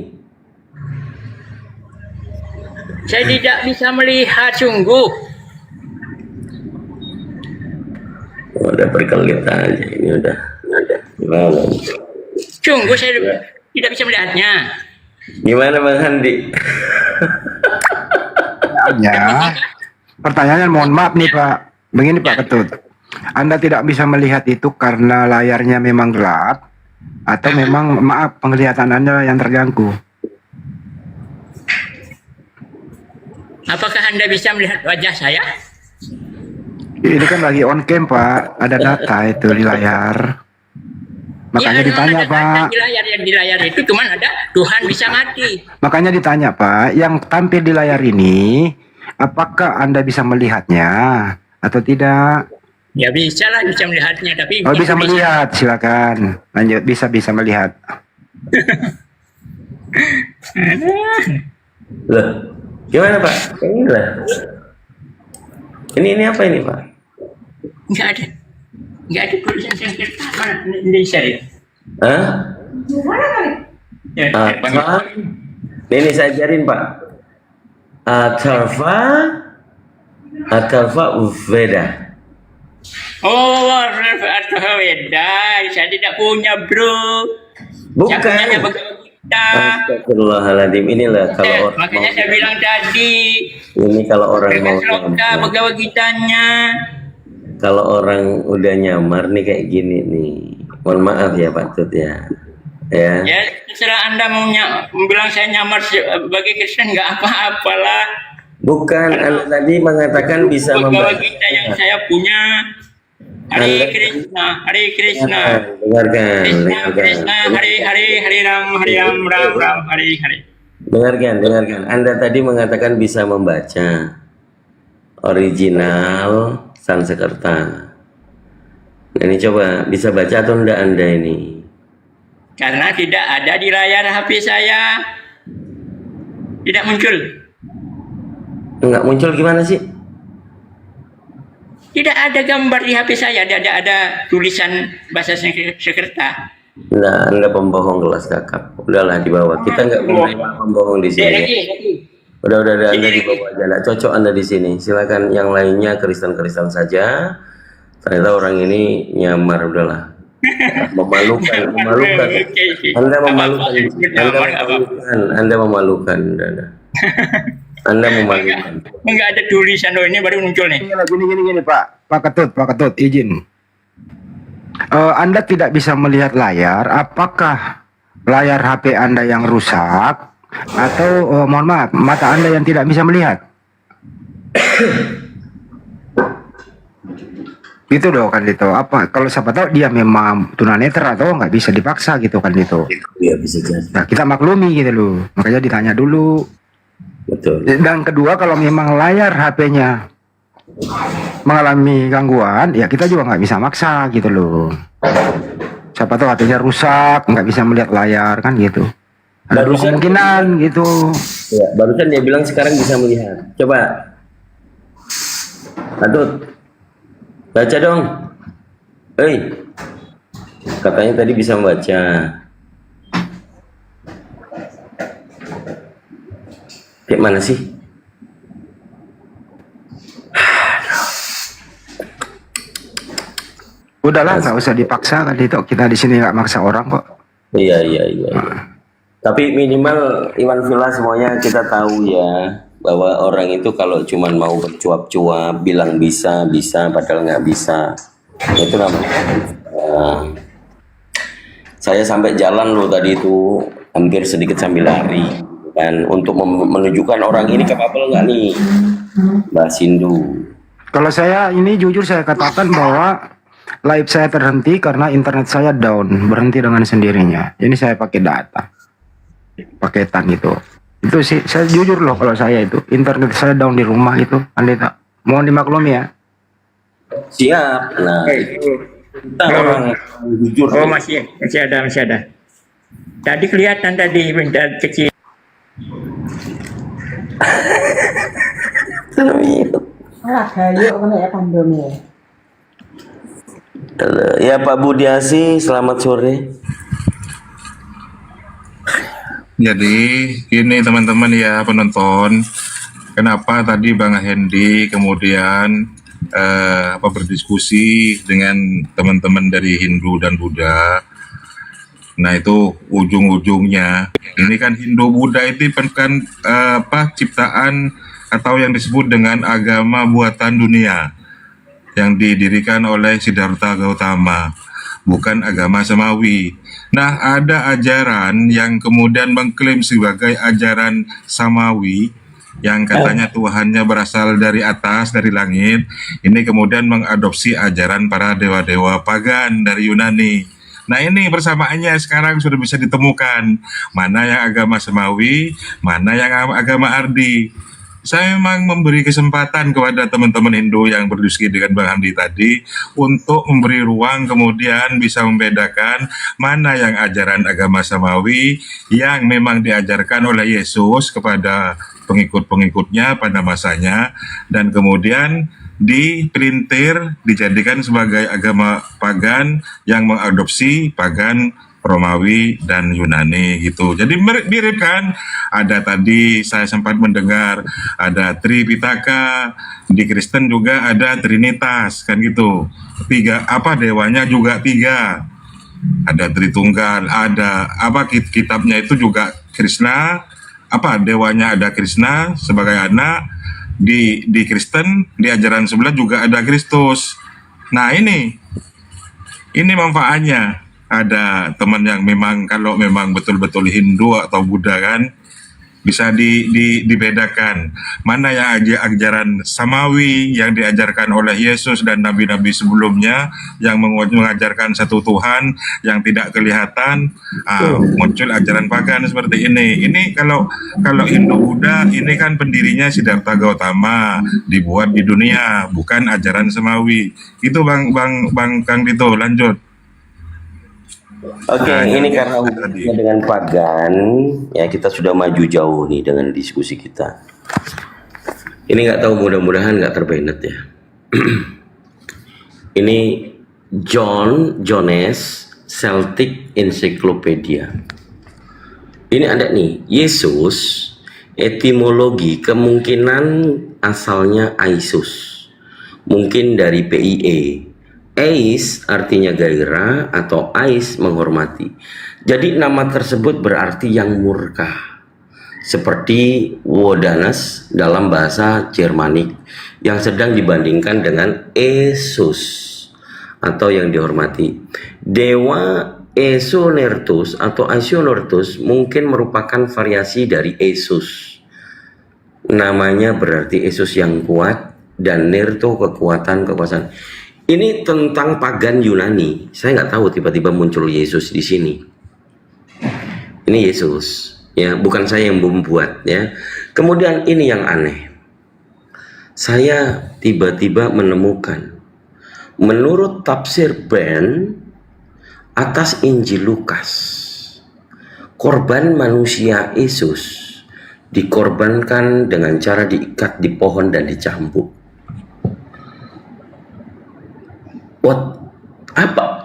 Saya tidak bisa melihat sungguh. Udah berkelit aja ini udah. Gimana? Sungguh saya tidak bisa melihatnya. Gimana Bang Handi? Ya. Pertanyaannya mohon maaf nih Pak. Begini Pak Ketut. Anda tidak bisa melihat itu karena layarnya memang gelap atau memang maaf penglihatan Anda yang terganggu? Apakah Anda bisa melihat wajah saya? Ini kan lagi on cam Pak, ada data itu di layar. Makanya Ya, ditanya ada Pak. di layar itu cuman ada Tuhan bisa mati. Makanya ditanya Pak, yang tampil di layar ini apakah Anda bisa melihatnya atau tidak? Ya bisa lah, bisa melihatnya, tapi Oh bisa melihat, silakan lanjut, bisa melihat. Loh, gimana Pak? Ini lah. Ini apa ini Pak? Nggak ada tulisan Sanskerta mana Indonesia ya? Hah? Ya, Apa? Ini saya ajarin Pak. Atalfa Veda. Oh, atau beda. Saya tidak punya bro. Bukan. Saya punya Bhagavad Gita. Astagfirullahaladzim. Inilah kalau orang Makanya saya bilang tadi. ini kalau orang mau Sloka Bhagavad Gitanya. kalau orang udah nyamar nih kayak gini nih. Mohon maaf ya Pak Tut ya. Ya. Ya, terserah Anda mau bilang saya nyamar sebagai Kristen, nggak apa-apalah. Bukan, Anda tadi mengatakan bisa membaca. Bhagavad Gita yang saya punya. Hare Krishna, Hare Krishna. Dengarkan. Krishna, Hare Ram, Ram, Hare Hare. Dengarkan. Anda tadi mengatakan bisa membaca original Sanskerta. Nah, ini coba bisa baca atau enggak Anda ini? Karena tidak ada di layar HP saya. Tidak muncul. Enggak muncul gimana sih? Tidak ada gambar di HP saya. Ada tulisan bahasa Sanskerta. Nah, Anda pembohong kelas kakap. Udahlah di bawah. Kita enggak menerima pembohong di sini. Lagi. Udah Anda di bawah aja. Nggak cocok Anda di sini. Silakan yang lainnya Kristen saja. Ternyata orang ini nyamar, udahlah. Memalukan. Anda memalukan. Anda memalukan. Enggak ada tulisan ini baru muncul nih. Gini Pak Ketut izin. Anda tidak bisa melihat layar, apakah layar HP Anda yang rusak atau mohon maaf mata Anda yang tidak bisa melihat? Gitu dong kan itu. Apa kalau siapa tahu dia memang tunanetra atau nggak bisa dipaksa gitu kan itu. Iya bisa jadi. Nah, kita maklumi gitu loh. Makanya ditanya dulu. Betul. Dan kedua kalau memang layar HP-nya mengalami gangguan, ya kita juga nggak bisa maksa gitu loh. Siapa tahu HP-nya rusak, nggak bisa melihat layar kan gitu. Ada dua kemungkinan gitu. Ya, barusan dia bilang sekarang bisa melihat. Coba. Adut. Baca dong. Hei. Katanya tadi bisa membaca. Kayak mana sih? Udahlah, nggak usah dipaksa kan itu. Kita di sini nggak maksa orang kok. Iya. Tapi minimal Iwan Villa semuanya kita tahu ya bahwa orang itu kalau cuma mau bercuap-cuap bilang bisa padahal nggak bisa, itu namanya saya sampai jalan loh tadi itu hampir sedikit sambil lari kan untuk menunjukkan orang ini capable nggak nih Mbak Sindu. Kalau saya ini jujur saya katakan bahwa live saya terhenti karena internet saya down, berhenti dengan sendirinya. Ini saya pakai data paketan gitu. Itu sih saya jujur loh kalau saya itu internet saya down di rumah itu. Anda tak mohon dimaklumi ya. Siap. Nah, kita orang jujur. Oh masih ada. Tadi kelihatan tadi benda kecil. Halo, ya Pak Budiasi, selamat sore. Jadi ini teman-teman ya penonton, kenapa tadi Bang Hendy kemudian berdiskusi dengan teman-teman dari Hindu dan Buddha. Nah itu ujung-ujungnya, ini kan Hindu Buddha itu kan ciptaan atau yang disebut dengan agama buatan dunia yang didirikan oleh Siddhartha Gautama, bukan agama samawi. Nah, ada ajaran yang kemudian mengklaim sebagai ajaran samawi yang katanya Tuhannya berasal dari atas, dari langit. Ini kemudian mengadopsi ajaran para dewa-dewa pagan dari Yunani. Nah, ini persamaannya sekarang sudah bisa ditemukan. Mana yang agama samawi, mana yang agama Ardi. Saya memang memberi kesempatan kepada teman-teman Hindu yang berdiskusi dengan Bang Handi tadi untuk memberi ruang kemudian bisa membedakan mana yang ajaran agama samawi yang memang diajarkan oleh Yesus kepada pengikut-pengikutnya pada masanya dan kemudian dipelintir dijadikan sebagai agama pagan yang mengadopsi pagan Romawi dan Yunani gitu. Jadi mirip kan? Ada tadi saya sempat mendengar ada Tripitaka, di Kristen juga ada Trinitas kan gitu. Dewanya juga 3. Ada Tritunggal, ada kitabnya itu juga Krishna, dewanya ada Krishna sebagai anak, di Kristen di ajaran sebelah juga ada Kristus. Nah, ini manfaatnya. Ada teman yang memang kalau memang betul-betul Hindu atau Buddha kan bisa dibedakan mana yang ajaran samawi yang diajarkan oleh Yesus dan nabi-nabi sebelumnya yang mengajarkan satu Tuhan yang tidak kelihatan, muncul ajaran pagan seperti ini. Ini kalau Hindu Buddha ini kan pendirinya Siddhartha Gautama, dibuat di dunia, bukan ajaran samawi. Itu Bang Kang Dito, lanjut. Oke, ini karena hubungannya dengan pagan, ya kita sudah maju jauh nih dengan diskusi kita. Ini nggak tahu, mudah-mudahan nggak terbenet ya. Ini Jones Celtic Encyclopedia. Ini ada nih, Yesus, etimologi kemungkinan asalnya Aisus, mungkin dari PIE. Ais artinya gairah atau ais menghormati. Jadi nama tersebut berarti yang murka. Seperti Wodanas dalam bahasa Jermanik yang sedang dibandingkan dengan Esus atau yang dihormati. Dewa Esonertus atau Aisionertus mungkin merupakan variasi dari Esus. Namanya berarti Esus yang kuat dan Nerto kekuasaan. Ini tentang pagan Yunani. Saya nggak tahu tiba-tiba muncul Yesus di sini. Ini Yesus, ya, bukan saya yang membuat, ya. Kemudian ini yang aneh. Saya tiba-tiba menemukan, menurut tafsir Ben atas Injil Lukas, korban manusia Yesus dikorbankan dengan cara diikat di pohon dan dicambuk.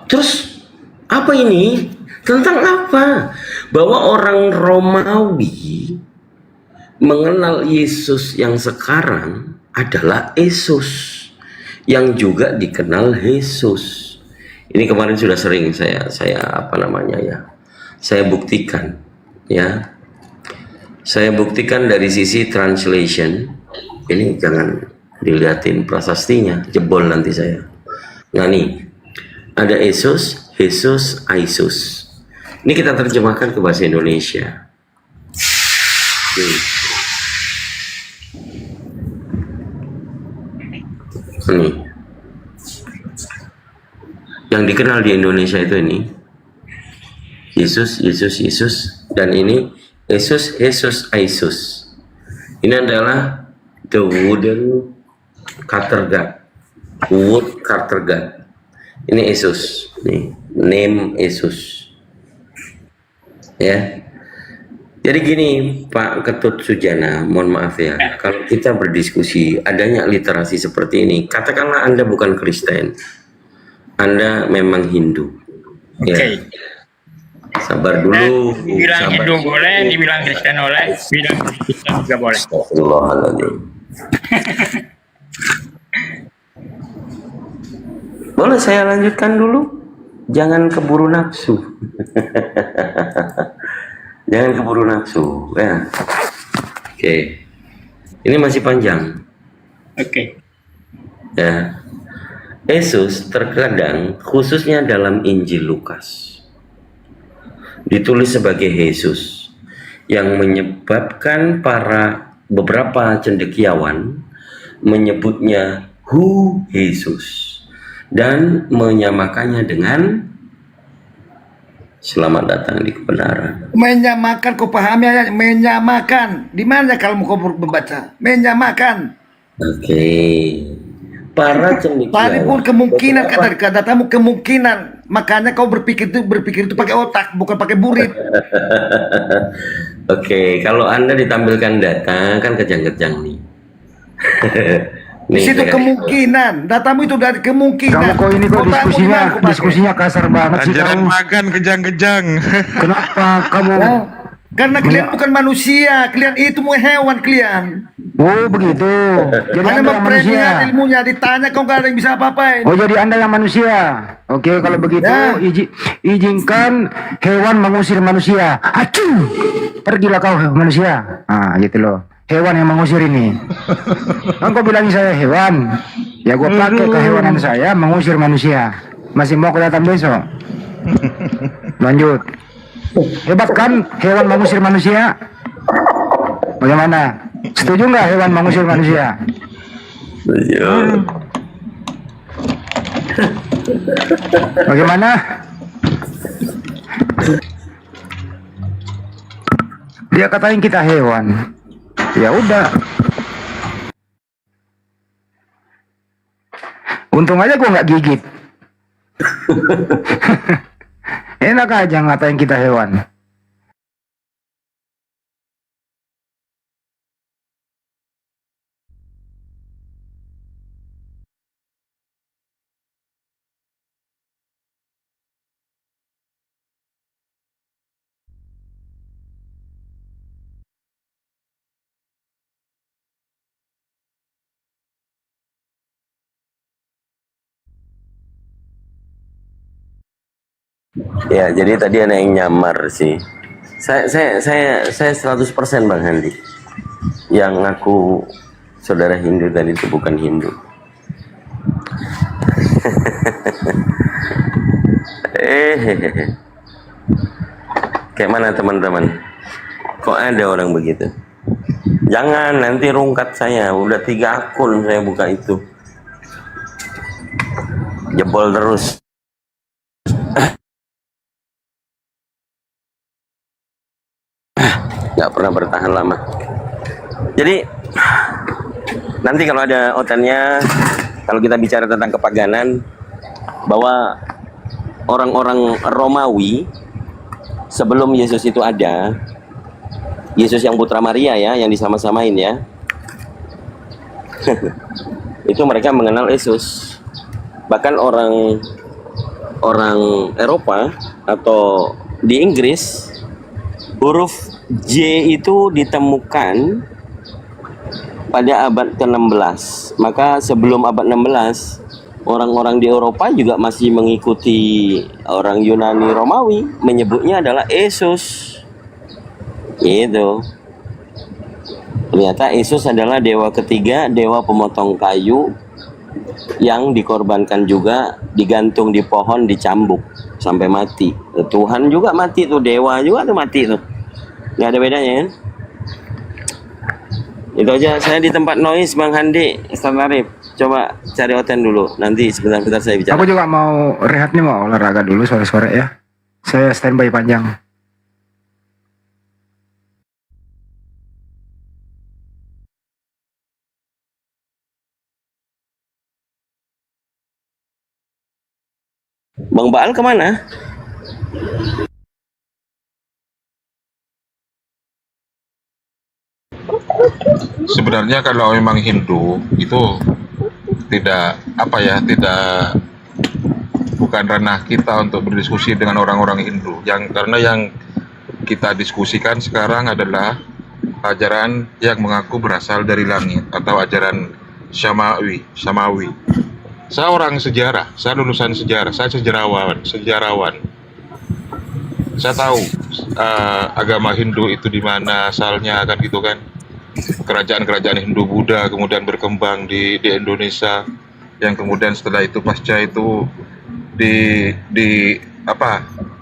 Terus apa ini? Tentang apa? Bahwa orang Romawi mengenal Yesus yang sekarang adalah Yesus yang juga dikenal Yesus. Ini kemarin sudah sering saya saya buktikan, ya. Saya buktikan dari sisi translation. Ini jangan dilihatin prasastinya, jebol nanti saya. Nah nih, ada Yesus, Aisus. Ini kita terjemahkan ke bahasa Indonesia. Nih, yang dikenal di Indonesia itu ini Yesus, dan ini Yesus, Aisus. Ini adalah the wooden cutter God. Wood Carter God. Ini Yesus, nih, name Yesus. Ya. Jadi gini Pak Ketut Sujana, mohon maaf ya, kalau kita berdiskusi adanya literasi seperti ini, katakanlah Anda bukan Kristen, Anda memang Hindu. Oke. Ya. Sabar dulu. Dibilang sabar. Hindu boleh, dibilang Kristen boleh, dibilang Kristen juga boleh. Astagfirullahaladzim. Boleh saya lanjutkan dulu? Jangan keburu nafsu. Jangan keburu nafsu ya. Oke. Ini masih panjang. Oke. Ya. Yesus terkadang khususnya dalam Injil Lukas ditulis sebagai Yesus yang menyebabkan para beberapa cendekiawan menyebutnya Hu Yesus dan menyamakannya dengan selamat datang di kebenaran. Menyamakan, kau pahami ayat menyamakan. Di mana kalau kau membaca? Menyamakan. Oke. Para cendekiawan. Tadi pun kemungkinan katamu kemungkinan. Makanya kau berpikir itu pakai otak, bukan pakai burit. Oke, kalau Anda ditampilkan data kan kejang-kejang nih. Di situ kemungkinan, datamu itu dari kemungkinan. Kamu kok ini kok diskusinya kasar banget sih Ajaran kamu. makan kejang-kejang. Kenapa kamu? Karena kalian bukan manusia, kalian itu mau hewan kalian. Oh begitu. Jadi Anda Anda yang manusia. mempremian ilmunya, ditanya kau gak ada yang bisa apa-apain. Oh jadi Anda yang manusia. Oke kalau begitu Ya. izinkan hewan mengusir manusia. Acuh. Pergilah kau manusia. Ah gitu loh. Hewan yang mengusir ini. Kan kau bilangin saya hewan. Ya gue pakai kehewanan saya mengusir manusia. Masih mau kelihatan besok. Lanjut. Hebat kan hewan mengusir manusia? Bagaimana? Setuju nggak hewan mengusir manusia? Bagaimana? Dia katain kita hewan. Ya udah. Untung aja gua nggak gigit. Enak aja ngatain kita hewan. Ya, jadi tadi ada yang nyamar sih. Saya 100% Bang Handi. Yang ngaku saudara Hindu tadi itu bukan Hindu. Kayak mana teman-teman? Kok ada orang begitu? Jangan nanti rungkat saya. Udah 3 akun saya buka itu. Jebol terus. Nggak pernah bertahan lama. Jadi nanti kalau ada outannya, kalau kita bicara tentang kepaganan, bahwa orang-orang Romawi sebelum Yesus itu ada, Yesus yang putra Maria ya, yang disama-samain ya, itu mereka mengenal Yesus. Bahkan orang Eropa atau di Inggris, huruf J itu ditemukan pada abad ke-16. Maka sebelum abad 16, orang-orang di Eropa juga masih mengikuti orang Yunani Romawi, menyebutnya adalah Yesus. Gitu. Ternyata Yesus adalah dewa ketiga, dewa pemotong kayu yang dikorbankan juga, digantung di pohon, dicambuk sampai mati. Tuhan juga mati tuh, dewa juga tuh mati tuh. Nggak ada bedanya ya. Itu aja. Saya di tempat noise Bang Handi, Ustaz Arif. Coba cari oten dulu. Nanti sebentar-sebentar saya bicara. Aku juga mau rehat nih, mau olahraga dulu sore-sore ya. Saya standby panjang. Bang Baal kemana? Sebenarnya kalau memang Hindu itu tidak bukan ranah kita untuk berdiskusi dengan orang-orang Hindu. Karena yang kita diskusikan sekarang adalah ajaran yang mengaku berasal dari langit atau ajaran Samawi. Saya orang sejarah, saya lulusan sejarah, saya sejarawan. Saya tahu agama Hindu itu di mana asalnya, kan gitu kan. Kerajaan-kerajaan Hindu Buddha kemudian berkembang di Indonesia, yang kemudian setelah itu pasca itu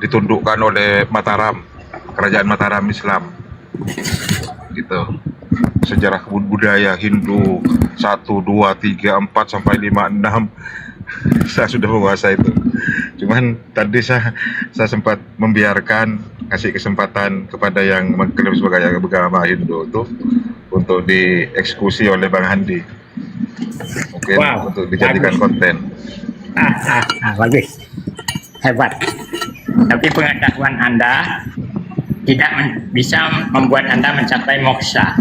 ditundukkan oleh Mataram, kerajaan Mataram Islam. Gitu. Sejarah budaya Hindu 1, 2, 3, 4 sampai 5, 6 saya sudah menguasai itu. Cuman tadi saya sempat membiarkan, kasih kesempatan kepada yang mengklaim sebagai agama Hindu itu untuk dieksekusi oleh Bang Handi. Mungkin untuk dijadikan konten. Bagus, hebat. Tapi pengetahuan Anda tidak bisa membuat Anda mencapai moksa.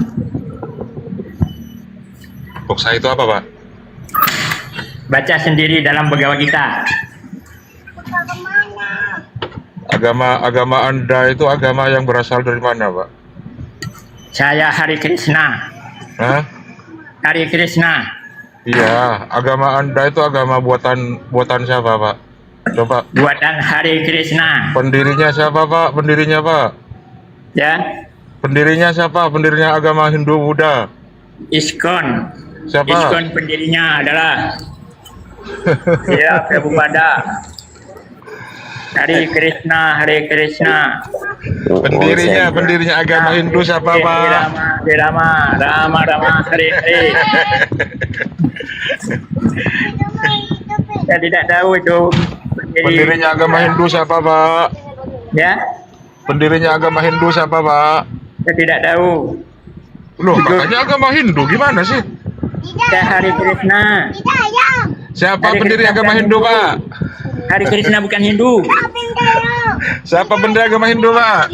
Moksa itu apa, Pak? Baca sendiri dalam Bhagavad Gita. Agama Anda itu agama yang berasal dari mana, Pak? Saya Hari Krishna. Hah? Hari Krishna. Iya, agama Anda itu agama buatan siapa, Pak? Coba. Buatan Hari Krishna. Pendirinya siapa, Pak? Pendirinya, Pak? Ya. Pendirinya siapa? Pendirinya agama Hindu Buddha. ISKCON. Siapa? ISKCON pendirinya adalah ya Prabhupada. Hari Krishna, Hari Krishna. Pendirinya agama Hindu siapa, Pak? Rama, Hari. Saya tidak tahu itu. Pendirinya agama Hindu siapa, Pak? Ya? Pendirinya agama Hindu siapa, Pak? Saya tidak tahu. Loh, makanya agama Hindu gimana sih? Saya Hari Krishna. Siapa pendiri agama Hindu, Pak? Hari Krishna bukan Hindu. Siapa pendiri agama Hindu, Pak?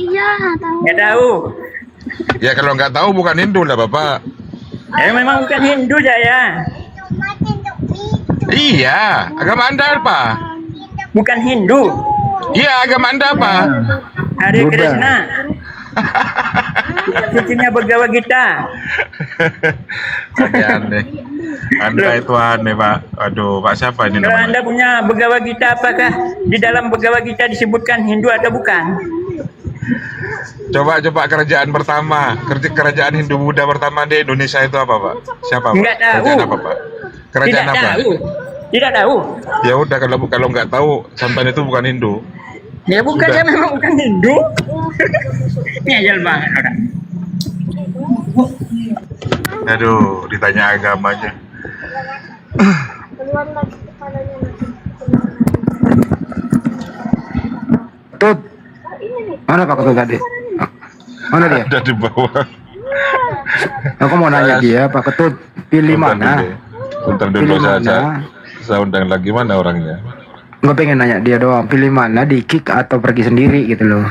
Nggak tahu. Ya kalau nggak tahu bukan Hindu lah, Bapak. Ya memang bukan Hindu saya. Iya, agama Anda apa? Bukan Hindu. Iya, agama Anda apa? Hari Krishna. Sucinya Bhagavad Gita. Aneh. Anda itu aneh, Pak. Aduh, Pak siapa ini Kalau namanya? Anda punya Bhagavad Gita, apakah di dalam Bhagavad Gita disebutkan Hindu atau bukan? Coba kerajaan pertama, kerajaan Hindu Buddha pertama di Indonesia itu apa, Pak? Siapa, Pak? Nggak tahu. Kerajaan apa, Pak? Kerajaan Tidak apa? tahu. Tidak tahu. Ya udah, kalau nggak tahu, sampai itu bukan Hindu. Ya bukan, Sudah. saya memang bukan Hindu. Ngeyel banget orang. Aduh, ditanya agamanya. Tut, mana Pak Ketut tadi? Mana dia? Ada di bawah. Aku mau nanya dia, Pak Ketut, pilih mana? Bentar dulu, Pilih mana? saya undang lagi, mana orangnya? Nggak pengen nanya dia doang, pilih mana, di kick atau pergi sendiri gitu loh.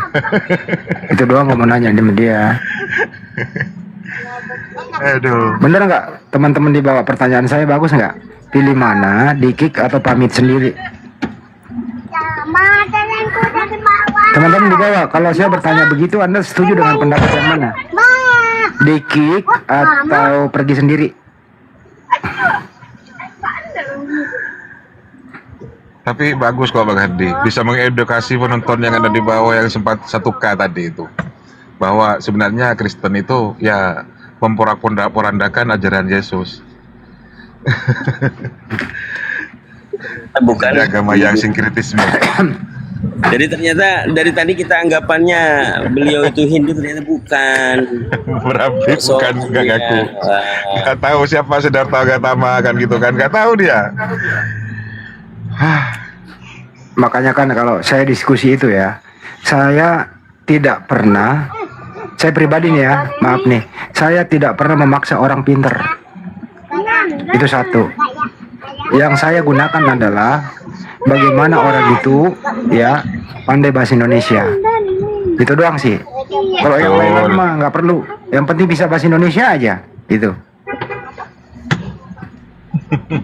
Itu doang gak mau nanya sama dia. Aduh. Bener nggak teman-teman di bawah, pertanyaan saya bagus nggak? Pilih mana, di kick atau pamit sendiri? Teman-teman di bawah, kalau saya bertanya begitu, Anda setuju dengan pendapat yang mana? Di kick atau pergi sendiri? Tapi bagus kok Bang Hadi, bisa mengedukasi penonton yang ada di bawah yang sempat 1K tadi itu, bahwa sebenarnya Kristen itu ya memporak-porandakan ajaran Yesus. Bukan agama yang sinkretisme. Jadi ternyata dari tadi kita anggapannya beliau itu Hindu, ternyata bukan. Berarti bukan, nggak ngaku. Nggak tahu siapa Siddhartha Gautama kan gitu kan, nggak tahu dia. Makanya kan kalau saya diskusi itu ya, saya tidak pernah, saya pribadi nih ya, maaf nih, saya tidak pernah memaksa orang pinter. Itu satu. Yang saya gunakan adalah bagaimana orang itu ya pandai bahasa Indonesia. Itu doang sih. Kalau yang lain mah nggak perlu. Yang penting bisa bahasa Indonesia aja, gitu.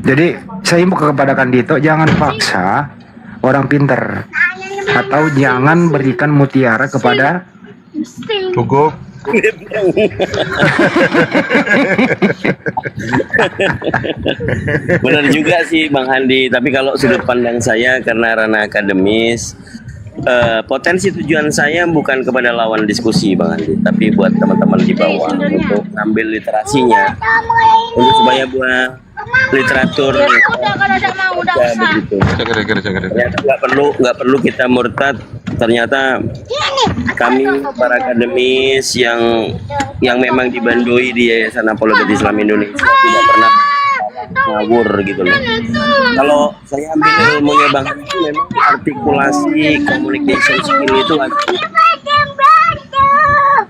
Jadi saya imbau kepada Kandito, jangan paksa orang pinter, atau jangan berikan mutiara kepada Cukup. Benar juga sih Bang Handi, tapi kalau sudut pandang saya karena ranah akademis, potensi tujuan saya bukan kepada lawan diskusi Bang Handi, tapi buat teman-teman di bawah untuk ngambil literasinya, untuk supaya buat literatur begitu. Ternyata nggak perlu kita murtad. Ternyata kami para akademis yang memang dibandui di Yayasan Apologetik Islam Indonesia tidak pernah ngawur gitu loh. Kalau saya ambil ilmunya Bang Handi itu memang artikulasi, communication skill itu ada.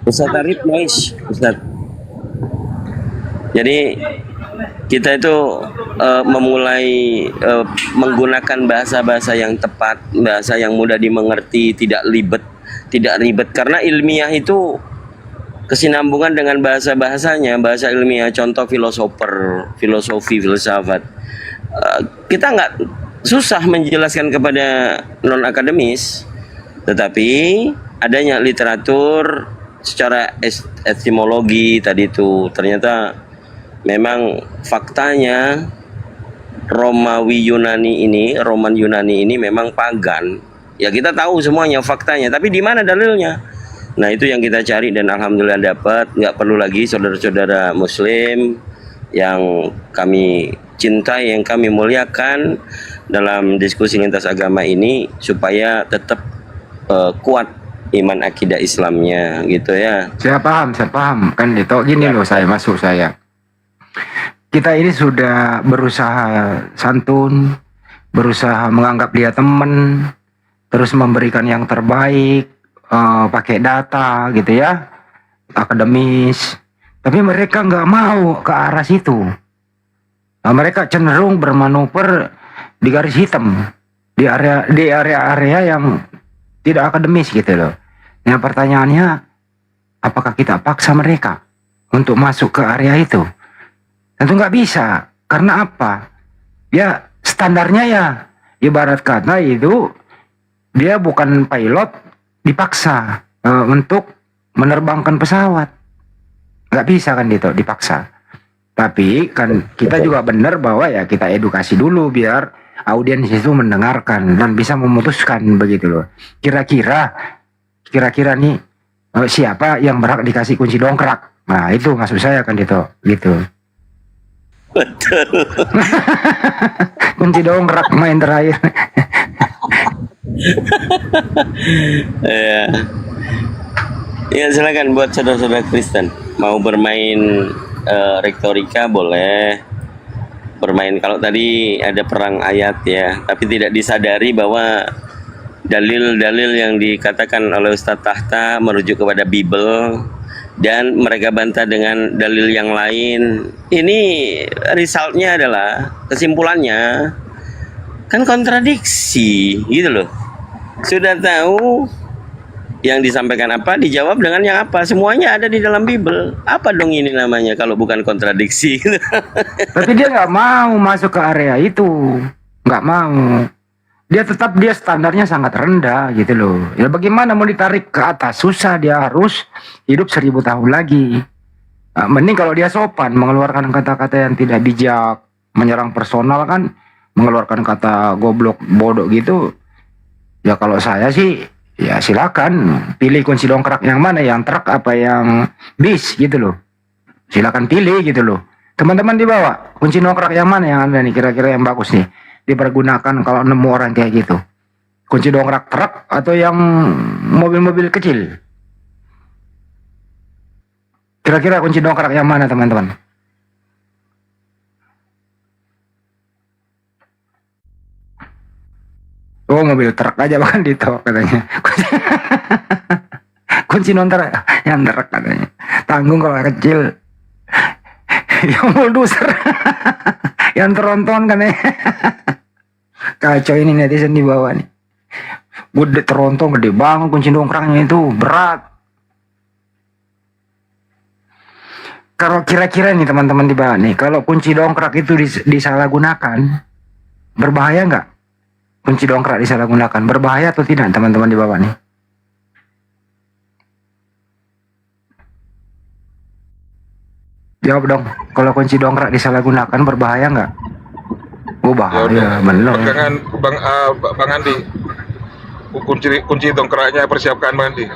Ustaz Arif nice, Ustaz. Jadi kita itu memulai menggunakan bahasa-bahasa yang tepat, bahasa yang mudah dimengerti, tidak ribet karena ilmiah itu kesinambungan dengan bahasa-bahasanya, bahasa ilmiah, contoh filosofi, filsafat. Kita nggak susah menjelaskan kepada non akademis, tetapi adanya literatur secara etimologi tadi itu ternyata memang faktanya Roman Yunani ini memang pagan. Ya kita tahu semuanya faktanya, tapi di mana dalilnya? Nah itu yang kita cari dan alhamdulillah dapat. Nggak perlu lagi saudara-saudara Muslim yang kami cintai, yang kami muliakan dalam diskusi lintas agama ini supaya tetap kuat iman akidah Islamnya gitu ya. Saya paham kan itu gini loh, saya kita ini sudah berusaha santun, berusaha menganggap dia teman, terus memberikan yang terbaik, pakai data gitu ya, akademis. Tapi mereka nggak mau ke arah situ. Nah, mereka cenderung bermanuver di garis hitam, di area-area yang tidak akademis gitu loh. Nah pertanyaannya, apakah kita paksa mereka untuk masuk ke area itu? Tentu nggak bisa. Karena apa? Ya standarnya ya ibarat kata itu dia bukan pilot dipaksa untuk menerbangkan pesawat. Nggak bisa kan itu dipaksa. Tapi kan kita juga benar bahwa ya kita edukasi dulu biar audiens itu mendengarkan dan bisa memutuskan begitu loh. Kira-kira nih siapa yang berhak dikasih kunci dongkrak? Nah itu maksud saya kan itu gitu. Betul. Kunci dongkrak main terakhir. Ya silakan buat saudara-saudara Kristen mau bermain retorika boleh, bermain kalau tadi ada perang ayat ya, tapi tidak disadari bahwa dalil-dalil yang dikatakan oleh Ustadz Tahta merujuk kepada Bible dan mereka bantah dengan dalil yang lain. Ini resultnya adalah, kesimpulannya kan kontradiksi gitu loh. Sudah tahu yang disampaikan apa, dijawab dengan yang apa. Semuanya ada di dalam Bible. Apa dong ini namanya kalau bukan kontradiksi? Tapi dia nggak mau masuk ke area itu, nggak mau. Dia standarnya sangat rendah gitu loh. Ya bagaimana mau ditarik ke atas? Susah, dia harus hidup 1000 tahun lagi. Mending kalau dia sopan, mengeluarkan kata-kata yang tidak bijak, menyerang personal kan, mengeluarkan kata goblok, bodoh gitu. Ya kalau saya sih, ya silakan pilih kunci dongkrak yang mana, yang truk apa yang bis gitu loh. Silakan pilih gitu loh. Teman-teman di bawah, kunci dongkrak yang mana yang ada nih kira-kira yang bagus nih dipergunakan kalau nemu orang kayak gitu? Kunci dongkrak truk atau yang mobil-mobil kecil? Kira-kira kunci dongkrak yang mana teman-teman? Oh mobil truk aja bahkan gitu katanya. Kunci dongkrak yang truk katanya. Tanggung kalau kecil. Yang bulldozer. Yang teronton kan ya. Kacau ini netizen di bawah nih. Gede teronton, gede banget kunci dongkraknya itu, berat. Kalau kira-kira nih teman-teman di bawah nih, kalau kunci dongkrak itu disalahgunakan, berbahaya nggak? Kunci dongkrak disalahgunakan, berbahaya atau tidak teman-teman di bawah nih? Jawab dong, kalau kunci dongkrak disalahgunakan berbahaya nggak? Oh bahaya, bener. Pegangan Bang Andi. Kunci dongkraknya persiapkan Bang Andi.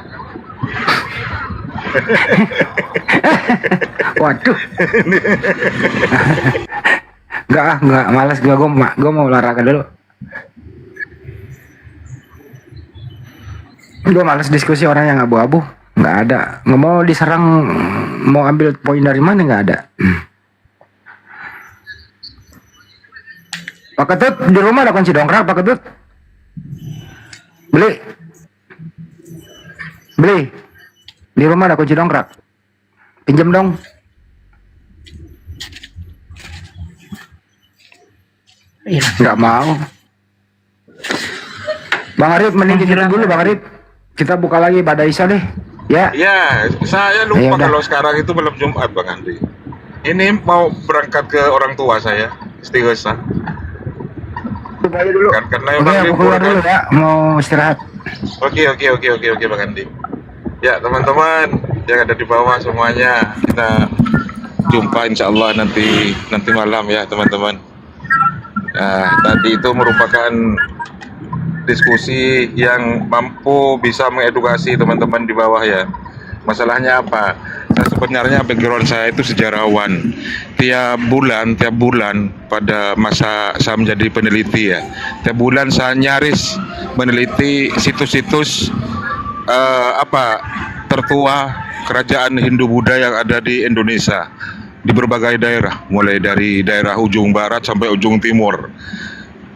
Waduh. Enggak, malas gua mau olahraga dulu. Gua malas diskusi orang yang abu-abu. Nggak ada. Nggak mau diserang, mau ambil poin dari mana nggak ada. Pak Ketut, di rumah ada kunci dongkrak, Pak Ketut? Beli. Di rumah ada kunci dongkrak. Pinjam dong. Nggak mau. Bang Arif, mending dulu Bang Arif. Kita buka lagi pada Isya deh. Ya. Ya, saya lupa kalau sekarang itu malam Jumat Bang Andi. Ini mau berangkat ke orang tua saya, istighosah. Dulu. Karena Oke, aku keluar dulu ya, mau istirahat. Oke Bang Andi. Ya teman-teman yang ada di bawah semuanya, kita jumpa insya Allah nanti malam ya teman-teman. Nah, tadi itu merupakan diskusi yang mampu bisa mengedukasi teman-teman di bawah ya. Masalahnya apa? Saya sebenarnya background saya itu sejarawan. Tiap bulan pada masa saya menjadi peneliti ya, tiap bulan saya nyaris meneliti situs-situs tertua kerajaan Hindu Buddha yang ada di Indonesia, di berbagai daerah, mulai dari daerah ujung barat sampai ujung timur.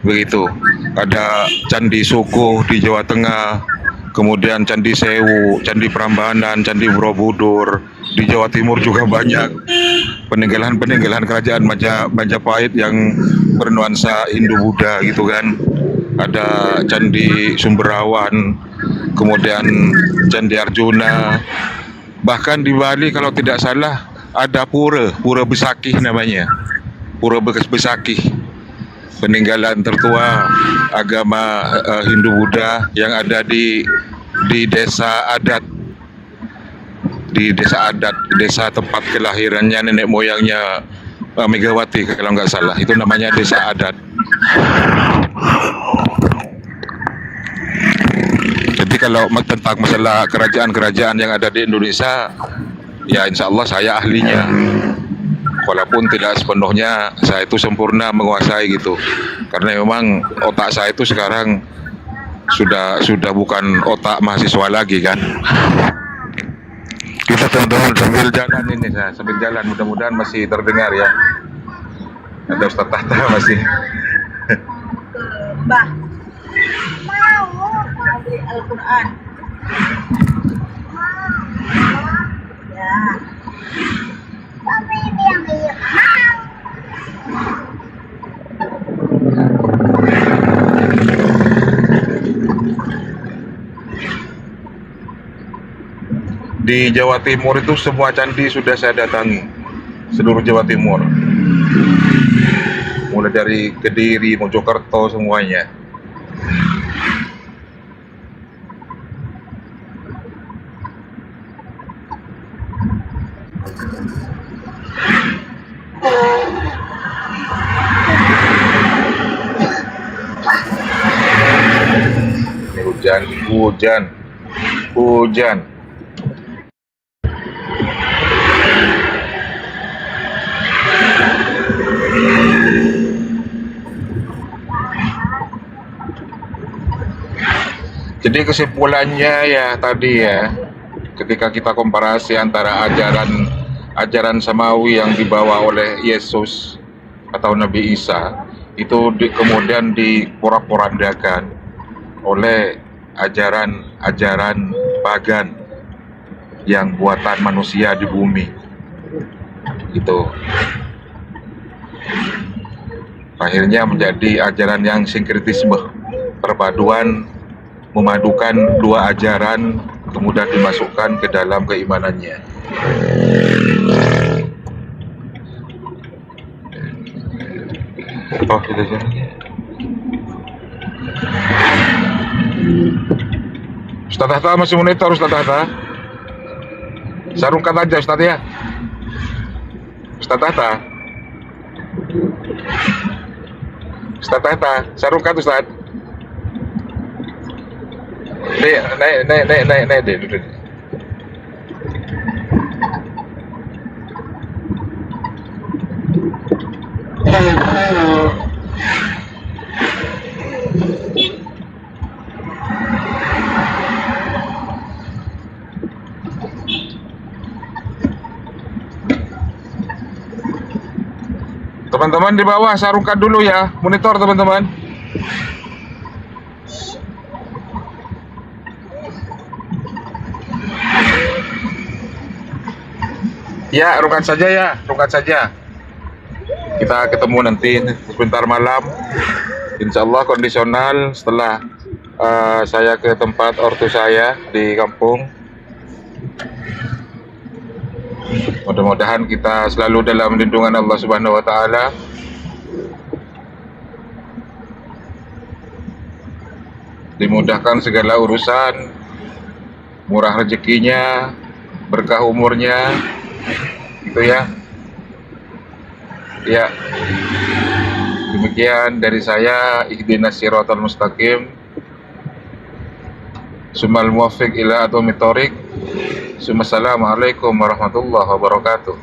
Begitu. Ada Candi Sukuh di Jawa Tengah, kemudian Candi Sewu, Candi Prambanan, Candi Borobudur. Di Jawa Timur juga banyak peninggalan kerajaan Majapahit yang bernuansa Hindu Buddha gitu kan. Ada Candi Sumberawan, kemudian Candi Arjuna. Bahkan di Bali kalau tidak salah ada Pura Besakih namanya. Pura Besakih. Peninggalan tertua agama Hindu Buddha yang ada di desa adat, desa tempat kelahirannya nenek moyangnya Megawati kalau nggak salah, itu namanya desa adat. Jadi kalau tentang masalah kerajaan-kerajaan yang ada di Indonesia, ya insya Allah saya ahlinya. Walaupun tidak sepenuhnya saya itu sempurna menguasai gitu, karena memang otak saya itu sekarang sudah bukan otak mahasiswa lagi kan. Kita teman-teman sambil jalan ini, sambil jalan mudah-mudahan masih terdengar ya. Ada Ustaz Tahta masih. Mbah, mau beli Al-Quran. Ya. Tapi dia mau. Di Jawa Timur itu semua candi sudah saya datangi, seluruh Jawa Timur, mulai dari Kediri, Mojokerto semuanya. Hujan. Jadi kesimpulannya ya tadi ya, ketika kita komparasi antara ajaran samawi yang dibawa oleh Yesus atau Nabi Isa itu kemudian diporak-porandakan oleh ajaran pagan yang buatan manusia di bumi. Itu akhirnya menjadi ajaran yang sinkretisme, perpaduan memadukan dua ajaran kemudian dimasukkan ke dalam keimanannya. Oh, gitu aja. Ustaz Hatta masih monitor, Ustaz Hatta. Sarungkan aja Ustaz ya. Ustaz Hatta. Ustaz Hatta, sarungkan Ustaz. Naik deh, duduk. Teman-teman di bawah sarungkan dulu ya, monitor teman-teman. Ya, rungkat saja ya, rungkat saja. Kita ketemu nanti sebentar malam. Insya Allah kondisional setelah saya ke tempat ortu saya di kampung. Mudah-mudahan kita selalu dalam lindungan Allah Subhanahu wa taala. Dimudahkan segala urusan, murah rezekinya, berkah umurnya. Gitu ya. Ya. Demikian dari saya, ihdinas siratal mustaqim. Sumal muwaffiq ila aqwamit thoriq. Assalamualaikum warahmatullahi wabarakatuh.